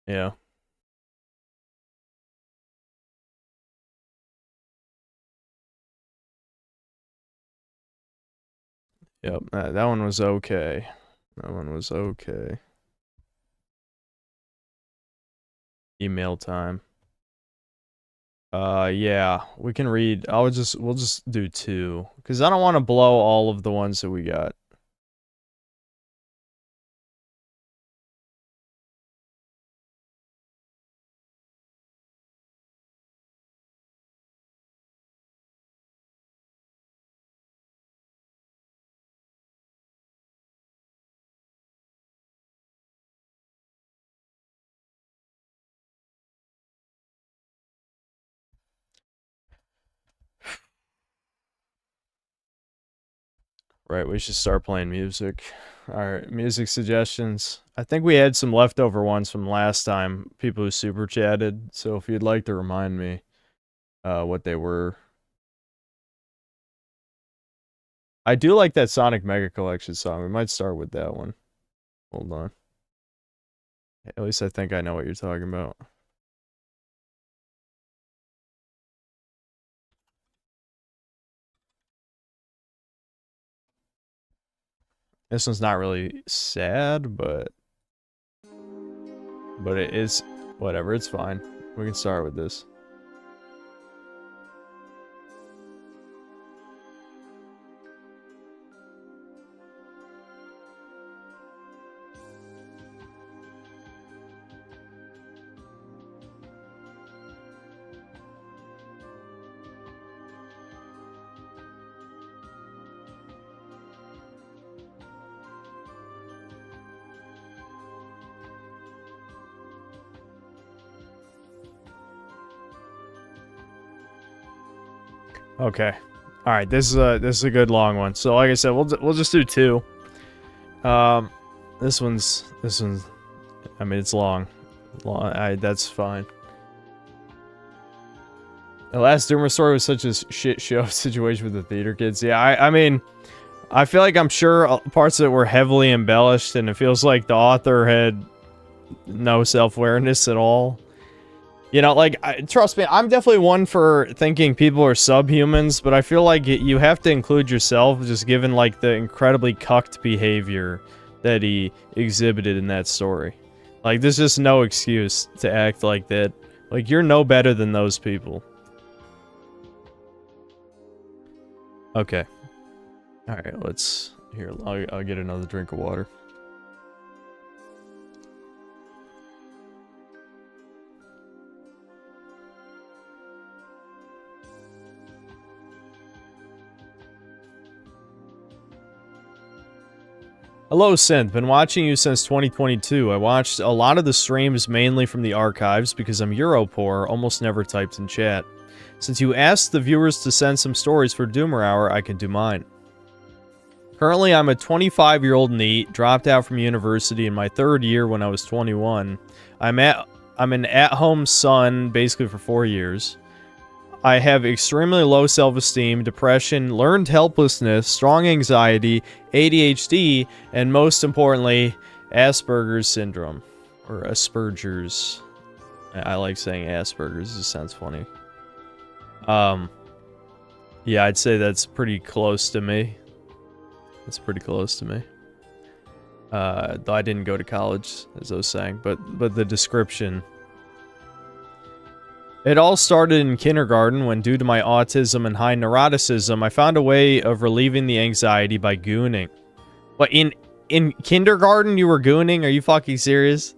yeah. Yep, that one was okay. That one was okay. Email time. Yeah, we can read. We'll just do 2, because I don't want to blow all of the ones that we got. Right, we should start playing music. Alright, music suggestions. I think we had some leftover ones from last time, people who super chatted, so if you'd like to remind me what they were. I do like that Sonic Mega Collection song. We might start with that one. Hold on. At least I think I know what you're talking about. This one's not really sad, but it is whatever, it's fine. We can start with this. Okay. All right, this is a good long one. So like I said, we'll just do 2. This one's I mean, it's long. That's fine. The last Doomer story was such a shit show situation with the theater kids. Yeah, I mean, I feel like I'm sure parts of it were heavily embellished, and it feels like the author had no self-awareness at all. You know, like, trust me, I'm definitely one for thinking people are subhumans, but I feel like you have to include yourself, just given, like, the incredibly cucked behavior that he exhibited in that story. Like, there's just no excuse to act like that. Like, you're no better than those people. Okay. Alright, let's... Here, I'll get another drink of water. Hello, Synth. Been watching you since 2022. I watched a lot of the streams mainly from the archives because I'm Euro poor, almost never typed in chat. Since you asked the viewers to send some stories for Doomer Hour, I can do mine. Currently, I'm a 25-year-old NEET, dropped out from university in my 3rd year when I was 21. I'm an at-home son, basically for 4 years. I have extremely low self-esteem, depression, learned helplessness, strong anxiety, ADHD, and most importantly, Asperger's syndrome. Or Asperger's. I like saying Asperger's, it sounds funny. Yeah, I'd say that's pretty close to me. It's pretty close to me. Though I didn't go to college, as I was saying, but the description. It all started in kindergarten when, due to my autism and high neuroticism, I found a way of relieving the anxiety by gooning. What, in kindergarten you were gooning? Are you fucking serious?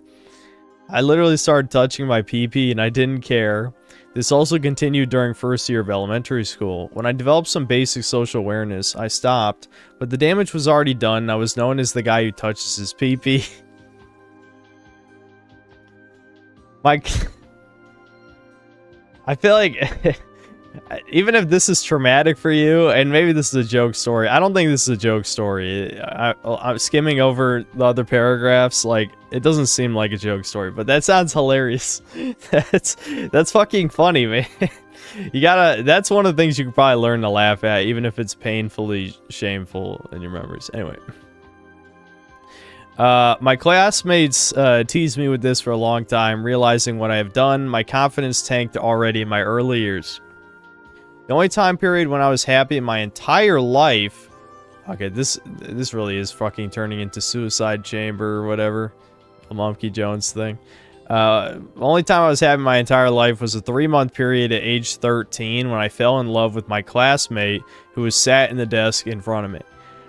I literally started touching my pee-pee and I didn't care. This also continued during 1st year of elementary school. When I developed some basic social awareness, I stopped, but the damage was already done and I was known as the guy who touches his pee-pee. I feel like, even if this is traumatic for you, and maybe this is a joke story, I don't think this is a joke story. I'm skimming over the other paragraphs, like, it doesn't seem like a joke story, but that sounds hilarious. That's fucking funny, man. That's one of the things you can probably learn to laugh at, even if it's painfully shameful in your memories. Anyway. My classmates teased me with this for a long time. Realizing what I have done, my confidence tanked already in my early years. The only time period when I was happy in my entire life... Okay, this really is fucking turning into suicide chamber or whatever. The Monkey Jones thing. The only time I was happy in my entire life was a 3-month period at age 13 when I fell in love with my classmate who was sat in the desk in front of me.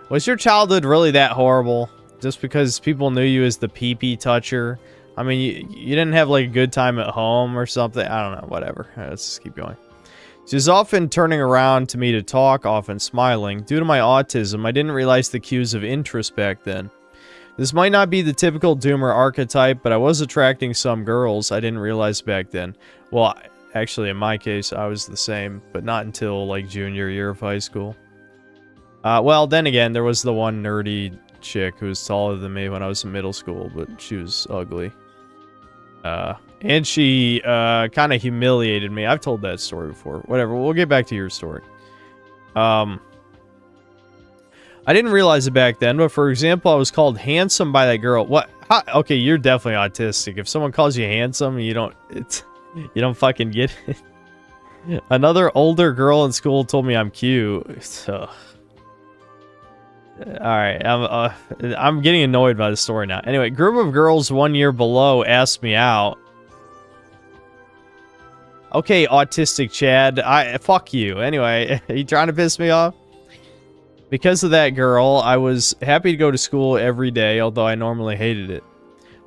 Was your childhood really that horrible? Just because people knew you as the pee-pee toucher? I mean, you didn't have, like, a good time at home or something? I don't know, whatever. Let's just keep going. She was often turning around to me to talk, often smiling. Due to my autism, I didn't realize the cues of interest back then. This might not be the typical doomer archetype, but I was attracting some girls I didn't realize back then. Well, actually, in my case, I was the same, but not until, like, junior year of high school. Well, then again, there was the one nerdy chick who was taller than me when I was in middle school, but she was ugly. And she kind of humiliated me. I've told that story before. Whatever, we'll get back to your story. I didn't realize it back then, but for example, I was called handsome by that girl. What? How? Okay, you're definitely autistic. If someone calls you handsome, you don't fucking get it. Another older girl in school told me I'm cute. Ugh. Alright, I'm getting annoyed by the story now. Anyway, group of girls 1 year below asked me out. Okay, autistic Chad, fuck you. Anyway, are you trying to piss me off? Because of that girl, I was happy to go to school every day, although I normally hated it.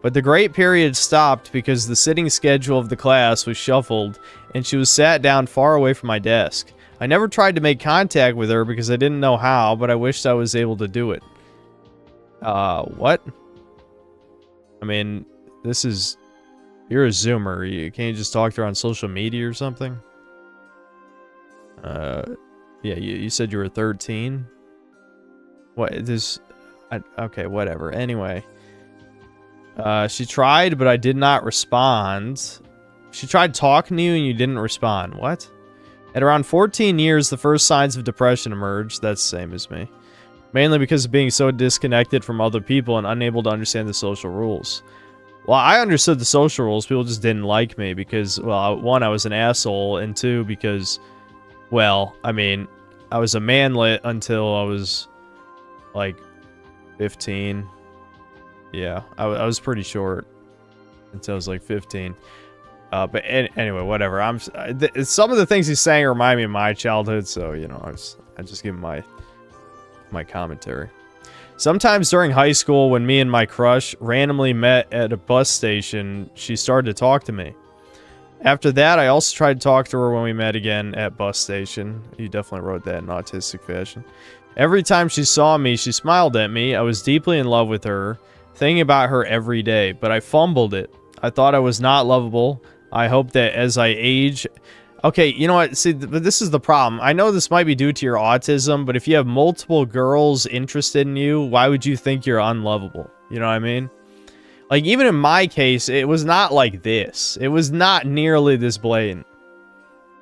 But the great period stopped because the sitting schedule of the class was shuffled, and she was sat down far away from my desk. I never tried to make contact with her because I didn't know how, but I wished I was able to do it. What? I mean, this is... You're a Zoomer. Can't you just talk to her on social media or something? Yeah, you said you were 13? What, this... okay, whatever. Anyway. She tried, but I did not respond. She tried talking to you and you didn't respond. What? At around 14 years, the first signs of depression emerged. That's the same as me. Mainly because of being so disconnected from other people and unable to understand the social rules. Well, I understood the social rules. People just didn't like me because, well, one, I was an asshole, and two, because, well, I mean, I was a manlet until I was, like, 15. Yeah, I was pretty short until I was, like, 15. But anyway, whatever. Some of the things he's saying remind me of my childhood, so, you know, I just give him my commentary. Sometimes during high school, when me and my crush randomly met at a bus station, she started to talk to me. After that, I also tried to talk to her when we met again at bus station. You definitely wrote that in autistic fashion. Every time she saw me, she smiled at me. I was deeply in love with her, thinking about her every day, but I fumbled it. I thought I was not lovable. I hope that as I age... Okay, you know what? See, but this is the problem. I know this might be due to your autism, but if you have multiple girls interested in you, why would you think you're unlovable? You know what I mean? Like, even in my case, it was not like this. It was not nearly this blatant.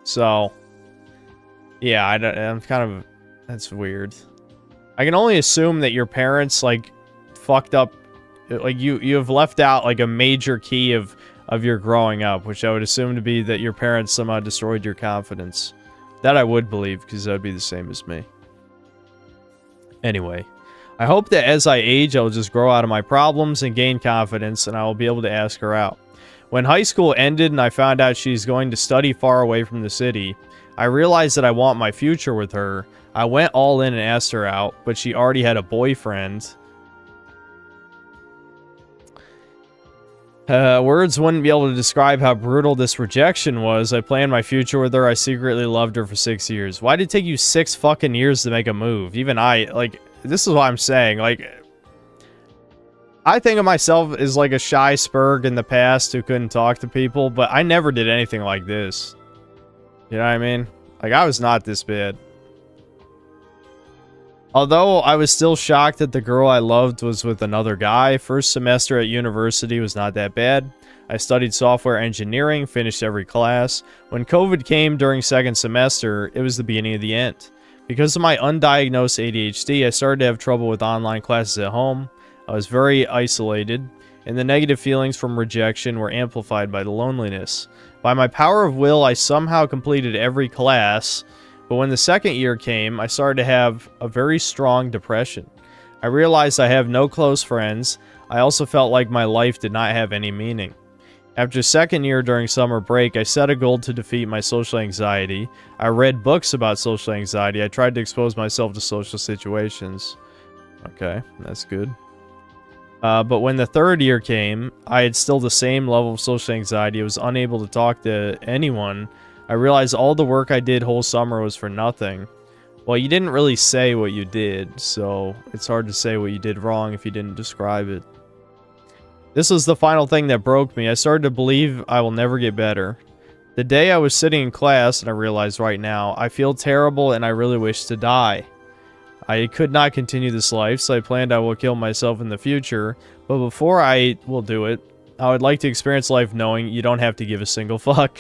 So, yeah, I'm kind of... That's weird. I can only assume that your parents, like, fucked up... Like, you have left out, like, a major key of your growing up, which I would assume to be that your parents somehow destroyed your confidence. That I would believe, because that would be the same as me. Anyway, I hope that as I age, I will just grow out of my problems and gain confidence, and I will be able to ask her out. When high school ended and I found out she's going to study far away from the city, I realized that I want my future with her. I went all in and asked her out, but she already had a boyfriend. Words wouldn't be able to describe how brutal this rejection was. I planned my future with her. I secretly loved her for 6 years. Why did it take you 6 fucking years to make a move? Even I, like, this is what I'm saying. Like, I think of myself as like a shy spurg in the past who couldn't talk to people, but I never did anything like this. You know what I mean? Like, I was not this bad. Although I was still shocked that the girl I loved was with another guy, first semester at university was not that bad. I studied software engineering, finished every class. When COVID came during second semester, it was the beginning of the end. Because of my undiagnosed ADHD, I started to have trouble with online classes at home. I was very isolated, and the negative feelings from rejection were amplified by the loneliness. By my power of will, I somehow completed every class. But when the second year came, I started to have a very strong depression. I realized I have no close friends. I also felt like my life did not have any meaning. After second year during summer break, I set a goal to defeat my social anxiety. I read books about social anxiety. I tried to expose myself to social situations. Okay, that's good. But when the third year came, I had still the same level of social anxiety. I was unable to talk to anyone. I realized all the work I did whole summer was for nothing. Well, you didn't really say what you did, so it's hard to say what you did wrong if you didn't describe it. This was the final thing that broke me. I started to believe I will never get better. The day I was sitting in class, and I realize right now, I feel terrible and I really wish to die. I could not continue this life, so I planned I will kill myself in the future, but before I will do it, I would like to experience life knowing you don't have to give a single fuck.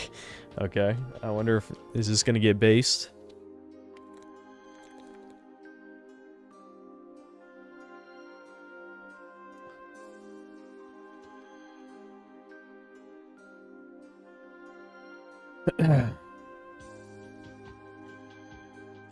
Okay, I wonder if is this gonna get based?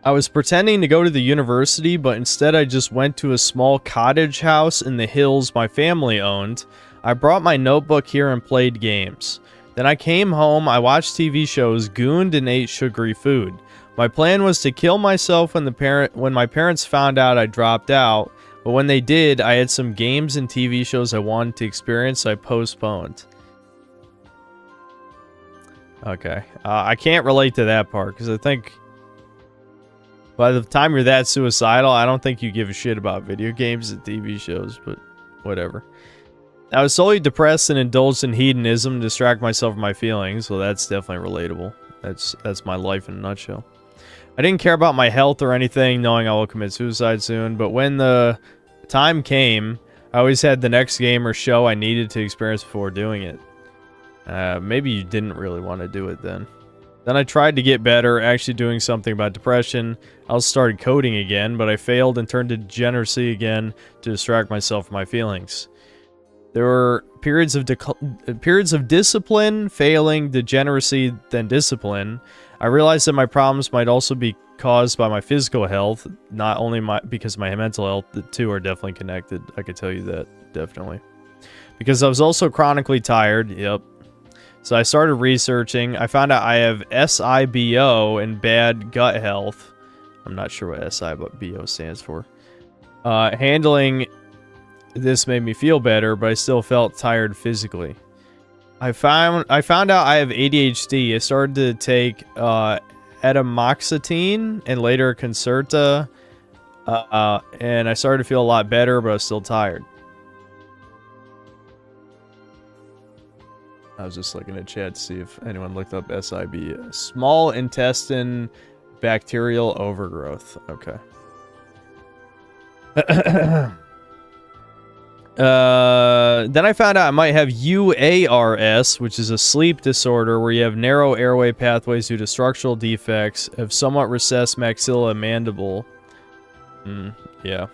I was pretending to go to the university, but instead I just went to a small cottage house in the hills my family owned. I brought my notebook here and played games. Then I came home, I watched TV shows, gooned, and ate sugary food. My plan was to kill myself when my parents found out I dropped out, but when they did, I had some games and TV shows I wanted to experience, so I postponed. Okay, I can't relate to that part, because I think by the time you're that suicidal, I don't think you give a shit about video games and TV shows, but whatever. I was solely depressed and indulged in hedonism to distract myself from my feelings, so that's definitely relatable. That's my life in a nutshell. I didn't care about my health or anything, knowing I will commit suicide soon, but when the time came, I always had the next game or show I needed to experience before doing it. Maybe you didn't really want to do it then. Then I tried to get better, actually doing something about depression. I also started coding again, but I failed and turned to degeneracy again to distract myself from my feelings. There were periods of discipline, failing, degeneracy, then discipline. I realized that my problems might also be caused by my physical health, not only because of my mental health. The two are definitely connected. I could tell you that, definitely. Because I was also chronically tired. Yep. So I started researching. I found out I have SIBO and bad gut health. I'm not sure what SIBO stands for. Handling this made me feel better, but I still felt tired physically. I found out I have ADHD. I started to take atomoxetine and later Concerta, and I started to feel a lot better, but I was still tired. I was just looking at chat to see if anyone looked up SIB. Small intestine bacterial overgrowth. Okay. Then I found out I might have UARS, which is a sleep disorder where you have narrow airway pathways due to structural defects, have somewhat recessed maxilla mandible. Yeah.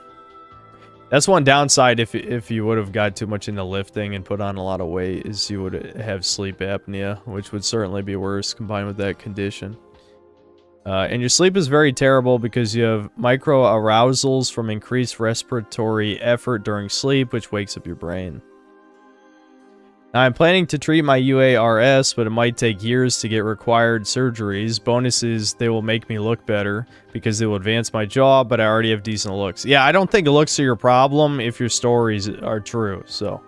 That's one downside if you would have got too much into lifting and put on a lot of weight, is you would have sleep apnea, which would certainly be worse combined with that condition. And your sleep is very terrible because you have micro-arousals from increased respiratory effort during sleep, which wakes up your brain. Now, I'm planning to treat my UARS, but it might take years to get required surgeries. Bonus is they will make me look better because they will advance my jaw, but I already have decent looks. Yeah, I don't think looks are your problem if your stories are true, so...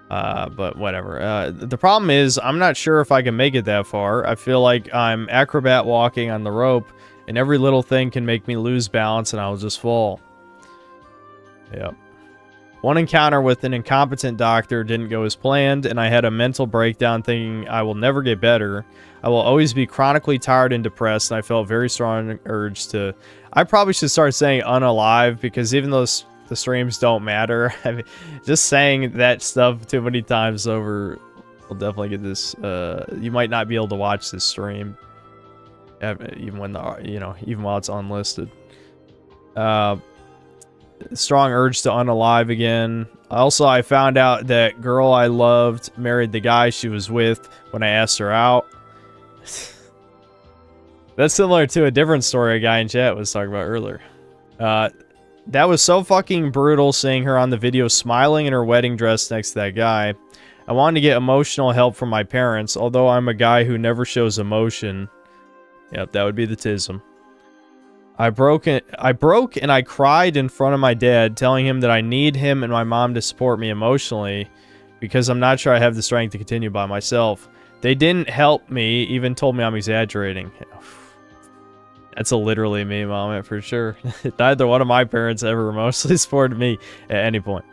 but whatever. The problem is, I'm not sure if I can make it that far. I feel like I'm acrobat walking on the rope, and every little thing can make me lose balance and I'll just fall. Yep. One encounter with an incompetent doctor didn't go as planned, and I had a mental breakdown thinking I will never get better. I will always be chronically tired and depressed, and I felt a very strong urge to... I probably should start saying unalive, because even though the streams don't matter, I mean, just saying that stuff too many times over will definitely get this... you might not be able to watch this stream, even when even while it's unlisted. Strong urge to unalive again. Also, I found out that girl I loved married the guy she was with when I asked her out. That's similar to a different story a guy in chat was talking about earlier. That was so fucking brutal seeing her on the video smiling in her wedding dress next to that guy. I wanted to get emotional help from my parents, although I'm a guy who never shows emotion. Yep, that would be the tism. I broke and I cried in front of my dad, telling him that I need him and my mom to support me emotionally because I'm not sure I have the strength to continue by myself. They didn't help me, even told me I'm exaggerating. That's a literally me moment for sure. Neither one of my parents ever emotionally supported me at any point.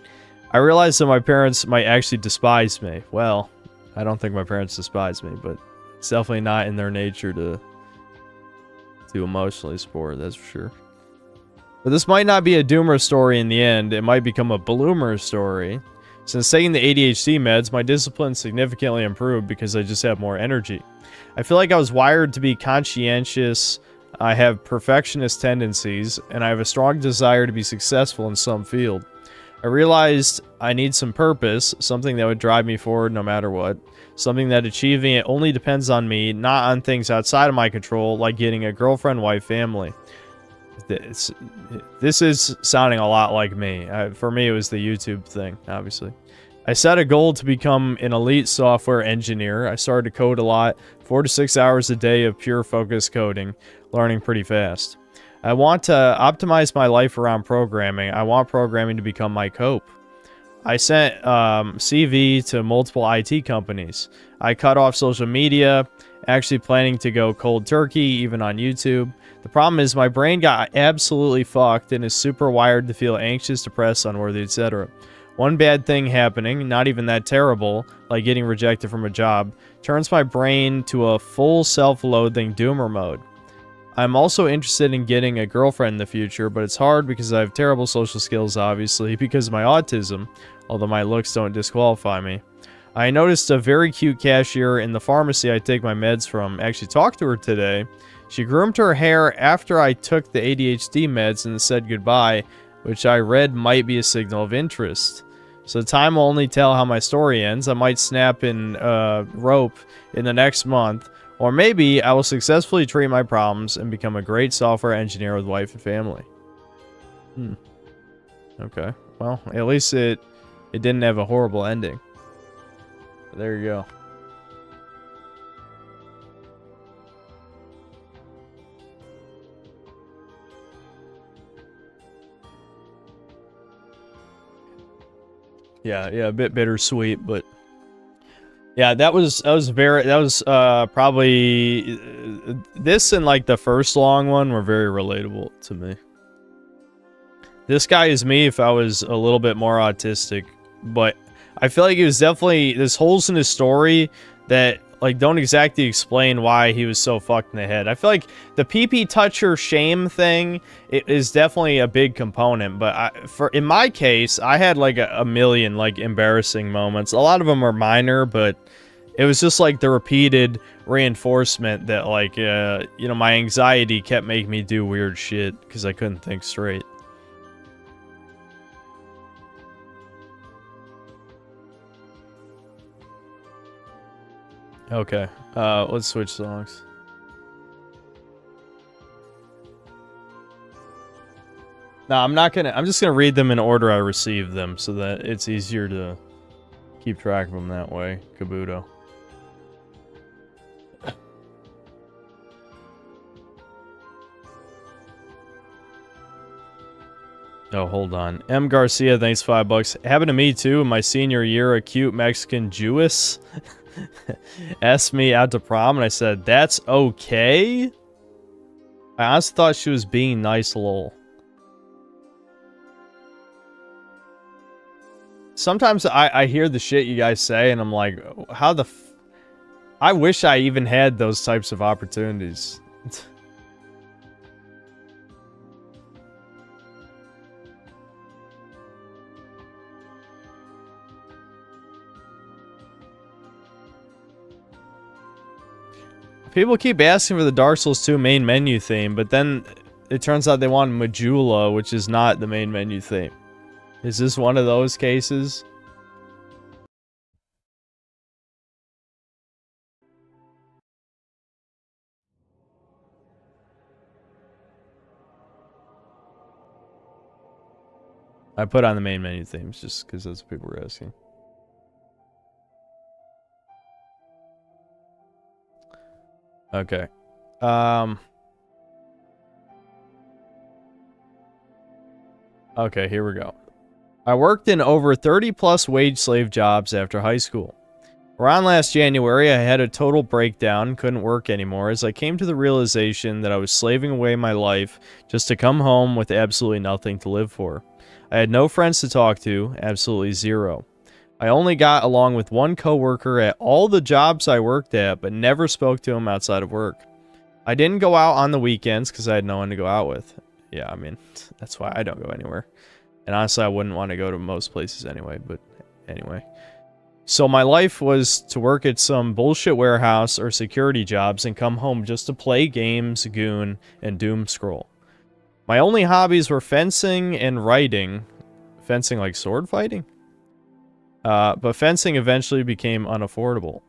I realized that my parents might actually despise me. Well, I don't think my parents despise me, but it's definitely not in their nature to emotionally support, that's for sure. But this might not be a doomer story in the end. It might become a bloomer story. Since taking the ADHD meds, my discipline significantly improved because I just have more energy. I feel like I was wired to be conscientious. I have perfectionist tendencies, and I have a strong desire to be successful in some field. I realized I need some purpose, something that would drive me forward no matter what. Something that achieving it only depends on me, not on things outside of my control, like getting a girlfriend, wife, family. This is sounding a lot like me. For me, it was the YouTube thing, obviously. I set a goal to become an elite software engineer. I started to code a lot, 4 to 6 hours a day of pure focus coding, learning pretty fast. I want to optimize my life around programming. I want programming to become my cope. I sent CV to multiple IT companies. I cut off social media, actually planning to go cold turkey, even on YouTube. The problem is my brain got absolutely fucked and is super wired to feel anxious, depressed, unworthy, etc. One bad thing happening, not even that terrible, like getting rejected from a job, turns my brain to a full self-loathing doomer mode. I'm also interested in getting a girlfriend in the future, but it's hard because I have terrible social skills, obviously, because of my autism, although my looks don't disqualify me. I noticed a very cute cashier in the pharmacy I take my meds from. I actually talked to her today. She groomed her hair after I took the ADHD meds and said goodbye, which I read might be a signal of interest. So time will only tell how my story ends. I might snap in rope in the next month, or maybe I will successfully treat my problems and become a great software engineer with wife and family. Okay. Well, at least it didn't have a horrible ending. There you go. Yeah, a bit bittersweet, but yeah, that was probably this and like the first long one were very relatable to me. This guy is me if I was a little bit more autistic, but I feel like it was definitely there's holes in his story that like don't exactly explain why he was so fucked in the head. I feel like the pee-pee toucher shame thing is definitely a big component, but in my case, I had like a million like embarrassing moments. A lot of them are minor, but it was just like the repeated reinforcement that like you know, my anxiety kept making me do weird shit because I couldn't think straight. Okay, let's switch songs. No, I'm just gonna read them in order I received them so that it's easier to keep track of them that way. Kabuto. Oh, hold on. M. Garcia, thanks $5. Happened to me too in my senior year. A cute Mexican Jewess asked me out to prom, and I said, "That's okay." I honestly thought she was being nice, lol. Sometimes I hear the shit you guys say, and I'm like, how the I wish I even had those types of opportunities. People keep asking for the Dark Souls 2 main menu theme, but then it turns out they want Majula, which is not the main menu theme. Is this one of those cases? I put on the main menu themes just because that's what people were asking. Okay. Okay, here we go. I worked in over 30+ wage slave jobs after high school. Around last January, I had a total breakdown, couldn't work anymore, as I came to the realization that I was slaving away my life just to come home with absolutely nothing to live for. I had no friends to talk to, absolutely zero. I only got along with one coworker at all the jobs I worked at, but never spoke to him outside of work. I didn't go out on the weekends because I had no one to go out with. Yeah, I mean, that's why I don't go anywhere. And honestly, I wouldn't want to go to most places anyway, but anyway. So my life was to work at some bullshit warehouse or security jobs and come home just to play games, goon, and doom scroll. My only hobbies were fencing and writing. Fencing like sword fighting? But fencing eventually became unaffordable.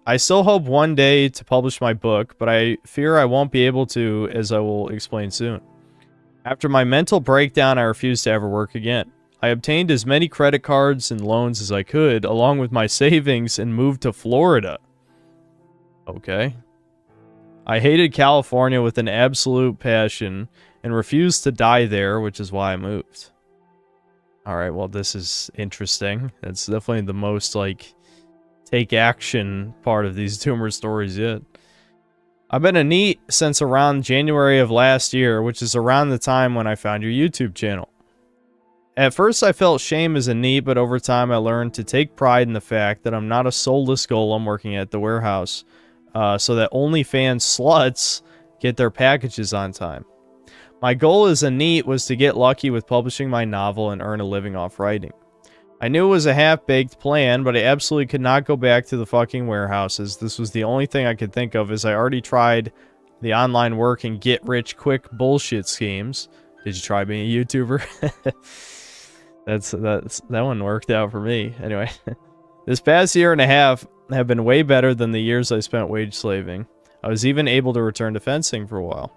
I still hope one day to publish my book, but I fear I won't be able to, as I will explain soon. After my mental breakdown, I refused to ever work again. I obtained as many credit cards and loans as I could, along with my savings, and moved to Florida. Okay. I hated California with an absolute passion, and refused to die there, which is why I moved. Alright, well, this is interesting. That's definitely the most, like, take action part of these Doomer stories yet. I've been a NEET since around January of last year, which is around the time when I found your YouTube channel. At first I felt shame as a NEET, but over time I learned to take pride in the fact that I'm not a soulless golem working at the warehouse, so that OnlyFans sluts get their packages on time. My goal as a NEET was to get lucky with publishing my novel and earn a living off writing. I knew it was a half-baked plan, but I absolutely could not go back to the fucking warehouses. This was the only thing I could think of, as I already tried the online work and get-rich-quick bullshit schemes. Did you try being a YouTuber? that one worked out for me. Anyway, this past year and a half have been way better than the years I spent wage slaving. I was even able to return to fencing for a while.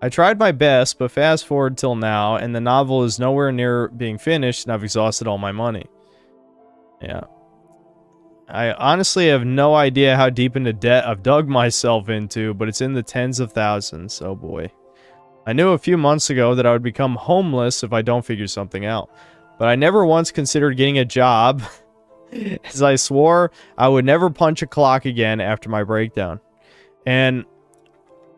I tried my best, but fast forward till now, and the novel is nowhere near being finished, and I've exhausted all my money. Yeah. I honestly have no idea how deep into debt I've dug myself into, but it's in the tens of thousands. Oh boy. I knew a few months ago that I would become homeless if I don't figure something out, but I never once considered getting a job, as I swore I would never punch a clock again after my breakdown. And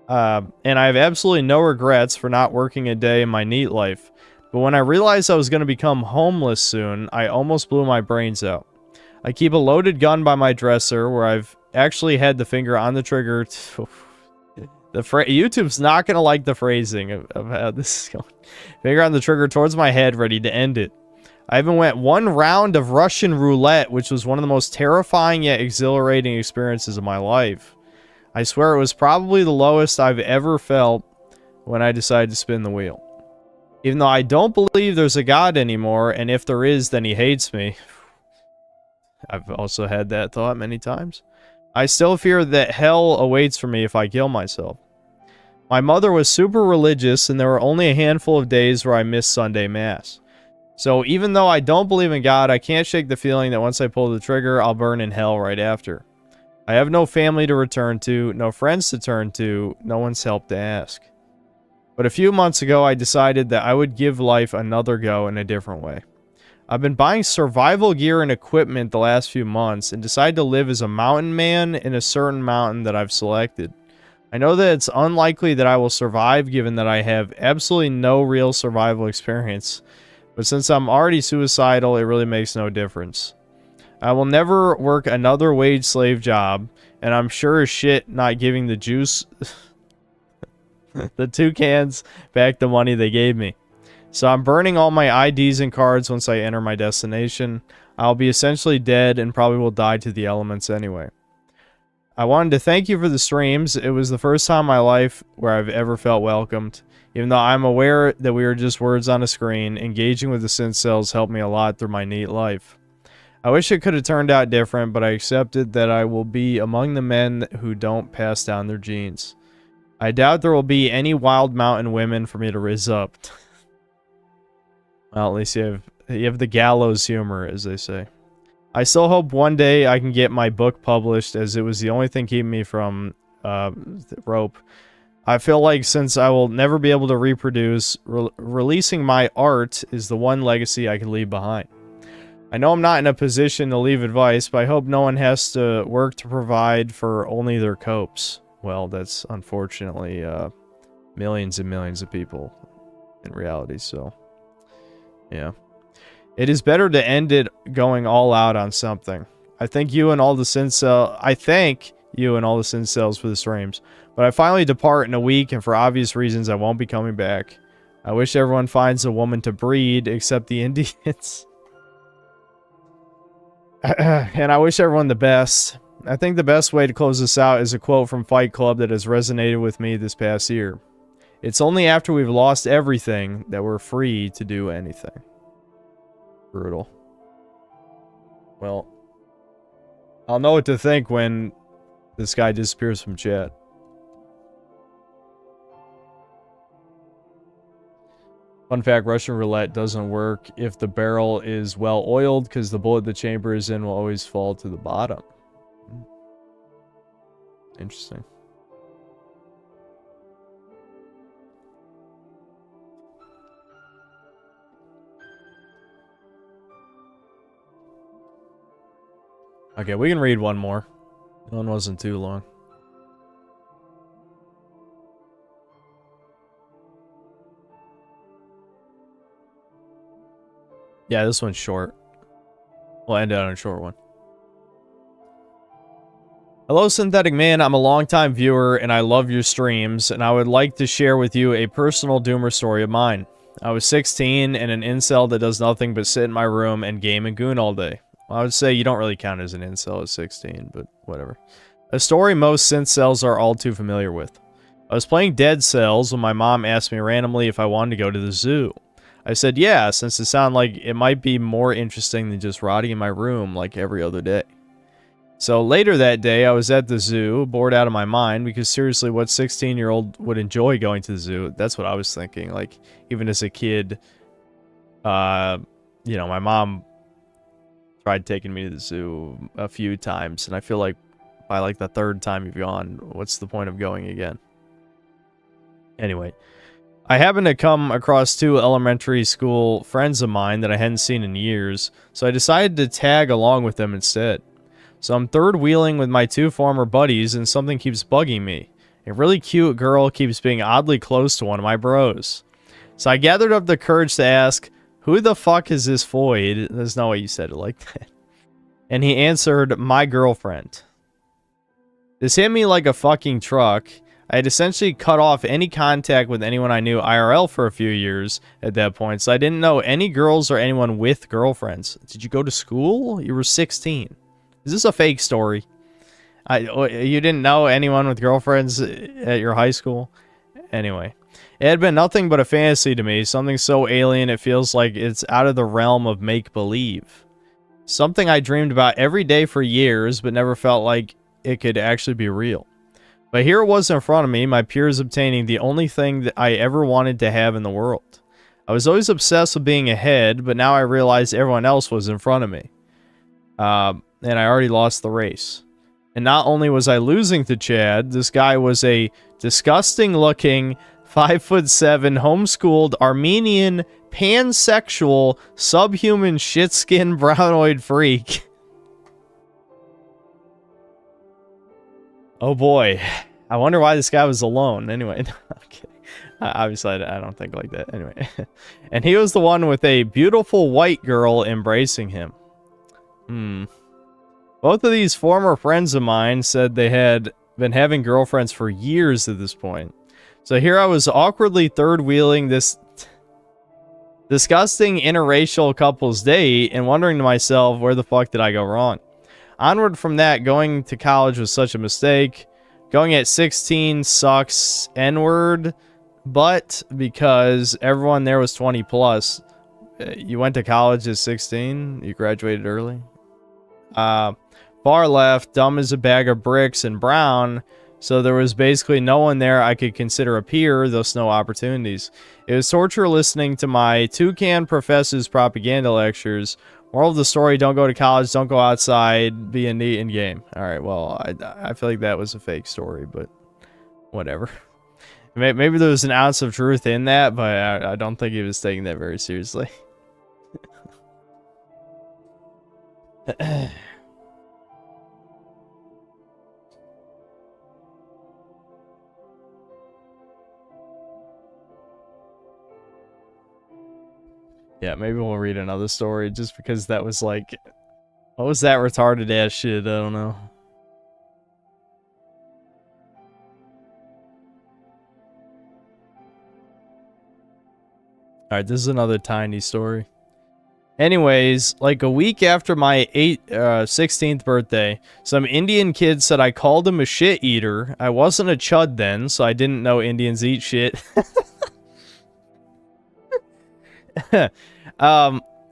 I have absolutely no regrets for not working a day in my NEET life, but when I realized I was going to become homeless soon, I almost blew my brains out. I keep a loaded gun by my dresser where I've actually had the finger on the trigger. YouTube's not going to like the phrasing of how this is going. Finger on the trigger towards my head, ready to end it. I even went one round of Russian roulette, which was one of the most terrifying yet exhilarating experiences of my life. I swear it was probably the lowest I've ever felt when I decided to spin the wheel. Even though I don't believe there's a God anymore, and if there is, then he hates me. I've also had that thought many times. I still fear that hell awaits for me if I kill myself. My mother was super religious, and there were only a handful of days where I missed Sunday Mass. So even though I don't believe in God, I can't shake the feeling that once I pull the trigger, I'll burn in hell right after. I have no family to return to, no friends to turn to, no one's help to ask. But a few months ago, I decided that I would give life another go in a different way. I've been buying survival gear and equipment the last few months and decided to live as a mountain man in a certain mountain that I've selected. I know that it's unlikely that I will survive given that I have absolutely no real survival experience, but since I'm already suicidal, it really makes no difference. I will never work another wage slave job, and I'm sure as shit not giving the juice, the toucans, back the money they gave me. So I'm burning all my IDs and cards once I enter my destination. I'll be essentially dead and probably will die to the elements anyway. I wanted to thank you for the streams. It was the first time in my life where I've ever felt welcomed. Even though I'm aware that we are just words on a screen, engaging with the synth cells helped me a lot through my NEET life. I wish it could have turned out different, but I accepted that I will be among the men who don't pass down their genes. I doubt there will be any wild mountain women for me to rizz up. Well, at least you have the gallows humor, as they say. I still hope one day I can get my book published, as it was the only thing keeping me from rope. I feel like since I will never be able to reproduce, releasing my art is the one legacy I can leave behind. I know I'm not in a position to leave advice, but I hope no one has to work to provide for only their copes. Well, that's unfortunately millions and millions of people in reality, so yeah. It is better to end it going all out on something. I thank you and all the synth cells for the streams, but I finally depart in a week, and for obvious reasons I won't be coming back. I wish everyone finds a woman to breed, except the Indians. And I wish everyone the best. I think the best way to close this out is a quote from Fight Club that has resonated with me this past year. It's only after we've lost everything that we're free to do anything. Brutal. Well, I'll know what to think when this guy disappears from chat. Fun fact, Russian roulette doesn't work if the barrel is well oiled, because the bullet the chamber is in will always fall to the bottom. Interesting. Okay, we can read one more. One wasn't too long. Yeah, this one's short. We'll end it on a short one. Hello, Synthetic Man. I'm a longtime viewer, and I love your streams, and I would like to share with you a personal doomer story of mine. I was 16 and an incel that does nothing but sit in my room and game and goon all day. Well, I would say you don't really count as an incel at 16, but whatever. A story most synth cells are all too familiar with. I was playing Dead Cells when my mom asked me randomly if I wanted to go to the zoo. I said, yeah, since it sounded like it might be more interesting than just rotting in my room like every other day. So later that day, I was at the zoo, bored out of my mind, because seriously, what 16-year-old would enjoy going to the zoo? That's what I was thinking. Like, even as a kid, you know, my mom tried taking me to the zoo a few times, and I feel like by like the third time you've gone, what's the point of going again? Anyway, I happened to come across 2 elementary school friends of mine that I hadn't seen in years, so I decided to tag along with them instead. So I'm third wheeling with my 2 former buddies, and something keeps bugging me. A really cute girl keeps being oddly close to one of my bros. So I gathered up the courage to ask, who the fuck is this void? There's no way you said it like that. And he answered, my girlfriend. This hit me like a fucking truck. I had essentially cut off any contact with anyone I knew IRL for a few years at that point, so I didn't know any girls or anyone with girlfriends. Did you go to school? You were 16. Is this a fake story? You didn't know anyone with girlfriends at your high school? Anyway, it had been nothing but a fantasy to me, something so alien it feels like it's out of the realm of make-believe. Something I dreamed about every day for years, but never felt like it could actually be real. But here it was in front of me, my peers obtaining the only thing that I ever wanted to have in the world. I was always obsessed with being ahead, but now I realized everyone else was in front of me. And I already lost the race. And not only was I losing to Chad, this guy was a disgusting-looking, 5'7", homeschooled, Armenian, pansexual, subhuman, shit-skinned, brownoid freak. Oh boy. I wonder why this guy was alone. Anyway, no, I'm kidding. Obviously, I don't think like that. Anyway. And he was the one with a beautiful white girl embracing him. Both of these former friends of mine said they had been having girlfriends for years at this point. So here I was awkwardly third-wheeling this disgusting interracial couple's date and wondering to myself, where the fuck did I go wrong? Onward from that, going to college was such a mistake. Going at 16 sucks, N-word, but because everyone there was 20 plus, you went to college at 16, you graduated early. Far left, dumb as a bag of bricks, and brown, so there was basically no one there I could consider a peer, thus no opportunities. It was torture listening to my toucan professor's propaganda lectures. Moral of the story, don't go to college, don't go outside, be a neat in game. Alright, well, I feel like that was a fake story, but whatever. Maybe there was an ounce of truth in that, but I don't think he was taking that very seriously. Yeah, maybe we'll read another story just because that was like, what was that retarded ass shit? I don't know. Alright, this is another tiny story. Anyways, like a week after my 16th birthday, some Indian kid said I called him a shit eater. I wasn't a chud then, so I didn't know Indians eat shit.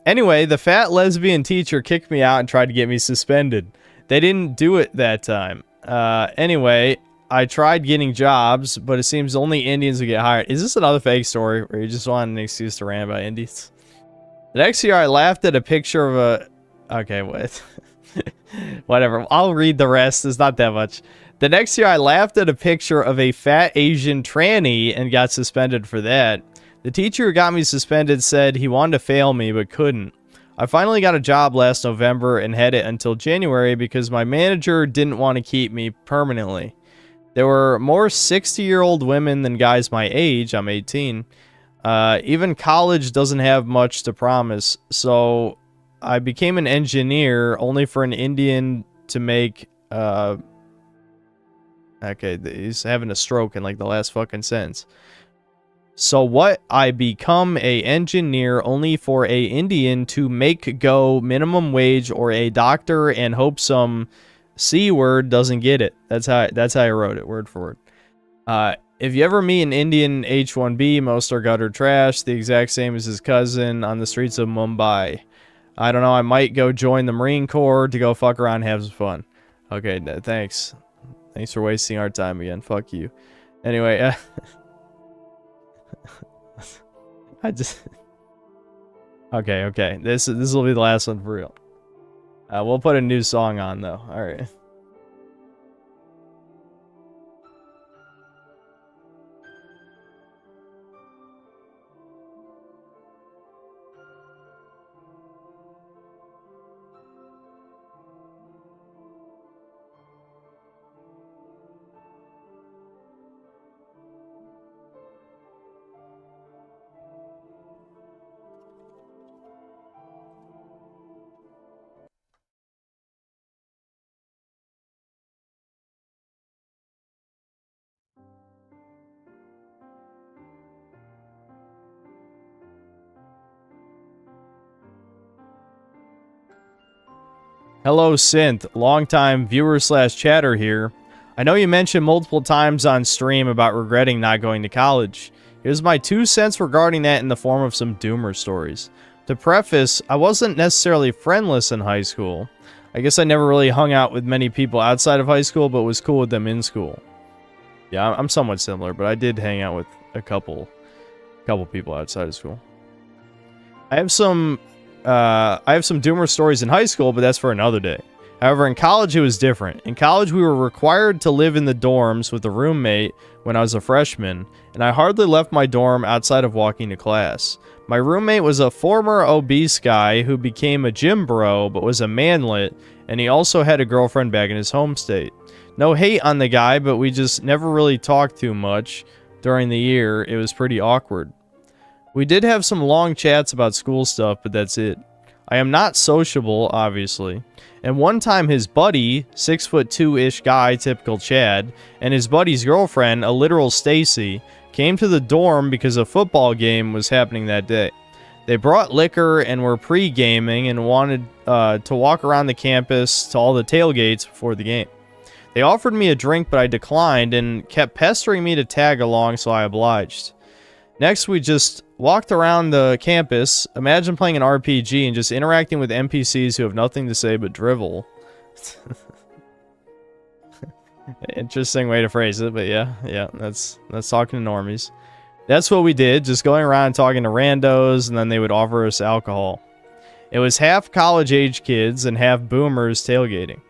Anyway, the fat lesbian teacher kicked me out and tried to get me suspended. They didn't do it that time. Anyway, I tried getting jobs, but it seems only Indians would get hired. Is this another fake story where you just want an excuse to rant about Indians? The next year, I laughed at a picture of a... Okay, what? Whatever. I'll read the rest. It's not that much. The next year, I laughed at a picture of a fat Asian tranny and got suspended for that. The teacher who got me suspended said he wanted to fail me, but couldn't. I finally got a job last November and had it until January because my manager didn't want to keep me permanently. There were more 60-year-old women than guys my age. I'm 18. Even college doesn't have much to promise, so I became an engineer only for an Indian to make... Okay, he's having a stroke in like the last fucking sentence. So what? I become a engineer only for a Indian to make go minimum wage or a doctor and hope some C word doesn't get it. That's how I wrote it, word for word. If you ever meet an Indian H-1B, most are gutter trash, the exact same as his cousin on the streets of Mumbai. I don't know, I might go join the Marine Corps to go fuck around and have some fun. Okay, thanks. Thanks for wasting our time again. Fuck you. Anyway, I just... Okay. This will be the last one for real. We'll put a new song on, though. Alright. Hello, Synth. Longtime viewer slash chatter here. I know you mentioned multiple times on stream about regretting not going to college. Here's my 2 cents regarding that in the form of some doomer stories. To preface, I wasn't necessarily friendless in high school. I guess I never really hung out with many people outside of high school, but was cool with them in school. Yeah, I'm somewhat similar, but I did hang out with a couple people outside of school. I have some doomer stories in high school, but that's for another day. However, in college, it was different. In college, we were required to live in the dorms with a roommate when I was a freshman, and I hardly left my dorm outside of walking to class. My roommate was a former obese guy who became a gym bro, but was a manlet, and he also had a girlfriend back in his home state. No hate on the guy, but we just never really talked too much during the year. It was pretty awkward. We did have some long chats about school stuff, but that's it. I am not sociable, obviously. And one time his buddy, 6'2"-ish guy, typical Chad, and his buddy's girlfriend, a literal Stacy, came to the dorm because a football game was happening that day. They brought liquor and were pre-gaming and wanted to walk around the campus to all the tailgates before the game. They offered me a drink, but I declined and kept pestering me to tag along, so I obliged. Next, we just walked around the campus. Imagine playing an RPG and just interacting with NPCs who have nothing to say but drivel. Interesting way to phrase it, but yeah, that's talking to normies. That's what we did, just going around talking to randos, and then they would offer us alcohol. It was half college-age kids and half boomers tailgating.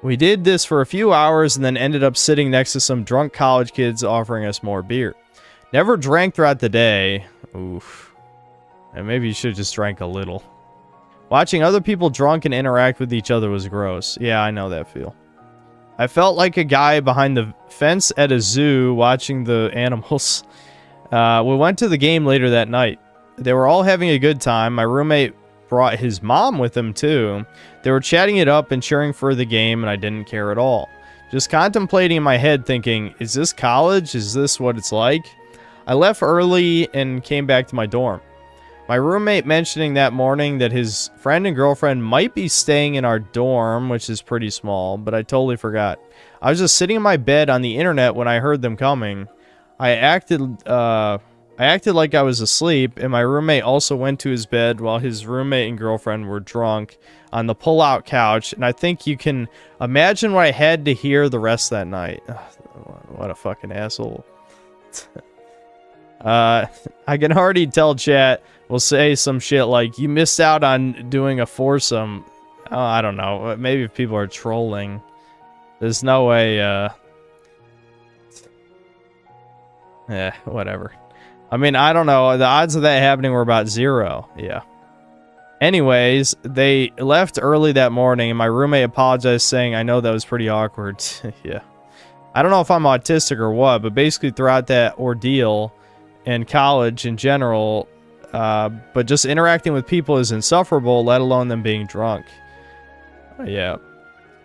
We did this for a few hours and then ended up sitting next to some drunk college kids offering us more beer. Never drank throughout the day. Oof. And maybe you should have just drank a little. Watching other people drunk and interact with each other was gross. Yeah, I know that feel. I felt like a guy behind the fence at a zoo watching the animals. We went to the game later that night. They were all having a good time. My roommate brought his mom with him too. They were chatting it up and cheering for the game, and I didn't care at all. Just contemplating in my head thinking, is this college? Is this what it's like? I left early and came back to my dorm. My roommate mentioning that morning that his friend and girlfriend might be staying in our dorm, which is pretty small, but I totally forgot. I was just sitting in my bed on the internet when I heard them coming. I acted like I was asleep, and my roommate also went to his bed while his roommate and girlfriend were drunk on the pull-out couch, and I think you can imagine what I had to hear the rest of that night. Ugh, what a fucking asshole. I can already tell chat will say some shit like, you missed out on doing a foursome. Oh, I don't know. Maybe if people are trolling. There's no way, whatever. I mean, I don't know. The odds of that happening were about 0. Yeah. Anyways, they left early that morning, and my roommate apologized, saying, I know that was pretty awkward. Yeah. I don't know if I'm autistic or what, but basically throughout that ordeal and college in general, but just interacting with people is insufferable, let alone them being drunk. Yeah.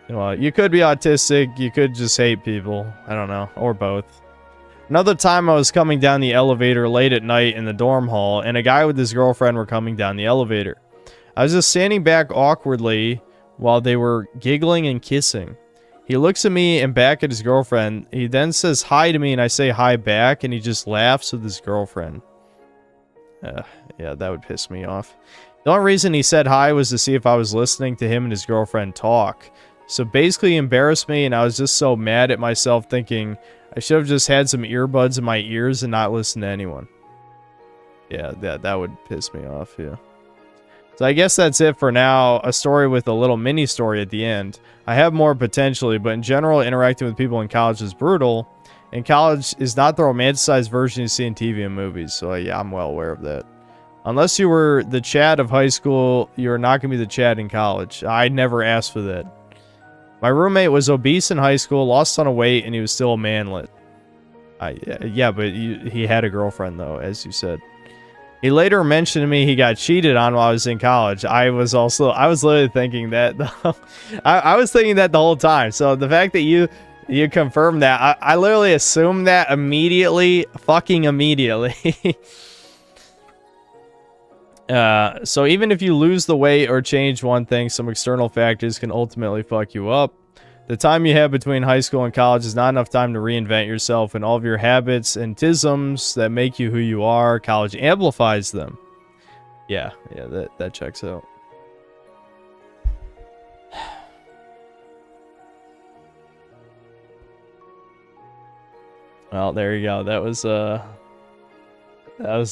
Well, you could be autistic, you could just hate people. I don't know, or both. Another time I was coming down the elevator late at night in the dorm hall, and a guy with his girlfriend were coming down the elevator. I was just standing back awkwardly while they were giggling and kissing. He looks at me and back at his girlfriend. He then says hi to me and I say hi back and he just laughs with his girlfriend. Yeah, that would piss me off. The only reason he said hi was to see if I was listening to him and his girlfriend talk. So basically he embarrassed me and I was just so mad at myself thinking I should have just had some earbuds in my ears and not listened to anyone. Yeah, that would piss me off, yeah. So I guess that's it for now. A story with a little mini story at the end. I have more potentially, but in general, interacting with people in college is brutal. And college is not the romanticized version you see in TV and movies. So yeah, I'm well aware of that. Unless you were the Chad of high school, you're not going to be the Chad in college. I never asked for that. My roommate was obese in high school, lost a ton of weight, and he was still a manlet. Yeah, but he had a girlfriend, though, as you said. He later mentioned to me he got cheated on while I was in college. I was literally thinking that. I was thinking that the whole time. So the fact that you confirmed that, I literally assumed that immediately. Fucking immediately. So even if you lose the weight or change one thing, some external factors can ultimately fuck you up. The time you have between high school and college is not enough time to reinvent yourself, and all of your habits and tisms that make you who you are, college amplifies them. Yeah, that checks out. Well, there you go. That was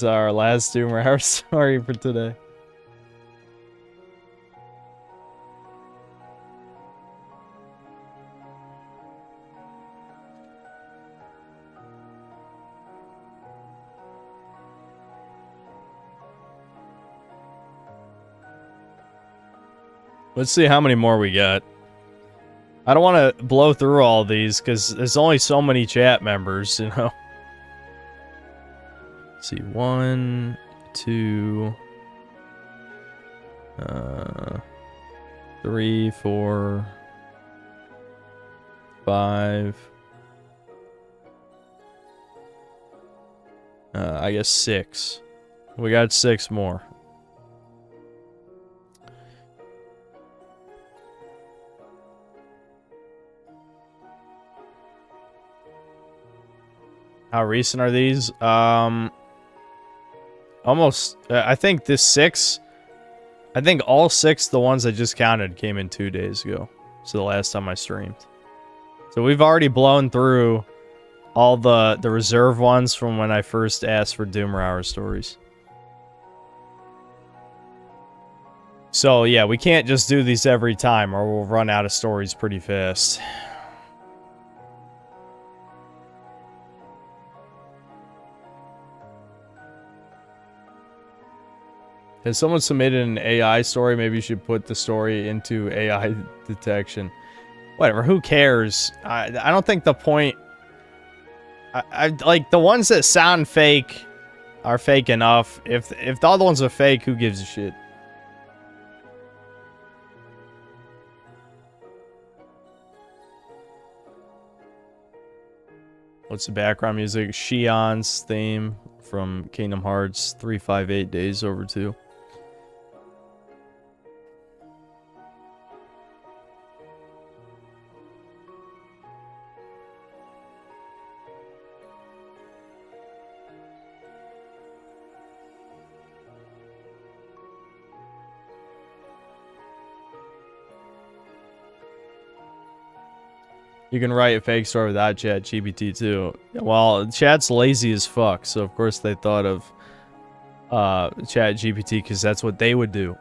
our last Doom Hour story for today. Let's see how many more we got. I don't want to blow through all these because there's only so many chat members, you know. Let's see, 1, 2, 3, 4, 5. I guess 6. We got 6 more. How recent are these? Almost. I think this 6. I think all 6, the ones I just counted, came in 2 days ago. So the last time I streamed. So we've already blown through all the reserve ones from when I first asked for Doomer Hour stories. So yeah, we can't just do these every time or we'll run out of stories pretty fast. Has someone submitted an AI story? Maybe you should put the story into AI detection. Whatever, who cares? I don't think the point... I like, the ones that sound fake are fake enough. If the other ones are fake, who gives a shit? What's the background music? Shion's theme from Kingdom Hearts 358 Days Over 2. You can write a fake story without ChatGPT too. Well, chat's lazy as fuck, so of course they thought of ChatGPT because that's what they would do.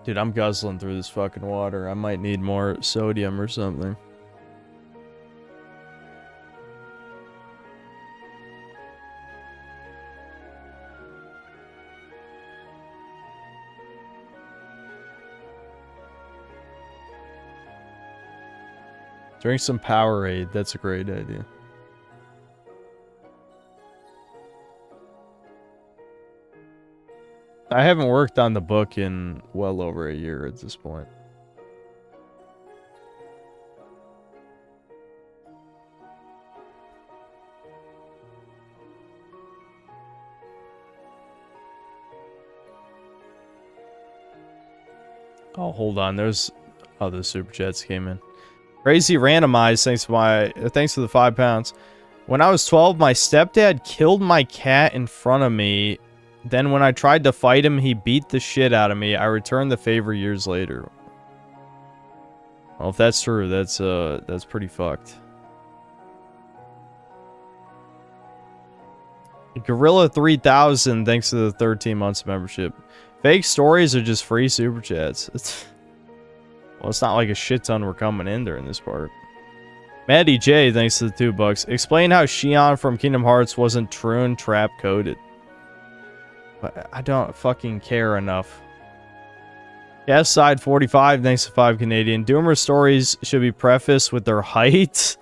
Dude, I'm guzzling through this fucking water. I might need more sodium or something. Drink some Powerade. That's a great idea. I haven't worked on the book in well over a year at this point. Oh, hold on. There's other super chats came in. Crazy randomized. Thanks for the £5. When I was 12, my stepdad killed my cat in front of me. Then when I tried to fight him, he beat the shit out of me. I returned the favor years later. Well, if that's true, that's pretty fucked. Gorilla 3000, thanks to the 13 months of membership. Fake stories are just free super chats. Well, it's not like a shit ton were coming in during this part. Maddie J, thanks to the $2. Explain how Xion from Kingdom Hearts wasn't Troon trap coded. But I don't fucking care enough. Yes, side 45, thanks to 5 Canadian. Doomer stories should be prefaced with their height,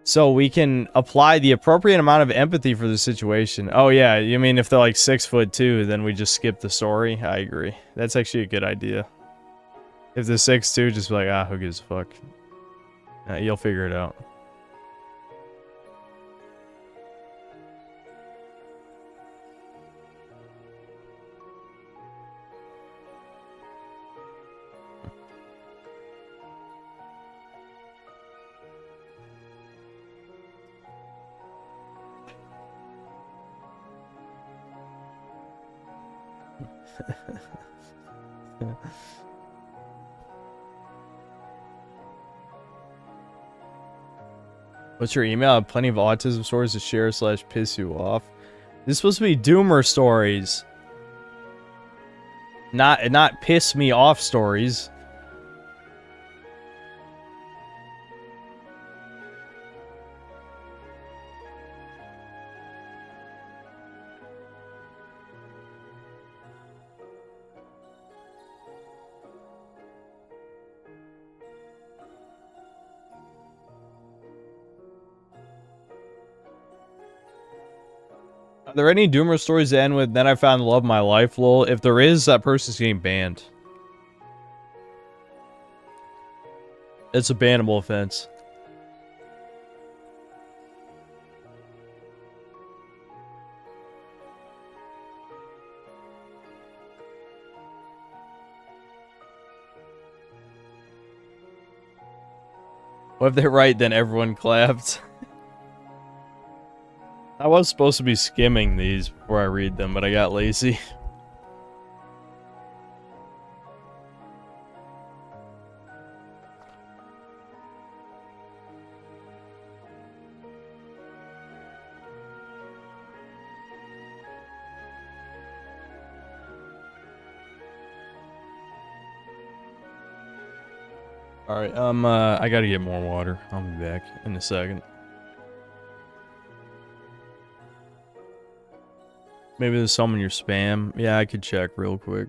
so we can apply the appropriate amount of empathy for the situation. Oh yeah, you mean if they're like 6'2", then we just skip the story? I agree. That's actually a good idea. If they're 6'2", just be like, ah, who gives a fuck? You'll figure it out. What's your email? I have plenty of autism stories to share / piss you off. This is supposed to be doomer stories. Not piss me off stories. Are there any doomer stories that end with, then I found the love of my life, lol? If there is, that person's getting banned. It's a bannable offense. What if they're right, then everyone clapped? I was supposed to be skimming these before I read them, but I got lazy. Alright, I gotta get more water. I'll be back in a second. Maybe there's some in your spam. Yeah, I could check real quick.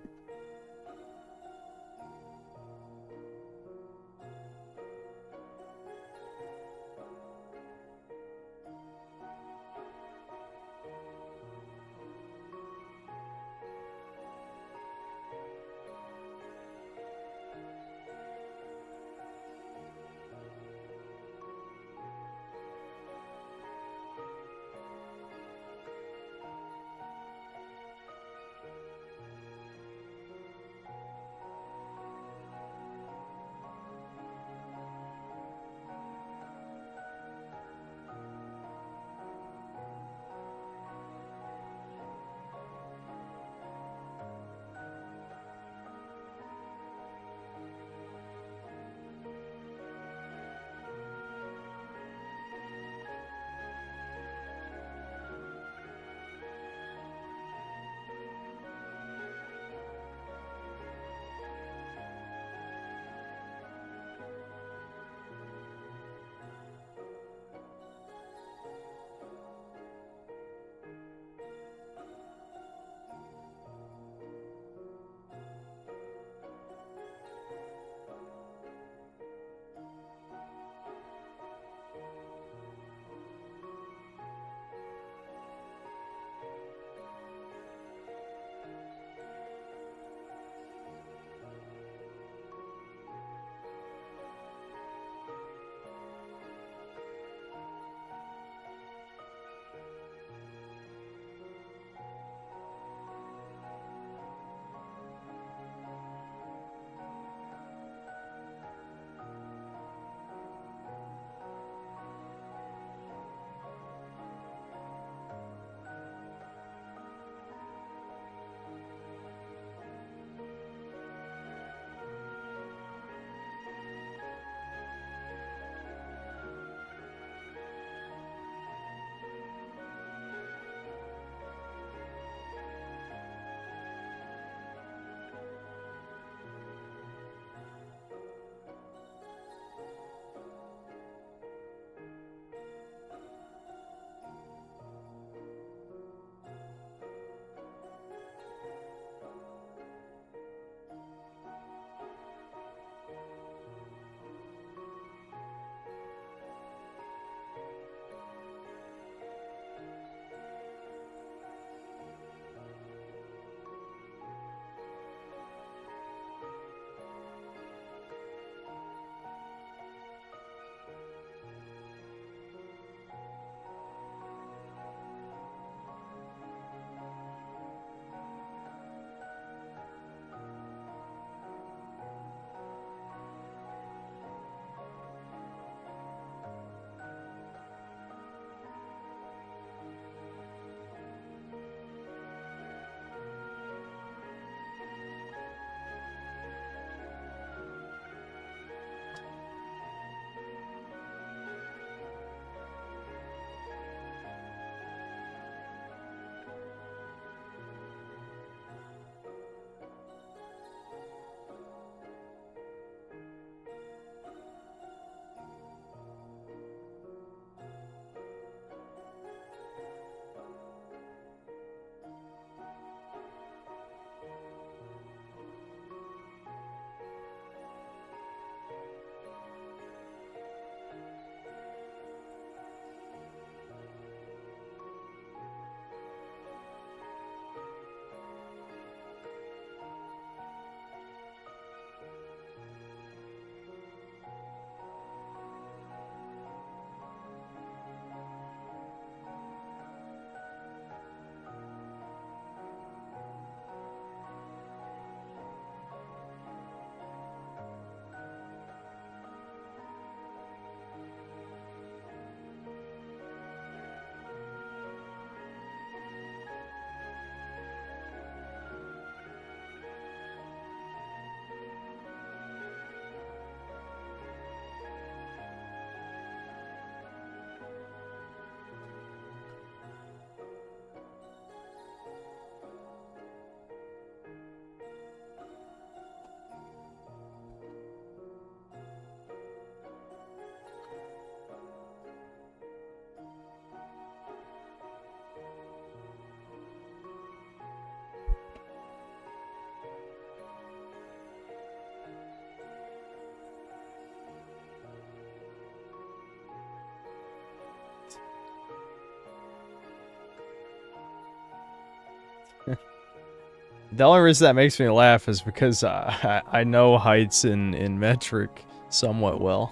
The only reason that makes me laugh is because I know heights in metric somewhat well.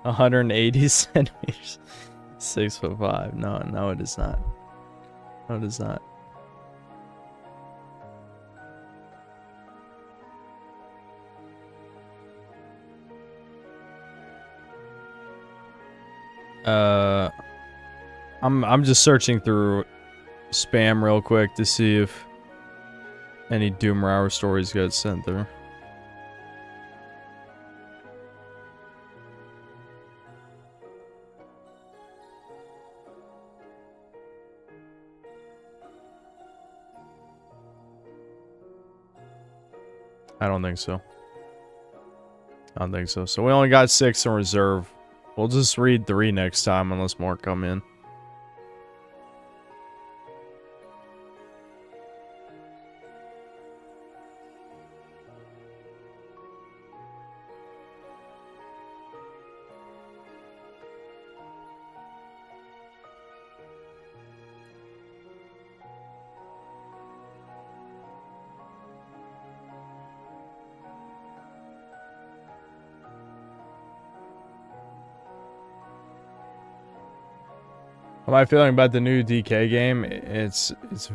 180 centimeters. 6'5". No, it is not. No, it is not. I'm just searching through spam real quick to see if any Doom Hour stories got sent there. I don't think so. I don't think so. So we only got 6 in reserve. We'll just read 3 next time unless more come in. My feeling about the new DK game, it's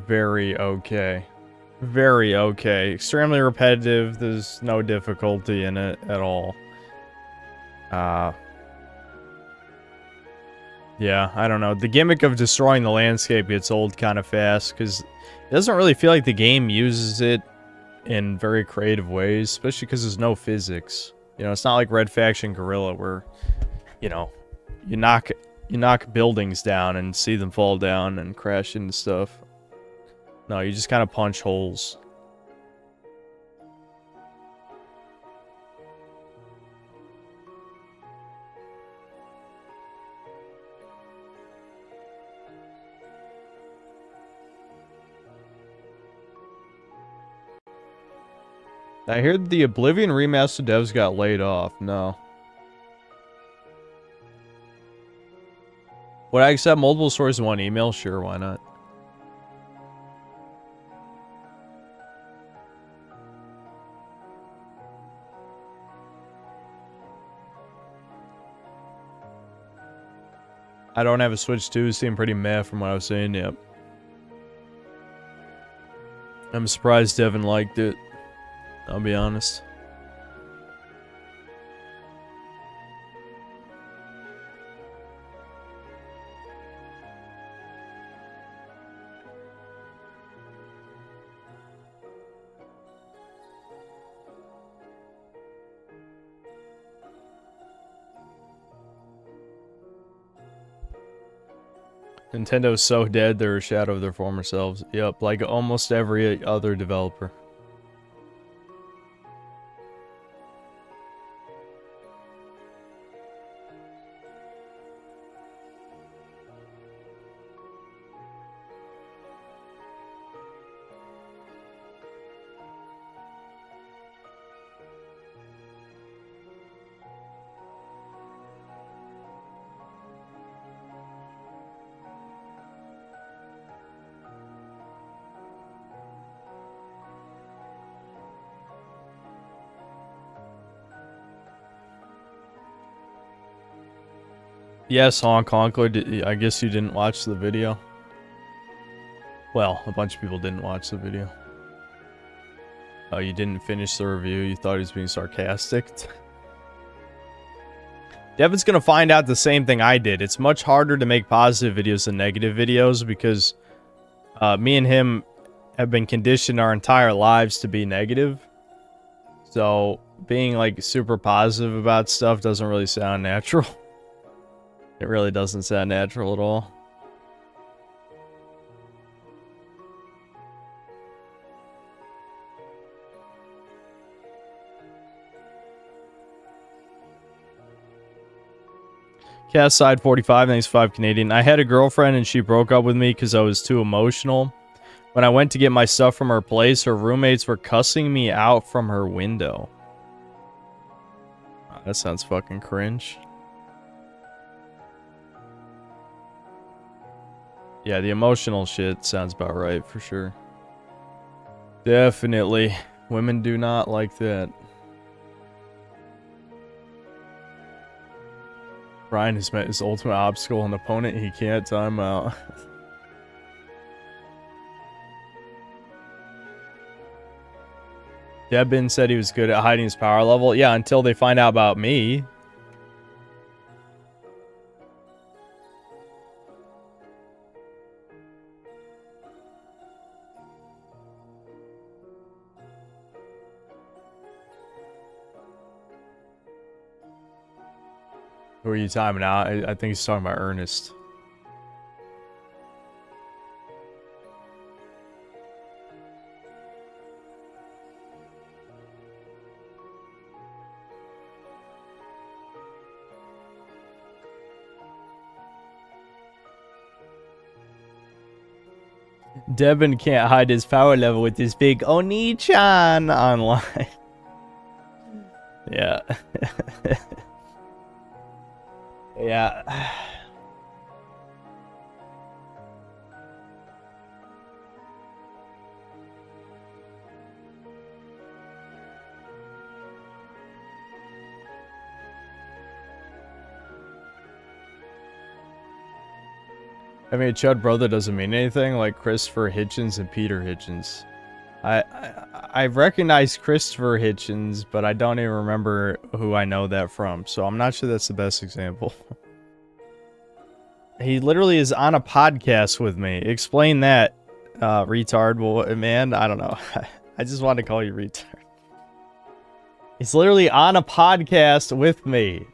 very okay. Very okay. Extremely repetitive. There's no difficulty in it at all. Yeah, I don't know. The gimmick of destroying the landscape gets old kind of fast because it doesn't really feel like the game uses it in very creative ways, especially because there's no physics. You know, it's not like Red Faction Guerrilla where, you know, you knock buildings down and see them fall down and crash into stuff. No, you just kind of punch holes. I hear the Oblivion remaster devs got laid off. No. Would I accept multiple stories in one email? Sure, why not? I don't have a Switch 2. Seemed pretty meh from what I was saying. Yep. I'm surprised Devin liked it. I'll be honest. Nintendo's so dead, they're a shadow of their former selves. Yep, like almost every other developer. Yes, Hong Kong. I guess you didn't watch the video. Well, a bunch of people didn't watch the video. Oh, you didn't finish the review? You thought he was being sarcastic? Devin's gonna find out the same thing I did. It's much harder to make positive videos than negative videos because me and him have been conditioned our entire lives to be negative. So being like super positive about stuff doesn't really sound natural. It really doesn't sound natural at all. Cast side 45, thanks 5 Canadian. I had a girlfriend and she broke up with me because I was too emotional. When I went to get my stuff from her place, her roommates were cussing me out from her window. Oh, that sounds fucking cringe. Yeah, the emotional shit sounds about right, for sure. Definitely. Women do not like that. Brian has met his ultimate obstacle, an opponent he can't time out. Debin said he was good at hiding his power level. Yeah, until they find out about me. Who are you timing out? I think he's talking about Ernest. Devin can't hide his power level with this big Oni-chan online. Yeah. Yeah. I mean, Chud brother doesn't mean anything, like Christopher Hitchens and Peter Hitchens. I recognize Christopher Hitchens, but I don't even remember who I know that from, so I'm not sure that's the best example. He literally is on a podcast with me. Explain that, retard. Well, man, I don't know. I just wanted to call you retard. He's literally on a podcast with me.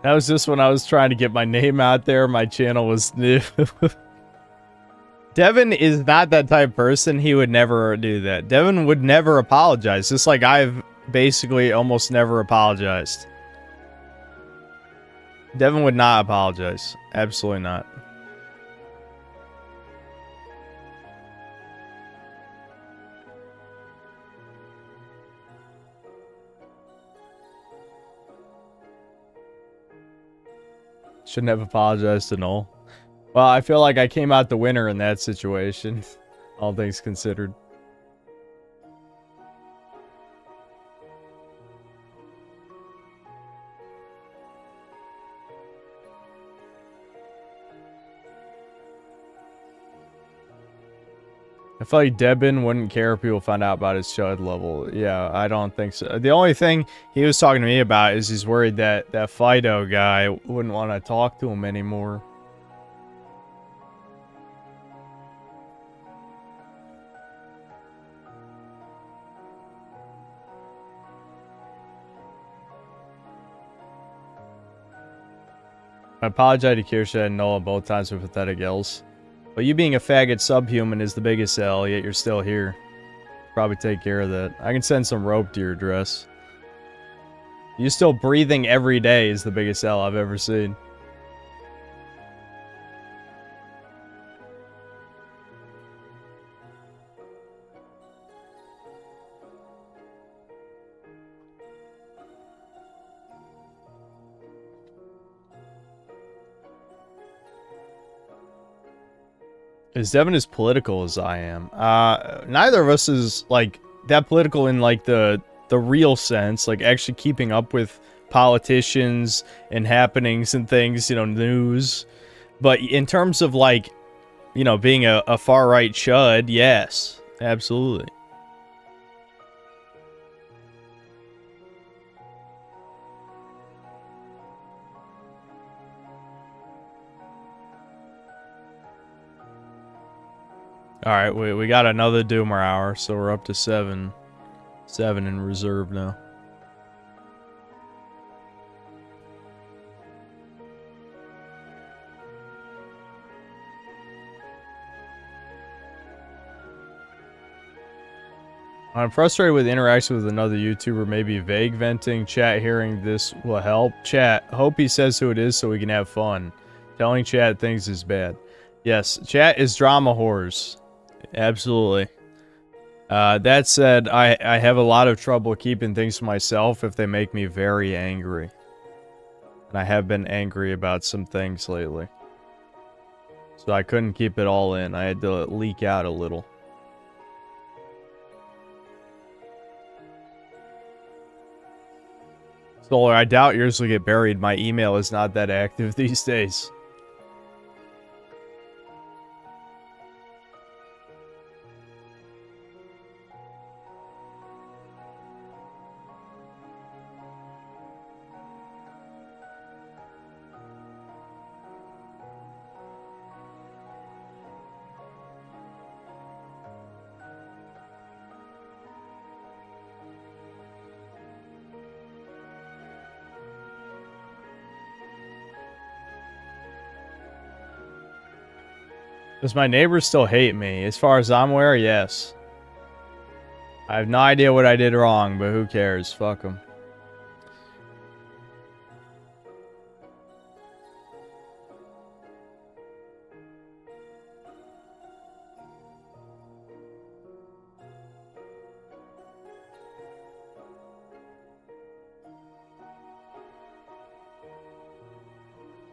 That was just when I was trying to get my name out there. My channel was new. Devin is not that type of person. He would never do that. Devin would never apologize. Just like I've basically almost never apologized. Devin would not apologize. Absolutely not. Shouldn't have apologized to Noel. Well, I feel like I came out the winner in that situation, all things considered. I feel like Debin wouldn't care if people found out about his chud level. Yeah, I don't think so. The only thing he was talking to me about is he's worried that that Fido guy wouldn't want to talk to him anymore. I apologize to Kirsha and Noah both times for pathetic L's. But you being a faggot subhuman is the biggest L, yet you're still here. Probably take care of that. I can send some rope to your address. You still breathing every day is the biggest L I've ever seen. Is Devin as political as I am? Neither of us is like that political in like the real sense, like actually keeping up with politicians and happenings and things, you know, news. But in terms of like, you know, being a far right chud, yes, absolutely. Alright, we got another Doomer hour, so we're up to 7 in reserve now. I'm frustrated with interaction with another YouTuber, maybe vague venting. Chat hearing this will help. Chat, hope he says who it is so we can have fun. Telling chat things is bad. Yes, chat is drama whores. Absolutely. That said, I have a lot of trouble keeping things to myself if they make me very angry. And I have been angry about some things lately. So I couldn't keep it all in. I had to leak out a little. Solar, I doubt yours will get buried. My email is not that active these days. Does my neighbors still hate me? As far as I'm aware, yes. I have no idea what I did wrong, but who cares? Fuck them.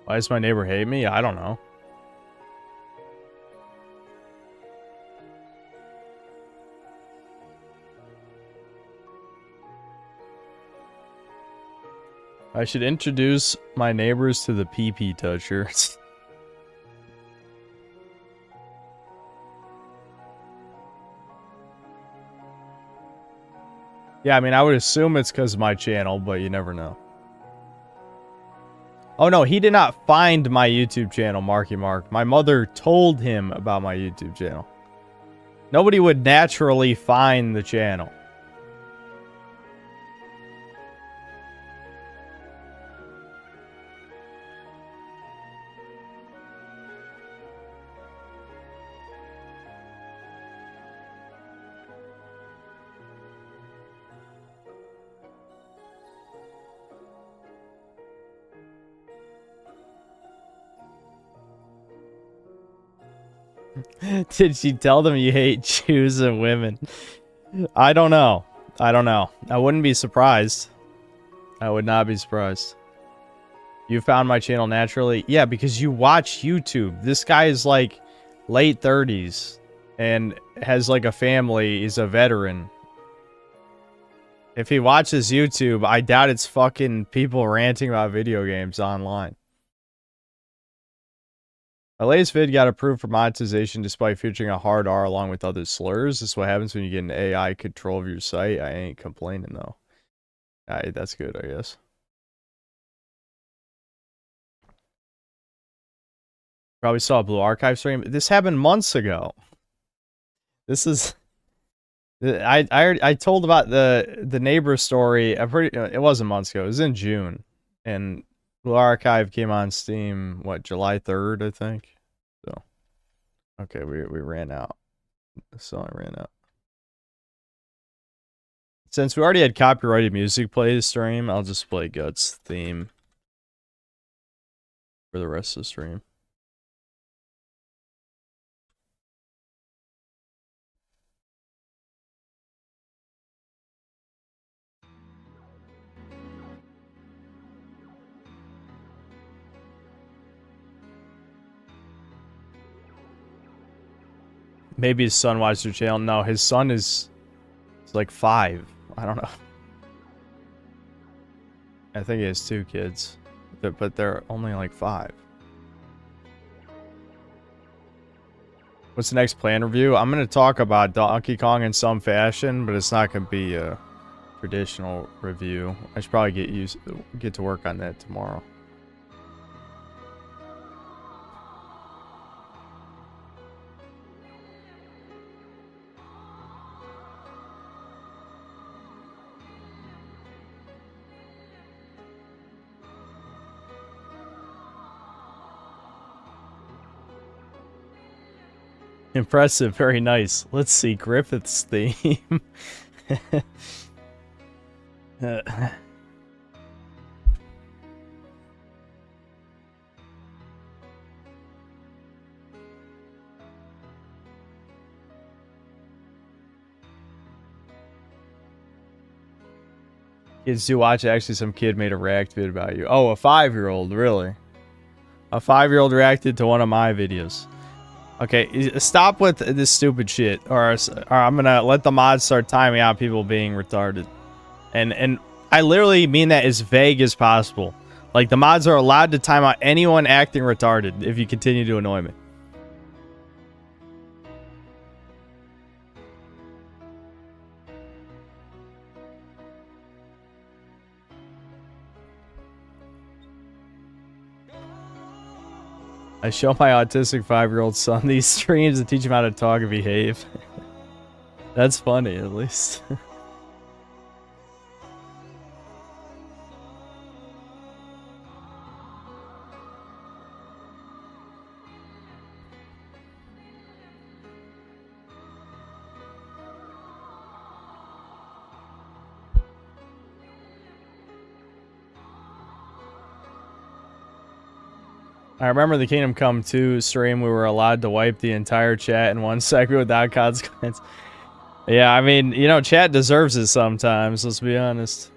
Why does my neighbor hate me? I don't know. I should introduce my neighbors to the pee-pee touchers. Yeah, I mean, I would assume it's because of my channel, but you never know. Oh no, he did not find my YouTube channel, Marky Mark. My mother told him about my YouTube channel. Nobody would naturally find the channel. Did she tell them you hate Jews and women? I don't know. I don't know. I wouldn't be surprised. I would not be surprised. You found my channel naturally? Yeah, because you watch YouTube. This guy is like late 30s and has like a family. He's a veteran. If he watches YouTube, I doubt it's fucking people ranting about video games online. My latest vid got approved for monetization despite featuring a hard R along with other slurs. This is what happens when you get an AI control of your site. I ain't complaining though. Alright, that's good, I guess. Probably saw a Blue Archive stream. This happened months ago. This is... I told about the neighbor story. It wasn't months ago. It was in June. And Blue Archive came on Steam, what, July 3rd, I think? So, okay, we ran out. So I ran out. Since we already had copyrighted music play the stream, I'll just play Guts theme for the rest of the stream. Maybe his son watched your channel. No, his son is like 5. I don't know. I think he has 2 kids, but they're only like 5. What's the next plan review? I'm going to talk about Donkey Kong in some fashion, but it's not going to be a traditional review. I should probably get to work on that tomorrow. Impressive, very nice. Let's see, Griffith's theme. Kids do watch. Actually, some kid made a react vid about you. Oh, a 5-year-old, really? A 5-year-old reacted to one of my videos. Okay, stop with this stupid shit, or I'm gonna let the mods start timing out people being retarded. And I literally mean that as vague as possible. Like, the mods are allowed to time out anyone acting retarded if you continue to annoy me. I show my autistic 5-year-old son these streams to teach him how to talk and behave. That's funny, at least. I remember the Kingdom Come 2 stream, we were allowed to wipe the entire chat in one segment without consequence. Yeah, I mean, you know, chat deserves it sometimes, let's be honest.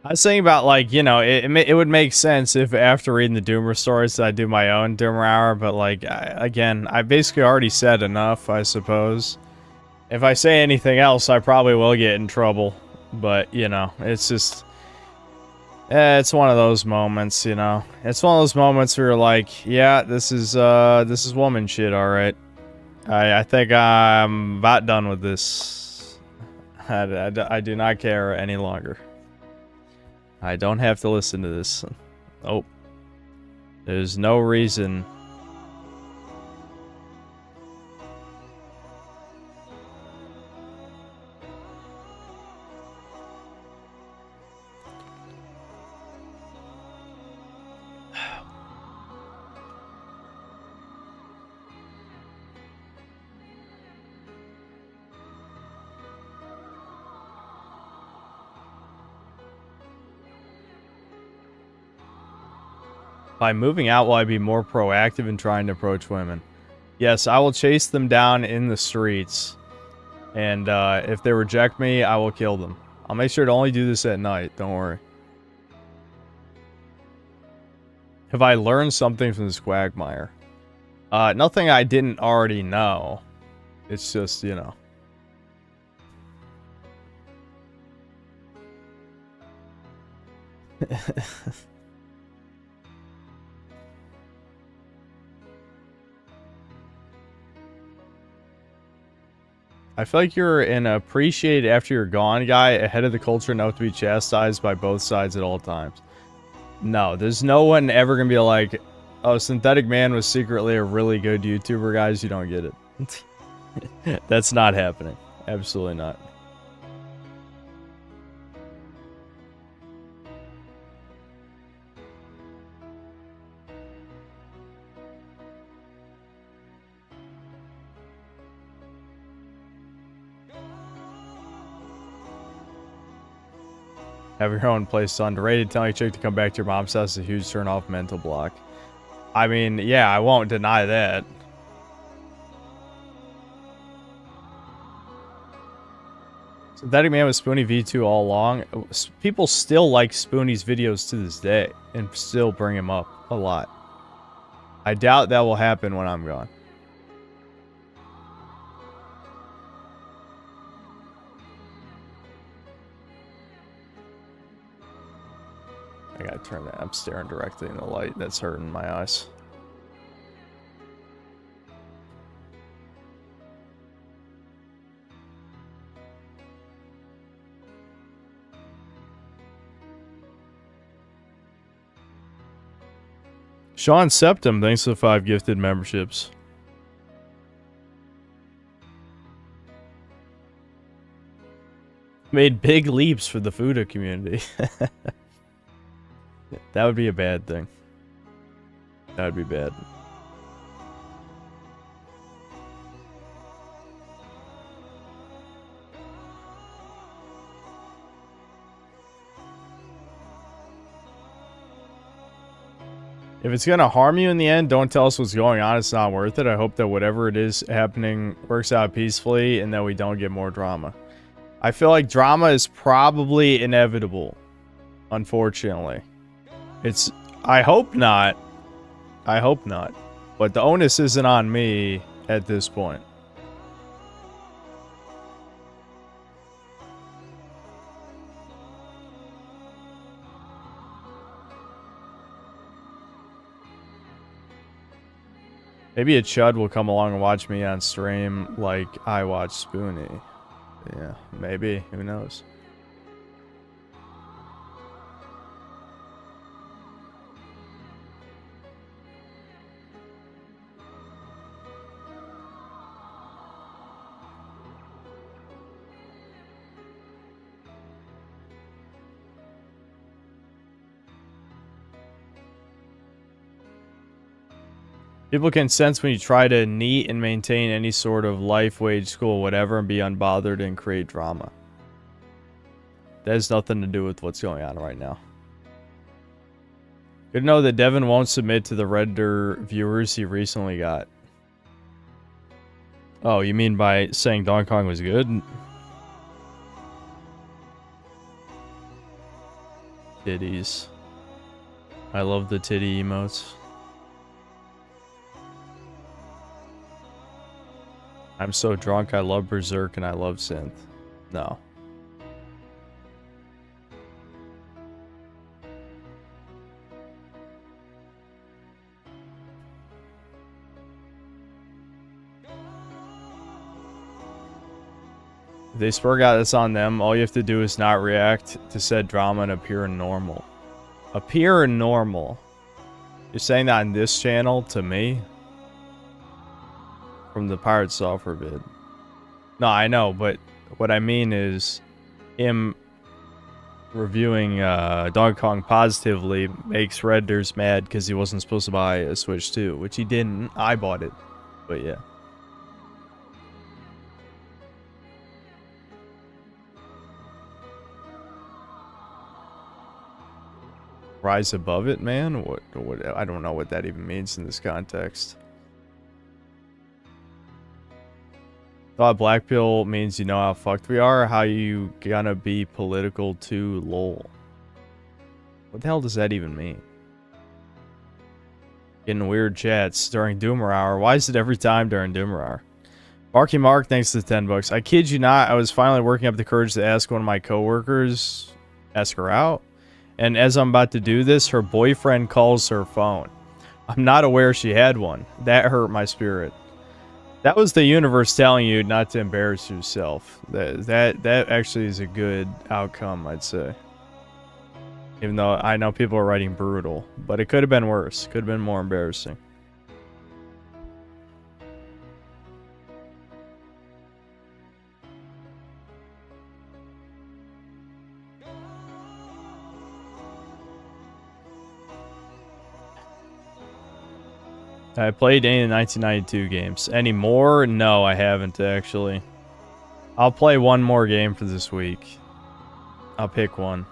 I was thinking about, like, you know, it would make sense if after reading the Doomer stories I do my own Doomer Hour, but, like, again, I basically already said enough, I suppose. If I say anything else, I probably will get in trouble, but, you know, it's just... it's one of those moments, you know. It's one of those moments where you're like, yeah, this is woman shit, alright. I think I'm about done with this. I do not care any longer. I don't have to listen to this. Oh. There's no reason. By moving out, will I be more proactive in trying to approach women? Yes, I will chase them down in the streets. And if they reject me, I will kill them. I'll make sure to only do this at night, don't worry. Have I learned something from this quagmire? Nothing I didn't already know. It's just, you know. I feel like you're an appreciate after you're gone guy, ahead of the culture, enough to be chastised by both sides at all times. No, there's no one ever gonna be like, oh, Synthetic Man was secretly a really good YouTuber, guys. You don't get it. That's not happening. Absolutely not. Have your own place underrated. Telling a chick to come back to your mom's house is a huge turn off mental block. I mean, yeah, I won't deny that. Synthetic Man was Spoonie V2 all along. People still like Spoonie's videos to this day and still bring him up a lot. I doubt that will happen when I'm gone. I gotta turn that. I'm staring directly in the light. That's hurting my eyes. Sean Septum, thanks for the 5 gifted memberships. made big leaps for the Fuda community. That would be a bad thing. That would be bad. If it's going to harm you in the end, don't tell us what's going on. It's not worth it. I hope that whatever it is happening works out peacefully and that we don't get more drama. I feel like drama is probably inevitable, unfortunately. I hope not. I hope not. But the onus isn't on me at this point. Maybe a chud will come along and watch me on stream like I watch Spoonie. Yeah, maybe. Who knows? People can sense when you try to neat and maintain any sort of life, wage, school, whatever, and be unbothered and create drama. That has nothing to do with what's going on right now. Good to know that Devin won't submit to the Redder viewers he recently got. Oh, you mean by saying Donkey Kong was good? Titties. I love the titty emotes. I'm so drunk, I love Berserk and I love Synth. No. If they spurg out this on them, all you have to do is not react to said drama and appear normal. Appear normal. You're saying that on this channel to me? From the Pirate Software vid. No, I know, but what I mean is him reviewing Donkey Kong positively makes Redders mad because he wasn't supposed to buy a Switch 2, which he didn't. I bought it, but yeah. Rise above it, man? What? I don't know what that even means in this context. Thought black pill means you know how fucked we are, or how you gonna be political too, lol. What the hell does that even mean? Getting weird chats during Doomer Hour. Why is it every time during Doomer Hour? Marky Mark, thanks to the 10 bucks. I kid you not, I was finally working up the courage to ask one of my coworkers, ask her out. And as I'm about to do this, her boyfriend calls her phone. I'm not aware she had one. That hurt my spirit. That was the universe telling you not to embarrass yourself. That actually is a good outcome, I'd say. Even though I know people are writing brutal, but it could have been worse. Could have been more embarrassing. I played any of the 1992 games. Any more? No, I haven't actually. I'll play one more game for this week. I'll pick one.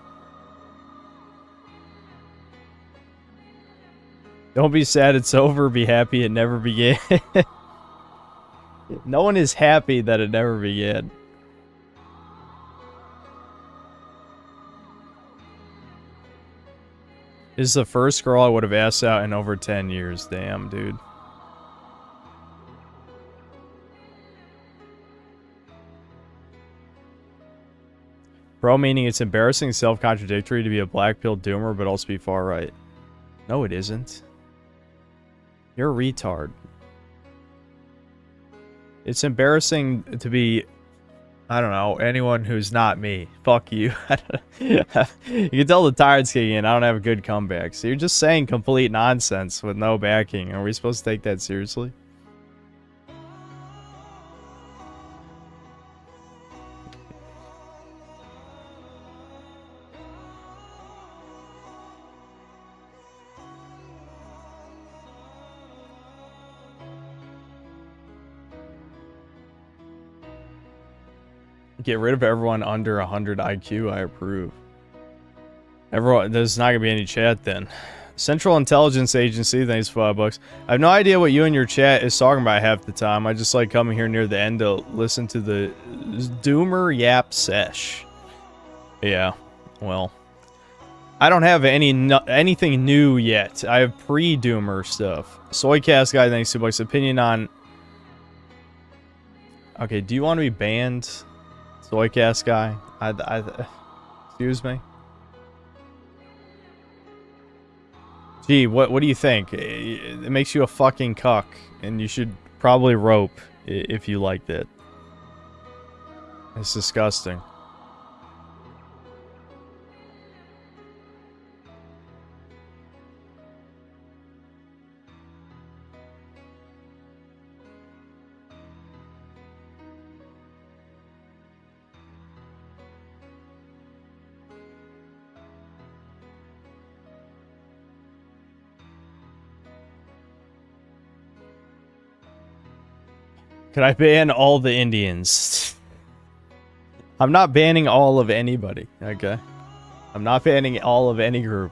Don't be sad it's over. Be happy it never began. No one is happy that it never began. This is the first girl I would have asked out in over 10 years. Damn, dude. Bro, meaning it's embarrassing, self-contradictory to be a black-pilled doomer, but also be far-right. No, it isn't. You're a retard. It's embarrassing to be... I don't know, anyone who's not me. Fuck you. You can tell the tired's kicking in. I don't have a good comeback. So you're just saying complete nonsense with no backing. Are we supposed to take that seriously? Get rid of everyone under 100 IQ. I approve. Everyone, there's not gonna be any chat then. Central Intelligence Agency, thanks for $5. I have no idea what you and your chat is talking about half the time. I just like coming here near the end to listen to the Doomer Yap Sesh. Yeah, well, I don't have anything new yet. I have pre-Doomer stuff. Soycast guy, thanks $2. Opinion on... Okay, do you want to be banned? Soycast guy? Excuse me? Gee, what do you think? It makes you a fucking cuck, and you should probably rope if you like that. It's disgusting. Can I ban all the Indians? I'm not banning all of anybody, okay? I'm not banning all of any group.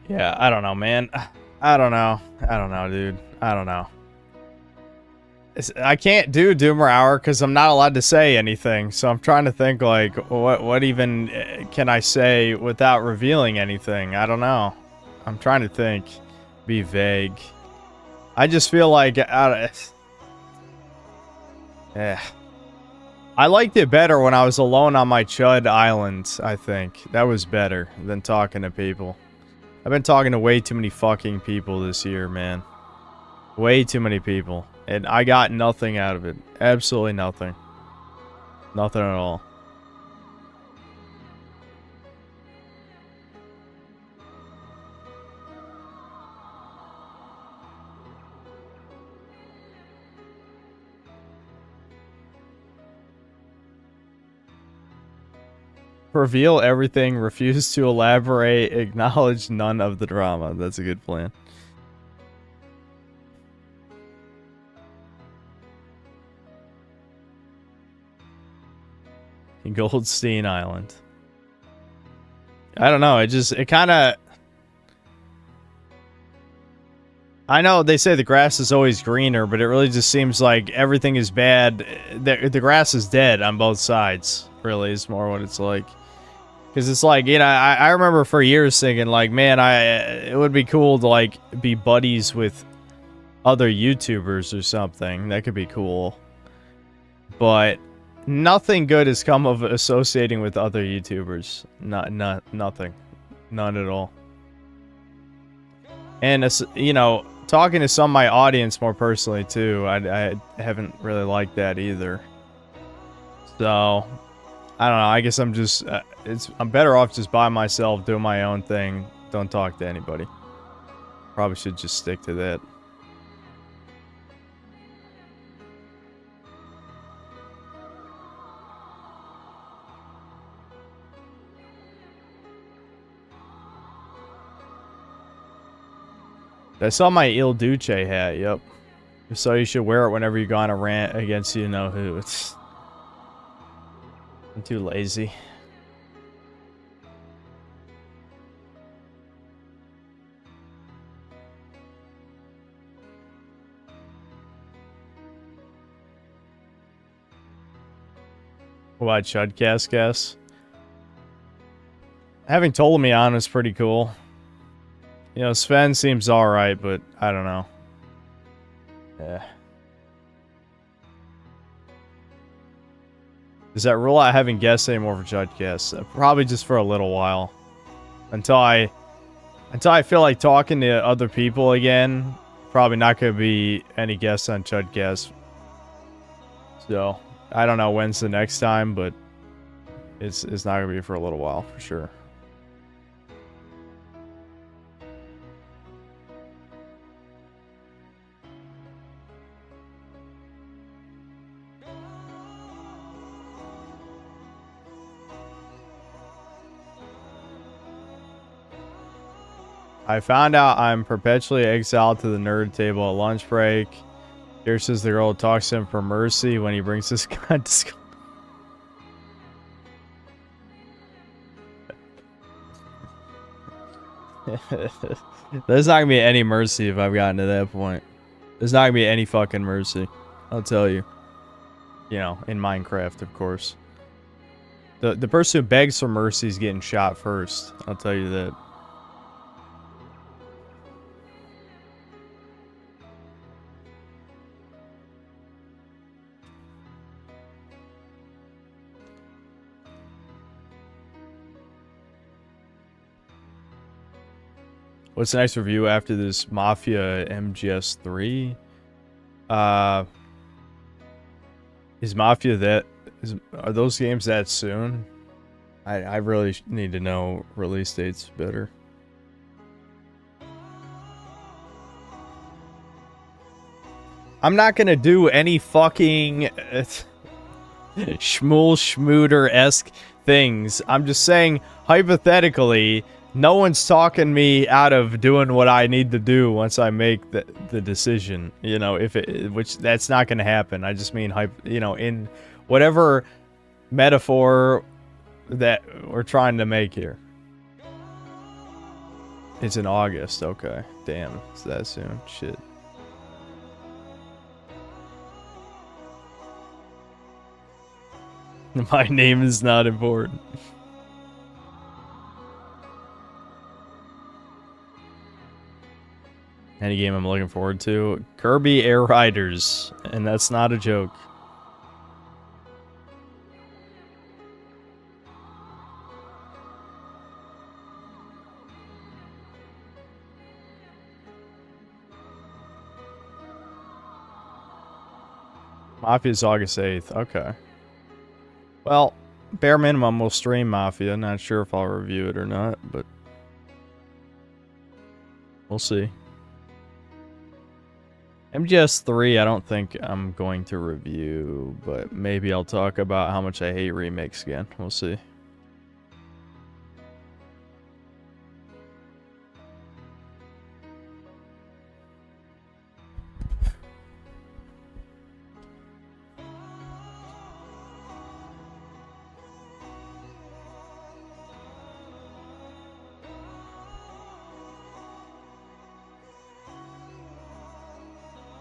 Yeah, I don't know, man. I don't know, dude. I don't know. I can't do Doomer Hour because I'm not allowed to say anything. So I'm trying to think, like, what even can I say without revealing anything? I don't know. I'm trying to think. Be vague. I just feel like... I liked it better when I was alone on my Chud Island, I think. That was better than talking to people. I've been talking to way too many fucking people this year, man. Way too many people. And I got nothing out of it. Absolutely nothing. Nothing at all. Reveal everything, refuse to elaborate, acknowledge none of the drama. That's a good plan. Goldstein Island. I don't know. It kind of... I know they say the grass is always greener, but it really just seems like everything is bad. The grass is dead on both sides, really, is more what it's like. Because it's like, you know, I remember for years thinking, like, man, it would be cool to, like, be buddies with other YouTubers or something. That could be cool. But... nothing good has come of associating with other YouTubers. Nothing. None at all. And, you know, talking to some of my audience more personally, too, I haven't really liked that either. So, I don't know. I guess I'm just... I'm better off just by myself, doing my own thing. Don't talk to anybody. Probably should just stick to that. I saw my Il Duce hat, yep. So you should wear it whenever you go on a rant against you know who. I'm too lazy. What about Chudcast guess? Having Ptolemy on is pretty cool. You know, Sven seems alright, but I don't know. Yeah. Does that rule out having guests anymore for Chudcast? Probably just for a little while. Until I feel like talking to other people again. Probably not going to be any guests on Chudcast. So, I don't know when's the next time, but it's not going to be for a little while, for sure. I found out I'm perpetually exiled to the nerd table at lunch break. Here says the girl talks to him for mercy when he brings this guy to school. There's not gonna be any mercy if I've gotten to that point. There's not gonna be any fucking mercy. I'll tell you. You know, in Minecraft, of course. The person who begs for mercy is getting shot first. I'll tell you that. What's the next review after this Mafia MGS3? Is Mafia that... are those games that soon? I really need to know release dates better. I'm not gonna do any fucking... Schmool Schmooter-esque things. I'm just saying, hypothetically... no one's talking me out of doing what I need to do once I make the decision, you know, which that's not going to happen. I just mean, you know, in whatever metaphor that we're trying to make here. It's in August. Okay. Damn. It's that soon. Shit. My name is not important. Any game I'm looking forward to? Kirby Air Riders, and that's not a joke. Mafia's August 8th. Okay. Well, bare minimum, we'll stream Mafia. Not sure if I'll review it or not, but we'll see. MGS3, I don't think I'm going to review, but maybe I'll talk about how much I hate remakes again. We'll see.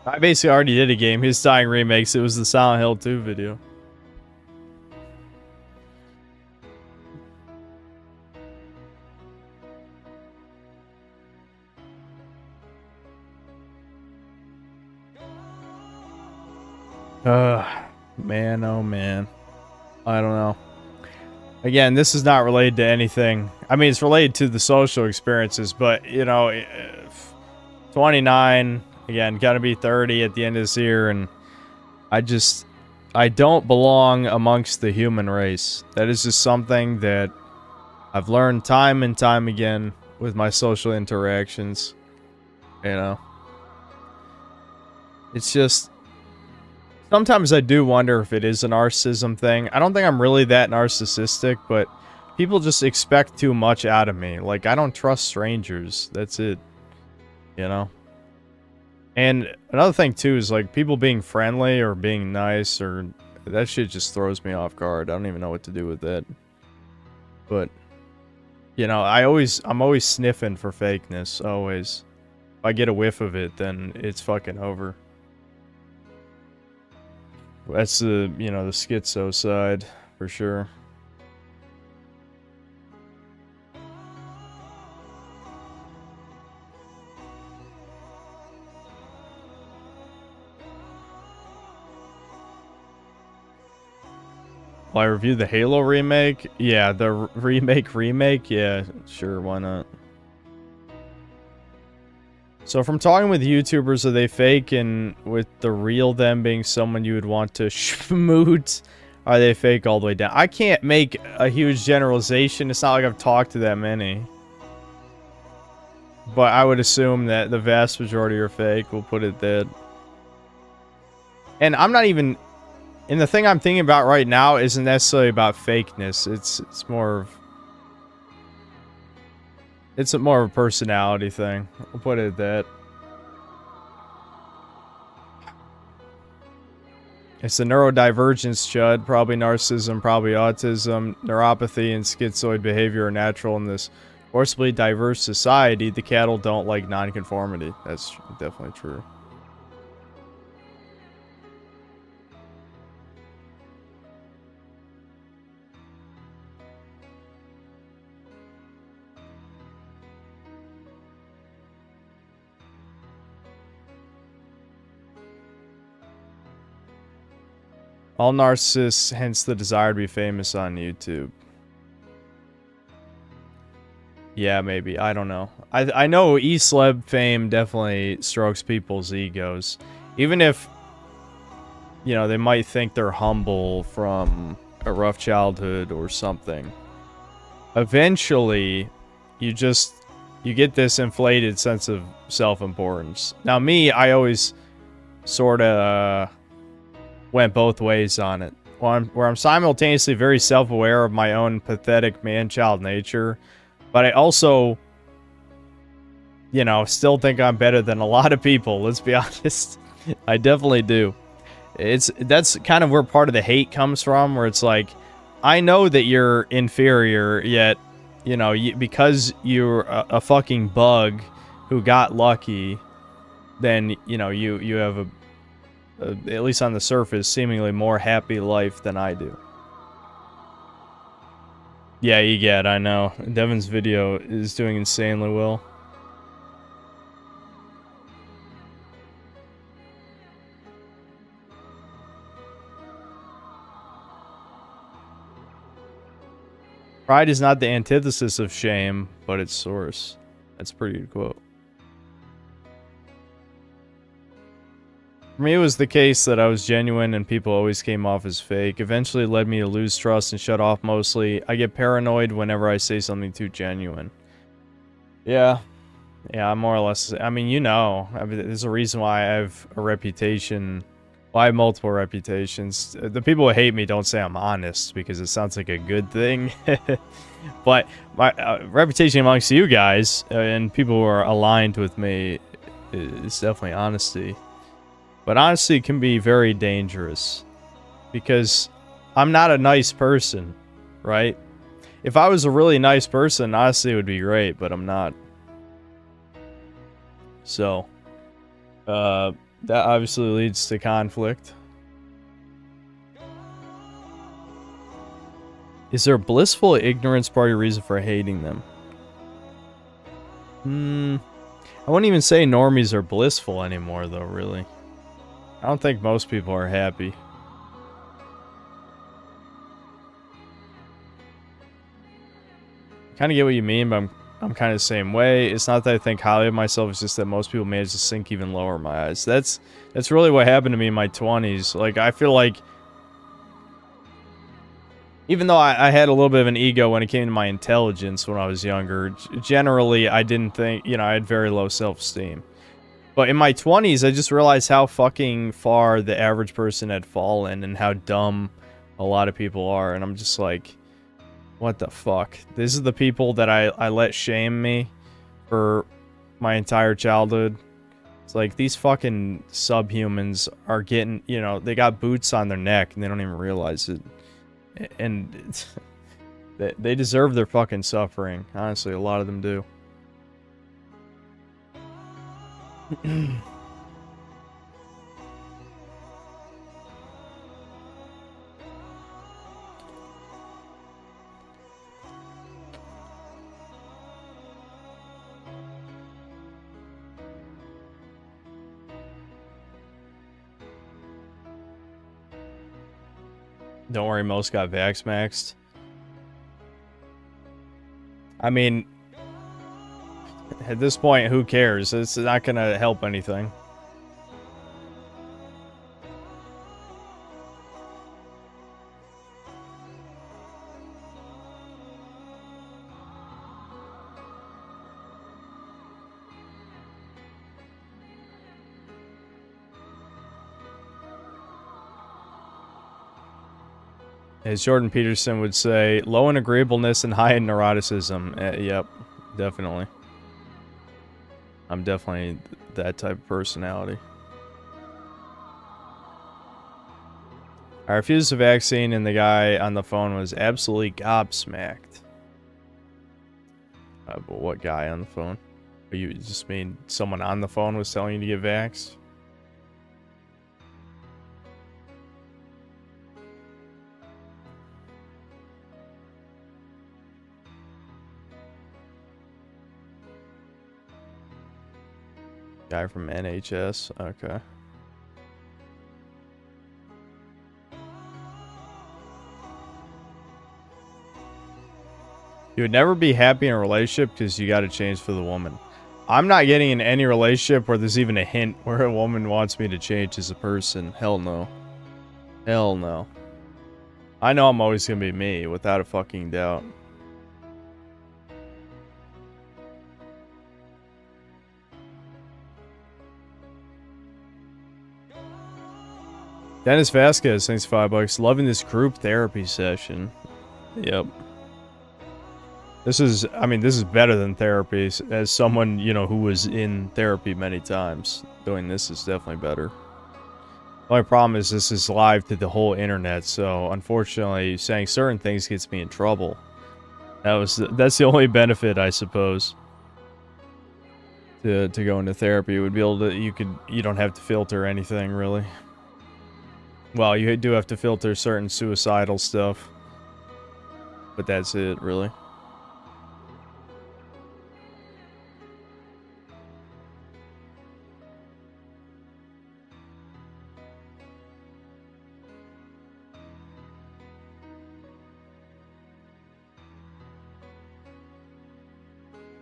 I basically already did a game. His dying remakes. It was the Silent Hill 2 video. Man, oh man. I don't know. Again, this is not related to anything. I mean, it's related to the social experiences, but, you know, 29... again, gotta be 30 at the end of this year, and I don't belong amongst the human race. That is just something that I've learned time and time again with my social interactions. You know? It's just... sometimes I do wonder if it is a narcissism thing. I don't think I'm really that narcissistic, but people just expect too much out of me. Like, I don't trust strangers. That's it. You know? And another thing, too, is, like, people being friendly or being nice, or... that shit just throws me off guard. I don't even know what to do with that. But, you know, I'm always sniffing for fakeness, always. If I get a whiff of it, then it's fucking over. That's the, you know, the schizo side, for sure. Will I review the Halo remake? Yeah, the remake? Yeah, sure, why not? So from talking with YouTubers, are they fake, and with the real them being someone you would want to schmoot, are they fake all the way down? I can't make a huge generalization. It's not like I've talked to that many. But I would assume that the vast majority are fake. We'll put it that. And I'm not even... and the thing I'm thinking about right now isn't necessarily about fakeness. It's more of... It's more of a personality thing. I'll put it at that. It's a neurodivergence, Chud. Probably narcissism, probably autism. Neuropathy and schizoid behavior are natural in this forcibly diverse society. The cattle don't like nonconformity. That's definitely true. All narcissists, hence the desire to be famous on YouTube. Yeah, maybe. I don't know. I know E-Celeb fame definitely strokes people's egos. Even if, you know, they might think they're humble from a rough childhood or something. Eventually, you get this inflated sense of self-importance. Now me, I always sort of went both ways on it. Where I'm simultaneously very self-aware of my own pathetic man-child nature, but I also, you know, still think I'm better than a lot of people, let's be honest. I definitely do. That's kind of where part of the hate comes from, where it's like, I know that you're inferior, yet, you know, because you're a fucking bug who got lucky, then, you know, you have a at least on the surface, seemingly more happy life than I do. Yeah, EGAD, I know. Devin's video is doing insanely well. Pride is not the antithesis of shame, but its source. That's a pretty good quote. For me, it was the case that I was genuine and people always came off as fake. Eventually, it led me to lose trust and shut off mostly. I get paranoid whenever I say something too genuine. Yeah. Yeah, I'm more or less... I mean, you know. I mean, there's a reason why I have a reputation. Well, I have multiple reputations. The people who hate me don't say I'm honest because it sounds like a good thing. But my reputation amongst you guys and people who are aligned with me is definitely honesty. But honesty can be very dangerous because I'm not a nice person, right? If I was a really nice person, honesty would be great, but I'm not. So, that obviously leads to conflict. Is there blissful ignorance part of your reason for hating them? I wouldn't even say normies are blissful anymore, though, really. I don't think most people are happy. Kind of get what you mean, but I'm kind of the same way. It's not that I think highly of myself, it's just that most people manage to sink even lower in my eyes. That's really what happened to me in my 20s. Like, I feel like even though I had a little bit of an ego when it came to my intelligence when I was younger, generally I didn't think, you know, I had very low self-esteem. But in my 20s, I just realized how fucking far the average person had fallen and how dumb a lot of people are. And I'm just like, what the fuck? This is the people that I let shame me for my entire childhood. It's like, these fucking subhumans are getting, you know, they got boots on their neck and they don't even realize it. And they deserve their fucking suffering. Honestly, a lot of them do. Don't worry, most got vax-maxed. I mean, at this point, who cares? It's not gonna help anything. As Jordan Peterson would say, low in agreeableness and high in neuroticism. Yep, definitely. I'm definitely that type of personality. I refused the vaccine, and the guy on the phone was absolutely gobsmacked. But what guy on the phone? You just mean someone on the phone was telling you to get vaxxed? Guy from NHS? Okay. You would never be happy in a relationship because you got to change for the woman. I'm not getting in any relationship where there's even a hint where a woman wants me to change as a person. Hell no. Hell no. I know I'm always going to be me, without a fucking doubt. Dennis Vasquez, thanks $5. Loving this group therapy session. Yep. This is, I mean, this is better than therapy. As someone, you know, who was in therapy many times, doing this is definitely better. The only problem is this is live to the whole internet, so unfortunately, saying certain things gets me in trouble. That's the only benefit, I suppose, to go into therapy. Would be able to, you don't have to filter anything really. Well, you do have to filter certain suicidal stuff, but that's it, really.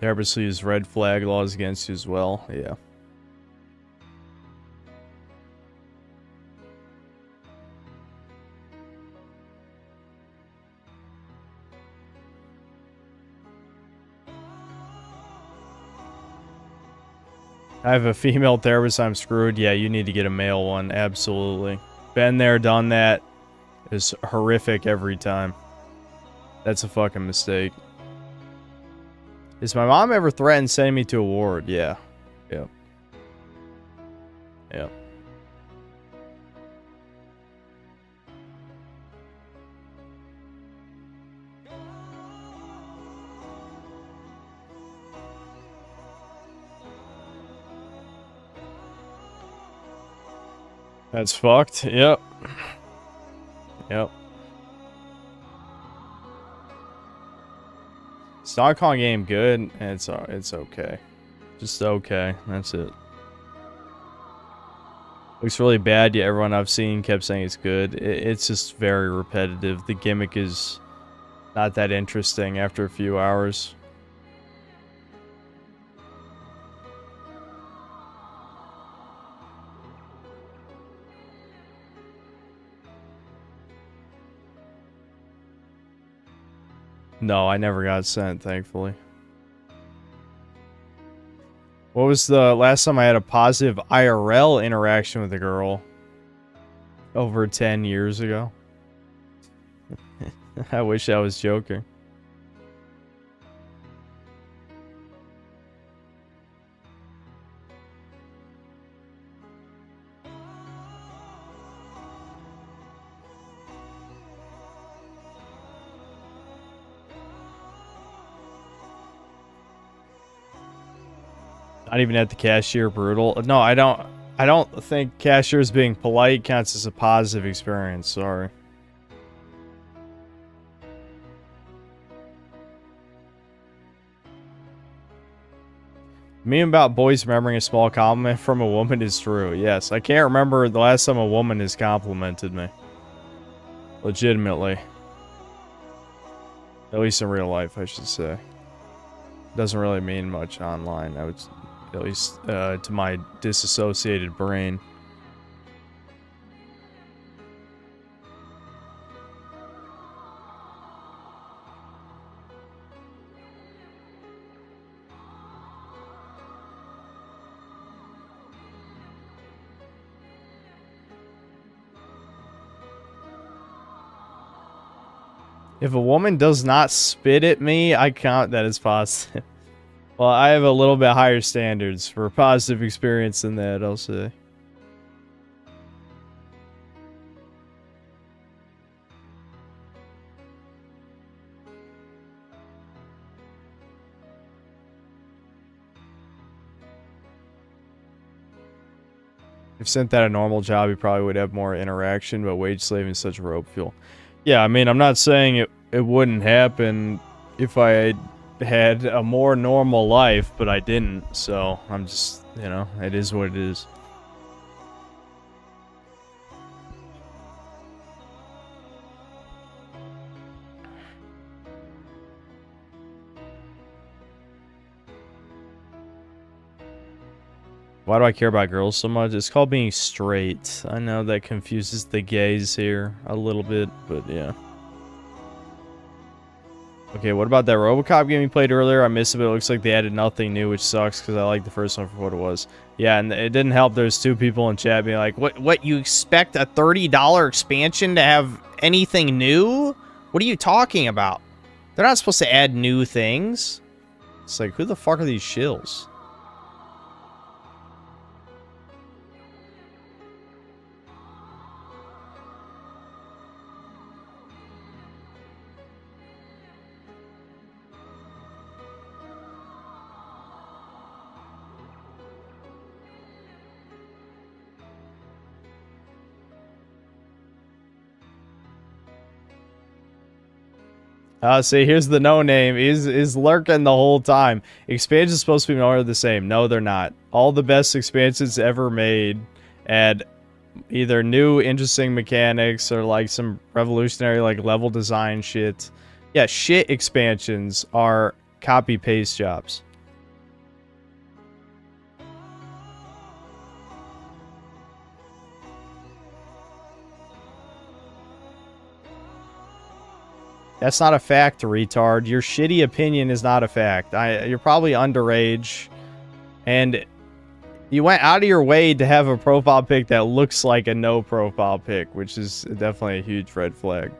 Therapists use red flag laws against you as well. Yeah. I have a female therapist, I'm screwed. Yeah, you need to get a male one. Absolutely. Been there, done that. It's horrific every time. That's a fucking mistake. Has my mom ever threatened sending me to a ward? Yeah. Yep. Yep. That's fucked. Yep. Yep. Stock Kong game good. It's okay. Just okay. That's it. Looks really bad. Yeah, everyone I've seen kept saying it's good. It's just very repetitive. The gimmick is not that interesting after a few hours. No, I never got sent, thankfully. What was the last time I had a positive IRL interaction with a girl? Over 10 years ago. I wish I was joking. Not even at the cashier, brutal. No, I don't think cashiers being polite counts as a positive experience. Sorry. Meme about boys remembering a small compliment from a woman is true. Yes, I can't remember the last time a woman has complimented me. Legitimately. At least in real life, I should say. Doesn't really mean much online, I would, at least to my disassociated brain. If a woman does not spit at me, I count that as positive. Well, I have a little bit higher standards for positive experience than that, I'll say. If Synth had a normal job, he probably would have more interaction, but wage slaving is such rope fuel. Yeah, I mean, I'm not saying it wouldn't happen if I had a more normal life, but I didn't, so I'm just, you know, it is what it is. Why do I care about girls so much? It's called being straight. I know that confuses the gays here a little bit, but yeah. Okay, what about that RoboCop game we played earlier? I missed it, but it looks like they added nothing new, which sucks because I like the first one for what it was. Yeah, and it didn't help. There's two people in chat being like, what, you expect a $30 expansion to have anything new? What are you talking about? They're not supposed to add new things. It's like, who the fuck are these shills? See, here's the no-name. Is lurking the whole time. Expansions supposed to be more of the same. No, they're not. All the best expansions ever made add either new, interesting mechanics or, like, some revolutionary, like, level design shit. Yeah, shit expansions are copy-paste jobs. That's not a fact, retard. Your shitty opinion is not a fact. You're probably underage, and you went out of your way to have a profile pic that looks like a no profile pic, which is definitely a huge red flag.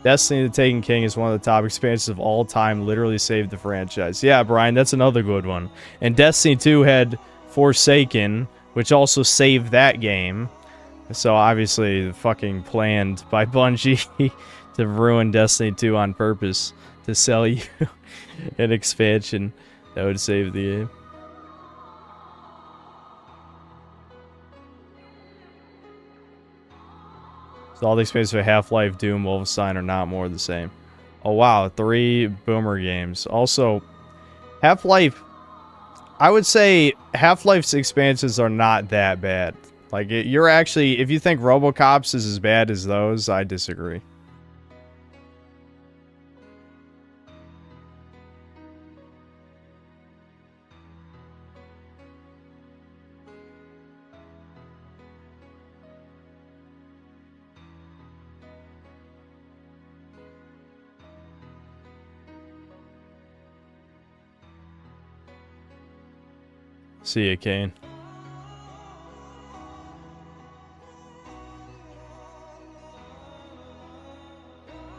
Destiny the Taken King is one of the top expansions of all time, literally saved the franchise. Yeah, Brian, that's another good one. And Destiny 2 had Forsaken, which also saved that game. So obviously fucking planned by Bungie to ruin Destiny 2 on purpose to sell you an expansion that would save the game. So all the expansions for Half-Life, Doom, Wolfenstein are not more the same. Oh wow, 3 boomer games. Also, Half-Life, I would say Half-Life's expansions are not that bad. Like, you're actually, if you think RoboCop's is as bad as those, I disagree. See ya, Kane.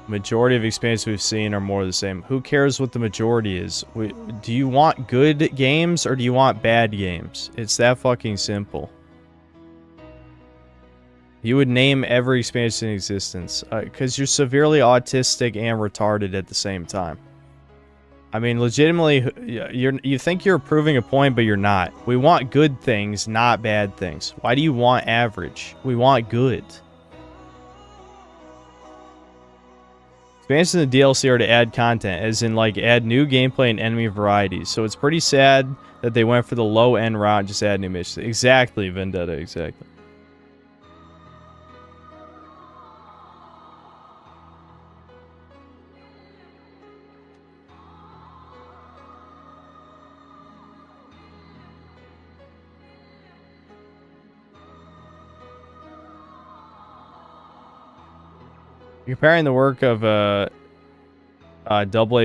Majority of expansions we've seen are more the same. Who cares what the majority is? Do you want good games or do you want bad games? It's that fucking simple. You would name every expansion in existence because you're severely autistic and retarded at the same time. I mean, legitimately, you think you're proving a point, but you're not. We want good things, not bad things. Why do you want average? We want good. Expansions in the DLC are to add content, as in, like, add new gameplay and enemy varieties. So it's pretty sad that they went for the low-end route and just add new missions. Exactly, Vendetta, exactly. Comparing the work of AA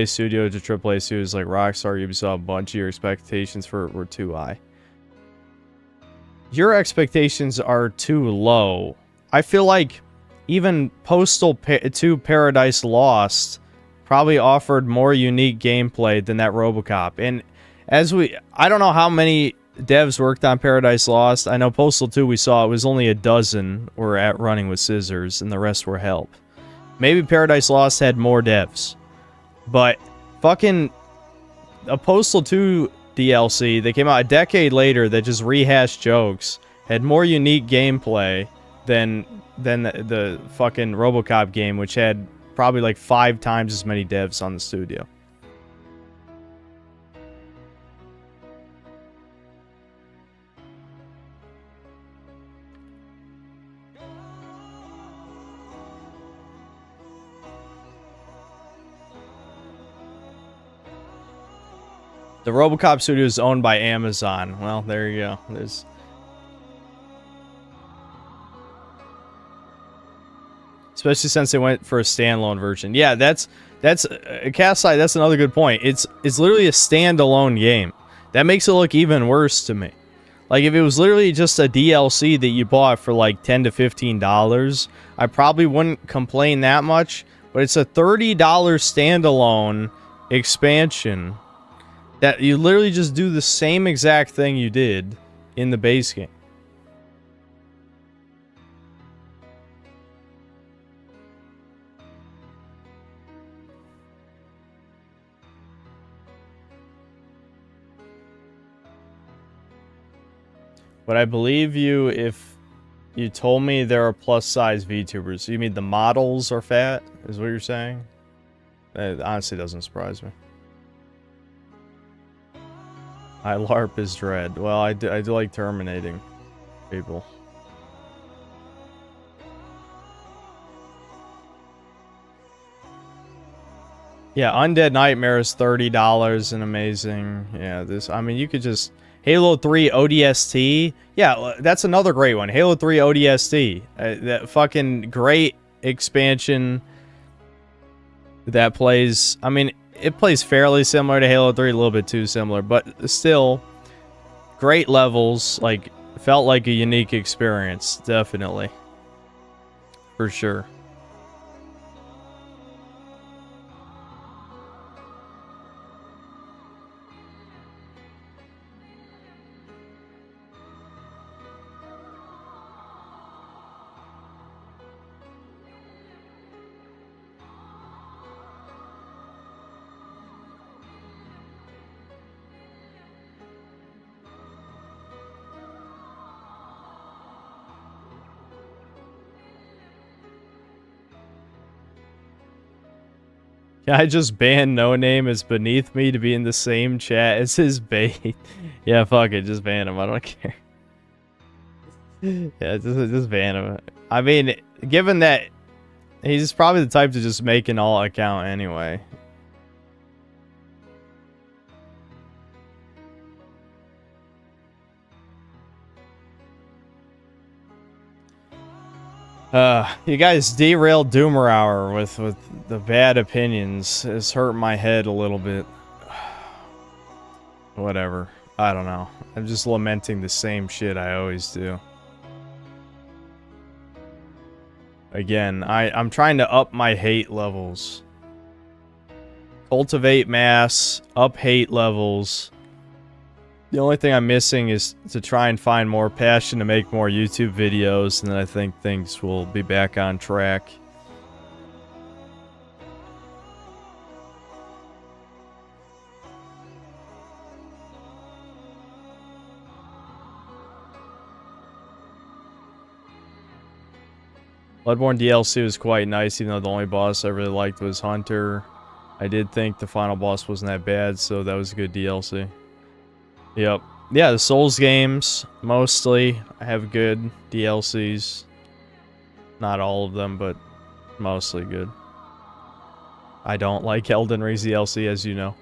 studio to AAA studios like Rockstar, Ubisoft, Bungie, your expectations were too high. Your expectations are too low. I feel like even Postal 2 Paradise Lost probably offered more unique gameplay than that RoboCop. And I don't know how many devs worked on Paradise Lost. I know Postal 2 we saw, it was only a dozen were at running with scissors, and the rest were help. Maybe Paradise Lost had more devs. But fucking a Postal 2 DLC that came out a decade later that just rehashed jokes had more unique gameplay than the fucking RoboCop game, which had probably like 5 times as many devs on the studio. The RoboCop studio is owned by Amazon. Well, there you go. Especially since they went for a standalone version. Yeah, that's Castleye. That's another good point. It's literally a standalone game. That makes it look even worse to me. Like if it was literally just a DLC that you bought for like $10 to $15, I probably wouldn't complain that much. But it's a $30 standalone expansion that you literally just do the same exact thing you did in the base game. But I believe you if you told me there are plus-size VTubers. You mean the models are fat, is what you're saying? That honestly doesn't surprise me. I LARP is dread. Well, I do like terminating people. Yeah, Undead Nightmare is $30 and amazing. Yeah, I mean, you could just... Halo 3 ODST. Yeah, that's another great one. Halo 3 ODST. That fucking great expansion that plays... I mean... It plays fairly similar to Halo 3, a little bit too similar, but still great levels, like felt like a unique experience, definitely. For sure. Yeah, I just banned No Name. It's beneath me to be in the same chat as his bait. Yeah, fuck it, just ban him. I don't care. Yeah, just ban him. I mean, given that he's probably the type to just make an alt account anyway. You guys derailed Doomer Hour with the bad opinions. It's hurt my head a little bit. Whatever. I don't know. I'm just lamenting the same shit I always do. Again, I'm trying to up my hate levels. Cultivate mass, up hate levels. The only thing I'm missing is to try and find more passion to make more YouTube videos, and then I think things will be back on track. Bloodborne DLC was quite nice, even though the only boss I really liked was Hunter. I did think the final boss wasn't that bad, so that was a good DLC. Yep. Yeah, the Souls games, mostly, have good DLCs. Not all of them, but mostly good. I don't like Elden Ring's DLC, as you know.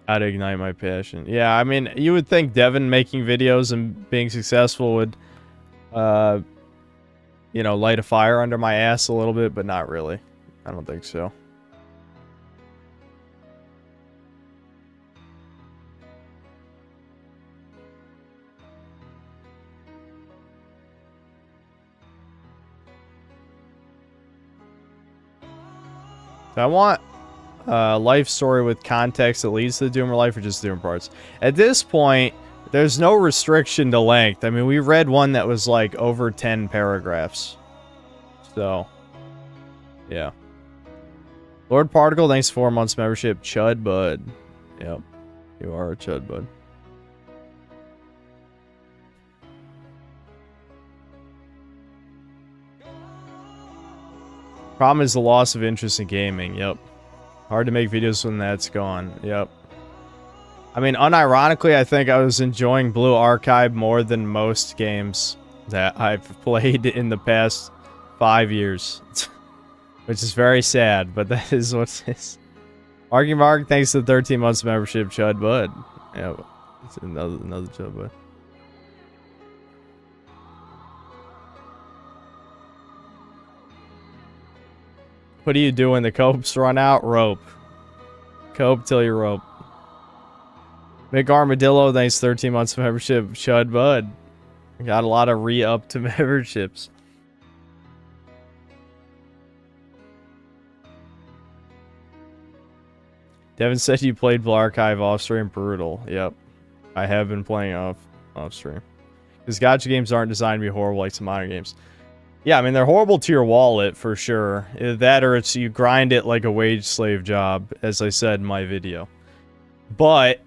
How to ignite my passion. Yeah, I mean, you would think Devin making videos and being successful would, you know, light a fire under my ass a little bit, but not really. I don't think so. I want a life story with context that leads to the Doomer life or just Doomer parts. At this point, there's no restriction to length. I mean, we read one that was like over 10 paragraphs. So, yeah. Lord Particle, thanks for 4 months membership. Chud Bud. Yep. You are a Chud Bud. Problem is the loss of interest in gaming. Yep. Hard to make videos when that's gone. Yep. I mean, unironically, I think I was enjoying Blue Archive more than most games that I've played in the past 5 years. Which is very sad, but that is what it is. Marky Mark, thanks to the 13 months membership, Chud Bud. Yeah, it's another Chud Bud. What do you do when the copes run out? Rope. Cope till you rope. Mick Armadillo, thanks 13 months membership, Chud Bud. Got a lot of re-up to memberships. Devin said you played Blue Archive off-stream. Brutal. Yep. I have been playing off-stream. Because gacha games aren't designed to be horrible like some modern games. Yeah, I mean, they're horrible to your wallet, for sure. Either that or it's you grind it like a wage slave job, as I said in my video. But,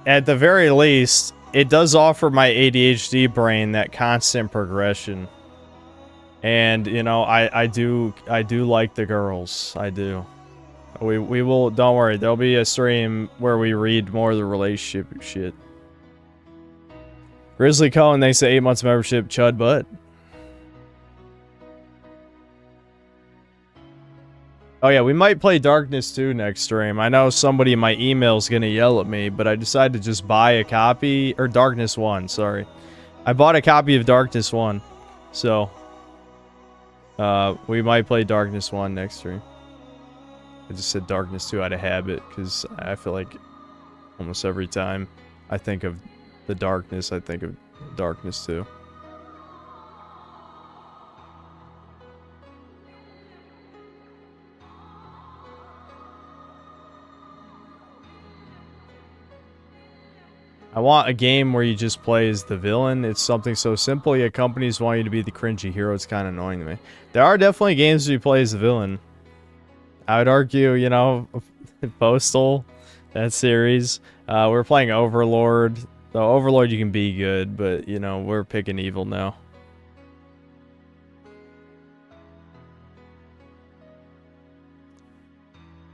at the very least, it does offer my ADHD brain that constant progression. And, you know, I do like the girls. I do. We will, don't worry, there'll be a stream where we read more of the relationship shit. Grizzly Cohen, thanks to 8 months membership, Chud Bud. Oh yeah, we might play Darkness 2 next stream. I know somebody in my email is gonna yell at me, but I decided to just buy a copy, or Darkness 1, sorry. I bought a copy of Darkness 1, so we might play Darkness 1 next stream. I just said Darkness 2 out of habit, because I feel like almost every time I think of the darkness, I think of Darkness 2. I want a game where you just play as the villain. It's something so simple, yet companies want you to be the cringy hero. It's kind of annoying to me. There are definitely games where you play as the villain. I would argue, you know, Postal, that series. We're playing Overlord. Though Overlord you can be good, but, you know, we're picking evil now.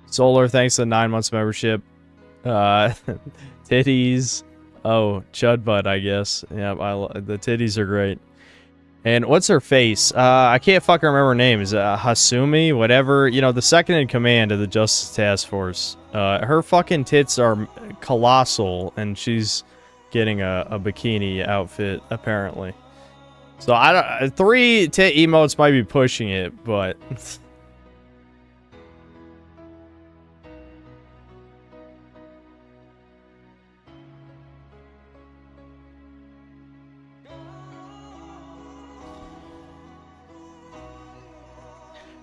Solar, thanks to 9 months membership. Titties. Oh, Chud Bud, I guess. Yeah, the titties are great. And what's her face? I can't fucking remember her name. Is it Hasumi? Whatever. You know, the second in command of the Justice Task Force. Her fucking tits are colossal, and she's getting a bikini outfit, apparently. So, I don't... 3 tit emotes might be pushing it, but...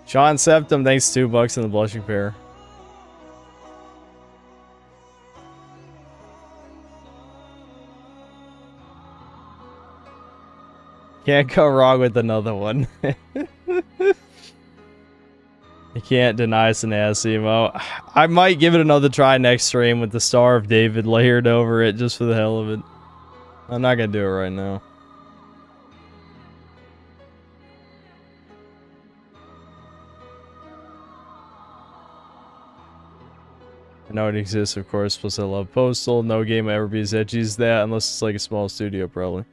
Sean Septum, thanks $2 in the blushing pair. Can't go wrong with another one. You can't deny it's an ass emo. I might give it another try next stream with the Star of David layered over it just for the hell of it. I'm not gonna do it right now. I know it exists, of course, plus I love Postal. No game will ever be as edgy as that, unless it's like a small studio, probably.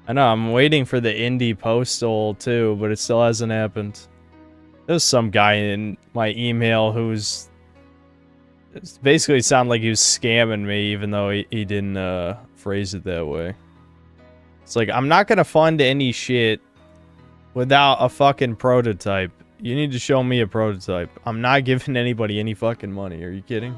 I know, I'm waiting for the indie Postal, too, but it still hasn't happened. There's some guy in my email who's... It's basically sounded like he was scamming me, even though he didn't phrase it that way. It's like, I'm not gonna fund any shit without a fucking prototype. You need to show me a prototype. I'm not giving anybody any fucking money. Are you kidding?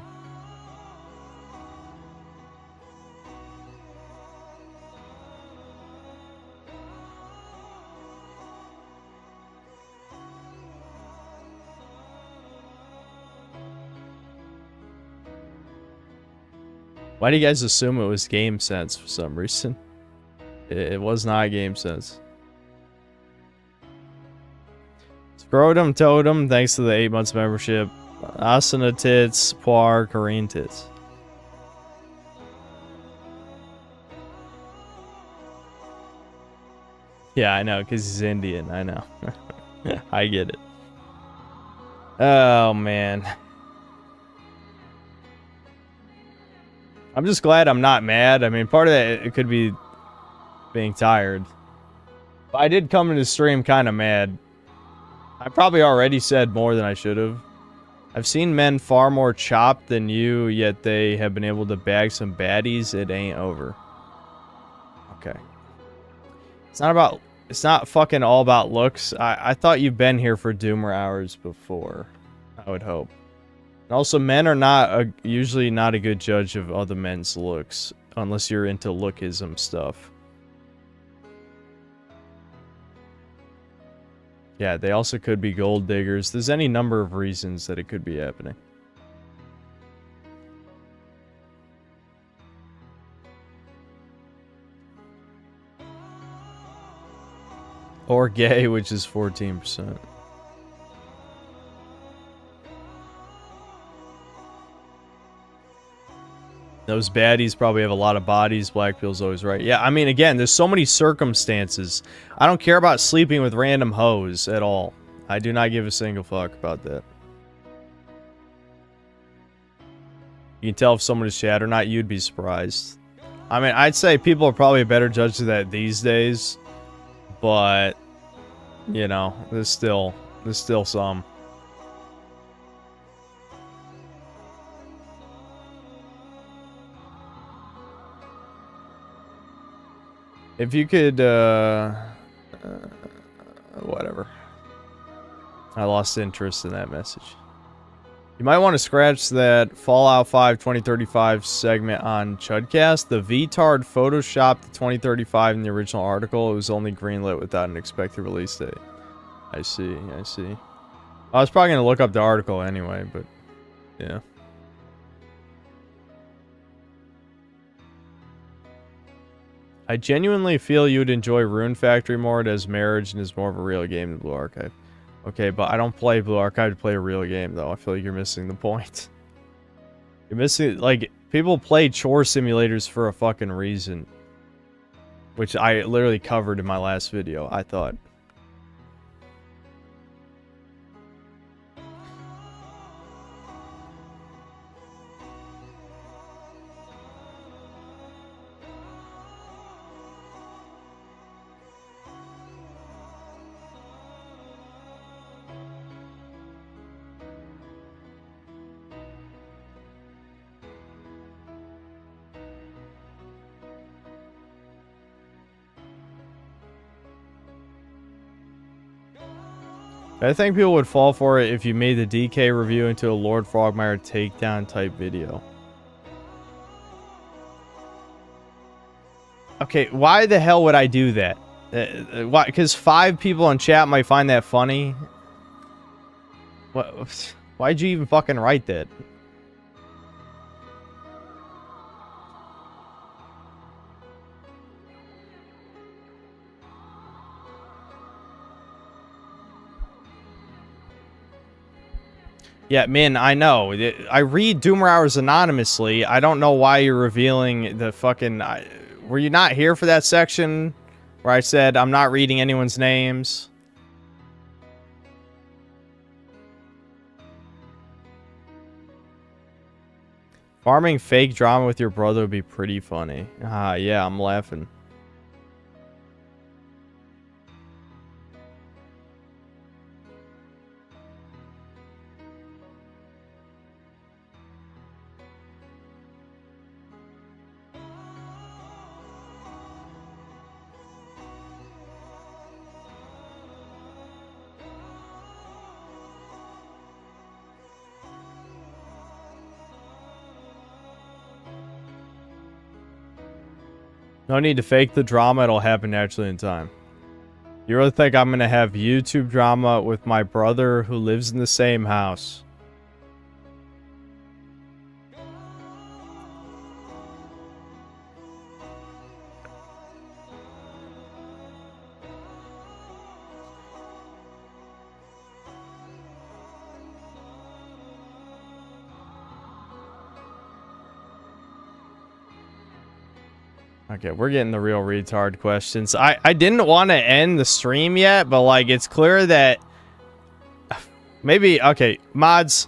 Why do you guys assume it was Game Sense for some reason? It was not Game Sense. Scrotum Totem, thanks to the 8 months membership. Asana Tits, Poir, Kareen Tits. Yeah, I know, because he's Indian. I know. I get it. Oh, man. I'm just glad I'm not mad. I mean, part of that, it could be being tired. But I did come into the stream kind of mad. I probably already said more than I should have. I've seen men far more chopped than you, yet they have been able to bag some baddies. It ain't over. Okay. It's not fucking all about looks. I thought you've been here for Doomer hours before. I would hope. And also, men are usually not a good judge of other men's looks. Unless you're into lookism stuff. Yeah, they also could be gold diggers. There's any number of reasons that it could be happening. Or gay, which is 14%. Those baddies probably have a lot of bodies. Blackpill's always right. Yeah, I mean, again, there's so many circumstances. I don't care about sleeping with random hoes at all. I do not give a single fuck about that. You can tell if someone is chat or not. You'd be surprised. I mean, I'd say people are probably a better judge of that these days. But, you know, there's still some. If you could, whatever. I lost interest in that message. You might want to scratch that Fallout 5 2035 segment on Chudcast. The VTARD photoshopped the 2035 in the original article. It was only greenlit without an expected release date. I see, I see. I was probably going to look up the article anyway, but yeah. I genuinely feel you would enjoy Rune Factory more. It has marriage and is more of a real game than Blue Archive. Okay, but I don't play Blue Archive to play a real game, though. I feel like you're missing the point. You're missing, like, people play chore simulators for a fucking reason. Which I literally covered in my last video, I thought. I think people would fall for it if you made the DK review into a Lord Frogmire takedown type video. Okay, why the hell would I do that? Why? Because 5 people in chat might find that funny. What? Why'd you even fucking write that? Yeah, Min, I know. I read Doomer Hours anonymously. I don't know why you're revealing the fucking... were you not here for that section where I said I'm not reading anyone's names? Farming fake drama with your brother would be pretty funny. Ah, yeah, I'm laughing. No need to fake the drama, it'll happen naturally in time. You really think I'm gonna have YouTube drama with my brother who lives in the same house? Okay, we're getting the real retard questions. I didn't want to end the stream yet, but like it's clear that maybe okay, mods,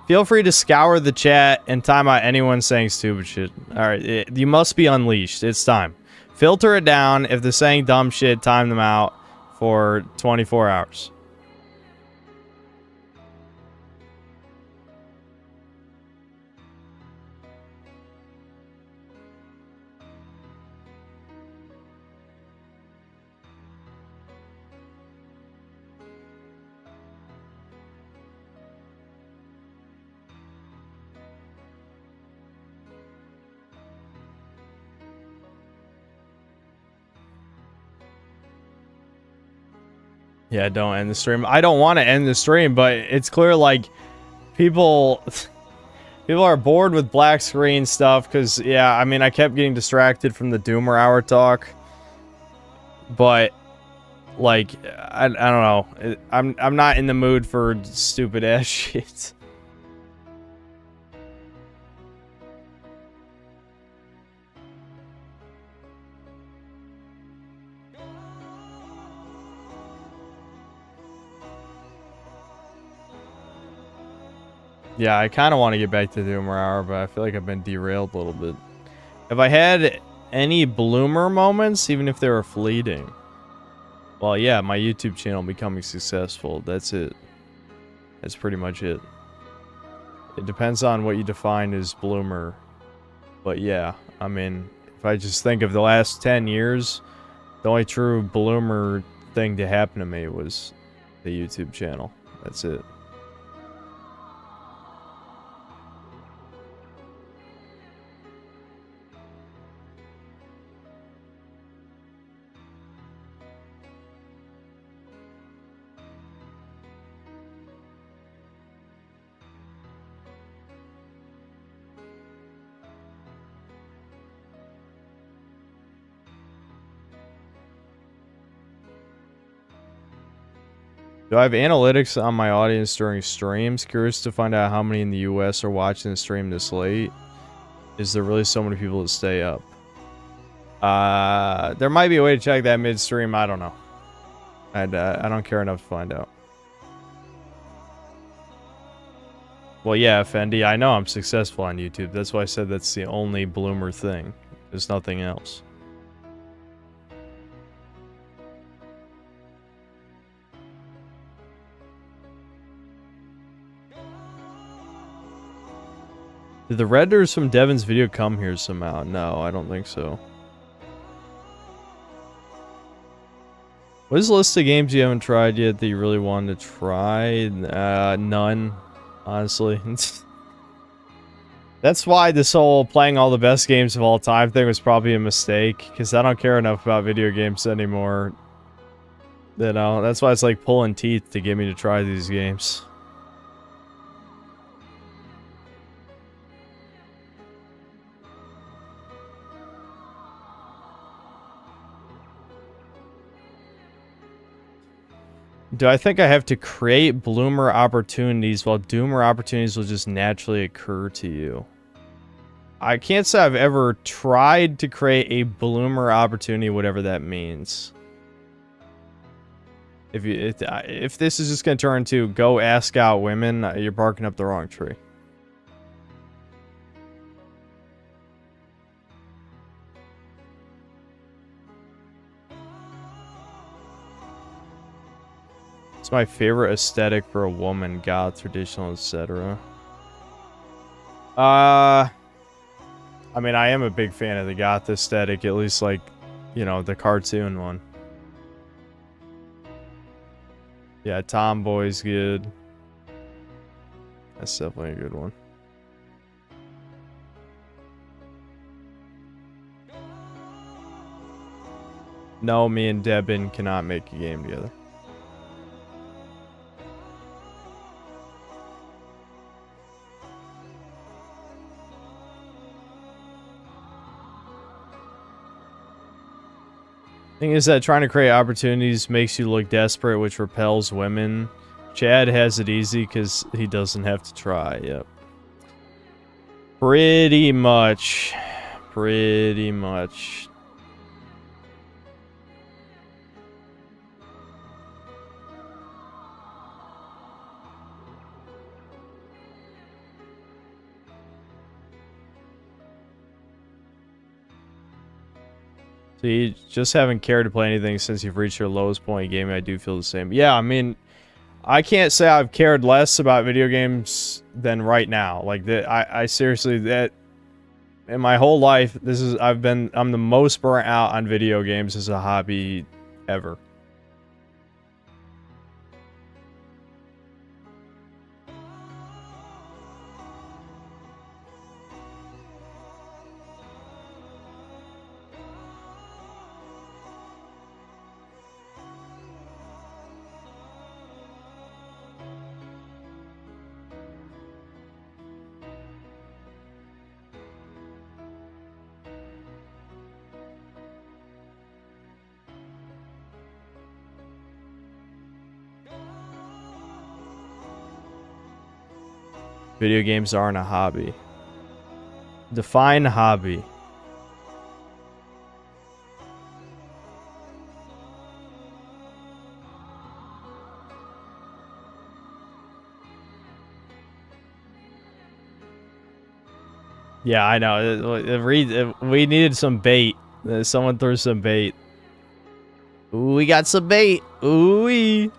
feel free to scour the chat and time out anyone saying stupid shit. All right, you must be unleashed. It's time. Filter it down. If they're saying dumb shit, time them out for 24 hours. Yeah, don't end the stream. I don't want to end the stream, but it's clear like people are bored with black screen stuff because yeah, I mean I kept getting distracted from the Doomer Hour talk. But like I don't know. I'm not in the mood for stupid ass shit. Yeah, I kind of want to get back to Doomer Hour, but I feel like I've been derailed a little bit. Have I had any bloomer moments, even if they were fleeting? Well, yeah, my YouTube channel becoming successful. That's it. That's pretty much it. It depends on what you define as bloomer. But yeah, I mean, if I just think of the last 10 years, the only true bloomer thing to happen to me was the YouTube channel. That's it. Do I have analytics on my audience during streams? Curious to find out how many in the US are watching the stream this late. Is there really so many people that stay up? There might be a way to check that mid-stream. I don't know. I don't care enough to find out. Well, yeah, Fendi, I know I'm successful on YouTube. That's why I said that's the only bloomer thing. There's nothing else. Did the renders from Devin's video come here somehow? No, I don't think so. What is the list of games you haven't tried yet that you really wanted to try? None, honestly. That's why this whole playing all the best games of all time thing was probably a mistake, because I don't care enough about video games anymore. You know, that's why it's like pulling teeth to get me to try these games. Do I think I have to create bloomer opportunities while doomer opportunities will just naturally occur to you? I can't say I've ever tried to create a bloomer opportunity, whatever that means. If this is just going to turn into go ask out women, you're barking up the wrong tree. It's my favorite aesthetic for a woman, goth, traditional, etc. I mean, I am a big fan of the goth aesthetic, at least like, you know, the cartoon one. Yeah, Tomboy's good. That's definitely a good one. No, me and Debin cannot make a game together. Thing is that trying to create opportunities makes you look desperate, which repels women. Chad has it easy because he doesn't have to try. Yep. Pretty much. Pretty much. So you just haven't cared to play anything since you've reached your lowest point in gaming. I do feel the same. Yeah, I mean, I can't say I've cared less about video games than right now. Like that, I seriously, that in my whole life, I'm the most burnt out on video games as a hobby ever. Video games aren't a hobby. Define hobby. Yeah, I know. We needed some bait. Someone threw some bait. Ooh, we got some bait. Ooh-wee.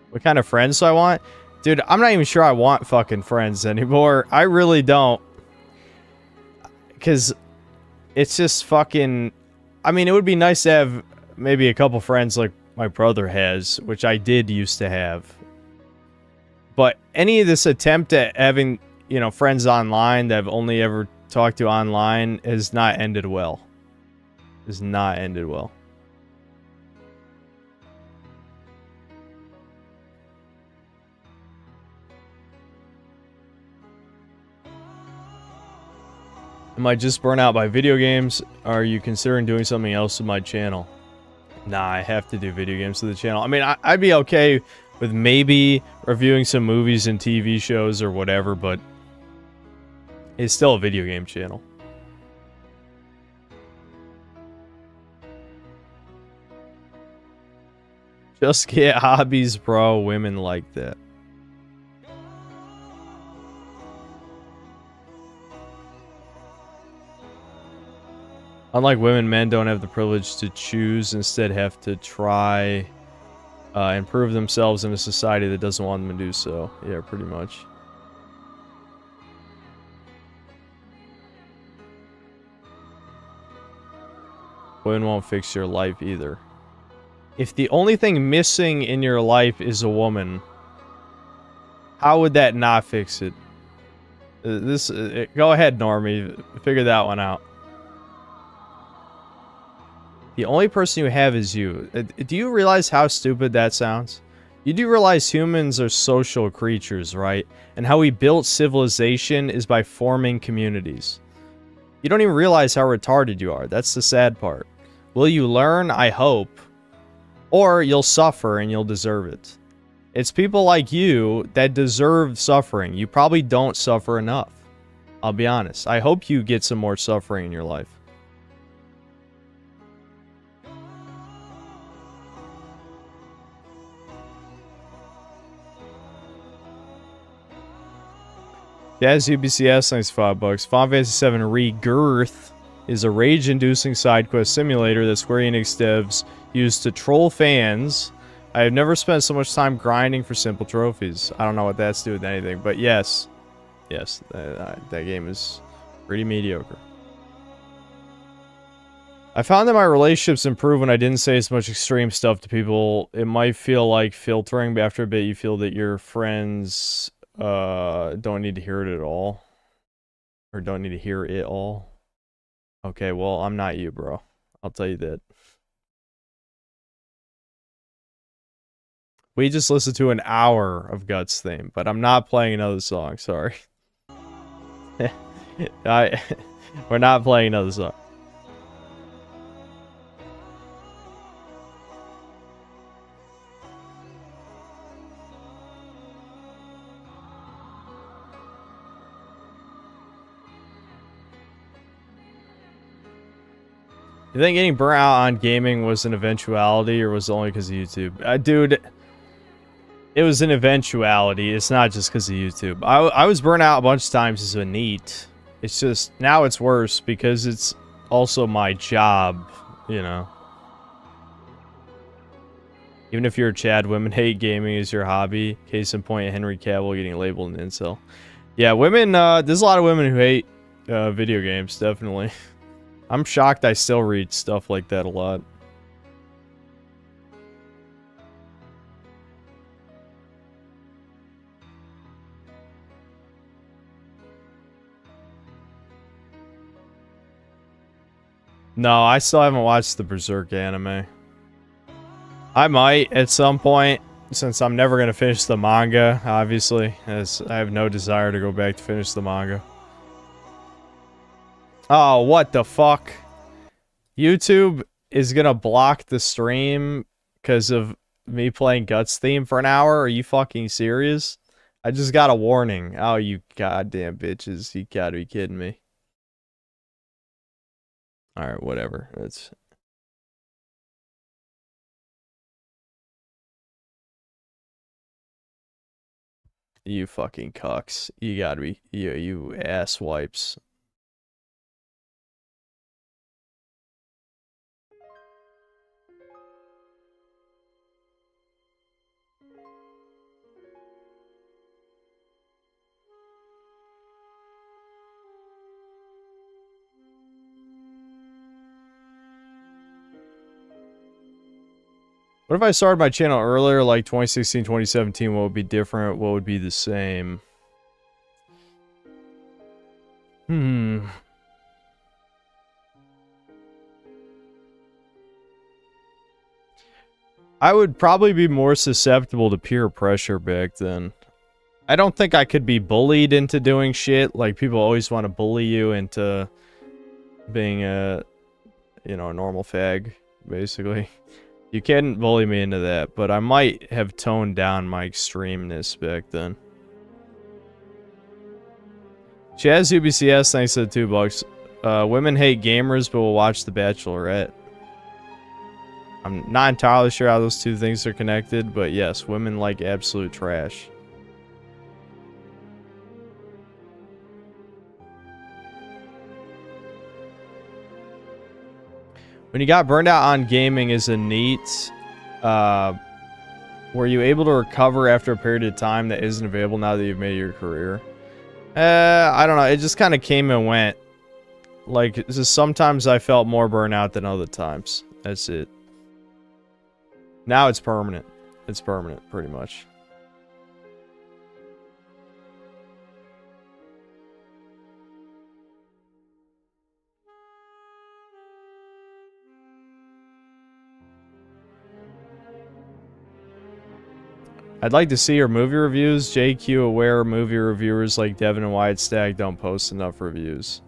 What kind of friends do I want? Dude, I'm not even sure I want fucking friends anymore. I really don't. Because it's just fucking... I mean, it would be nice to have maybe a couple friends like my brother has, which I did used to have. But any of this attempt at having, you know, friends online that I've only ever talked to online has not ended well. Has not ended well. Am I just burnt out by video games? Are you considering doing something else with my channel? Nah, I have to do video games to the channel. I mean, I'd be okay with maybe reviewing some movies and TV shows or whatever, but it's still a video game channel. Just get hobbies, bro. Women like that. Unlike women, men don't have the privilege to choose, instead have to try and prove themselves in a society that doesn't want them to do so. Yeah, pretty much. Women won't fix your life either. If the only thing missing in your life is a woman, how would that not fix it? Go ahead, Normie. Figure that one out. The only person you have is you. Do you realize how stupid that sounds? You do realize humans are social creatures, right? And how we built civilization is by forming communities. You don't even realize how retarded you are. That's the sad part. Will you learn? I hope. Or you'll suffer and you'll deserve it. It's people like you that deserve suffering. You probably don't suffer enough. I'll be honest. I hope you get some more suffering in your life. Jazz UBCS, thanks $5. Final Fantasy VII Rebirth is a rage-inducing side quest simulator that Square Enix devs use to troll fans. I have never spent so much time grinding for simple trophies. I don't know what that's to do with anything, but yes. Yes, that game is pretty mediocre. I found that my relationships improve when I didn't say as much extreme stuff to people. It might feel like filtering, but after a bit you feel that your friends don't need to hear it at all. Or don't need to hear it all. Okay, well, I'm not you, bro. I'll tell you that. We just listened to an hour of Guts theme, but I'm not playing another song, sorry. We're not playing another song. You think getting burnt out on gaming was an eventuality, or was it only because of YouTube? Dude, it was an eventuality. It's not just because of YouTube. I was burnt out a bunch of times as a NEET. It's just, now it's worse because it's also my job, you know. Even if you're a Chad, women hate gaming is your hobby. Case in point, Henry Cavill getting labeled an incel. Yeah, women, there's a lot of women who hate video games, definitely. I'm shocked I still read stuff like that a lot. No, I still haven't watched the Berserk anime. I might at some point, since I'm never going to finish the manga, obviously, as I have no desire to go back to finish the manga. Oh, what the fuck? YouTube is going to block the stream because of me playing Guts theme for an hour? Are you fucking serious? I just got a warning. Oh, you goddamn bitches. You gotta be kidding me. Alright, whatever. It's... You fucking cucks. You gotta be... You ass wipes. What if I started my channel earlier, like 2016, 2017? What would be different? What would be the same? I would probably be more susceptible to peer pressure back then. I don't think I could be bullied into doing shit. Like, people always want to bully you into being a, you know, a normal fag, basically. You can't bully me into that, but I might have toned down my extremeness back then. Chaz UBCS, thanks for the $2. Women hate gamers, but will watch The Bachelorette. I'm not entirely sure how those two things are connected, but yes, women like absolute trash. When you got burned out on gaming is a neat, were you able to recover after a period of time that isn't available now that you've made your career? I don't know. It just kind of came and went. Like, just sometimes I felt more burnout than other times. That's it. Now it's permanent. It's permanent, pretty much. I'd like to see your movie reviews. JQ aware movie reviewers like Devin and Wyatt Stagg don't post enough reviews.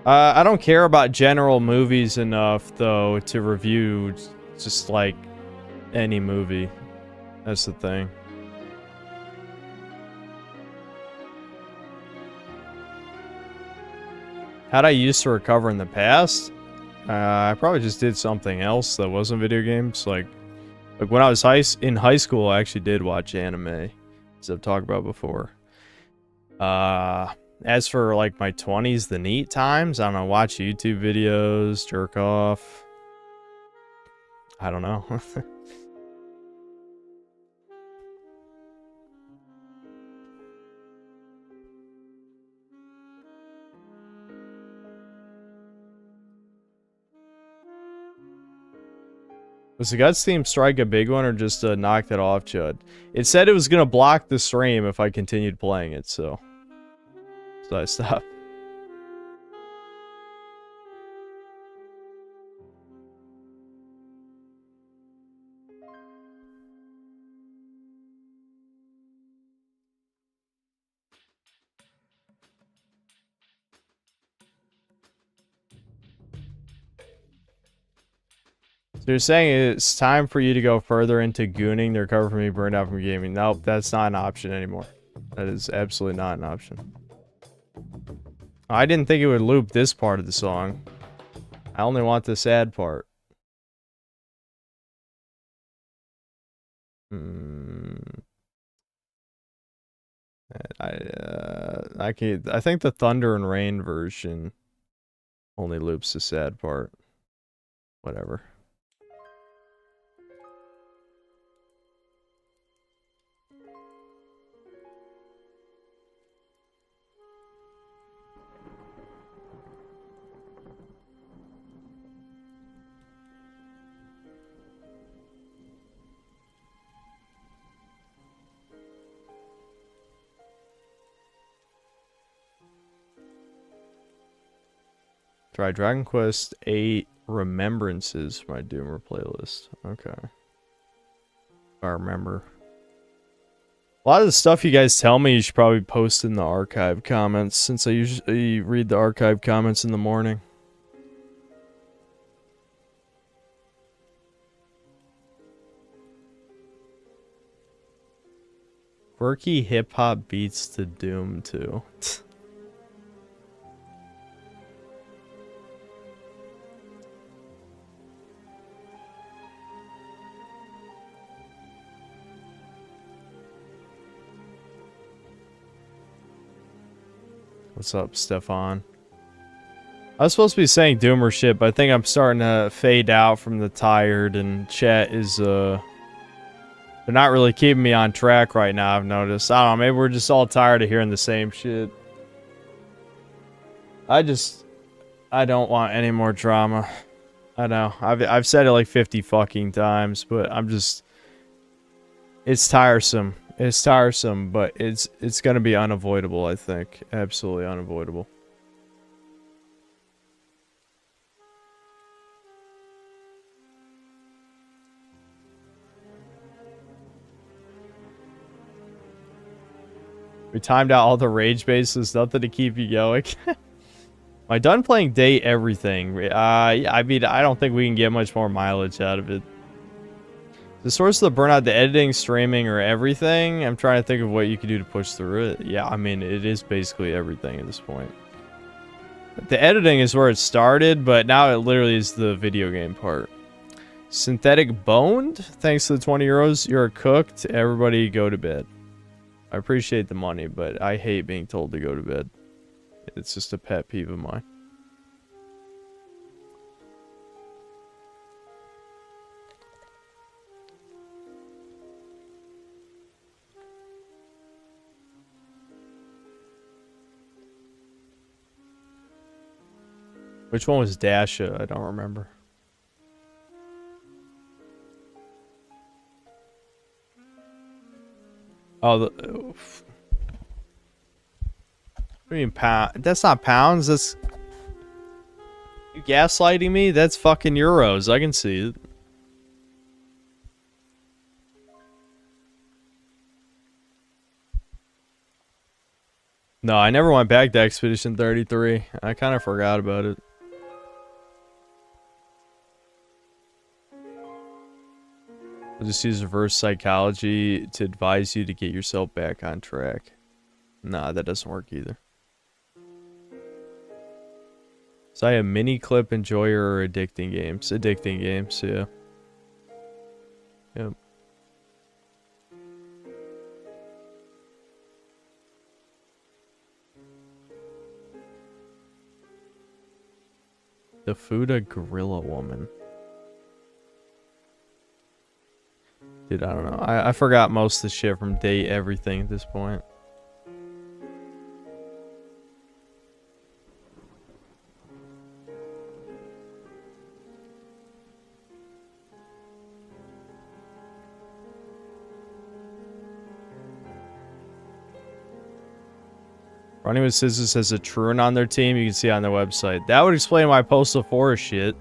I don't care about general movies enough, though, to review just like any movie. That's the thing. How'd I used to recover in the past? I probably just did something else that wasn't video games. Like when I was in high school, I actually did watch anime, as I've talked about before. As for like my 20s, the neat times, I don't know, watch YouTube videos, jerk off. I don't know. Was the Guts theme strike a big one or just knock that off, Chud? It said it was going to block the stream if I continued playing it, so I stopped. So you're saying it's time for you to go further into gooning to recover from being burned out from gaming. Nope, that's not an option anymore. That is absolutely not an option. I didn't think it would loop this part of the song. I only want the sad part. I think the Thunder and Rain version only loops the sad part. Whatever. Try Dragon Quest 8 Remembrances for my Doomer playlist. Okay. If I remember. A lot of the stuff you guys tell me you should probably post in the archive comments, since I usually read the archive comments in the morning. Quirky hip-hop beats to Doom 2. What's up, Stefan? I was supposed to be saying Doomer shit, but I think I'm starting to fade out from the tired, and chat is, they're not really keeping me on track right now, I've noticed. I don't know, maybe we're just all tired of hearing the same shit. I don't want any more drama. I know, I've said it like 50 fucking times, but it's tiresome. It's tiresome, but it's gonna be unavoidable, I think. Absolutely unavoidable. We timed out all the rage bases, nothing to keep you going. Am I done playing Day Everything? I mean, I don't think we can get much more mileage out of it. The source of the burnout, the editing, streaming, or everything? I'm trying to think of what you could do to push through it. Yeah, I mean, it is basically everything at this point. The editing is where it started, but now it literally is the video game part. Synthetic Boned? Thanks to the 20 euros. You're cooked. Everybody go to bed. I appreciate the money, but I hate being told to go to bed. It's just a pet peeve of mine. Which one was Dasha? I don't remember. Oh, what do you mean pound? That's not pounds. That's you gaslighting me. That's fucking euros. I can see it. No, I never went back to Expedition 33. I kind of forgot about it. I'll just use reverse psychology to advise you to get yourself back on track. Nah, that doesn't work either. So I have mini clip enjoyer or addicting games. Addicting games, yeah. Yep. The Fuda Gorilla Woman. Dude, I don't know. I forgot most of the shit from Day Everything at this point. Running with Scissors has a Truant on their team. You can see on their website. That would explain my Postal Forest shit.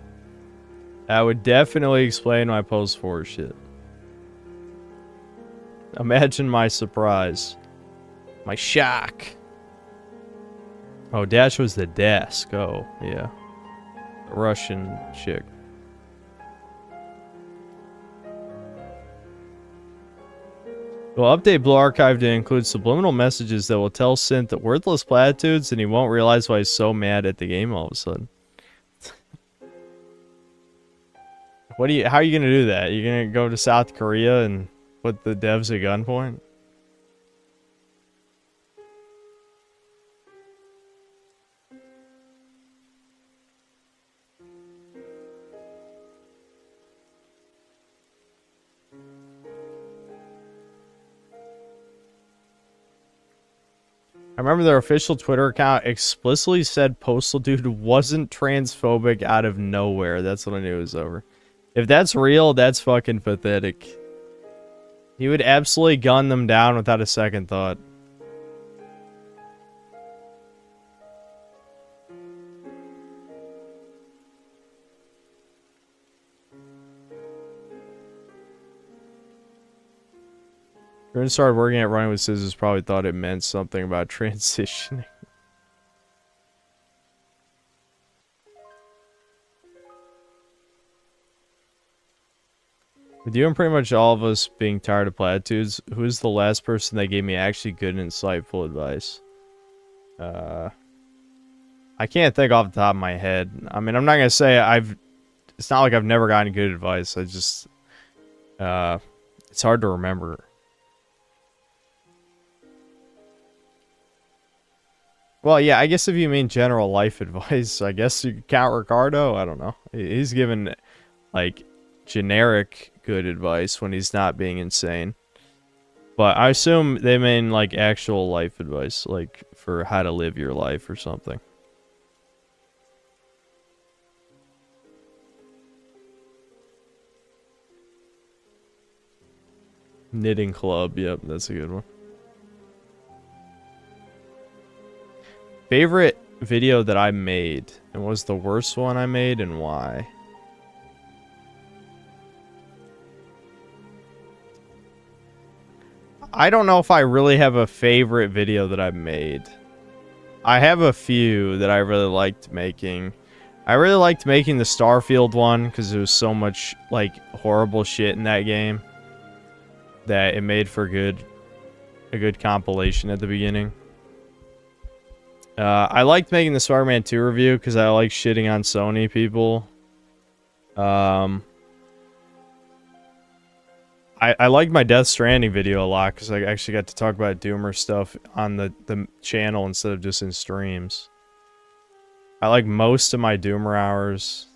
That would definitely explain my Postal Forest shit. Imagine my surprise. My shock. Oh, Dash was the desk. Oh, yeah. The Russian chick. We'll update Blue Archive to include subliminal messages that will tell Synth worthless platitudes, and he won't realize why he's so mad at the game all of a sudden. How are you gonna do that? You're gonna go to South Korea and put the devs at gunpoint? I remember their official Twitter account explicitly said Postal Dude wasn't transphobic out of nowhere. That's what I knew it was over. If that's real, that's fucking pathetic. He would absolutely gun them down without a second thought. Whoever started working at Running with Scissors probably thought it meant something about transitioning. With you and pretty much all of us being tired of platitudes, who is the last person that gave me actually good and insightful advice? I can't think off the top of my head. I mean, I'm not gonna say it's not like I've never gotten good advice. I just, it's hard to remember. Well, yeah, I guess if you mean general life advice, I guess you could count Ricardo. I don't know. He's given, like, generic good advice when he's not being insane. But I assume they mean, like, actual life advice, like, for how to live your life or something. Knitting Club, yep, that's a good one. Favorite video that I made, and what was the worst one I made, and why? I don't know if I really have a favorite video that I've made. I have a few that I really liked making. I really liked making the Starfield one, because there was so much, like, horrible shit in that game that it made for a good compilation at the beginning. I liked making the Spider-Man 2 review because I like shitting on Sony people. I liked my Death Stranding video a lot because I actually got to talk about Doomer stuff on the channel instead of just in streams. I like most of my Doomer hours.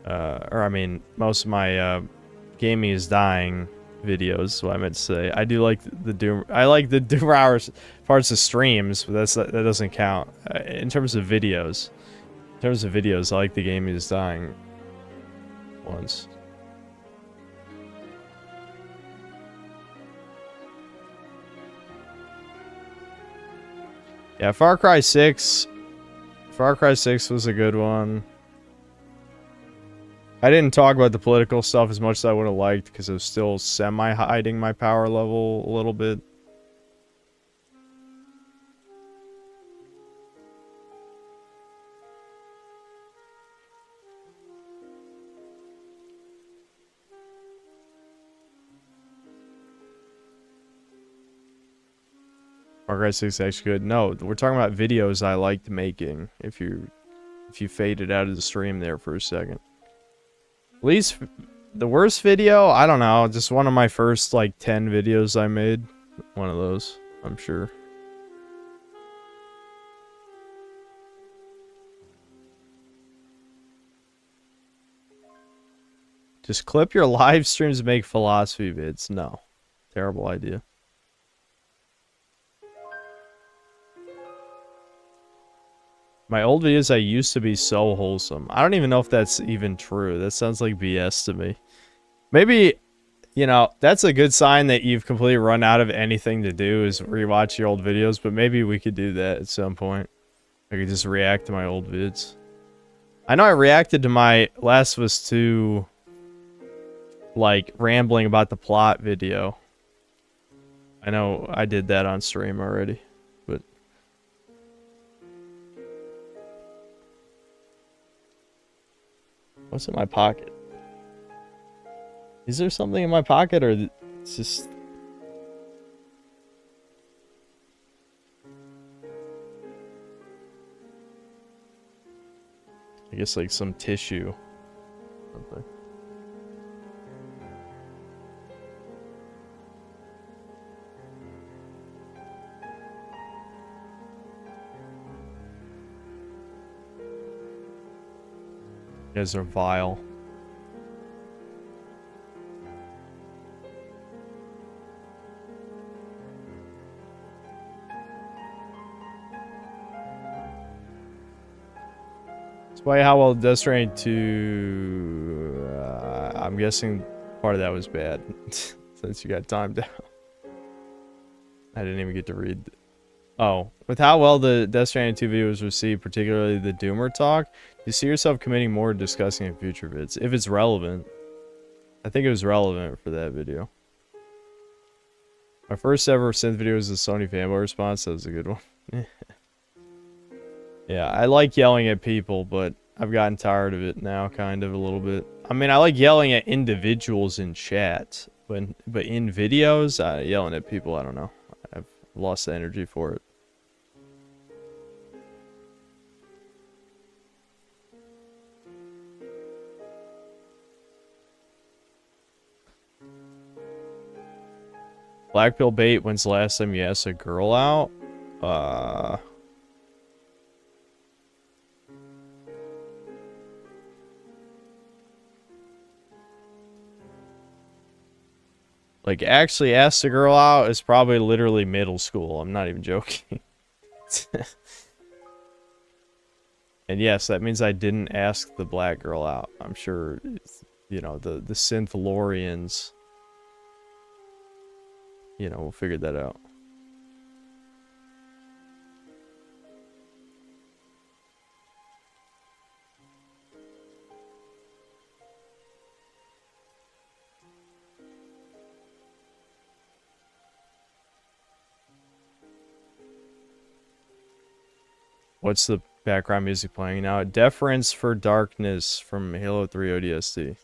Or I mean, most of my Gaming is Dying videos, is what I meant to say. I do like the Doom. I like the Doomer hours parts of streams, but that doesn't count in terms of videos. In terms of videos, I like the Gaming is Dying ones. Yeah, Far Cry 6. Far Cry 6 was a good one. I didn't talk about the political stuff as much as I would have liked because I was still semi-hiding my power level a little bit. Far Cry 6 is actually good. No, we're talking about videos I liked making. If you faded out of the stream there for a second. At least the worst video, I don't know, just one of my first like 10 videos I made. One of those, I'm sure. Just clip your live streams and make philosophy vids. No. Terrible idea. My old videos, I used to be so wholesome. I don't even know if that's even true. That sounds like BS to me. Maybe, you know, that's a good sign that you've completely run out of anything to do is rewatch your old videos, but maybe we could do that at some point. I could just react to my old vids. I know I reacted to my Last of Us 2, like, rambling about the plot video. I know I did that on stream already. What's in my pocket? Is there something in my pocket, or it's just... I guess like some tissue. Something. You guys are vile. Despite how well Death Stranding 2... I'm guessing part of that was bad. Since you got timed out. I didn't even get to read... Oh, with how well the Death Stranding 2 video was received, particularly the Doomer talk, do you see yourself committing more to discussing in future vids? If it's relevant. I think it was relevant for that video. My first ever synth video was the Sony fanboy response. That was a good one. Yeah, I like yelling at people, but I've gotten tired of it now, kind of, a little bit. I mean, I like yelling at individuals in chat, but in videos, yelling at people, I don't know. I've lost the energy for it. Black pill bait, when's the last time you asked a girl out? Like, actually asked a girl out is probably literally middle school. I'm not even joking. And yes, that means I didn't ask the black girl out. I'm sure, you know, the Synthlorians, you know, we'll figure that out. What's the background music playing now? Deference for Darkness from Halo 3 ODST.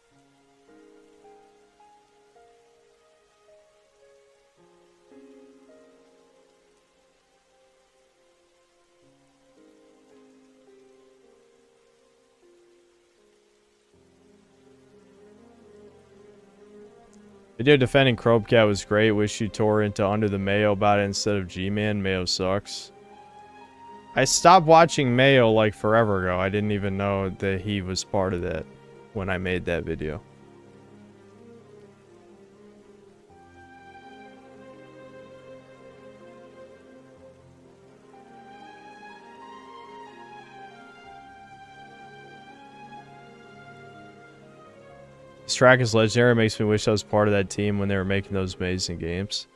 Video defending Crobecat was great. Wish you tore into Under the Mayo about it instead of G-Man. Mayo sucks. I stopped watching Mayo like forever ago. I didn't even know that he was part of that when I made that video. This track is legendary. Makes me wish I was part of that team when they were making those amazing games.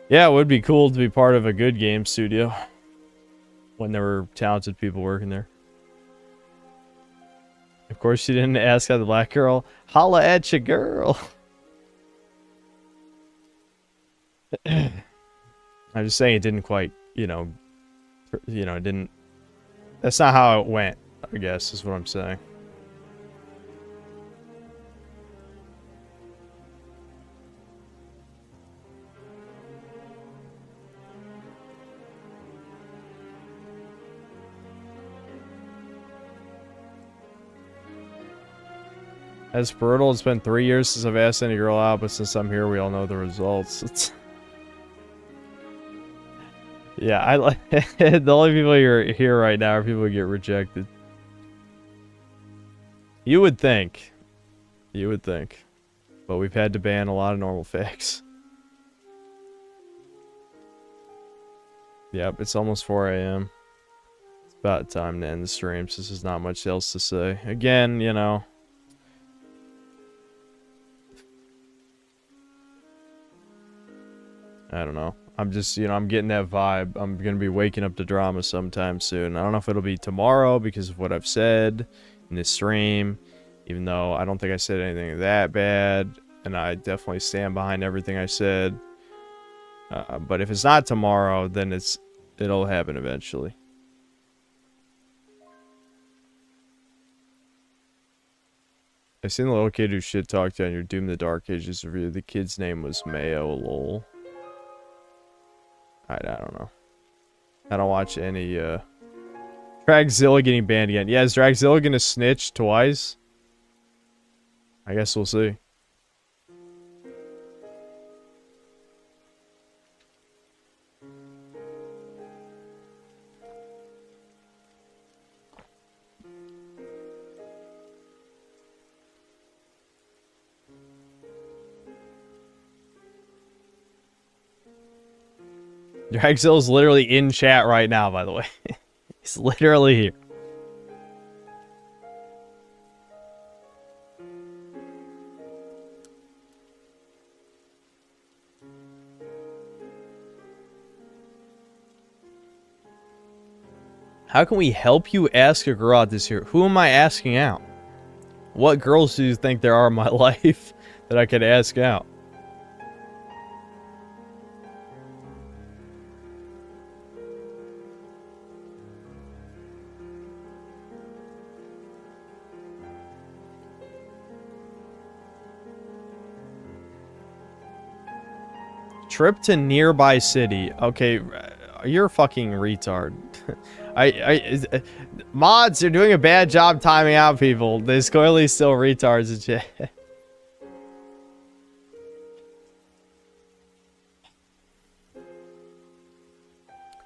Yeah, it would be cool to be part of a good game studio when there were talented people working there. Of course, you didn't ask how the black girl. Holla at your girl. I'm just saying it didn't quite, you know, it didn't. That's not how it went, I guess, is what I'm saying. As brutal, it's been 3 years since I've asked any girl out, but since I'm here, we all know the results. Yeah, I like the only people you're here right now are people who get rejected. You would think. You would think. But we've had to ban a lot of normal facts. Yep, it's almost 4 a.m. It's about time to end the stream, so there's not much else to say. Again, you know. I don't know. I'm just, you know, I'm getting that vibe. I'm going to be waking up to drama sometime soon. I don't know if it'll be tomorrow because of what I've said in this stream. Even though I don't think I said anything that bad. And I definitely stand behind everything I said. But if it's not tomorrow, then it'll happen eventually. I've seen the little kid who shit talked you on your Doom the Dark Ages review. The kid's name was Mayo, lol. I don't know. I don't watch any, Dragzilla getting banned again. Yeah, is Dragzilla gonna snitch twice? I guess we'll see. Dragzilla's literally in chat right now, by the way. He's literally here. How can we help you ask a girl out this year? Who am I asking out? What girls do you think there are in my life that I could ask out? Trip to nearby city. Okay, you're a fucking retard. Mods are doing a bad job timing out people. There's clearly still retards and shit.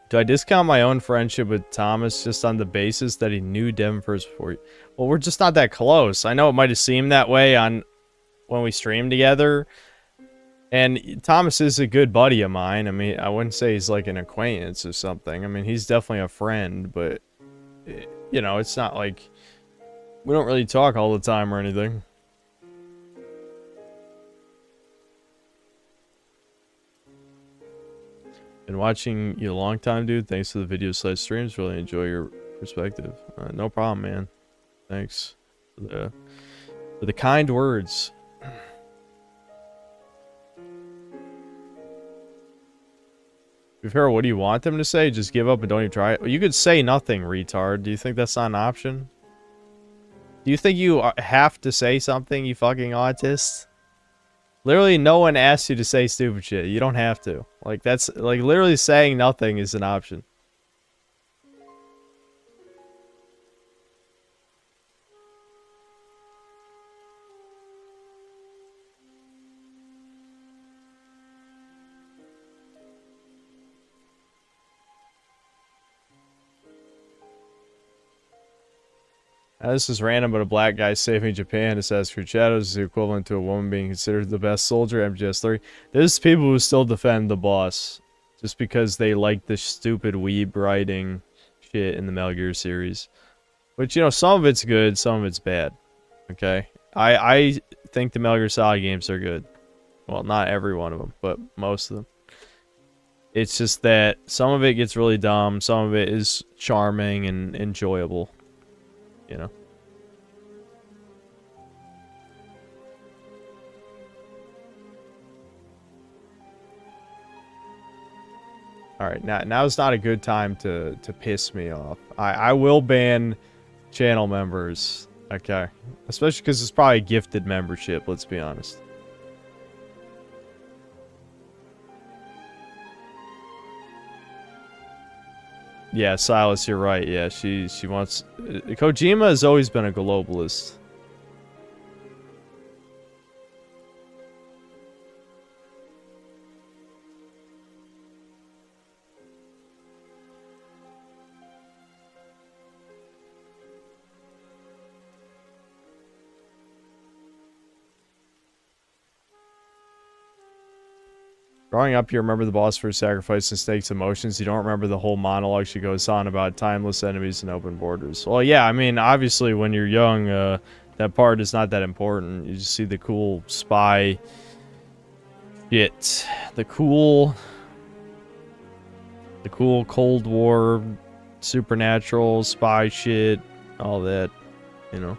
Do I discount my own friendship with Thomas just on the basis that he knew Devin first before you? Well, we're just not that close. I know it might have seemed that way on when we streamed together. And Thomas is a good buddy of mine. I mean, I wouldn't say he's like an acquaintance or something. I mean, he's definitely a friend, but, you know, it's not like we don't really talk all the time or anything. Been watching you a long time, dude. Thanks for the video/streams. Really enjoy your perspective. No problem, man. Thanks for the kind words. What do you want them to say? Just give up and don't even try it? Well, you could say nothing, retard. Do you think that's not an option? Do you think you have to say something, you fucking autist? Literally, no one asks you to say stupid shit. You don't have to. Like, that's... Like, literally saying nothing is an option. This is random, but a black guy saving Japan Assassin's Creed Shadows is the equivalent to a woman being considered the best soldier, MGS3. There's people who still defend the boss just because they like the stupid weeb writing shit in the Metal Gear series. Which, you know, some of it's good, some of it's bad. Okay? I think the Metal Gear Solid games are good. Well, not every one of them, but most of them. It's just that some of it gets really dumb, some of it is charming and enjoyable. You know. Alright, now's not a good time to piss me off. I will ban channel members. Okay. Especially because it's probably a gifted membership, let's be honest. Yeah, Silas, you're right. Yeah, she wants... Kojima has always been a globalist. Growing up, you remember the boss for sacrifice and stakes emotions. You don't remember the whole monologue she goes on about timeless enemies and open borders. Well, yeah, I mean, obviously, when you're young, that part is not that important. You just see the cool spy shit. The cool Cold War, supernatural, spy shit, all that, you know.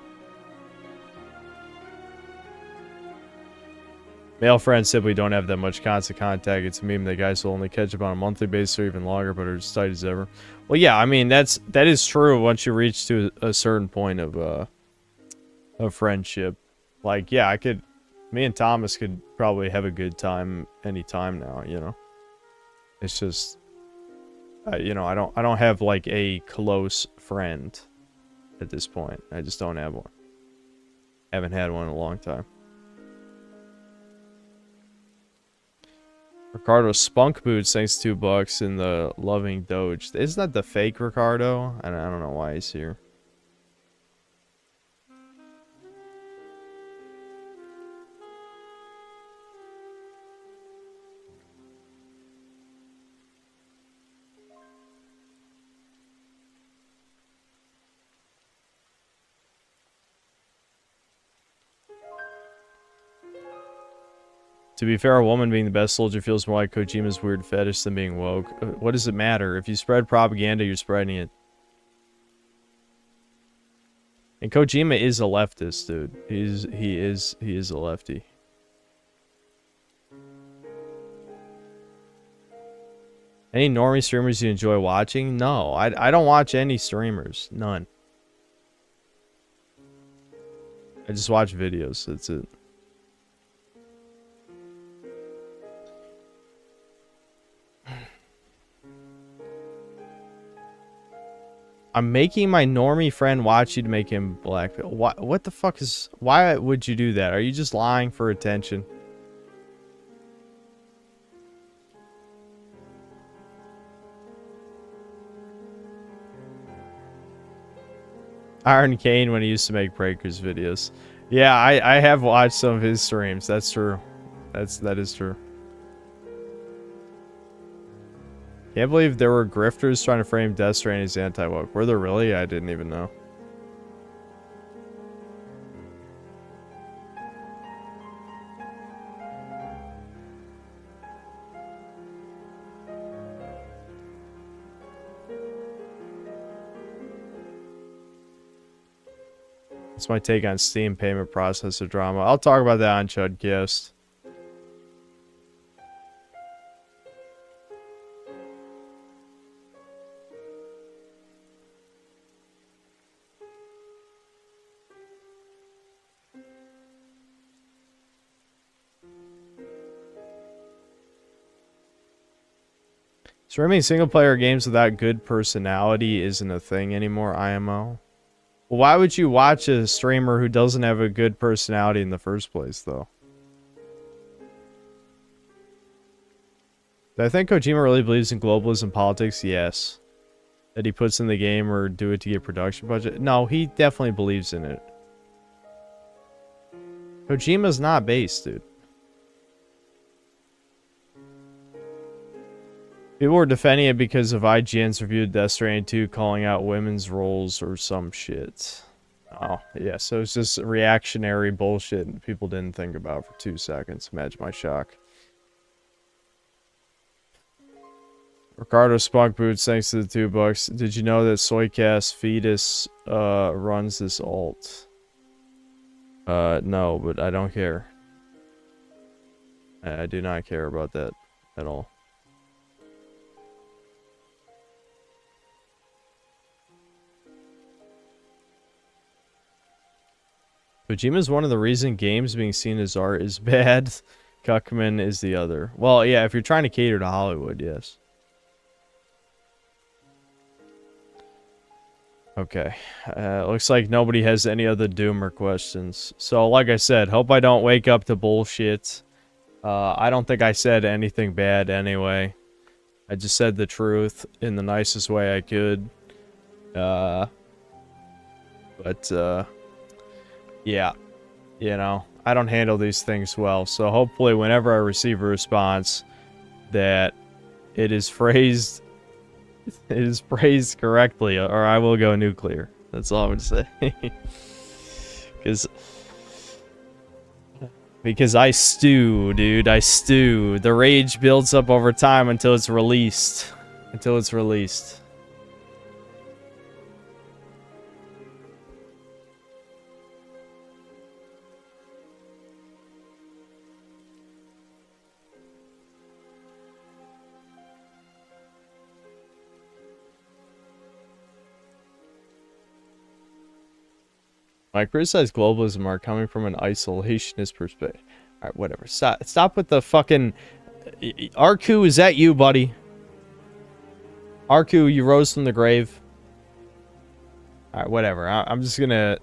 Male friends simply don't have that much constant contact. It's a meme that guys will only catch up on a monthly basis or even longer, but are as tight as ever. Well, yeah, I mean that is true once you reach to a certain point of friendship. Like, yeah, me and Thomas could probably have a good time anytime now. You know, it's just, you know, I don't have like a close friend at this point. I just don't have one. Haven't had one in a long time. Ricardo Spunk Boots, thanks $2 in the Loving Doge. Isn't that the fake Ricardo? I don't know why he's here. To be fair, a woman being the best soldier feels more like Kojima's weird fetish than being woke. What does it matter? If you spread propaganda, you're spreading it. And Kojima is a leftist, dude. He is a lefty. Any normie streamers you enjoy watching? No, I don't watch any streamers. None. I just watch videos. That's it. I'm making my normie friend watch you to make him black. What the fuck is... Why would you do that? Are you just lying for attention? Iron Kane when he used to make Breakers videos. Yeah, I have watched some of his streams. That's true. That is true. Can't believe there were grifters trying to frame Death Stranding as anti-woke. Were there really? I didn't even know. That's my take on Steam payment processor drama. I'll talk about that on Chudcast. Streaming single-player games without good personality isn't a thing anymore, IMO. Well, why would you watch a streamer who doesn't have a good personality in the first place, though? Do I think Kojima really believes in globalism politics? Yes. That he puts in the game or do it to get production budget? No, he definitely believes in it. Kojima's not based, dude. People were defending it because of IGN's review of Death Stranding 2 calling out women's roles or some shit. Oh, yeah, so it's just reactionary bullshit people didn't think about for 2 seconds. Imagine my shock. Ricardo Spunk Boots, thanks to the $2. Did you know that Soycast Fetus runs this alt? No, but I don't care. I do not care about that at all. Kojima is one of the reasons games being seen as art is bad. Cuckman is the other. Well, yeah, if you're trying to cater to Hollywood, yes. Okay. Looks like nobody has any other Doomer questions. So, like I said, hope I don't wake up to bullshit. I don't think I said anything bad anyway. I just said the truth in the nicest way I could. Yeah, you know, I don't handle these things well, so hopefully whenever I receive a response that it is phrased correctly, or I will go nuclear. That's all I'm gonna say. Because I stew, dude, I stew. The rage builds up over time until it's released. I criticize globalism are coming from an isolationist perspective. Alright, whatever. Stop with the fucking... Arku, is that you, buddy? Arku, you rose from the grave. Alright, whatever. I'm just gonna...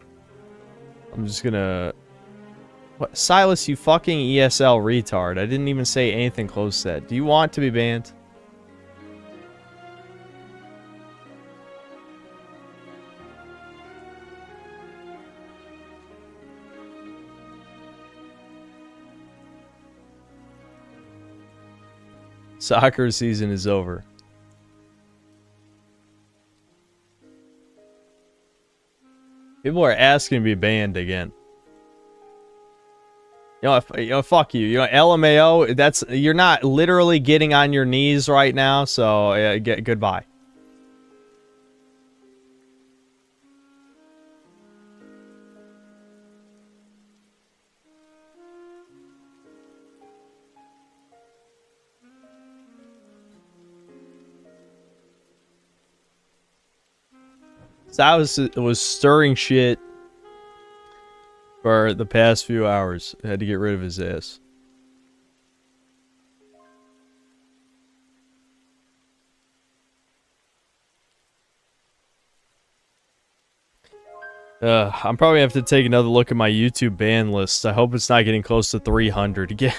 What? Silas, you fucking ESL retard. I didn't even say anything close to that. Do you want to be banned? Soccer season is over. People are asking to be banned again. You know, fuck you. You know, LMAO, that's... You're not literally getting on your knees right now, so goodbye. It was stirring shit for the past few hours. I had to get rid of his ass. I'm probably have to take another look at my YouTube ban list. I hope it's not getting close to 300 again.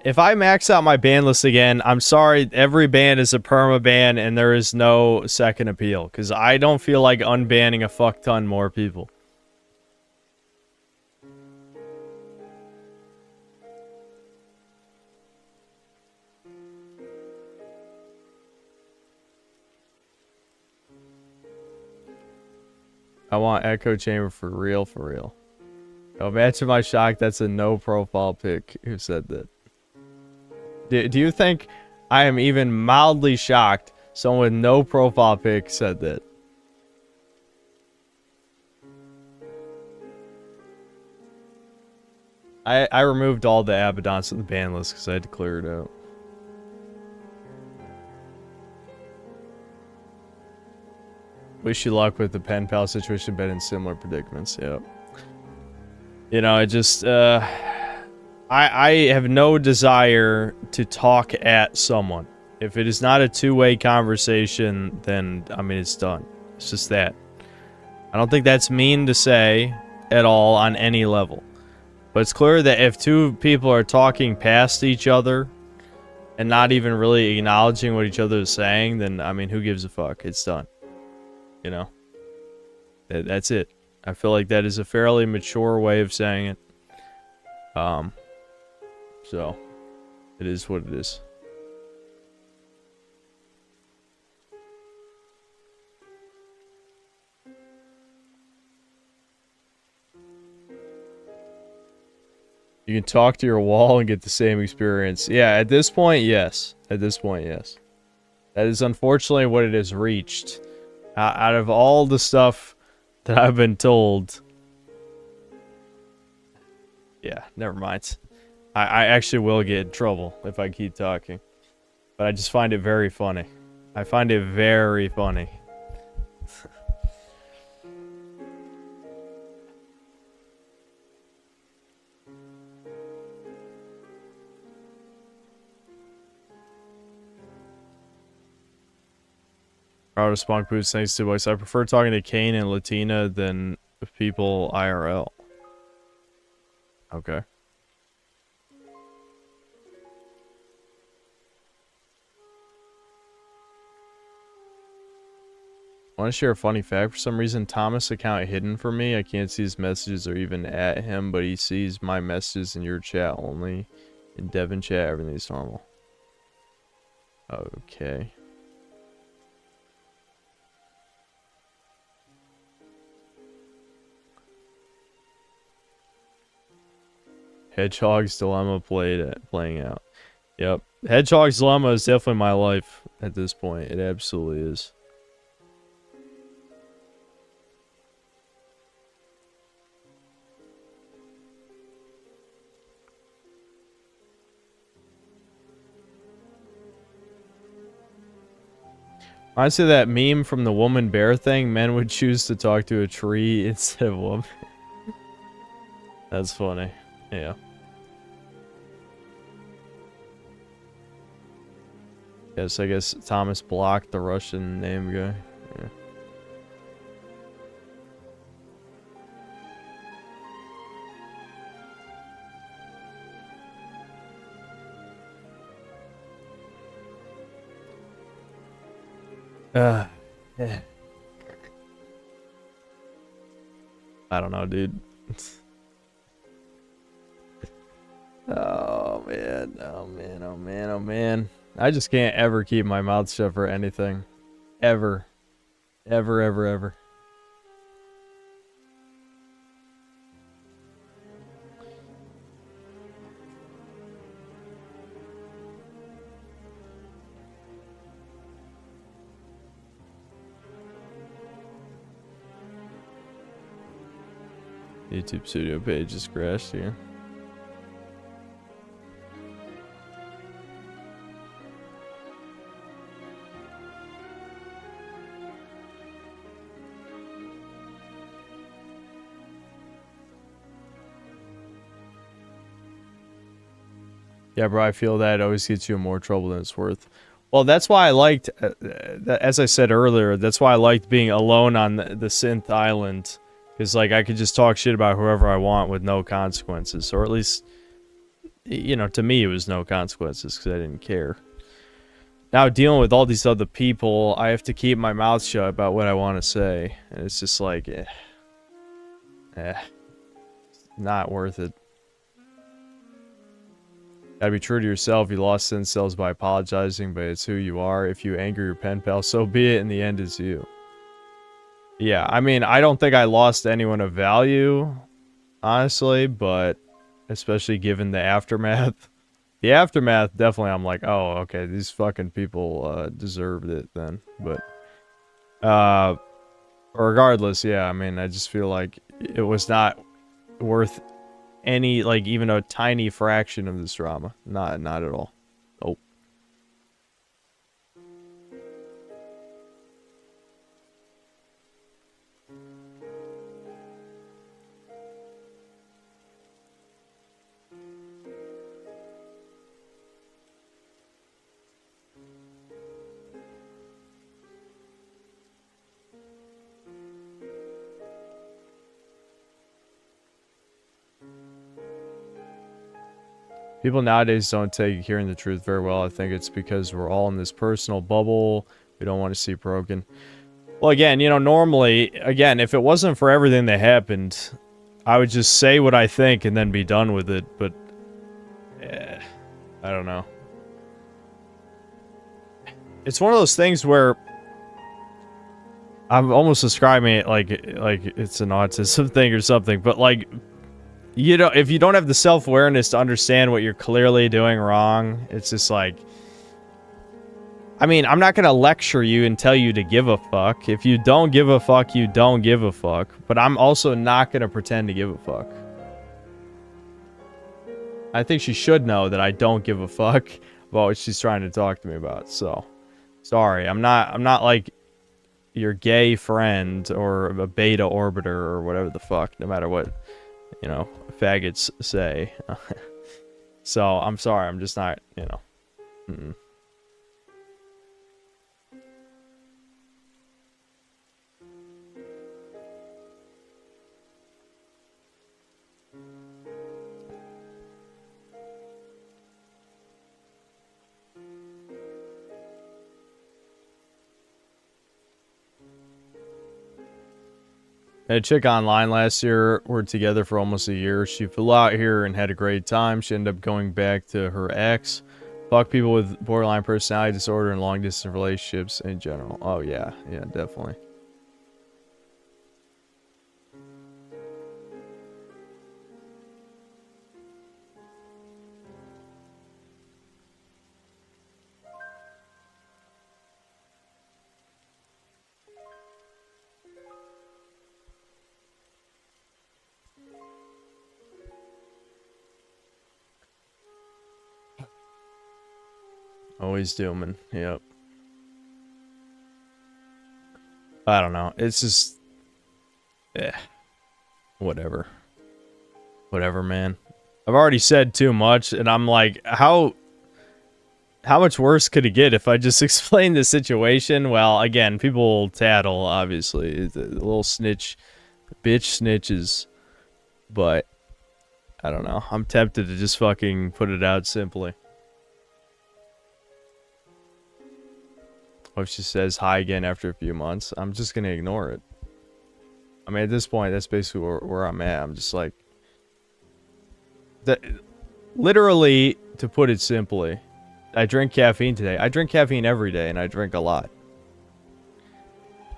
If I max out my ban list again, I'm sorry, every ban is a perma ban and there is no second appeal. Because I don't feel like unbanning a fuck ton more people. I want echo chamber for real, for real. Oh, imagine my shock. That's a no profile pic. Who said that? Do you think I am even mildly shocked someone with no profile pic said that? I removed all the Abaddons from the ban list because I had to clear it out. Wish you luck with the pen pal situation, been in similar predicaments. Yep. You know, I just I have no desire to talk at someone. If it is not a two-way conversation, then I mean it's done. It's just that. I don't think that's mean to say at all on any level. But it's clear that if two people are talking past each other and not even really acknowledging what each other is saying, then I mean who gives a fuck? It's done. You know, that's it. I feel like that is a fairly mature way of saying it. So it is what it is. You can talk to your wall and get the same experience. Yeah, at this point, yes. At this point, yes. That is unfortunately what it has reached. Out of all the stuff that I've been told. Yeah, never mind. I actually will get in trouble if I keep talking. But I just find it very funny. I find it very funny. Proud of Spunk Boots, thanks to voice. I prefer talking to Kane and Latina than people IRL. Okay. I want to share a funny fact. For some reason, Thomas' account hidden for me. I can't see his messages or even at him, but he sees my messages in your chat only. In Devin chat, everything's normal. Okay. Hedgehog's Dilemma playing out. Yep. Hedgehog's Dilemma is definitely my life at this point. It absolutely is. Honestly, that meme from the woman bear thing, men would choose to talk to a tree instead of a woman. That's funny. Yeah. Yes, I guess Thomas blocked the Russian name guy. Yeah. Yeah. I don't know, dude. Oh man, oh man, oh man, oh man. I just can't ever keep my mouth shut for anything. Ever. Ever, ever, ever. YouTube studio page just crashed here. Yeah, bro, I feel that always gets you in more trouble than it's worth. Well, that's why I liked, as I said earlier, that's why I liked being alone on the synth island. Because, like, I could just talk shit about whoever I want with no consequences. Or at least, you know, to me it was no consequences because I didn't care. Now, dealing with all these other people, I have to keep my mouth shut about what I want to say. And it's just like, not worth it. Gotta be true to yourself. You lost sin cells by apologizing, but it's who you are. If you anger your pen pal, so be it. In the end, it's you. Yeah, I mean, I don't think I lost anyone of value, honestly, but especially given the aftermath. The aftermath, definitely, I'm like, oh, okay, these fucking people deserved it then. But, regardless, yeah, I mean, I just feel like it was not worth any, like, even a tiny fraction of this drama. Not at all. Nope. People nowadays don't take hearing the truth very well. I think it's because we're all in this personal bubble we don't want to see broken. Well, again, you know, normally, again, if it wasn't for everything that happened, I would just say what I think and then be done with it, but I don't know. It's one of those things where I'm almost describing it like it's an autism thing or something, but like, you know, if you don't have the self-awareness to understand what you're clearly doing wrong, it's just like, I mean, I'm not gonna lecture you and tell you to give a fuck. If you don't give a fuck, you don't give a fuck. But I'm also not gonna pretend to give a fuck. I think she should know that I don't give a fuck about what she's trying to talk to me about. So, sorry, I'm not like your gay friend or a beta orbiter or whatever the fuck, no matter what, you know, faggots say. So, I'm sorry, I'm just not, you know. I had a chick online last year. We're together for almost a year. She flew out here and had a great time. She ended up going back to her ex. Fuck people with borderline personality disorder and long distance relationships in general. Oh yeah, yeah, definitely. Always dooming. Yep. I don't know. It's just... Whatever. Whatever, man. I've already said too much, and I'm like, how much worse could it get if I just explain the situation? Well, again, people will tattle, obviously. It's a little snitch. Bitch snitches. But, I don't know. I'm tempted to just fucking put it out simply. If she says hi again after a few months, I'm just gonna ignore it. I mean, at this point, that's basically where I'm at. I'm just like... Literally, to put it simply, I drink caffeine today. I drink caffeine every day, and I drink a lot.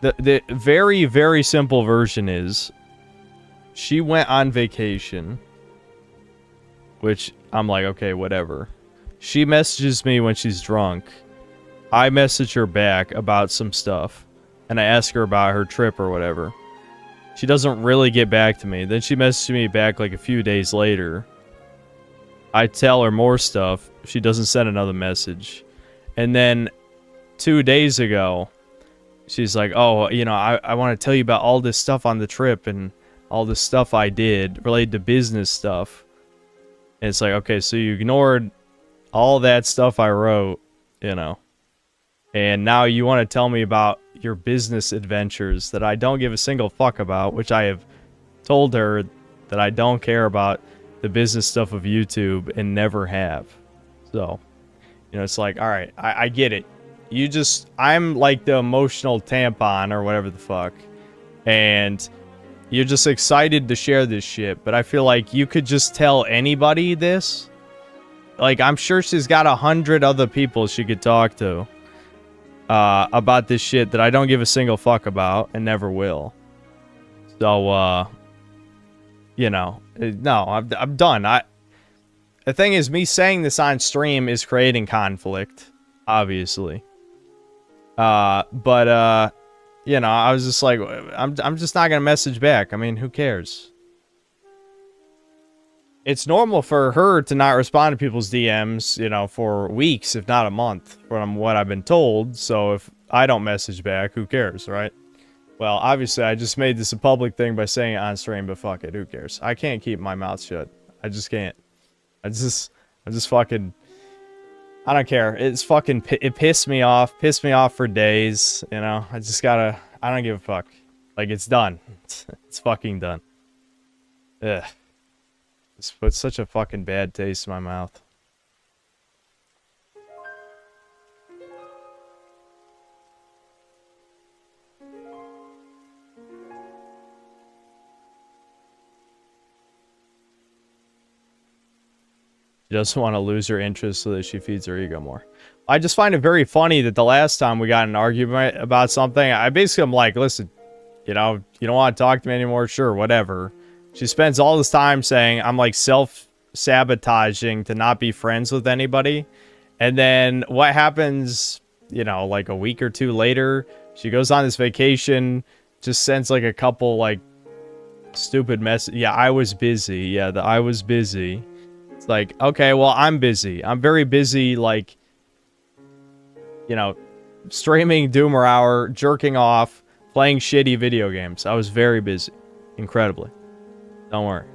The very, very simple version is... She went on vacation. Which, I'm like, okay, whatever. She messages me when she's drunk. I message her back about some stuff, and I ask her about her trip or whatever. She doesn't really get back to me. Then she messages me back like a few days later. I tell her more stuff. She doesn't send another message. And then 2 days ago, she's like, oh, you know, I want to tell you about all this stuff on the trip and all this stuff I did related to business stuff. And it's like, okay, so you ignored all that stuff I wrote, you know. And now you want to tell me about your business adventures that I don't give a single fuck about, which I have told her that I don't care about the business stuff of YouTube and never have. So, you know, it's like, all right, I get it. I'm like the emotional tampon or whatever the fuck. And you're just excited to share this shit. But I feel like you could just tell anybody this. Like, I'm sure she's got 100 other people she could talk to about this shit that I don't give a single fuck about and never will. So, you know, no, I'm done. The thing is, me saying this on stream is creating conflict, obviously. But you know, I was just like, I'm just not gonna message back. I mean, who cares? It's normal for her to not respond to people's DMs, you know, for weeks, if not a month, from what I've been told. So if I don't message back, who cares, right? Well, obviously, I just made this a public thing by saying it on stream, but fuck it, who cares? I can't keep my mouth shut. I just can't. I just fucking, I don't care. It's fucking, it pissed me off for days, you know? I don't give a fuck. Like, it's done. It's fucking done. Ugh. This puts such a fucking bad taste in my mouth. She doesn't want to lose her interest so that she feeds her ego more. I just find it very funny that the last time we got in an argument about something, I basically am like, listen, you know, you don't want to talk to me anymore? Sure, whatever. She spends all this time saying I'm like self-sabotaging to not be friends with anybody. And then what happens, you know, like a week or two later, she goes on this vacation, just sends like a couple like stupid messages. Yeah, I was busy. Yeah, I was busy. It's like, okay, well, I'm busy. I'm very busy, like, you know, streaming Doomer Hour, jerking off, playing shitty video games. I was very busy. Incredibly. Don't worry.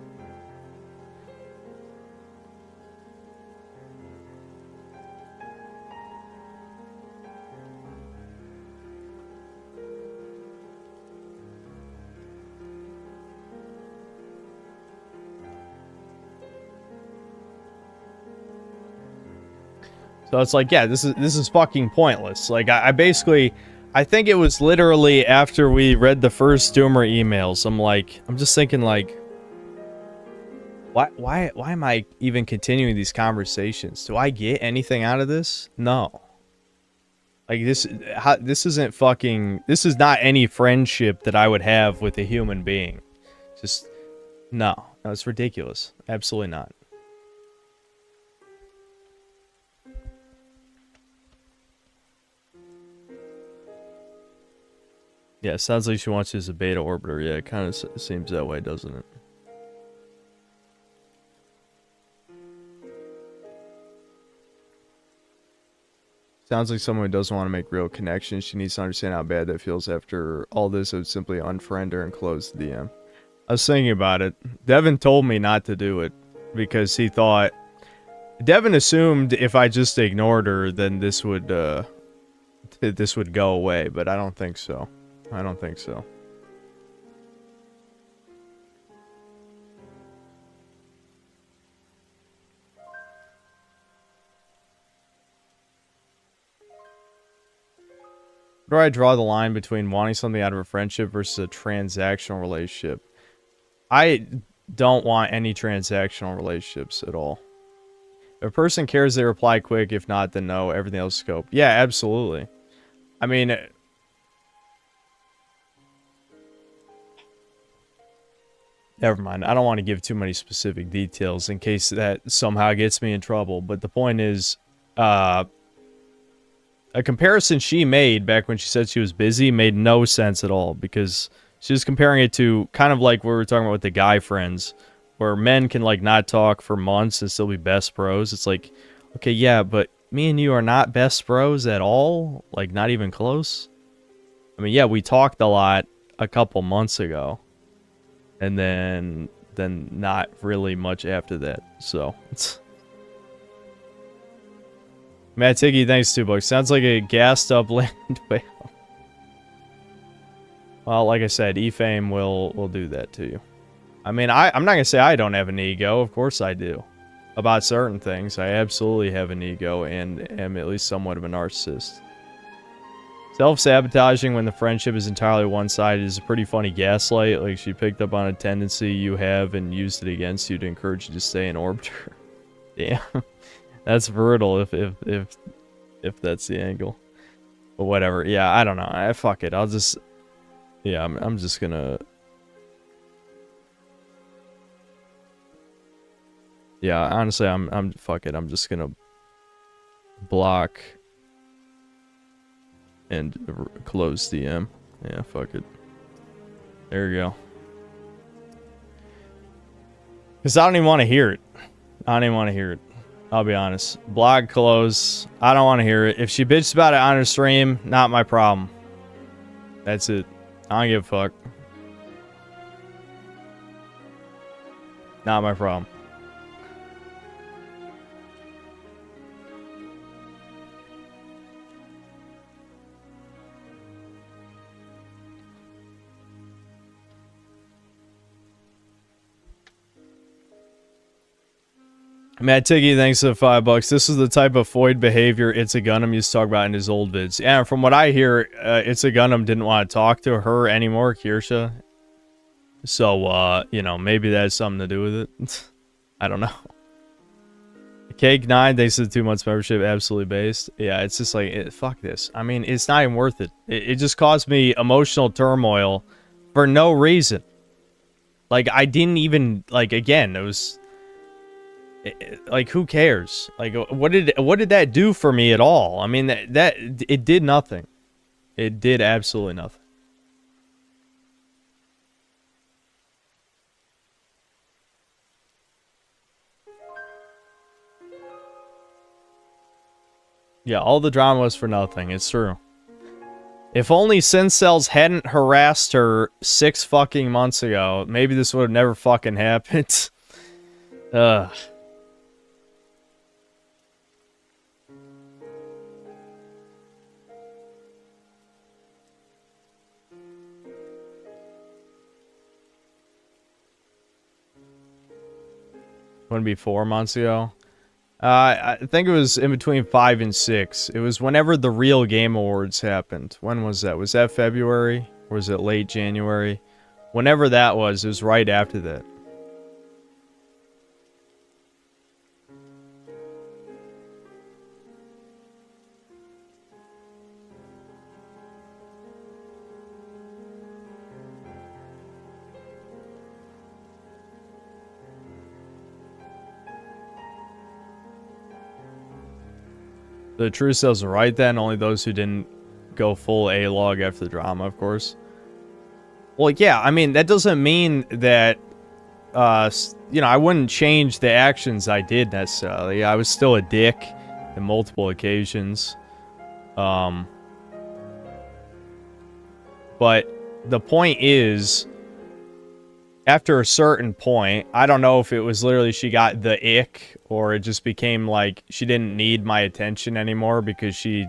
So it's like, yeah, this is fucking pointless. Like, I basically, I think it was literally after we read the first Doomer emails, I'm just thinking like, why am I even continuing these conversations? Do I get anything out of this? No. Like, this isn't fucking, this is not any friendship that I would have with a human being. Just, no, it's ridiculous. Absolutely not. Yeah, it sounds like she wants you as a beta orbiter. Yeah, it kind of seems that way, doesn't it? Sounds like someone who doesn't want to make real connections. She needs to understand how bad that feels after all this. I would simply unfriend her and close the DM. I was thinking about it. Devin told me not to do it because he thought... Devin assumed if I just ignored her, then this would go away, but I don't think so. I don't think so. Where do I draw the line between wanting something out of a friendship versus a transactional relationship? I don't want any transactional relationships at all. If a person cares, they reply quick. If not, then no. Everything else is scope. Yeah, absolutely. I mean... Never mind. I don't want to give too many specific details in case that somehow gets me in trouble. But the point is, a comparison she made back when she said she was busy made no sense at all. Because she was comparing it to kind of like what we were talking about with the guy friends. Where men can like not talk for months and still be best bros. It's like, okay, yeah, but me and you are not best bros at all. Like, not even close. I mean, yeah, we talked a lot a couple months ago. And then not really much after that. So, it's... Matt Tiggy, thanks $2. Sounds like a gassed up land whale. Well, like I said, eFame will do that to you. I mean, I'm not gonna say I don't have an ego. Of course I do. About certain things, I absolutely have an ego and am at least somewhat of a narcissist. Self-sabotaging when the friendship is entirely one-sided is a pretty funny gaslight. Like, she picked up on a tendency you have and used it against you to encourage you to stay in orbiter. Damn. That's brutal if that's the angle. But whatever. Yeah, I don't know. Fuck it. I'll just... Yeah, I'm just gonna... Yeah, honestly, fuck it. I'm just gonna block and close DM. Yeah, fuck it. There you go. Because I don't even want to hear it. I don't even want to hear it. I'll be honest. Blog close. I don't want to hear it. If she bitches about it on her stream, not my problem. That's it. I don't give a fuck. Not my problem. Matt Tiggy, thanks for the $5. This is the type of Foyd behavior It's a Gunham used to talk about in his old vids. Yeah, from what I hear, It's a Gunham didn't want to talk to her anymore, Kirsha. So, you know, maybe that has something to do with it. I don't know. Cake 9, thanks for the 2 months membership, absolutely based. Yeah, it's just like, fuck this. I mean, it's not even worth it. It just caused me emotional turmoil for no reason. Like, I didn't even, like, again, it was... Like, who cares? Like, what did that do for me at all? I mean, that it did nothing. It did absolutely nothing. Yeah, all the drama was for nothing. It's true. If only Syncells hadn't harassed her 6 fucking months ago, maybe this would have never fucking happened. Ugh. Wouldn't be 4 months ago. I think it was in between 5 and 6. It was whenever the Real Game Awards happened. When was that? Was that February? Or was it late January? Whenever that was, it was right after that. The true cells are right then, only those who didn't go full A-log after the drama, of course. Well, yeah, I mean, that doesn't mean that, you know, I wouldn't change the actions I did necessarily. I was still a dick on multiple occasions. But the point is, after a certain point, I don't know if it was literally she got the ick, or it just became like she didn't need my attention anymore because she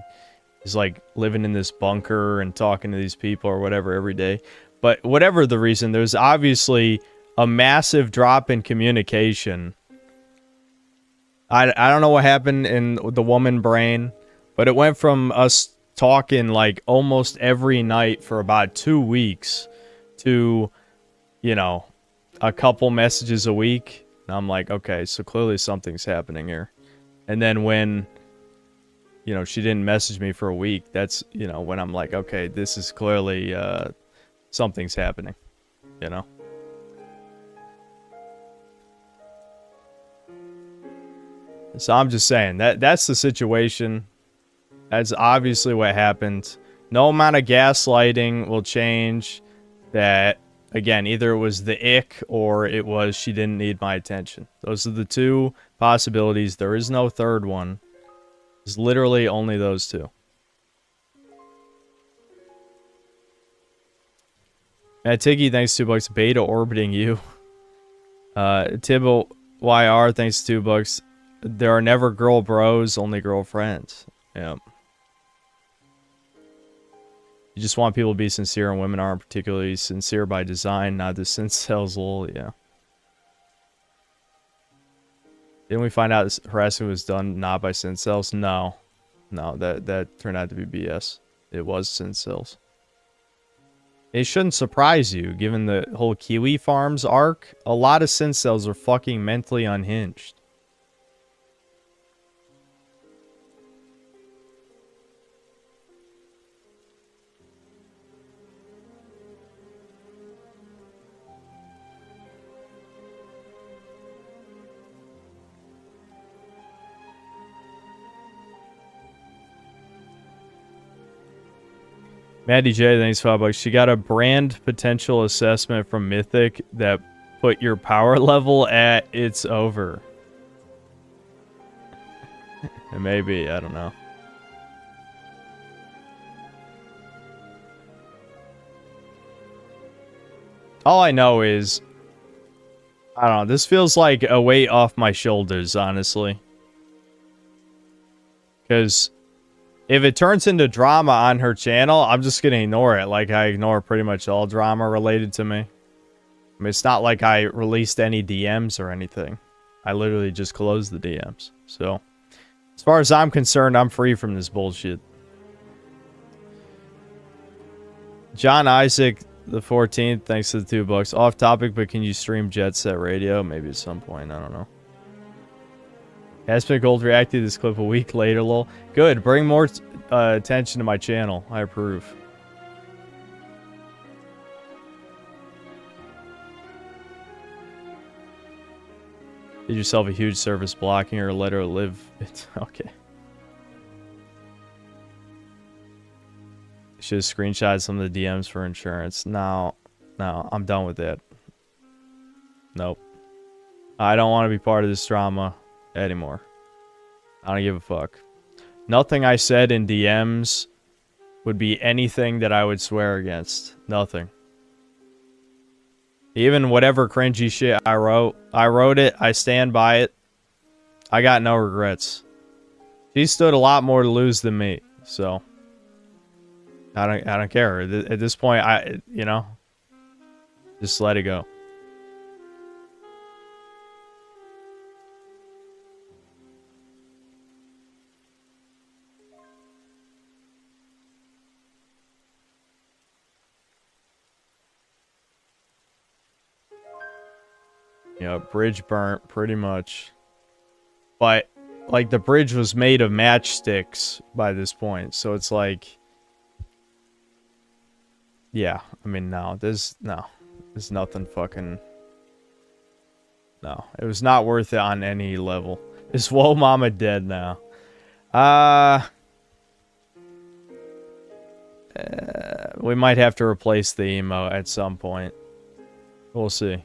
is like living in this bunker and talking to these people or whatever every day. But whatever the reason, there's obviously a massive drop in communication. I don't know what happened in the woman brain, but it went from us talking like almost every night for about 2 weeks to, you know, a couple messages a week. And I'm like, okay, so clearly something's happening here. And then when, you know, she didn't message me for a week, that's, you know, when I'm like, okay, this is clearly, something's happening, you know? So I'm just saying, that's the situation. That's obviously what happened. No amount of gaslighting will change that. Again, either it was the ick or it was she didn't need my attention. Those are the two possibilities. There is no third one. It's literally only those two. Matt Tiggy, thanks $2. Beta orbiting you. Tibble YR, thanks $2. there are never girl bros, only girlfriends. Yeah. You just want people to be sincere, and women aren't particularly sincere by design, not the incels, lol, yeah. Didn't we find out this harassment was done not by incels? No. No, that turned out to be BS. It was incels. It shouldn't surprise you, given the whole Kiwi Farms arc. A lot of incels are fucking mentally unhinged. Maddie J, thanks $5. She got a brand potential assessment from Mythic that put your power level at it's over. And maybe, I don't know. All I know is, I don't know, this feels like a weight off my shoulders, honestly. Because if it turns into drama on her channel, I'm just going to ignore it. Like I ignore pretty much all drama related to me. I mean, it's not like I released any DMs or anything. I literally just closed the DMs. So, as far as I'm concerned, I'm free from this bullshit. John Isaac, the 14th, thanks to the $2. Off topic, but can you stream Jet Set Radio? Maybe at some point, I don't know. Aspect Gold reacted to this clip a week later, lol. Good, bring more attention to my channel. I approve. Did yourself a huge service blocking her, let her live. It's okay. Should have screenshotted some of the DMs for insurance. No, I'm done with that. Nope. I don't want to be part of this drama anymore. I don't give a fuck. Nothing I said in DMs would be anything that I would swear against. Nothing. Even whatever cringy shit I wrote it. I stand by it. I got no regrets. She stood a lot more to lose than me, so I don't care. At this point, you know, just let it go. Yeah, bridge burnt pretty much. But like the bridge was made of matchsticks by this point, so it's like, yeah, I mean, there's nothing fucking, no, it was not worth it on any level. Is Whoa Mama dead now? We might have to replace the emo at some point. We'll see.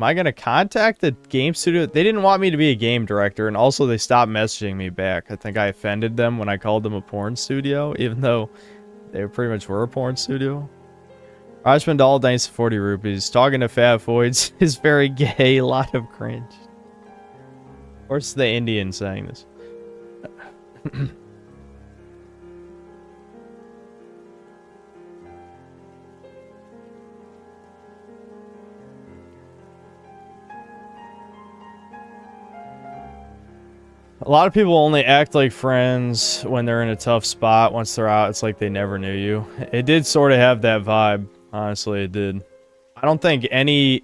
Am I going to contact the game studio? They didn't want me to be a game director, and also they stopped messaging me back. I think I offended them when I called them a porn studio, even though they pretty much were a porn studio. Raj Mandal, thanks for 40 rupees. Talking to Fat Voids is very gay. A lot of cringe. Of course, the Indian saying this. A lot of people only act like friends when they're in a tough spot. Once they're out, it's like they never knew you. It did sort of have that vibe. Honestly, it did. I don't think any...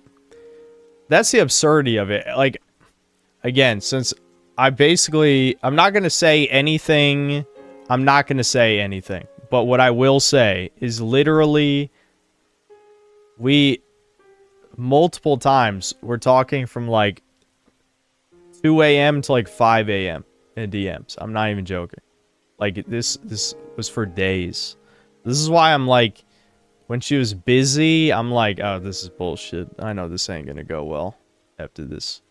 That's the absurdity of it. Like, again, since I'm not going to say anything. I'm not going to say anything. But what I will say is literally, multiple times, we're talking from like 2 a.m. to like 5 a.m. in DMs. I'm not even joking. Like, this was for days. This is why I'm like, when she was busy, I'm like, oh, this is bullshit. I know this ain't gonna go well after this.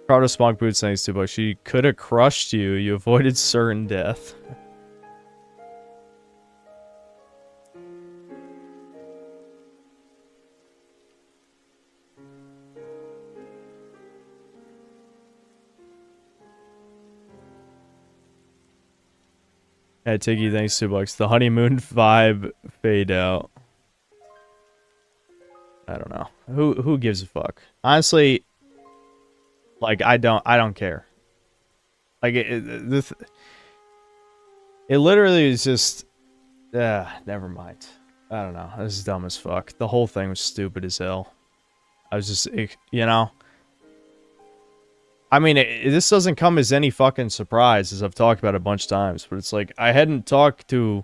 Proud of Spunk Boots, thanks to $2. She could have crushed you. You avoided certain death. Yeah, Tiggy, thanks $2. The honeymoon vibe fade out. I don't know. Who gives a fuck? Honestly, like I don't care. Like it literally is just never mind. I don't know. This is dumb as fuck. The whole thing was stupid as hell. I was just, you know. I mean, this doesn't come as any fucking surprise, as I've talked about a bunch of times, but it's like, I hadn't talked to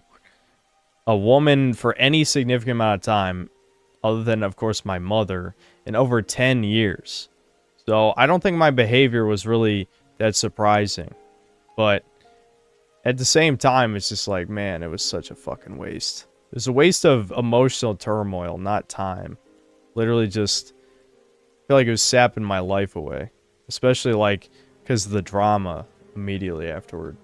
a woman for any significant amount of time, other than, of course, my mother, in over 10 years. So, I don't think my behavior was really that surprising. But, at the same time, it's just like, man, it was such a fucking waste. It was a waste of emotional turmoil, not time. Literally just, I feel like it was sapping my life away. Especially, like, because of the drama immediately afterward.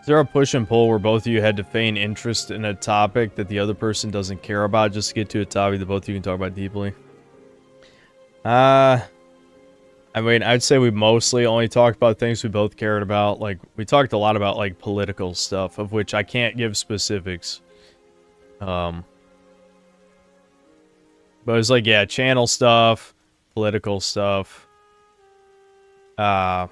Is there a push and pull where both of you had to feign interest in a topic that the other person doesn't care about just to get to a topic that both of you can talk about deeply? I mean, I'd say we mostly only talked about things we both cared about. Like, we talked a lot about, like, political stuff, of which I can't give specifics. But it was like, yeah, channel stuff, political stuff. Yeah.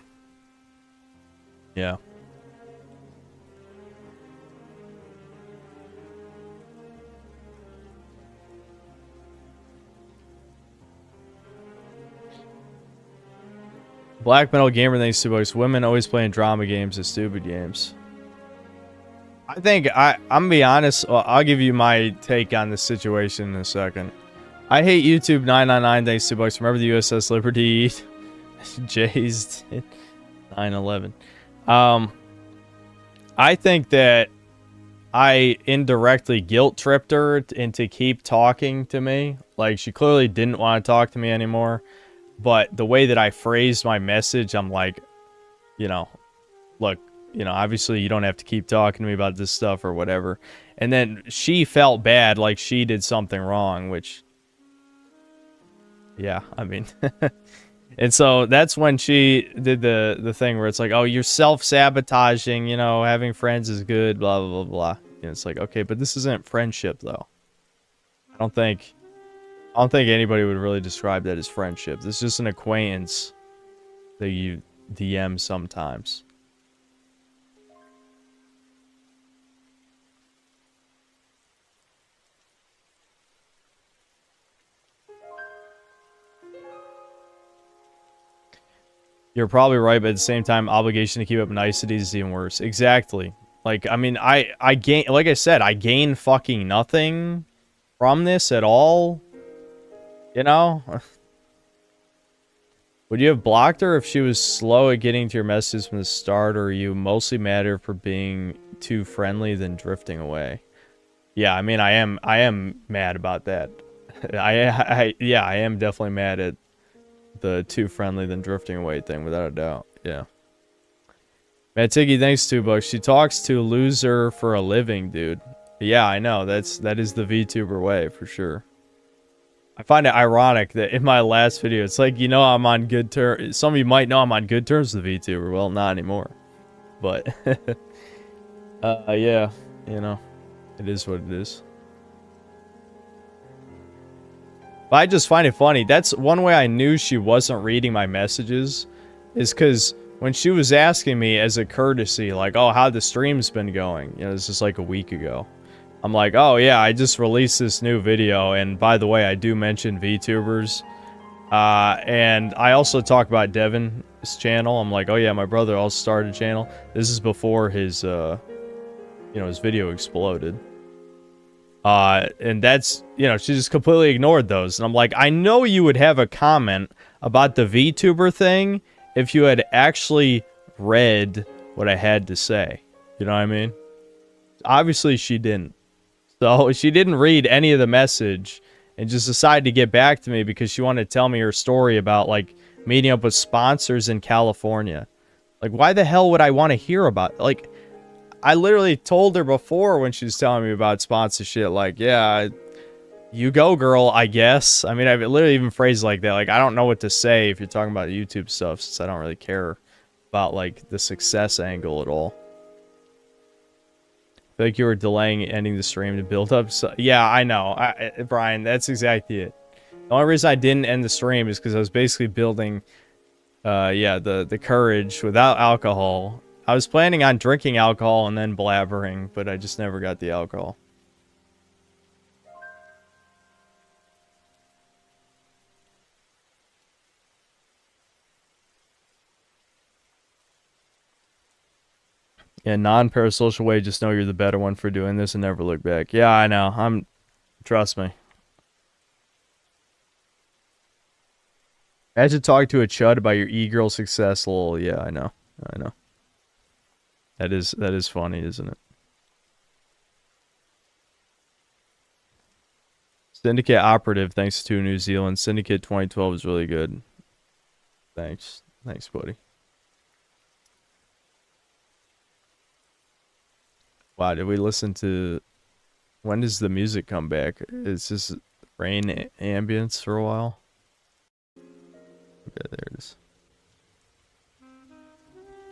Black Metal Gamer, thanks $2. Women always playing drama games and stupid games. I think, I'm gonna be honest, well, I'll give you my take on this situation in a second. I hate YouTube 999, thanks $2. Remember the USS Liberty? Jay's 9/11. I think that I indirectly guilt tripped her into keep talking to me. Like, she clearly didn't want to talk to me anymore. But the way that I phrased my message, I'm like, you know, look, you know, obviously you don't have to keep talking to me about this stuff or whatever. And then she felt bad, like she did something wrong, which, yeah, I mean, and so that's when she did the thing where it's like, oh, you're self-sabotaging, you know, having friends is good, blah, blah, blah, blah. And it's like, okay, but this isn't friendship, though. I don't think anybody would really describe that as friendship. This is just an acquaintance that you DM sometimes. You're probably right, but at the same time, obligation to keep up niceties is even worse. Exactly. Like, I mean, I gain, like I said, I gain fucking nothing from this at all. You know? Would you have blocked her if she was slow at getting to your messages from the start, or are you mostly mad at her for being too friendly than drifting away? Yeah, I mean, I am mad about that. Yeah, I am definitely mad at the too friendly than drifting away thing, without a doubt. Yeah. Matt Tiggy, thanks $2. She talks to loser for a living, dude. Yeah, I know. That is the VTuber way, for sure. I find it ironic that in my last video, it's like, you know, I'm on good terms. Some of you might know I'm on good terms with VTuber. Well, not anymore. But, yeah, you know, it is what it is. But I just find it funny. That's one way I knew she wasn't reading my messages, is because when she was asking me as a courtesy, like, oh, how the stream's been going, you know, this is like a week ago. I'm like, oh yeah, I just released this new video, and by the way, I do mention VTubers. And I also talk about Devin's channel. I'm like, oh yeah, my brother also started a channel. This is before his, you know, his video exploded. And that's, you know, she just completely ignored those. And I'm like, I know you would have a comment about the VTuber thing if you had actually read what I had to say. You know what I mean? Obviously, she didn't. So she didn't read any of the message and just decided to get back to me because she wanted to tell me her story about, like, meeting up with sponsors in California. Like, why the hell would I want to hear about, like, I literally told her before when she was telling me about sponsorship, like, yeah, you go, girl, I guess. I mean, I've literally even phrased like that. Like, I don't know what to say if you're talking about YouTube stuff, since I don't really care about, like, the success angle at all. I feel like you were delaying ending the stream to build up. So, yeah, I know. Brian, that's exactly it. The only reason I didn't end the stream is because I was basically building, the courage without alcohol. I was planning on drinking alcohol and then blabbering, but I just never got the alcohol. Yeah, non-parasocial way, just know you're the better one for doing this and never look back. Yeah, I know. Trust me. Imagine talking to a chud about your e-girl success, lol. Yeah, I know. I know. That is funny, isn't it? Syndicate Operative, thanks to New Zealand. Syndicate 2012 is really good. Thanks. Thanks, buddy. Wow, did we listen to... When does the music come back? Is this rain ambience for a while? Okay, there it is.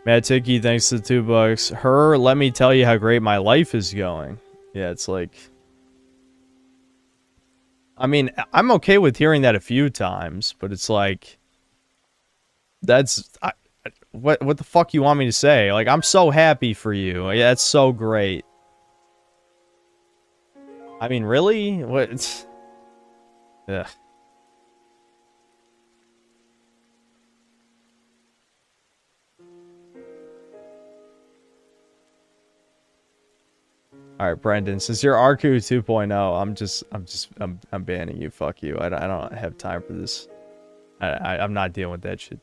Matt Ticky, thanks to the $2. Her, let me tell you how great my life is going. Yeah, it's like... I mean, I'm okay with hearing that a few times, but it's like... That's... What the fuck you want me to say? Like, I'm so happy for you. Yeah, that's so great. I mean, really? What? Ugh. All right, Brendan. Since you're Arku 2.0, I'm banning you. Fuck you. I don't have time for this. I'm not dealing with that shit.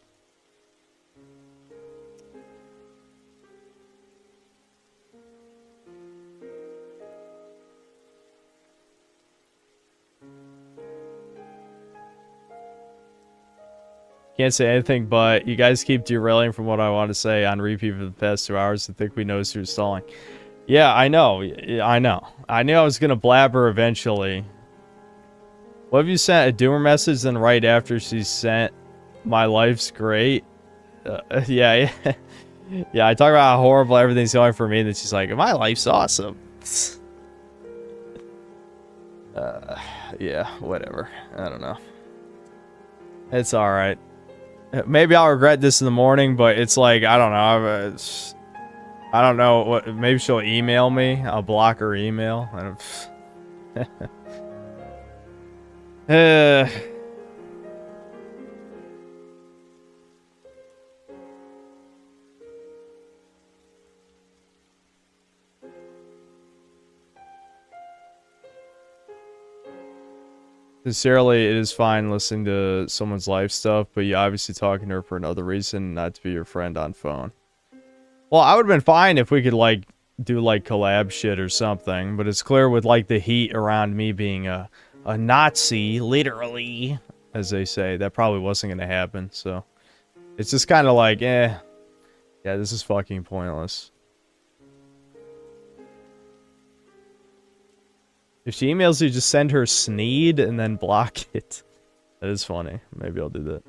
Can't say anything, but you guys keep derailing from what I want to say on repeat for the past 2 hours. I think we know you're stalling. Yeah, I know. I know. I knew I was going to blabber eventually. What if you sent a doomer message then right after she sent my life's great? Yeah. Yeah, I talk about how horrible everything's going for me, and then she's like, my life's awesome. Yeah, whatever. I don't know. It's alright. Maybe I'll regret this in the morning, but it's like, I don't know. I don't know what. Maybe she'll email me. I'll block her email. I don't. Sincerely, it is fine listening to someone's life stuff, but you're obviously talking to her for another reason, not to be your friend on phone. Well, I would have been fine if we could, like, do, like, collab shit or something, but it's clear with, like, the heat around me being a Nazi, literally, as they say, that probably wasn't going to happen, so. It's just kind of like, yeah, this is fucking pointless. If she emails you, just send her Sneed and then block it. That is funny. Maybe I'll do that.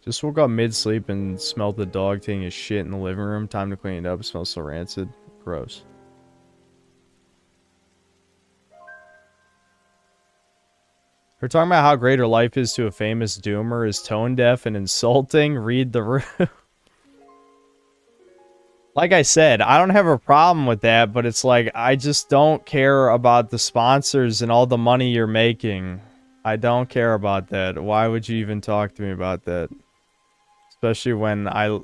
Just woke up mid-sleep and smelled the dog taking his shit in the living room. Time to clean it up. It smells so rancid. Gross. Her talking about how great her life is to a famous doomer is tone deaf and insulting. Read the room. Like I said, I don't have a problem with that, but it's like, I just don't care about the sponsors and all the money you're making. I don't care about that. Why would you even talk to me about that? Especially when I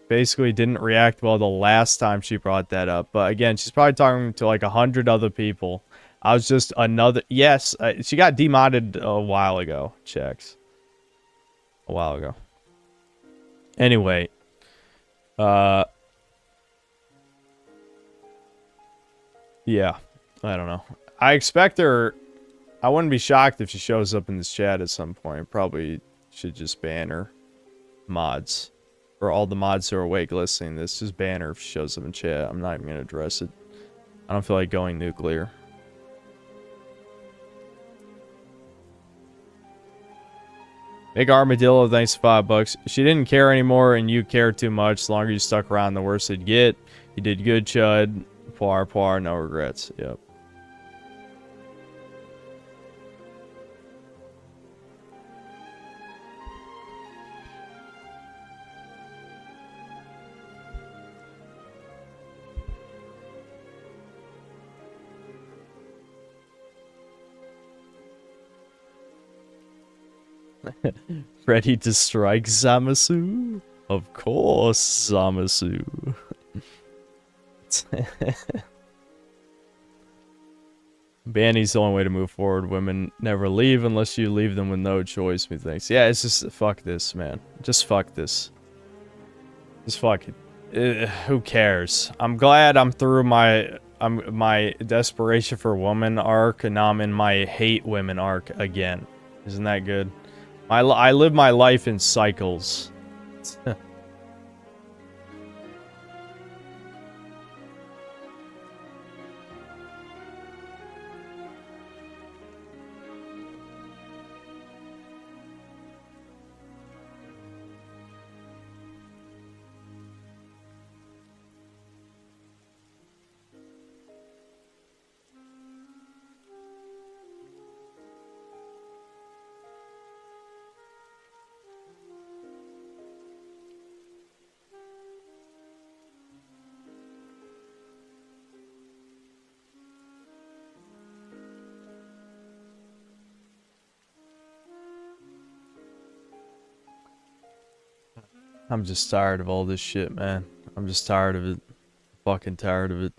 basically didn't react well the last time she brought that up. But again, she's probably talking to like 100 other people. I was just another... Yes, she got demodded a while ago. Checks. A while ago. Anyway. Yeah. I don't know. I expect her... I wouldn't be shocked if she shows up in this chat at some point. Probably should just ban her. Mods. For all the mods who are awake listening to this, just ban her if she shows up in chat. I'm not even going to address it. I don't feel like going nuclear. Big Armadillo, thanks for $5. She didn't care anymore, and you care too much. The longer you stuck around, the worse it'd get. You did good, Chud. Poir, no regrets. Yep. Ready to strike, Zamasu? Of course, Zamasu. Banny's the only way to move forward. Women never leave unless you leave them with no choice, methinks. Yeah, it's just, fuck this, man. Just fuck this. Just fuck it. Who cares? I'm glad I'm through my desperation for woman arc, and now I'm in my hate women arc again. Isn't that good? I live my life in cycles. I'm just tired of all this shit, man. I'm just tired of it. Fucking tired of it.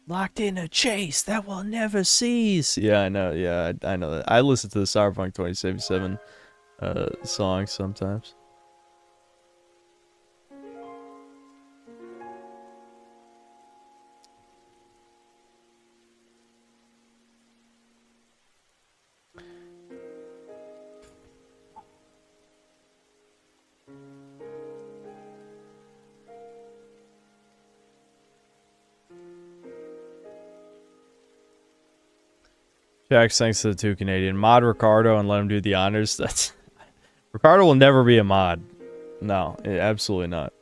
Locked in a chase that will never cease. Yeah, I know. Yeah, I know that. I listen to the Cyberpunk 2077 songs sometimes. Jax, thanks to the 2 Canadian. Mod Ricardo and let him do the honors. That's Ricardo will never be a mod. No, absolutely not.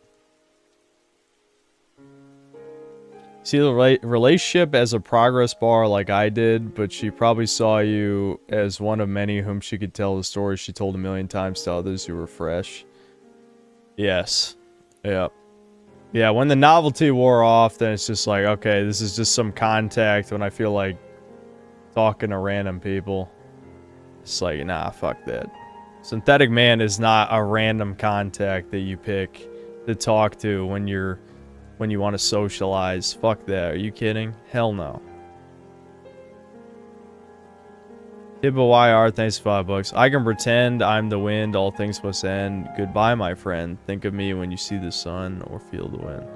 See the relationship as a progress bar like I did, but she probably saw you as one of many whom she could tell the story she told a million times to others who were fresh. Yes. Yep. Yeah, when the novelty wore off, then it's just like, okay, this is just some contact when I feel like talking to random people. It's like, nah, fuck that. Synthetic man is not a random contact that you pick to talk to when you want to socialize. Fuck that. Are you kidding? Hell no. Tibba YR, thanks for $5. I can pretend I'm the wind, all things must end. Goodbye, my friend. Think of me when you see the sun or feel the wind.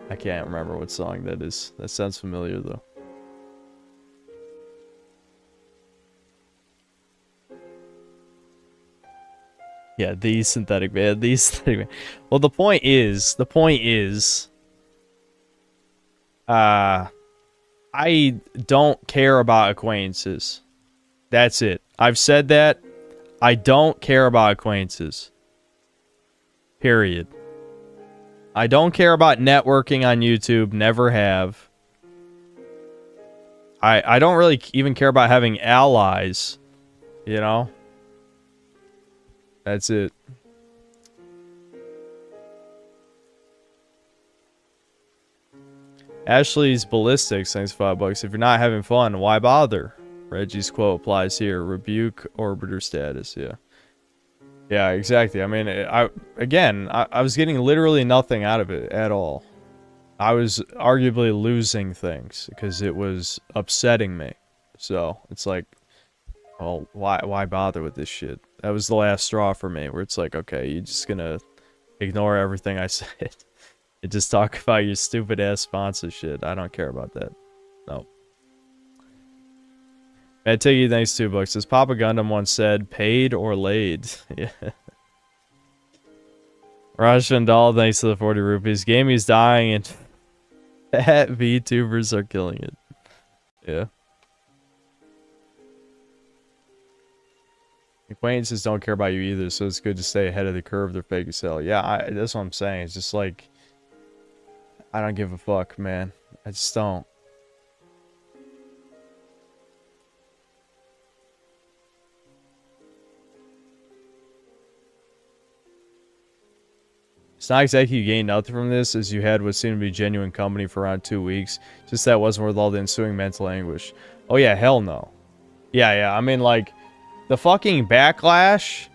I can't remember what song that is. That sounds familiar, though. Yeah, these synthetic man. These synthetic man. Well, the point is, I don't care about acquaintances. That's it. I've said that. I don't care about acquaintances. Period. I don't care about networking on YouTube. Never have. I don't really even care about having allies. You know? That's it. Ashley's Ballistics, thanks $5. If you're not having fun, why bother? Reggie's quote applies here. Rebuke orbiter status, yeah. Yeah, exactly. I mean, I was getting literally nothing out of it at all. I was arguably losing things because it was upsetting me. So, it's like, well, why bother with this shit? That was the last straw for me, where it's like, okay, you're just gonna ignore everything I said and just talk about your stupid ass sponsor shit. I don't care about that. No. Mad Tiggy, thanks $2. As Papa Gundam once said, paid or laid. Yeah. Raj Vandal, thanks to the 40 rupees. Gamey's dying and fat VTubers are killing it. Yeah. Acquaintances don't care about you either, so it's good to stay ahead of the curve. They're fake as hell. Yeah, that's what I'm saying. It's just like, I don't give a fuck, man. I just don't. It's not exactly you gained nothing from this, as you had what seemed to be genuine company for around 2 weeks. Just that wasn't worth all the ensuing mental anguish. Oh yeah, hell no. Yeah, I mean, like, the fucking backlash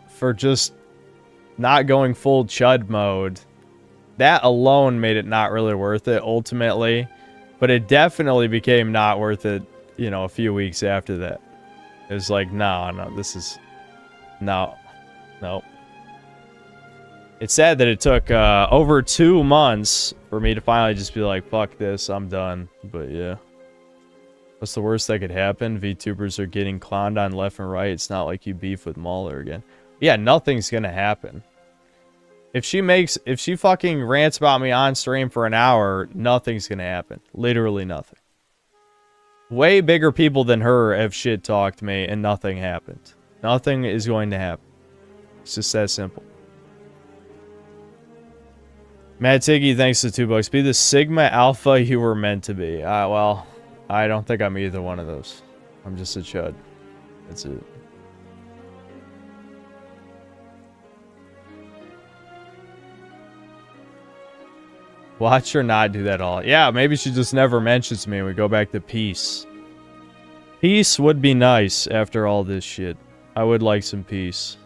for just not going full chud mode, that alone made it not really worth it, ultimately. But it definitely became not worth it, you know, a few weeks after that. It was like, no, this is... No. It's sad that it took over 2 months for me to finally just be like, fuck this, I'm done. But yeah. What's the worst that could happen? VTubers are getting clowned on left and right. It's not like you beef with Mauler again. Yeah, nothing's gonna happen. If she fucking rants about me on stream for an hour, nothing's gonna happen. Literally nothing. Way bigger people than her have shit talked me and nothing happened. Nothing is going to happen. It's just that simple. Mad Tiggy, thanks to $2. Be the Sigma Alpha you were meant to be. Well, I don't think I'm either one of those. I'm just a chud. That's it. Watch her not do that all. Yeah, maybe she just never mentions me and we go back to peace. Peace would be nice after all this shit. I would like some peace.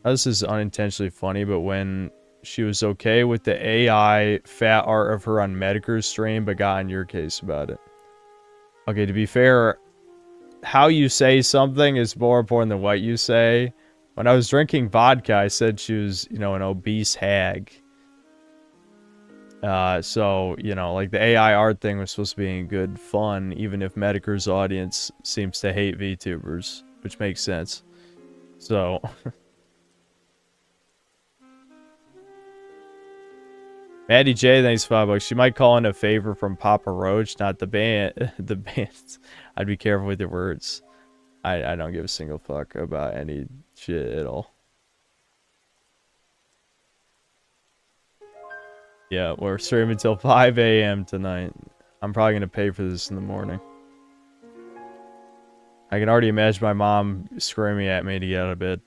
This is unintentionally funny, but when she was okay with the AI fat art of her on Medicare's stream, but got on your case about it. Okay, to be fair, how you say something is more important than what you say. When I was drinking vodka, I said she was, you know, an obese hag. So, you know, like the AI art thing was supposed to be good fun, even if Medicare's audience seems to hate VTubers, which makes sense. So... Maddie J, thanks $5. She might call in a favor from Papa Roach, not the band. The band. I'd be careful with your words. I don't give a single fuck about any shit at all. Yeah, we're streaming until 5 a.m. tonight. I'm probably going to pay for this in the morning. I can already imagine my mom screaming at me to get out of bed.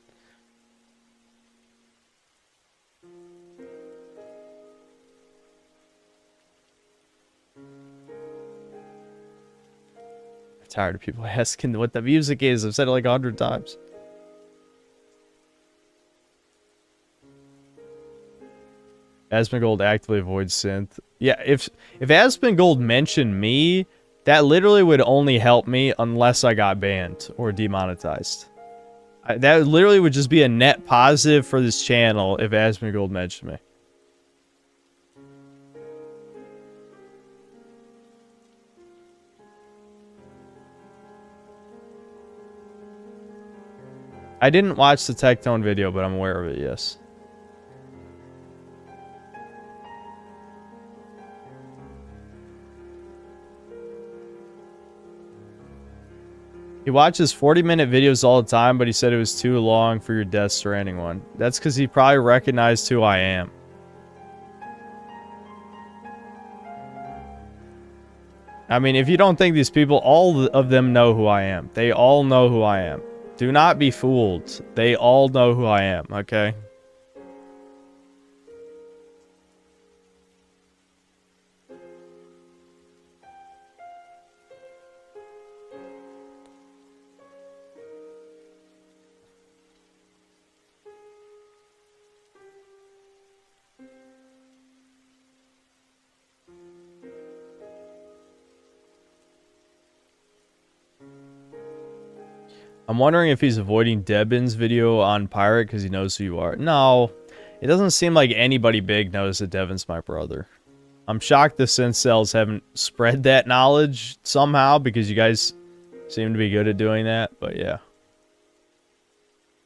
Tired of people asking what the music is. I've said it like 100 times. Asmongold actively avoids synth. Yeah, if Asmongold mentioned me, that literally would only help me unless I got banned or demonetized. That literally would just be a net positive for this channel if Asmongold mentioned me. I didn't watch the Tectone video, but I'm aware of it, yes. He watches 40-minute videos all the time, but he said it was too long for your Death Stranding one. That's because he probably recognized who I am. I mean, if you don't think these people, all of them know who I am. They all know who I am. Do not be fooled. They all know who I am, okay? I'm wondering if he's avoiding Debin's video on Pirate because he knows who you are. No, it doesn't seem like anybody big knows that Devin's my brother. I'm shocked the Syncels haven't spread that knowledge somehow because you guys seem to be good at doing that, but yeah.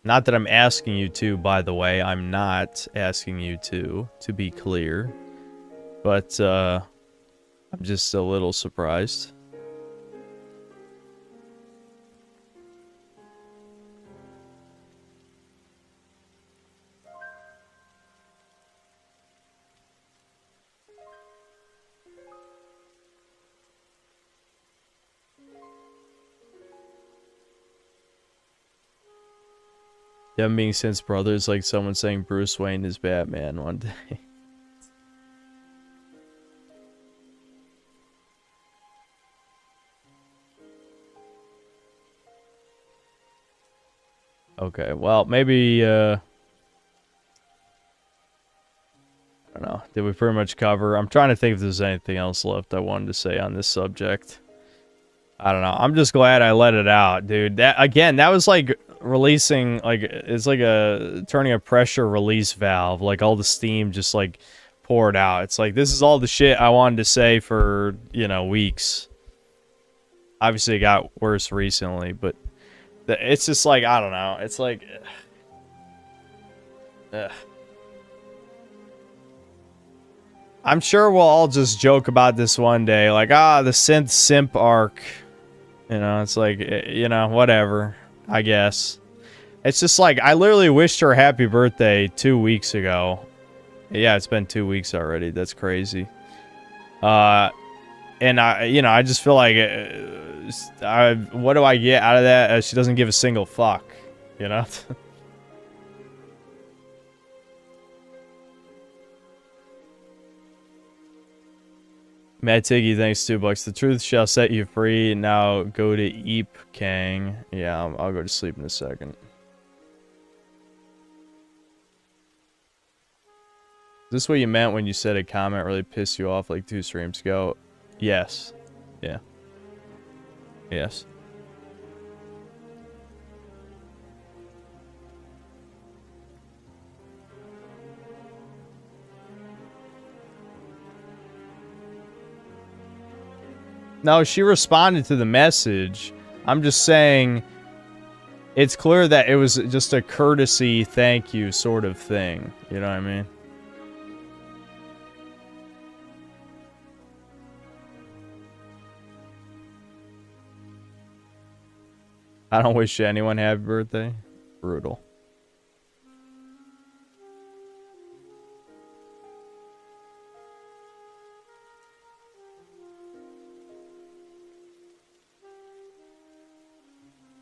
Not that I'm asking you to, by the way. I'm not asking you to be clear. But, I'm just a little surprised. Them being Sin's brother is like someone saying Bruce Wayne is Batman one day. Okay, well, maybe, I don't know. Did we pretty much cover? I'm trying to think if there's anything else left I wanted to say on this subject. I don't know. I'm just glad I let it out, dude. That, again, that was like releasing, like, it's like turning a pressure release valve. Like, all the steam just, like, poured out. It's like, this is all the shit I wanted to say for, you know, weeks. Obviously, it got worse recently, but it's just like, I don't know. It's like, I'm sure we'll all just joke about this one day. Like, the synth simp arc. You know, it's like, you know, whatever, I guess. It's just like, I literally wished her happy birthday 2 weeks ago. Yeah, it's been 2 weeks already. That's crazy. And I just feel like, what do I get out of that? She doesn't give a single fuck, you know? Mad Tiggy, thanks $2. The truth shall set you free. Now go to Eep Kang. Yeah, I'll go to sleep in a second. Is this what you meant when you said a comment really pissed you off like 2 streams ago? Yes. Yeah. Yes. No, she responded to the message. I'm just saying it's clear that it was just a courtesy thank you sort of thing. You know what I mean? I don't wish anyone happy birthday. Brutal.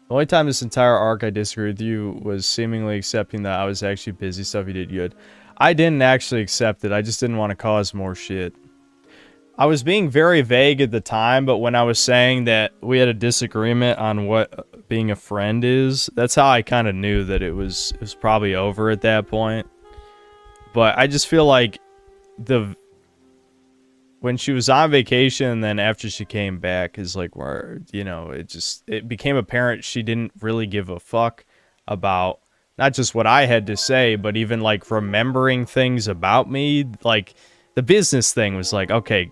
The only time this entire arc I disagreed with you was seemingly accepting that I was actually busy stuff you did good. I didn't actually accept it. I just didn't want to cause more shit. I was being very vague at the time, but when I was saying that we had a disagreement on what being a friend is, that's how I kind of knew that it was probably over at that point. But I just feel like when she was on vacation and then after she came back is like where, you know, it became apparent she didn't really give a fuck about not just what I had to say, but even like remembering things about me. Like the business thing was like, okay,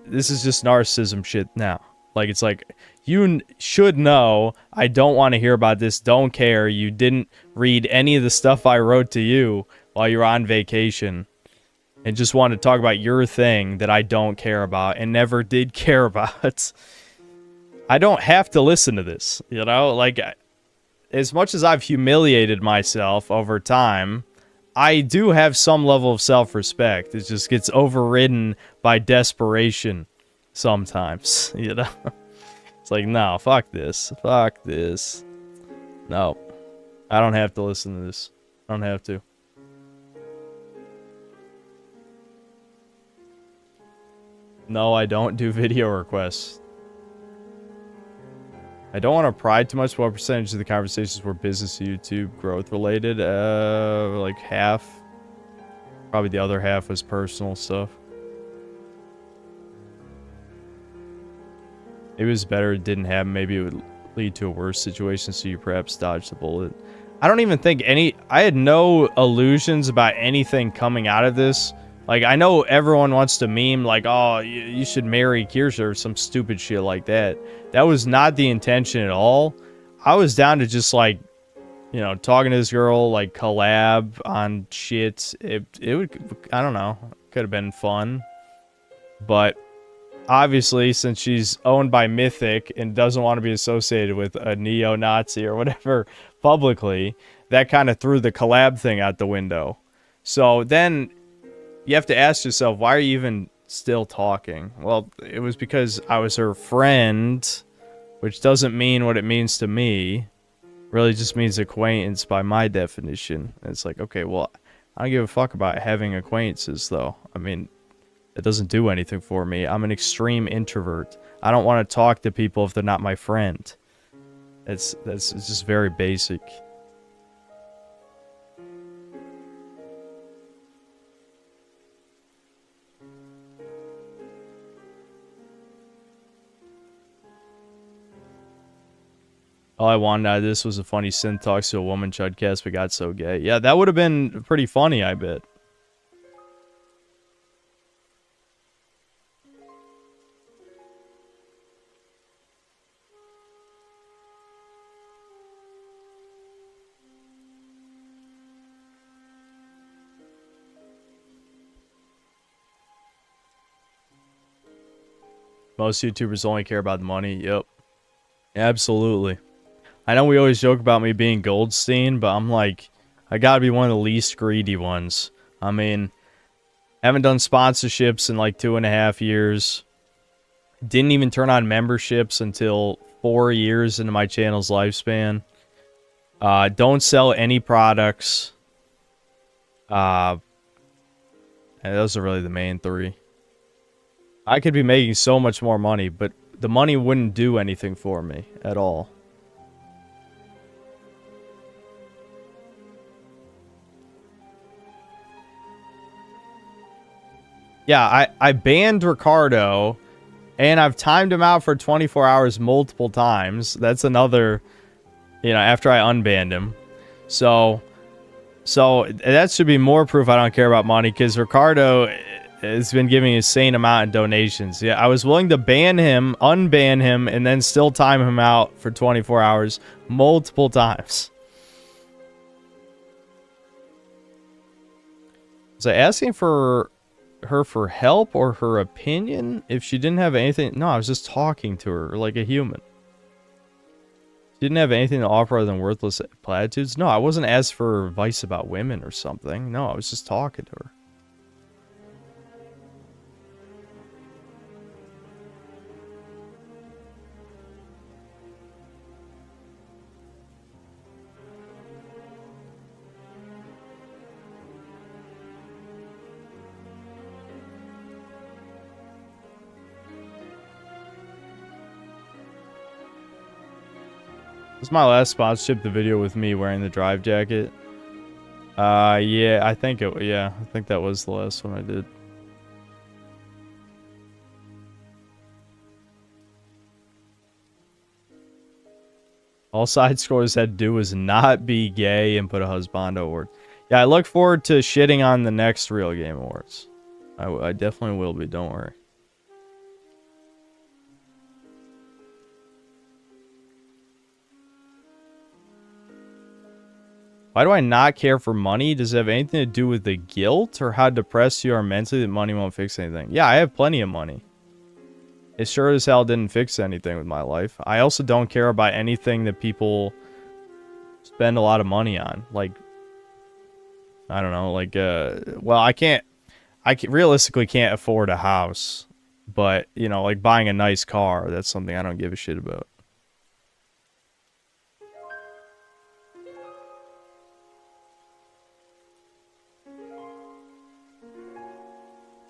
this is just narcissism shit now. Like, it's like, you should know, I don't want to hear about this, don't care, you didn't read any of the stuff I wrote to you while you were on vacation. And just want to talk about your thing that I don't care about and never did care about. I don't have to listen to this, you know? Like, as much as I've humiliated myself over time, I do have some level of self-respect. It just gets overridden by desperation sometimes, you know? It's like, no, fuck this. Fuck this. No. I don't have to listen to this. I don't have to. No, I don't do video requests. I don't want to pry too much. What percentage of the conversations were business YouTube growth related? Like half. Probably the other half was personal stuff. It was better it didn't happen. Maybe it would lead to a worse situation, so you perhaps dodged the bullet. I don't even think I had no illusions about anything coming out of this. Like, I know everyone wants to meme, like, oh, you should marry Kirsche or some stupid shit like that. That was not the intention at all. I was down to just, like, you know, talking to this girl, like, collab on shit. It would, I don't know, could have been fun. But obviously, since she's owned by Mythic and doesn't want to be associated with a neo-Nazi or whatever publicly, that kind of threw the collab thing out the window. So then you have to ask yourself, why are you even still talking? Well, it was because I was her friend, which doesn't mean what it means to me. Really just means acquaintance by my definition. And it's like, okay, well, I don't give a fuck about having acquaintances, though. I mean, it doesn't do anything for me. I'm an extreme introvert. I don't want to talk to people if they're not my friend. It's just very basic. All I wanted out of this was a funny synth talks to a woman chudcast, but got so gay. Yeah, that would have been pretty funny, I bet. Most YouTubers only care about the money. Yep. Absolutely. I know we always joke about me being Goldstein, but I'm like, I gotta be one of the least greedy ones. I mean, haven't done sponsorships in like 2.5 years. Didn't even turn on memberships until 4 years into my channel's lifespan. Don't sell any products. And those are really the main three. I could be making so much more money, but the money wouldn't do anything for me at all. Yeah, I banned Ricardo, and I've timed him out for 24 hours multiple times. That's another, you know, after I unbanned him. So that should be more proof I don't care about money, because Ricardo has been giving an insane amount in donations. Yeah, I was willing to ban him, unban him, and then still time him out for 24 hours multiple times. Was I asking for her for help or her opinion if she didn't have anything? No, I was just talking to her like a human. She didn't have anything to offer other than worthless platitudes. No, I wasn't asked for advice about women or something. No, I was just talking to her. This is my last sponsorship, the video with me wearing the drive jacket. Yeah, I think that was the last one I did. All side scores had to do was not be gay and put a husbando award. Yeah, I look forward to shitting on the next Real Game Awards. I definitely will be, don't worry. Why do I not care for money? Does it have anything to do with the guilt or how depressed you are mentally that money won't fix anything? Yeah, I have plenty of money. It sure as hell didn't fix anything with my life. I also don't care about anything that people spend a lot of money on. Like, I don't know, like, well, I realistically can't afford a house. But, you know, like buying a nice car, that's something I don't give a shit about.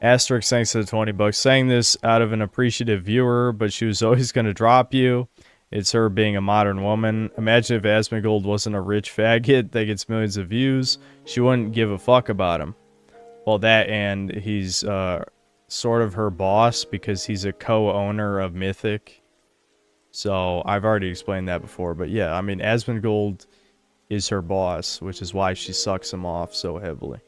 Asterisk, thanks to the 20 bucks. Saying this out of an appreciative viewer, but she was always going to drop you. It's her being a modern woman. Imagine if Asmongold wasn't a rich faggot that gets millions of views. She wouldn't give a fuck about him. Well, that and he's sort of her boss because he's a co-owner of Mythic. So I've already explained that before. But yeah, I mean, Asmongold is her boss, which is why she sucks him off so heavily.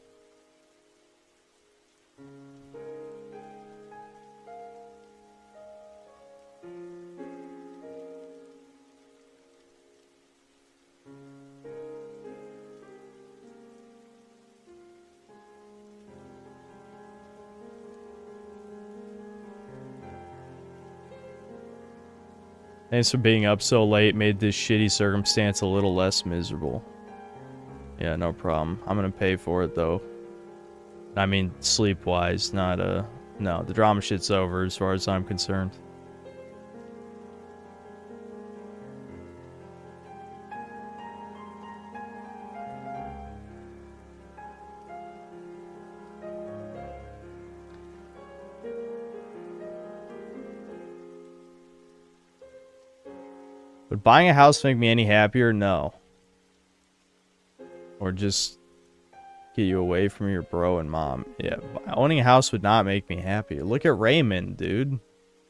Thanks for being up so late. Made this shitty circumstance a little less miserable. Yeah, no problem. I'm gonna pay for it though. I mean, sleep-wise, not no. The drama shit's over as far as I'm concerned. Would buying a house make me any happier? No. Or just get you away from your bro and mom. Yeah, owning a house would not make me happy. Look at Raymond, dude.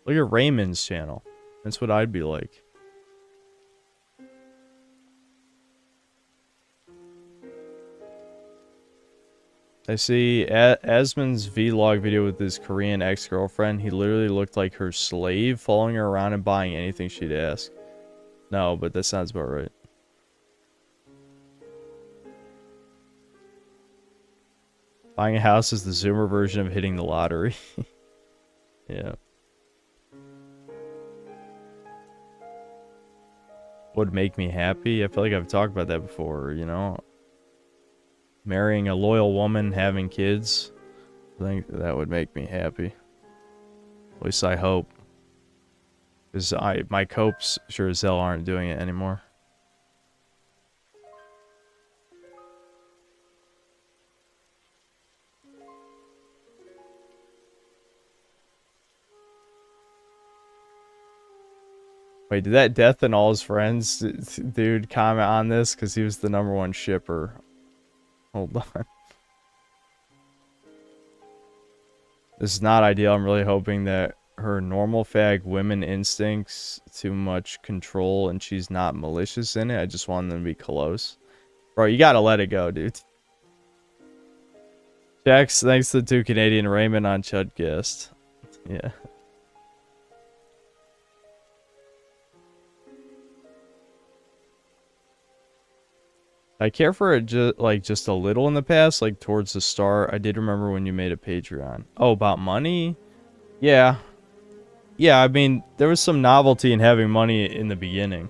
Look at Raymond's channel. That's what I'd be like. I see Asmon's vlog video with his Korean ex-girlfriend. He literally looked like her slave, following her around and buying anything she'd ask. No, but that sounds about right. Buying a house is the Zoomer version of hitting the lottery. Yeah. Would make me happy? I feel like I've talked about that before, you know? Marrying a loyal woman, having kids. I think that would make me happy. At least I hope. Because my copes sure as hell aren't doing it anymore. Wait, did that Death and all his friends dude comment on this? Because he was the #1 shipper. Hold on. This is not ideal. I'm really hoping that her normal fag women instincts too much control and she's not malicious in it. I just want them to be close. Bro, you gotta let it go, dude. Jax, thanks to 2 Canadian Raymond on Chudcast. Yeah. I care for it just a little in the past, like towards the start. I did remember when you made a Patreon. Oh, about money? Yeah. Yeah, I mean, there was some novelty in having money in the beginning.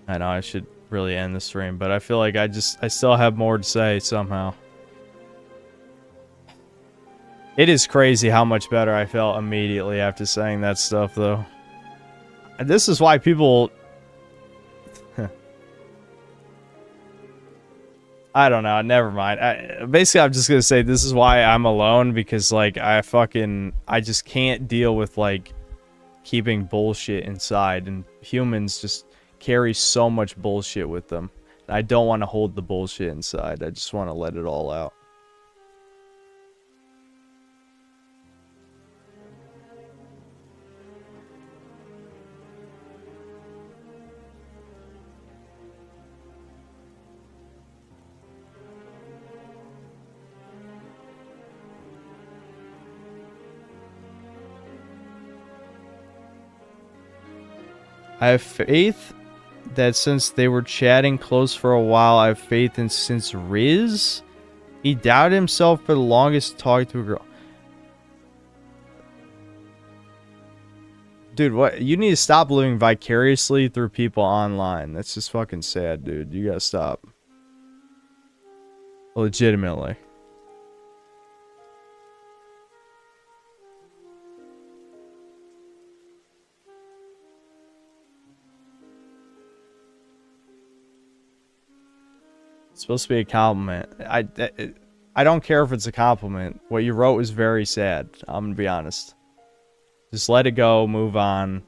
I know I should really end the stream, but I feel like I still have more to say somehow. It is crazy how much better I felt immediately after saying that stuff, though. And this is why people... I don't know. Never mind. Basically, I'm just going to say this is why I'm alone. Because, like, I just can't deal with, like, keeping bullshit inside. And humans just carry so much bullshit with them. I don't want to hold the bullshit inside. I just want to let it all out. I have faith that since they were chatting close for a while, I have faith in since Riz, he doubted himself for the longest talking to a girl. Dude, what? You need to stop living vicariously through people online. That's just fucking sad, dude. You gotta stop. Legitimately. It's supposed to be a compliment. I don't care if it's a compliment. What you wrote was very sad. I'm gonna be honest. Just let it go. Move on.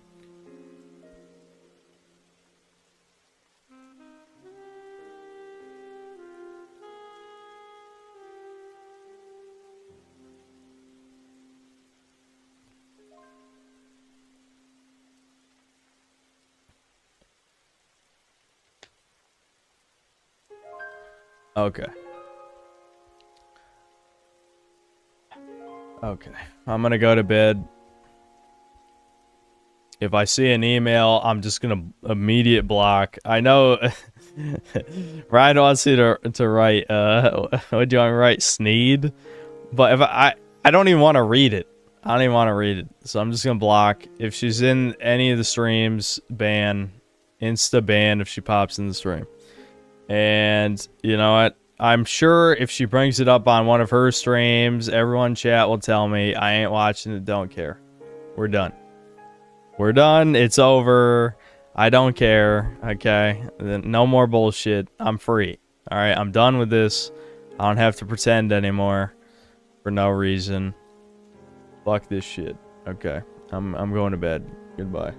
Okay. Okay. I'm gonna go to bed. If I see an email, I'm just gonna immediate block. I know Ryan wants you to write what do you want me to write? Sneed? But if I don't even want to read it. I don't even want to read it. So I'm just gonna block. If she's in any of the streams, ban. Insta ban if she pops in the stream. And you know what? I'm sure if she brings it up on one of her streams, everyone in chat will tell me I ain't watching it, don't care. We're done. We're done. It's over. I don't care. Okay? No more bullshit. I'm free. Alright? I'm done with this. I don't have to pretend anymore. For no reason. Fuck this shit. Okay. I'm going to bed. Goodbye.